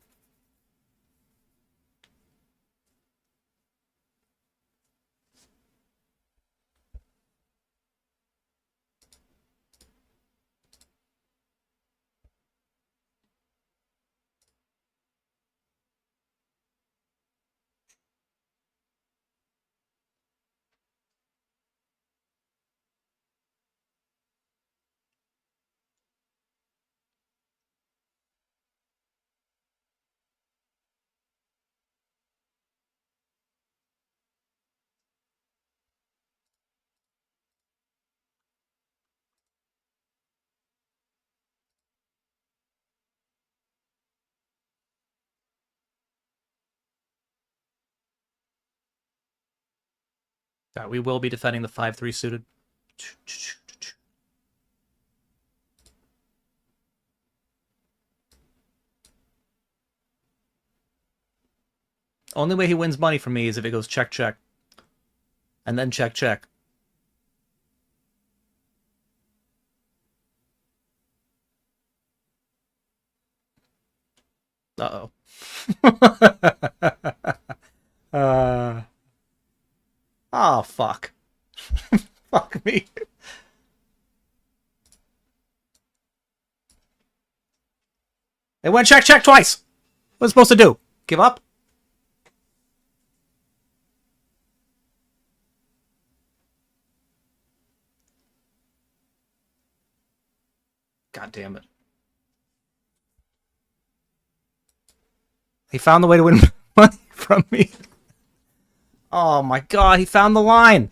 God, we will be defending the 5-3 suited. Only way he wins money from me is if it goes check, check. And then check, check. Uh-oh. Oh, fuck. Fuck me. It went check, check twice. What's it supposed to do? Give up? God damn it. He found the way to win money from me. Oh my god, he found the line.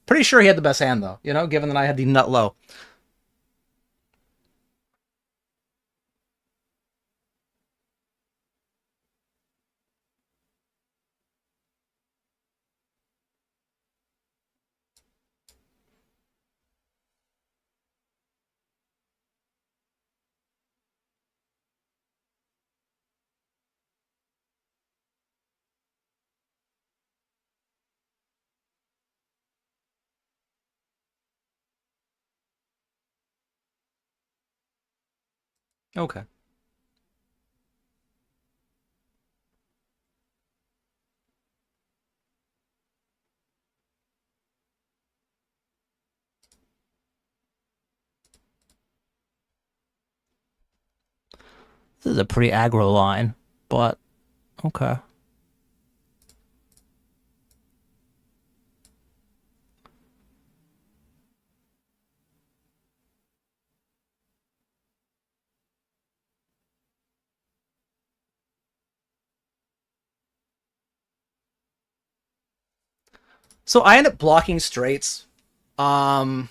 Pretty sure he had the best hand, though, you know, given that I had the nut low. Okay. This is a pretty aggro line, but okay. So I end up blocking straights. I don't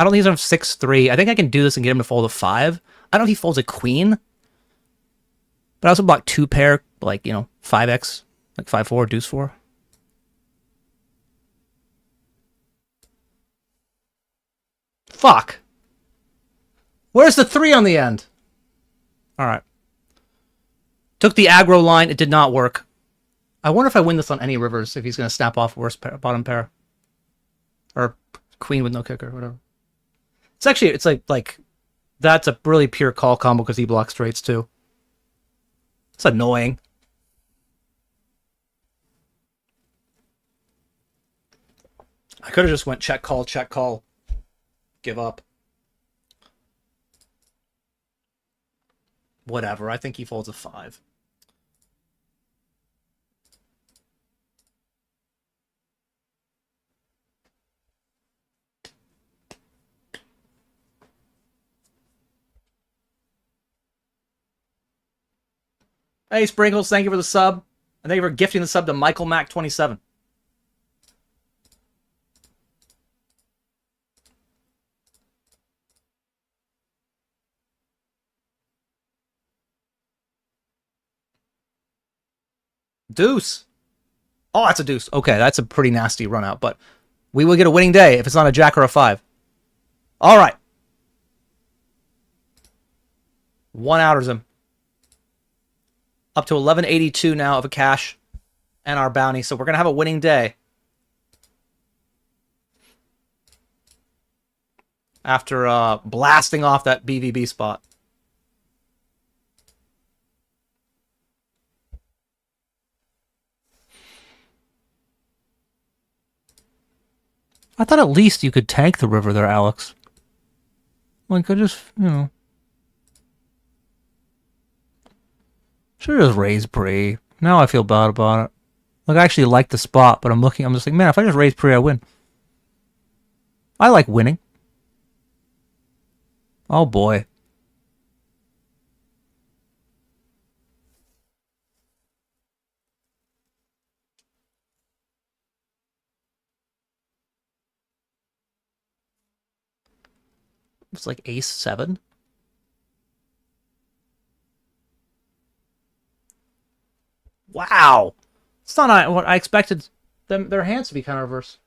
think he's on 6-3. I think I can do this and get him to fold a 5. I don't know if he folds a queen. But I also block 2 pair, like, you know, 5x, like 5-4, deuce 4. Fuck. Where's the 3 on the end? Alright. Took the aggro line. It did not work. I wonder if I win this on any rivers, if he's going to snap off worst pair, bottom pair. Or queen with no kicker, whatever. It's actually, it's like that's a really pure call combo because he blocks straights too. It's annoying. I could have just went check, call. Give up. Whatever, I think he folds a 5. Hey, Sprinkles, thank you for the sub. And thank you for gifting the sub to Michael Mac 27. Deuce. Oh, that's a deuce. Okay, that's a pretty nasty run out, but we will get a winning day if it's not a jack or a 5. All right. 1 outers him. Up to 1182 now of a cash and our bounty. So we're going to have a winning day. After blasting off that BVB spot. I thought at least you could tank the river there, Alex. Like, I just, you know. Should have just raised pre. Now I feel bad about it. Like, I actually like the spot, but I'm just like, man, if I just raise pre, I win. I like winning. Oh, boy. It's like ace 7. Wow. It's not what I expected them their hands to be kind of reverse.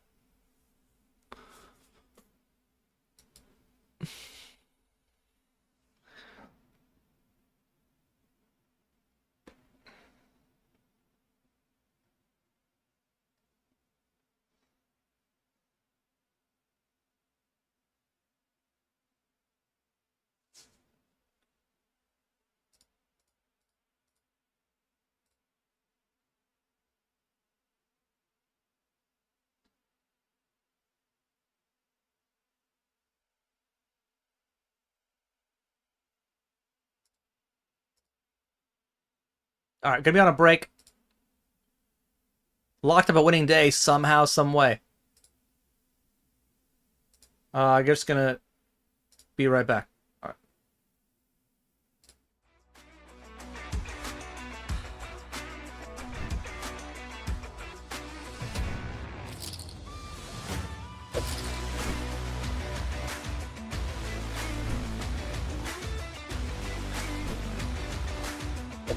All right, gonna be on a break. Locked up a winning day somehow, some way. I'm just gonna be right back. All right.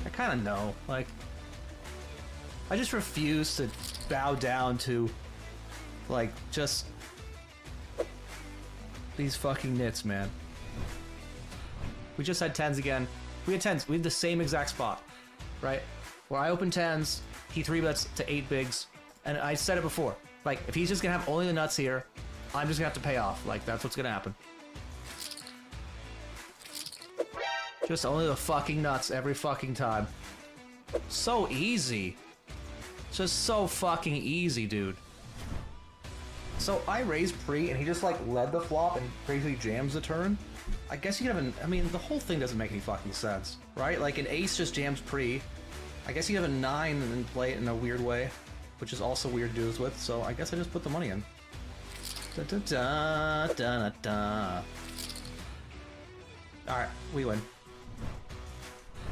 I kind of know, like, I just refuse to bow down to, like, just these fucking nits, man. We just had 10s again. We had 10s. We had the same exact spot, right? Where I open 10s, he 3-bets to 8 bigs, and I said it before. Like, if he's just gonna have only the nuts here, I'm just gonna have to pay off. Like, that's what's gonna happen. Just only the fucking nuts every fucking time. So easy. Just so fucking easy, dude. So I raised pre, and he just, like, led the flop and crazily jams the turn. I guess you could have I mean, the whole thing doesn't make any fucking sense, right? Like, an ace just jams pre. I guess you have a 9 and then play it in a weird way, which is also weird to do this with, so I guess I just put the money in. Da-da-da-da-da-da. Alright, we win.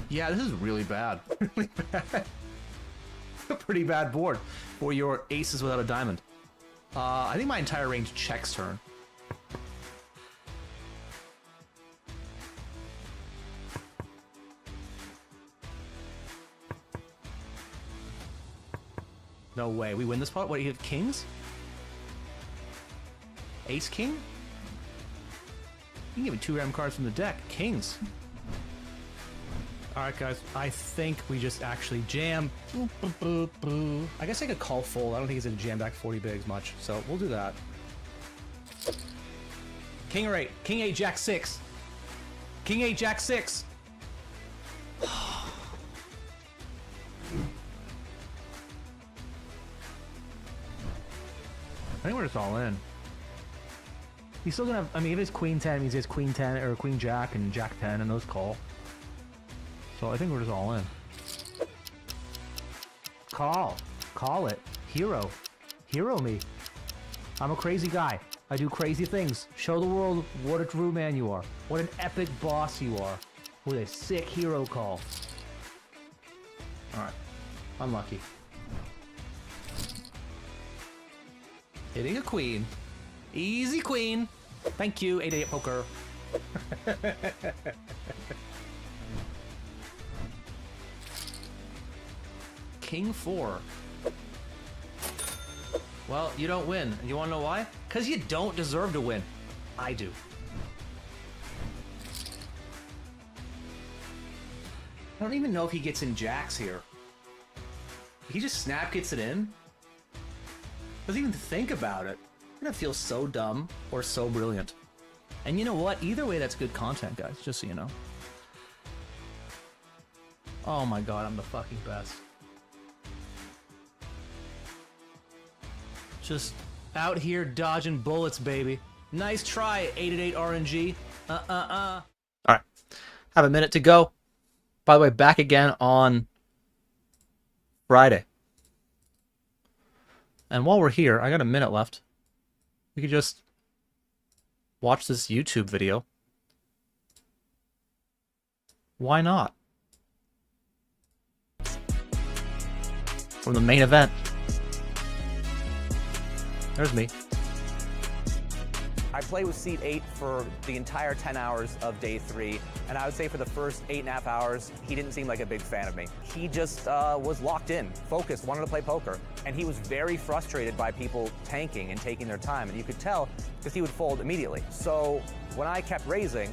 Yeah, this is really bad. Really bad. A pretty bad board for your aces without a diamond. I think my entire range checks turn. No way. We win this pot? What, you have kings? Ace king? You can give me 2 random cards from the deck. Kings. Alright, guys. I think we just actually jam. Boop, boop, boop, boop. I guess I could call fold. I don't think he's gonna jam back 40 bigs much, so we'll do that. King or 8. King 8, Jack 6. King 8, Jack 6. I think we're just all in. He's still gonna have, I mean, if it's Queen 10, means he has Queen 10 or Queen Jack and Jack 10, and those call. So I think we're just all in. Call. Call it. Hero. Hero me. I'm a crazy guy. I do crazy things. Show the world what a true man you are. What an epic boss you are. With a sick hero call. Alright. Unlucky. Hitting a queen. Easy queen. Thank you, 8-8 poker. King 4. Well, you don't win. You wanna know why? Because you don't deserve to win. I do. I don't even know if he gets in jacks here. He just snap gets it in? Doesn't even think about it. I'm gonna feel so dumb or so brilliant. And you know what? Either way, that's good content, guys, just so you know. Oh my god, I'm the fucking best. Just out here dodging bullets, baby. Nice try, 8-8 RNG. Alright. Have a minute to go. By the way, back again on Friday. And while we're here, I got a minute left. We could just watch this YouTube video. Why not? From the main event. There's me. I played with seat 8 for the entire 10 hours of day 3, and I would say for the first 8.5 hours, he didn't seem like a big fan of me. He just was locked in, focused, wanted to play poker, and he was very frustrated by people tanking and taking their time, and you could tell because he would fold immediately. So when I kept raising,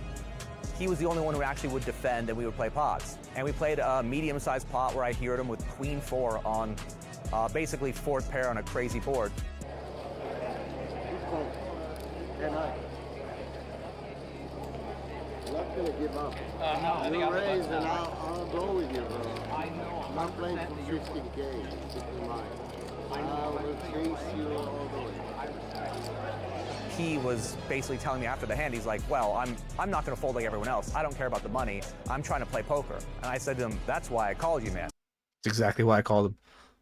he was the only one who actually would defend, and we would play pots. And we played a medium-sized pot where I heard him with queen 4 on basically 4th pair on a crazy board. I'm not gonna give up. No, You raise and I'll go with you, bro. I'm not playing for 15K. Keep in mind. I will chase you all the way. He was basically telling me after the hand, he's like, well, I'm not gonna fold like everyone else. I don't care about the money. I'm trying to play poker. And I said to him, that's why I called you, man. That's exactly why I called him.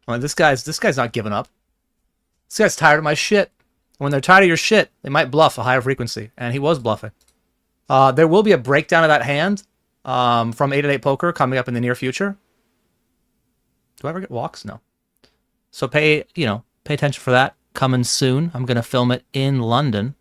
Well, this guy's not giving up. This guy's tired of my shit. When they're tired of your shit, they might bluff a higher frequency, and he was bluffing. There will be a breakdown of that hand from 8-8 Poker coming up in the near future. Do I ever get walks? No. So pay attention for that. Coming soon. I'm going to film it in London.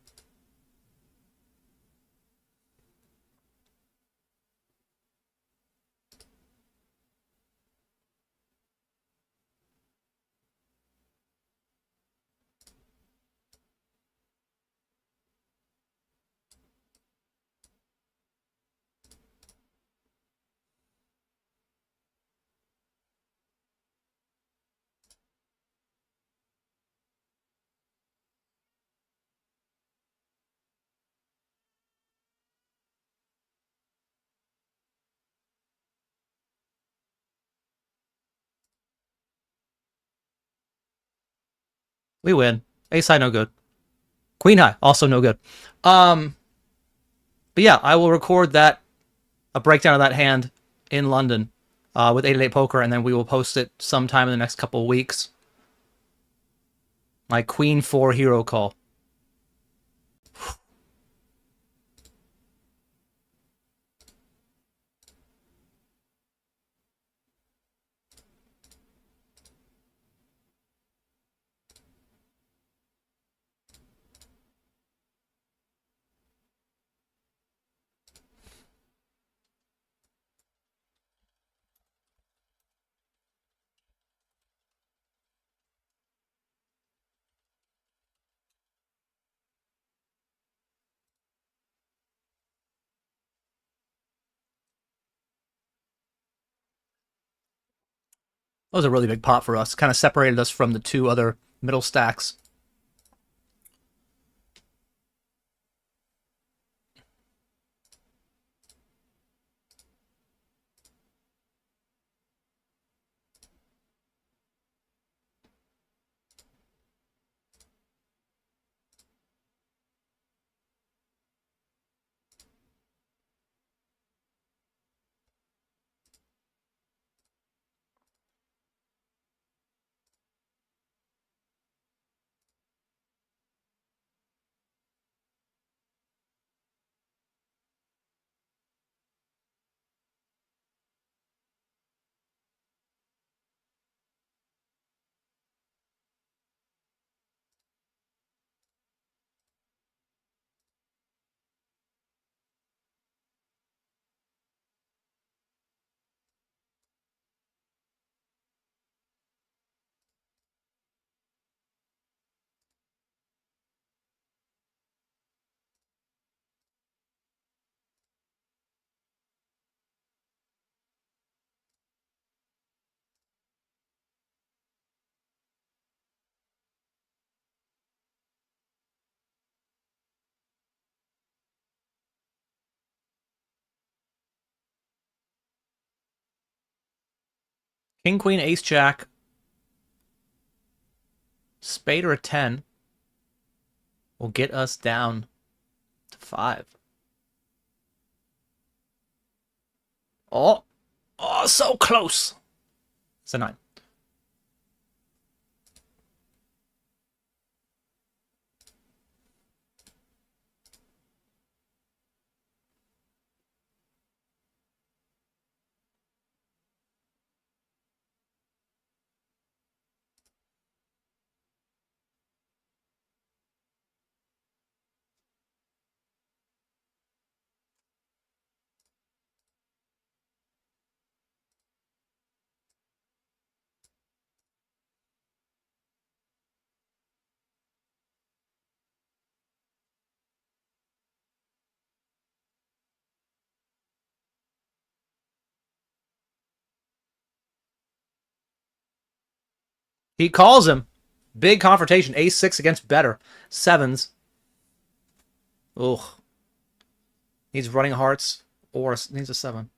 We win. Ace high, no good. Queen high, also no good. But yeah, I will record a breakdown of that hand in London with 8-8 Poker, and then we will post it sometime in the next couple of weeks. My Queen 4 hero call. That was a really big pot for us. Kind of separated us from the two other middle stacks. King, queen, ace, jack. Spade or a 10 will get us down to 5. Oh, so close. It's a 9. He calls him. Big confrontation. Ace-6 against better. Sevens. Ugh. Needs running hearts or needs a 7.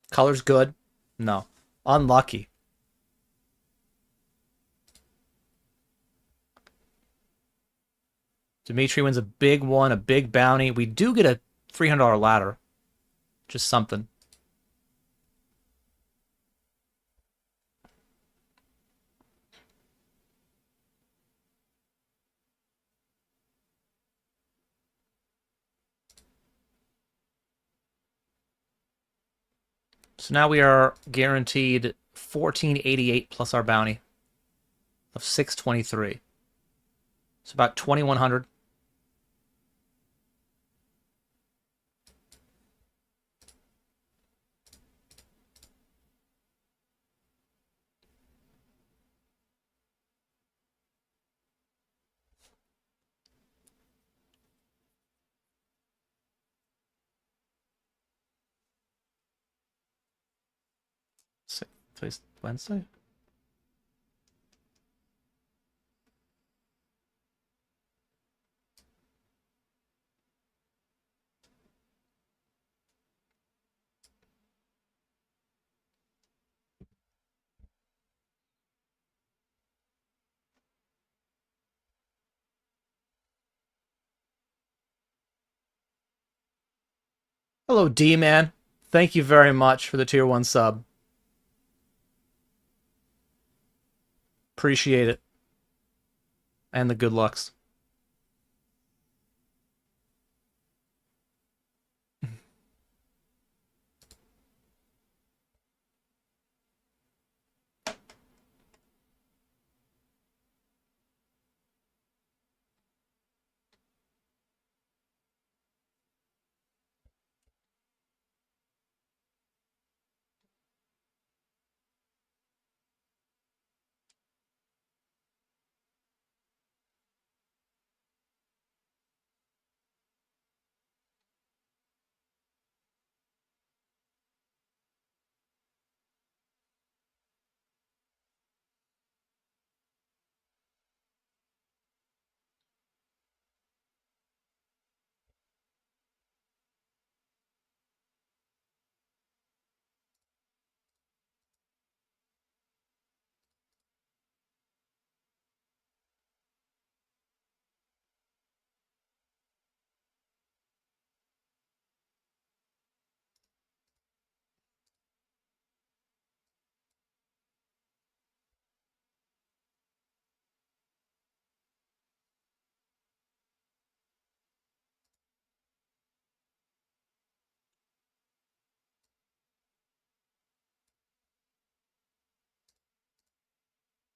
Color's good. No. Unlucky. Dimitri wins a big one, a big bounty. We do get a $300 ladder. Just something. So now we are guaranteed $14.88 plus our bounty of $623. It's about $2,100. Today's Wednesday? Hello, D-Man. Thank you very much for the tier 1 sub. Appreciate it. And the good lucks.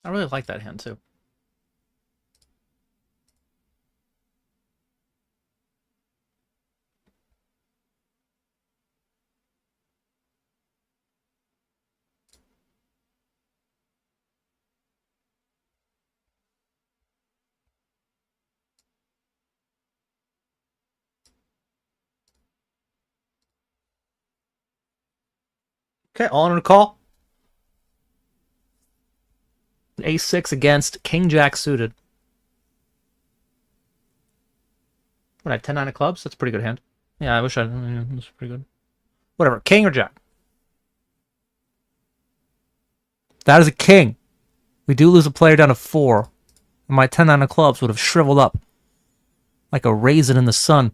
I really like that hand, too. Okay, all in a call. Ace-6 against King-Jack suited. What, I had 10-9 of clubs? That's a pretty good hand. Yeah, I wish I... Yeah, that's pretty good. Whatever, king or jack? That is a king. We do lose a player down to 4. And my 10-9 of clubs would have shriveled up. Like a raisin in the sun.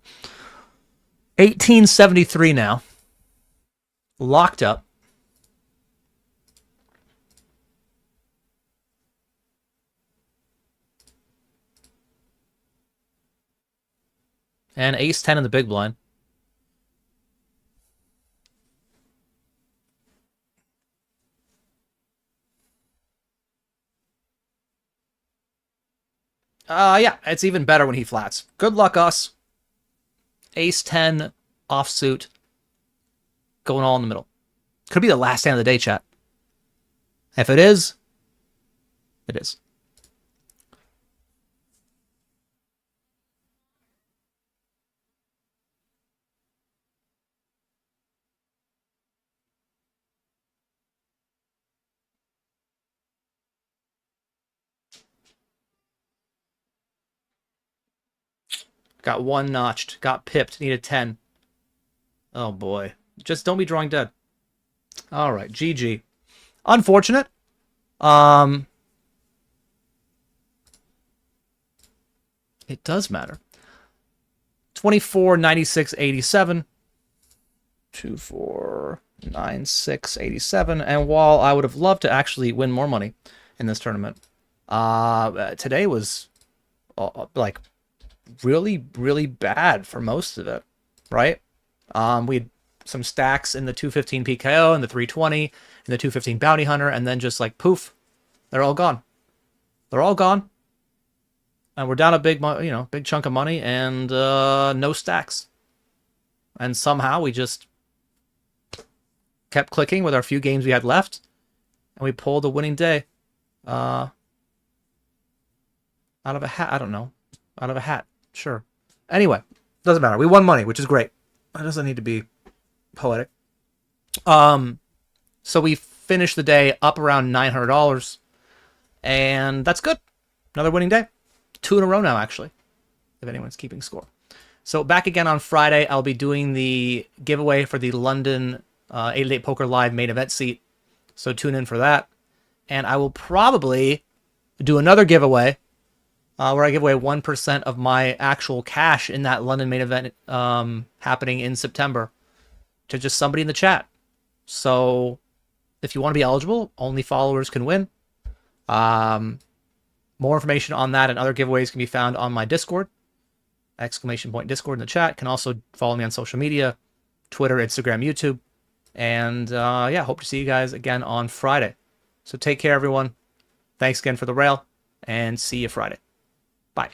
1873 now. Locked up. And ace-10 in the big blind. Yeah, it's even better when he flats. Good luck, us. Ace-10 offsuit. Going all in the middle. Could be the last hand of the day, chat. If it is, it is. Got 1 notched. Got pipped. Needed 10. Oh boy. Just don't be drawing dead. All right, GG. Unfortunate. It does matter. 24, 96, 87. 24, 96, 87. And while I would have loved to actually win more money in this tournament, today was like really, really bad for most of it, right? We had some stacks in the 215 PKO and the 320 and the 215 Bounty Hunter, and then just like poof, they're all gone. They're all gone. And we're down a big chunk of money and no stacks. And somehow we just kept clicking with our few games we had left, and we pulled a winning day out of a hat. I don't know. Out of a hat. Sure. Anyway, doesn't matter. We won money, which is great. It doesn't need to be poetic. So we finished the day up around $900, and that's good. Another winning day. 2 in a row now, actually, if anyone's keeping score. So back again on Friday, I'll be doing the giveaway for the London 8-8 Poker Live main event seat. So tune in for that. And I will probably do another giveaway where I give away 1% of my actual cash in that London main event happening in September to just somebody in the chat. So if you want to be eligible, only followers can win. More information on that and other giveaways can be found on my Discord. !Discord in the chat. Can also follow me on social media, Twitter, Instagram, YouTube. And yeah, hope to see you guys again on Friday. So take care, everyone. Thanks again for the rail, and see you Friday. Bye.